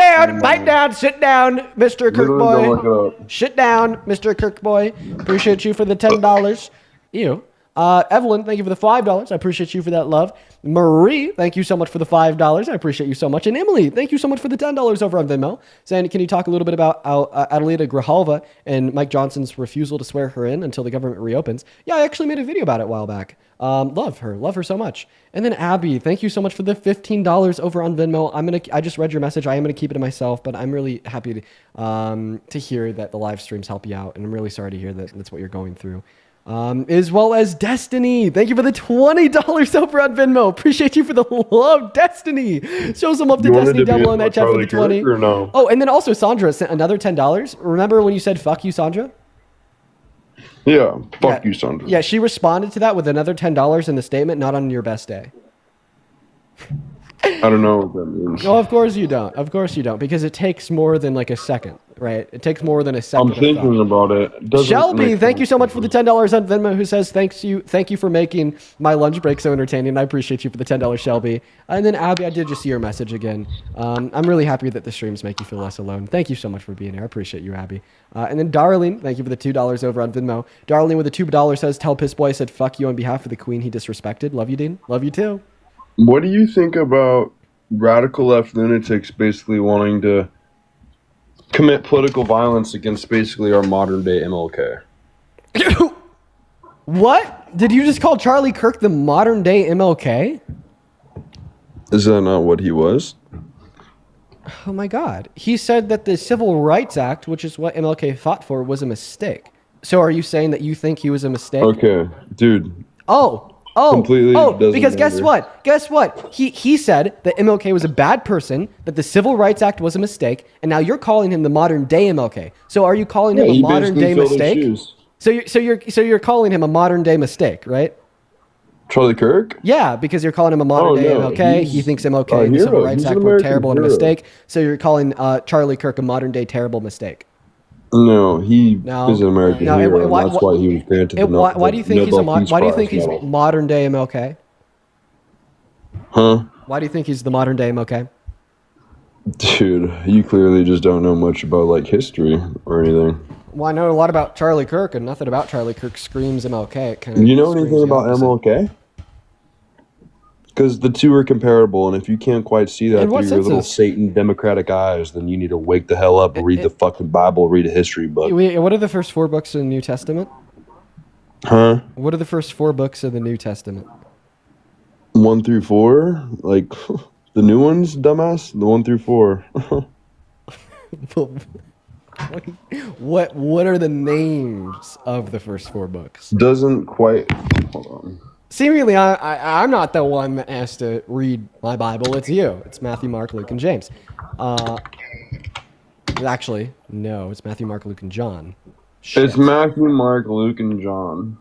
down, sit down, Mr. Literally go look it Kirkboy. Sit down, Mr. Kirkboy. Appreciate you for the $10. Ew. Evelyn, thank you for the $5. I appreciate you for that love. Marie, thank you so much for the $5. I appreciate you so much. And Emily, thank you so much for the $10 over on Venmo. Saying, can you talk a little bit about Adelita Grijalva and Mike Johnson's refusal to swear her in until the government reopens? Yeah, I actually made a video about it a while back. Love her so much. And then Abby, thank you so much for the $15 over on Venmo. I just read your message. I am gonna keep it to myself, but I'm really happy to hear that the live streams help you out, and I'm really sorry to hear that that's what you're going through. As well as Destiny. Thank you for the $20 over on Venmo. Appreciate you for the love, Destiny. Show some love to Destiny down below in that chat for the 20. No? Oh, and then also Sandra sent another $10. Remember when you said fuck you, Sandra? Yeah, fuck you, Sandra. Yeah, she responded to that with another $10 in the statement, not on your best day. I don't know what that means. No, of course you don't. Of course you don't, because it takes more than like a second, right? It takes more than a second. I'm thinking about it. Shelby, thank you so much for the $10 on Venmo, who says thank you for making my lunch break so entertaining. I appreciate you for the $10, Shelby. And then Abby, I did just see your message again. I'm really happy that the streams make you feel less alone. Thank you so much for being here. I appreciate you, Abby. And then Darlene, thank you for the $2 over on Venmo. Darlene with the $2 says, tell Piss Boy I said fuck you on behalf of the queen he disrespected. Love you, Dean. Love you too. What do you think about radical left lunatics basically wanting to commit political violence against basically our modern day MLK? What? Did you just call Charlie Kirk the modern day MLK? Is that not what he was? Oh my God. He said that the Civil Rights Act, which is what MLK fought for, was a mistake. So are you saying that you think he was a mistake? Okay, dude. Completely doesn't because guess matter. what? Guess what? He said that MLK was a bad person, that the Civil Rights Act was a mistake, and now you're calling him the modern day MLK. So are you calling him a modern day mistake? So you're calling him a modern day mistake, right? Charlie Kirk? Yeah, because you're calling him a modern day MLK. He thinks MLK and the Civil Rights Act were terrible and a mistake. So you're calling Charlie Kirk a modern day terrible mistake. No, he No. is an American No, hero, and that's why he was granted the why do you think Nobel Peace why do you think Prize he's medal. modern day MLK? Huh? Why do you think he's the modern day MLK? Dude, you clearly just don't know much about like history or anything. Well, I know a lot about Charlie Kirk, and nothing about Charlie Kirk screams MLK. It kind of You know anything about MLK? Because the two are comparable, and if you can't quite see that In what through your little senses? Satan democratic eyes, then you need to wake the hell up, read the fucking Bible, read a history book. What are the first 4 books of the New Testament? Huh? What are the first 4 books of the New Testament? 1 through 4? Like, the new ones, dumbass? The 1 through 4. What are the names of the first 4 books? Doesn't quite... Hold on. Seemingly, I'm not the one that has to read my Bible. It's you. It's Matthew, Mark, Luke, and James. Actually, no. It's Matthew, Mark, Luke, and John. It's Matthew, Mark, Luke, and John.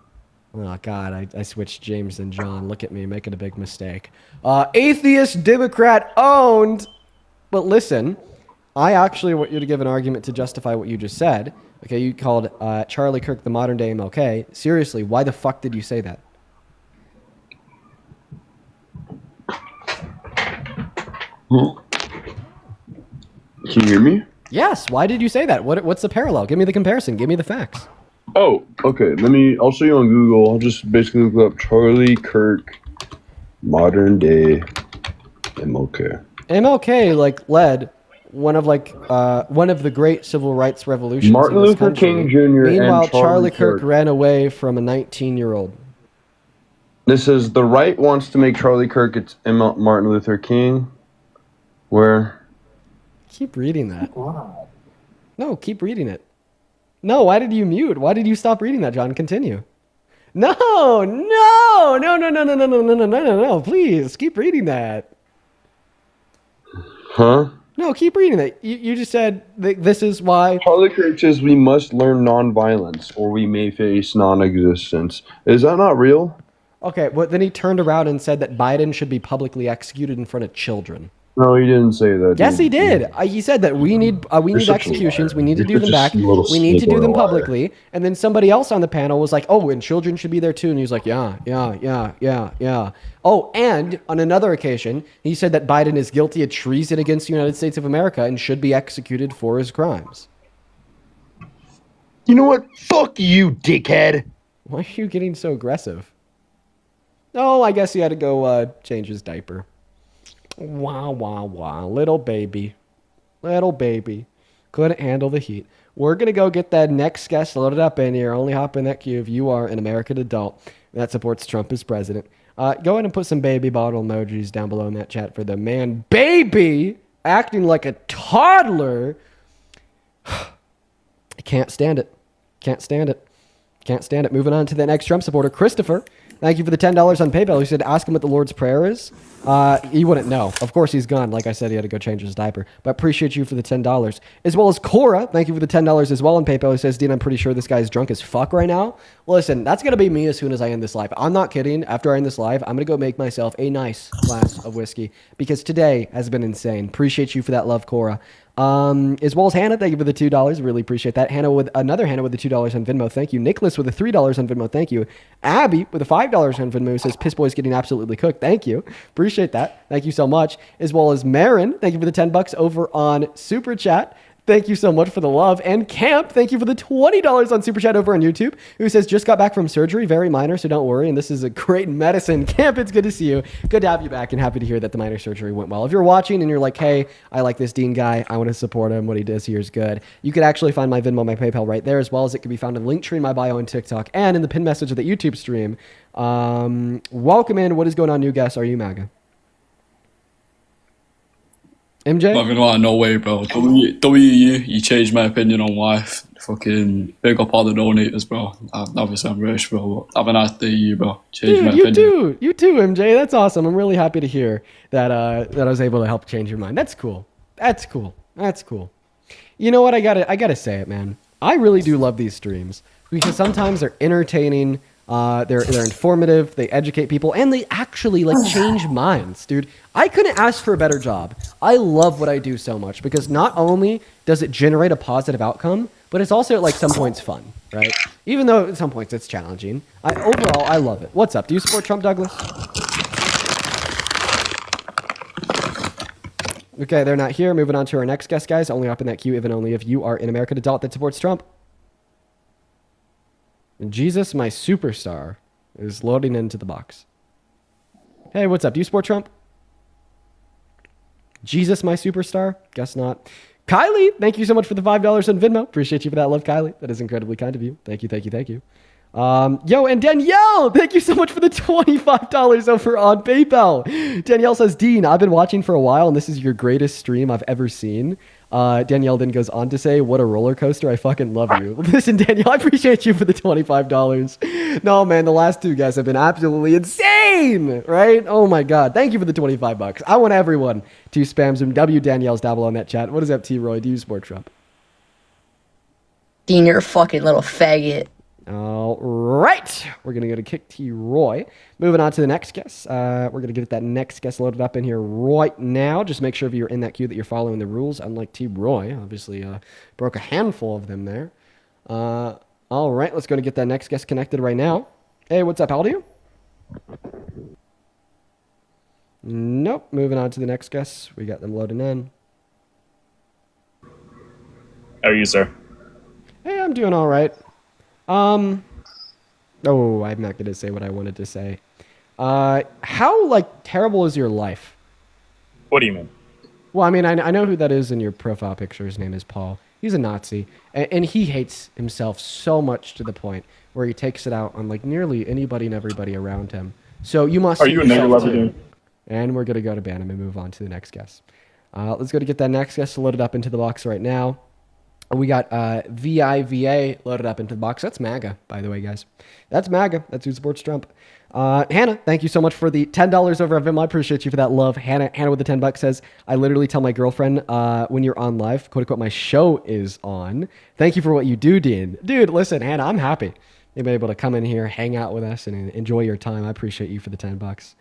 Oh, God. I switched James and John. Look at me making a big mistake. Atheist, Democrat owned. But listen, I actually want you to give an argument to justify what you just said. Okay, you called Charlie Kirk the modern day MLK. Seriously, why the fuck did you say that? Can you hear me? Yes. Why did you say that? What's the parallel? Give me the comparison. Give me the facts. Oh, okay. I'll show you on Google. I'll just basically look up Charlie Kirk modern day MLK. MLK led one of the great civil rights revolutions. Martin in this Luther country. King Jr. Meanwhile, and Charlie Kirk Kirk ran away from a 19-year-old. This is the right wants to make Charlie Kirk its Martin Luther King. Where? Keep reading that. No, keep reading it. No, why did you mute? Why did you stop reading that, John? Continue. No. Please, keep reading that. Huh? No, keep reading that. You just said this is why. Charlie Kirk says we must learn nonviolence or we may face non-existence. Is that not real? Okay, but then he turned around and said that Biden should be publicly executed in front of children. No, he didn't say that. Yes, dude. he did. He said that we need executions. We need to do them back. We need to do them publicly. And then somebody else on the panel was like, "Oh, and children should be there too." And he was like, "Yeah." Oh, and on another occasion, he said that Biden is guilty of treason against the United States of America and should be executed for his crimes. You know what? Fuck you, dickhead. Why are you getting so aggressive? Oh, I guess he had to go change his diaper. Wow. Little baby. Couldn't handle the heat. We're going to go get that next guest loaded up in here. Only hop in that queue if you are an American adult that supports Trump as president. Go ahead and put some baby bottle emojis down below in that chat for the man baby acting like a toddler. I can't stand it. Moving on to the next Trump supporter, Christopher. Thank you for the $10 on PayPal. He said, ask him what the Lord's Prayer is. He wouldn't know. Of course, he's gone. Like I said, he had to go change his diaper. But appreciate you for the $10. As well as Cora. Thank you for the $10 as well on PayPal. He says, Dean, I'm pretty sure this guy's drunk as fuck right now. Well, listen, that's going to be me as soon as I end this live. I'm not kidding. After I end this live, I'm going to go make myself a nice glass of whiskey. Because today has been insane. Appreciate you for that love, Cora. As well as Hannah, thank you for the $2. Really appreciate that. Hannah with the $2 on Venmo. Thank you. Nicholas with the $3 on Venmo. Thank you. Abby with the $5 on Venmo says Piss Boy's getting absolutely cooked. Thank you. Appreciate that. Thank you so much. As well as Marin, thank you for the $10 over on Super Chat. Thank you so much for the love. And Camp, thank you for the $20 on Super Chat over on YouTube, who says, just got back from surgery, very minor, so don't worry. And this is a great medicine. Camp, it's good to see you. Good to have you back and happy to hear that the minor surgery went well. If you're watching and you're like, hey, I like this Dean guy, I want to support him, what he does here is good, you could actually find my Venmo, my PayPal right there, as well as it can be found in the link tree in my bio on TikTok and in the pinned message of the YouTube stream. Welcome in. What is going on, new guests? Are you MAGA? MJ? Nothing like no way, bro. WU, you changed my opinion on life. Fucking big up all the donators, bro. Obviously, I'm rich, bro. Have a nice day, you, bro. Change my opinion. You too, MJ. That's awesome. I'm really happy to hear that that I was able to help change your mind. That's cool. You know what? I gotta say it, man. I really do love these streams because sometimes they're entertaining. They're informative, they educate people, and they actually change minds, dude. I couldn't ask for a better job. I love what I do so much because not only does it generate a positive outcome, but it's also at like some points fun, right? Even though at some points it's challenging. Overall, I love it. What's up? Do you support Trump, Douglas? Okay, they're not here. Moving on to our next guest, guys. Only up in that queue, even only if you are an American adult that supports Trump. And Jesus, my superstar, is loading into the box. Hey, what's up? Do you support Trump? Jesus, my superstar? Guess not. Kylie, thank you so much for the $5 on Venmo. Appreciate you for that love, Kylie. That is incredibly kind of you. Thank you, thank you, thank you. Yo, and Danielle, thank you so much for the $25 over on PayPal. Danielle says, Dean, I've been watching for a while, and this is your greatest stream I've ever seen. Danielle then goes on to say, what a roller coaster. I fucking love you. Listen, Danielle, I appreciate you for the $25. No, man, the last two guys have been absolutely insane, right? Oh my God. Thank you for the $25. I want everyone to spam some Danielle's down below in that chat. What is up, T-Roy? Do you support Trump? Dean, you're a fucking little faggot. All right. We're going to go to Kick T Roy. Moving on to the next guest. We're going to get that next guest loaded up in here right now. Just make sure if you're in that queue that you're following the rules, unlike T Roy. Obviously, broke a handful of them there. All right. Let's go to get that next guest connected right now. Hey, what's up? How old are you? Nope. Moving on to the next guest. We got them loading in. How are you, sir? Hey, I'm doing all right. Oh, I'm not going to say what I wanted to say. How, like, terrible is your life? What do you mean? Well, I mean, I know who that is in your profile picture. His name is Paul. He's a Nazi, and he hates himself so much to the point where he takes it out on, like, nearly anybody and everybody around him. So you must... Are you a nigger lover, dude? And we're going to go to Bantam and move on to the next guest. Let's go to get that next guest loaded up into the box right now. We got VIVA loaded up into the box. That's MAGA, by the way, guys. That's MAGA. That's who supports Trump. Hannah, thank you so much for the $10 over at Venmo. I appreciate you for that love. Hannah with the $10 says, I literally tell my girlfriend when you're on live, quote unquote, my show is on. Thank you for what you do, Dean. Dude, listen, Hannah, I'm happy you've been able to come in here, hang out with us, and enjoy your time. I appreciate you for the $10.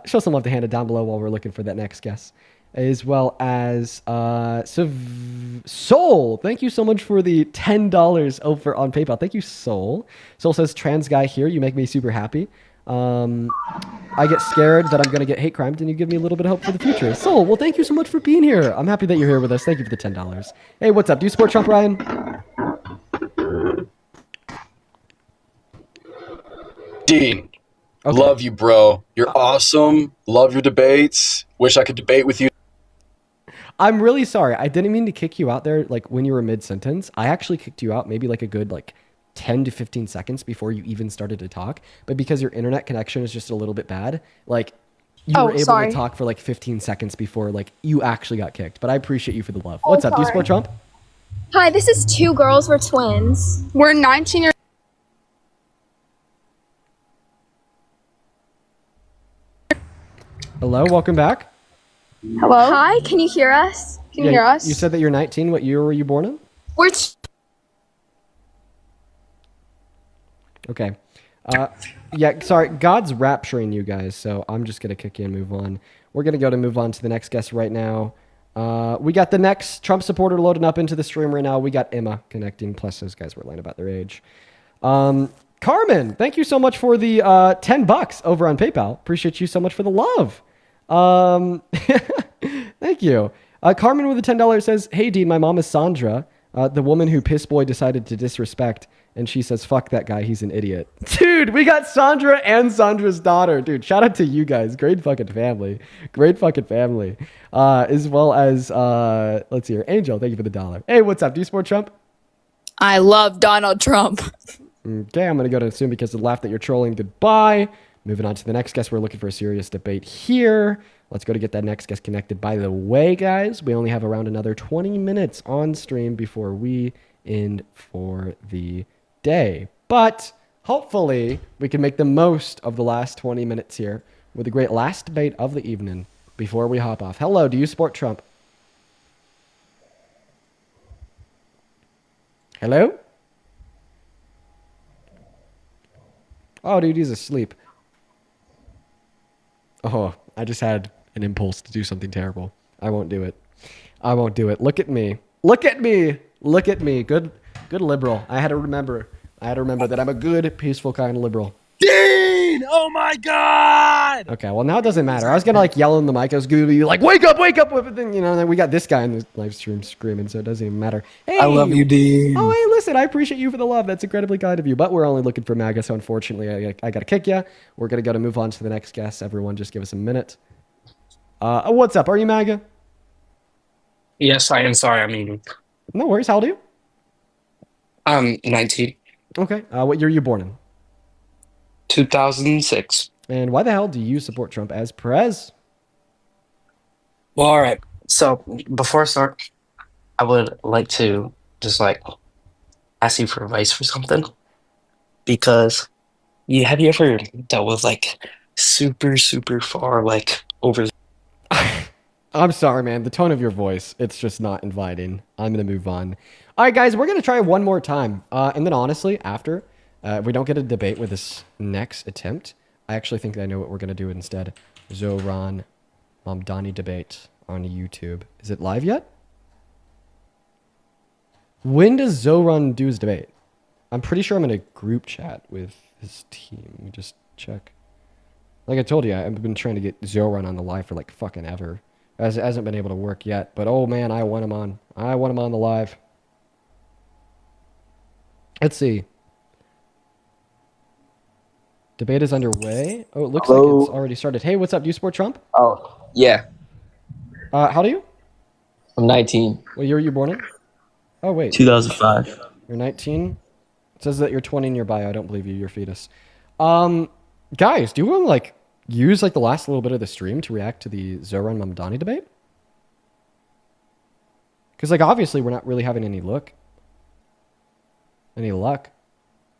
Show some love to Hannah down below while we're looking for that next guest. As well as Soul. Thank you so much for the $10 over on PayPal. Thank you, Soul. Soul says, trans guy here. You make me super happy. I get scared that I'm going to get hate crimed, and you give me a little bit of hope for the future. Soul, well, thank you so much for being here. I'm happy that you're here with us. Thank you for the $10. Hey, what's up? Do you support Trump, Ryan? Dean, love you, bro. You're awesome. Love your debates. Wish I could debate with you. I'm really sorry. I didn't mean to kick you out there like when you were mid-sentence. I actually kicked you out maybe like a good 10 to 15 seconds before you even started to talk. But because your internet connection is just a little bit bad, like you were able to talk for like 15 seconds before like you actually got kicked. But I appreciate you for the love. What's up? Do you support Trump? Hi, this is Two Girls, We're Twins. We're 19 years. Hello, welcome back. Hello? Hi, can you hear us? Can you hear us? You said that you're 19. What year were you born in? We're Okay. Yeah, sorry. God's rapturing you guys, so I'm just going to kick you and move on. We're going to move on to the next guest right now. We got the next Trump supporter loading up into the stream right now. We got Emma connecting, plus those guys were lying about their age. Carmen, thank you so much for the $10 over on PayPal. Appreciate you so much for the love. Thank you. Carmen with the $10 says, hey, Dean, my mom is Sandra, the woman who Piss Boy decided to disrespect. And she says, fuck that guy. He's an idiot. Dude, we got Sandra and Sandra's daughter. Dude, shout out to you guys. Great fucking family. Great fucking family. As well as, let's see here. Angel, thank you for the $1. Hey, what's up? Do you support Trump? I love Donald Trump. Okay, I'm going to go to assume because of the laugh that you're trolling. Goodbye. Moving on to the next guest. We're looking for a serious debate here. Let's go to get that next guest connected. By the way, guys, we only have around another 20 minutes on stream before we end for the day. But hopefully we can make the most of the last 20 minutes here with the great last debate of the evening before we hop off. Hello, do you support Trump? Hello? Oh, dude, he's asleep. Oh, I just had an impulse to do something terrible. I won't do it. I won't do it. Look at me. Look at me. Look at me. Good Good liberal. I had to remember that I'm a good, peaceful, kind of liberal. Dean! Oh my God! Okay, well now it doesn't matter. I was gonna like yell in the mic. I was gonna be like, "Wake up, wake up!" But then then we got this guy in the live stream screaming, so it doesn't even matter. Hey, I love you, Dean. Oh, hey, listen, I appreciate you for the love. That's incredibly kind of you. But we're only looking for MAGA, so unfortunately, I gotta kick you. We're gonna go to move on to the next guest. Everyone, just give us a minute. What's up? Are you MAGA? Yes, I am. Sorry, I'm eating. No worries. How old are you? I'm 19. Okay. What year are you born in? 2006. And why the hell do you support Trump as Perez? Well, all right. So before I start, I would like to just like ask you for advice for something, because have you ever dealt with like super far like over? I'm sorry, man. The tone of your voice, it's just not inviting. I'm going to move on. All right, guys, we're going to try one more time. And then honestly, after, if we don't get a debate with this next attempt, I actually think I know what we're going to do instead. Zoran Mamdani debate on YouTube. Is it live yet? When does Zoran do his debate? I'm pretty sure I'm in a group chat with his team. Let me just check. Like I told you, I've been trying to get Zoran on the live for like fucking ever. Hasn't been able to work yet, but oh man, I want him on. I want him on the live. Let's see. Debate is underway. Oh, it looks like it's already started. Hey, what's up? Do you support Trump? Oh, yeah. How old are you? I'm 19. What year were you born in? Oh, wait. 2005. You're 19? It says that you're 20 in your bio. I don't believe you. You're a fetus. Guys, do you want to like use like the last little bit of the stream to react to the Zoran Mamdani debate? Because like obviously we're not really having any luck.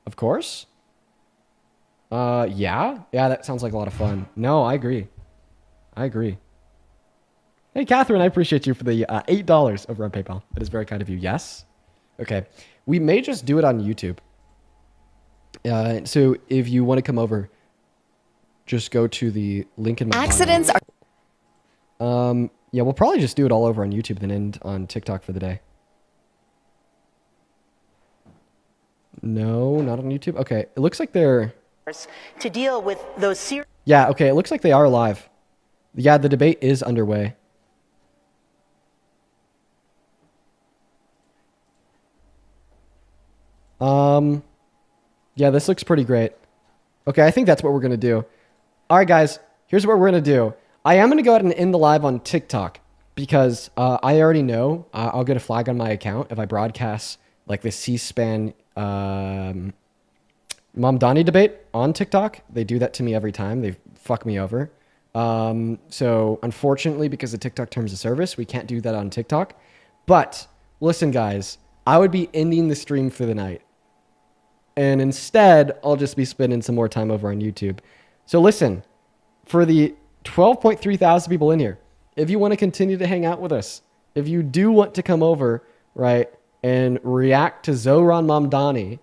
Of course. Yeah, that sounds like a lot of fun. No, I agree. Hey, Catherine, I appreciate you for the $8 over on PayPal. That is very kind of you. Yes. Okay, we may just do it on YouTube. So if you want to come over, just go to the link in my Accidents are... Yeah, we'll probably just do it all over on YouTube, then end on TikTok for the day. No, not on YouTube. Okay, it looks like they're... to deal with those serious. Yeah, okay, it looks like they are live. Yeah, the debate is underway. Yeah, this looks pretty great. Okay, I think that's what we're going to do. All right, guys, here's what we're going to do. I am going to go ahead and end the live on TikTok because I already know I'll get a flag on my account if I broadcast like the C-SPAN Mamdani debate on TikTok. They do that to me every time. They fuck me over. So unfortunately, because of TikTok terms of service, we can't do that on TikTok. But listen, guys, I would be ending the stream for the night. And instead, I'll just be spending some more time over on YouTube. So listen, for the 12.3 thousand people in here, if you want to continue to hang out with us, if you do want to come over, right, and react to Zoran Mamdani,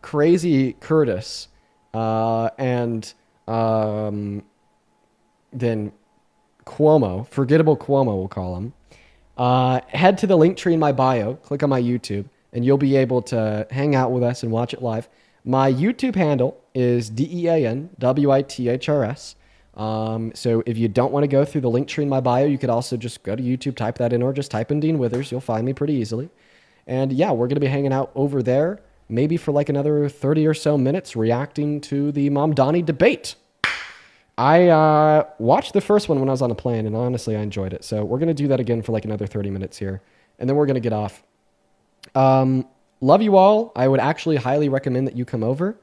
Crazy Curtis, and then Cuomo, Forgettable Cuomo, we'll call him, head to the link tree in my bio, click on my YouTube, and you'll be able to hang out with us and watch it live. My YouTube handle is DEANWITHRS. So if you don't want to go through the link tree in my bio, you could also just go to YouTube, type that in, or just type in Dean Withers. You'll find me pretty easily. And yeah, we're going to be hanging out over there, maybe for like another 30 or so minutes, reacting to the Mamdani debate. I watched the first one when I was on a plane, and honestly, I enjoyed it. So we're going to do that again for like another 30 minutes here, and then we're going to get off. Love you all. I would actually highly recommend that you come over.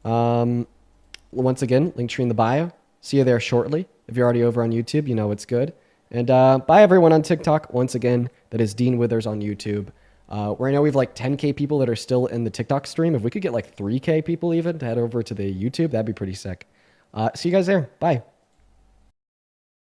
Once again, link tree in the bio. See you there shortly. If you're already over on YouTube, you know it's good. And bye everyone on TikTok. Once again, that is Dean Withers on YouTube. Right now we have like 10K people that are still in the TikTok stream. If we could get like 3K people even to head over to the YouTube, that'd be pretty sick. See you guys there. Bye.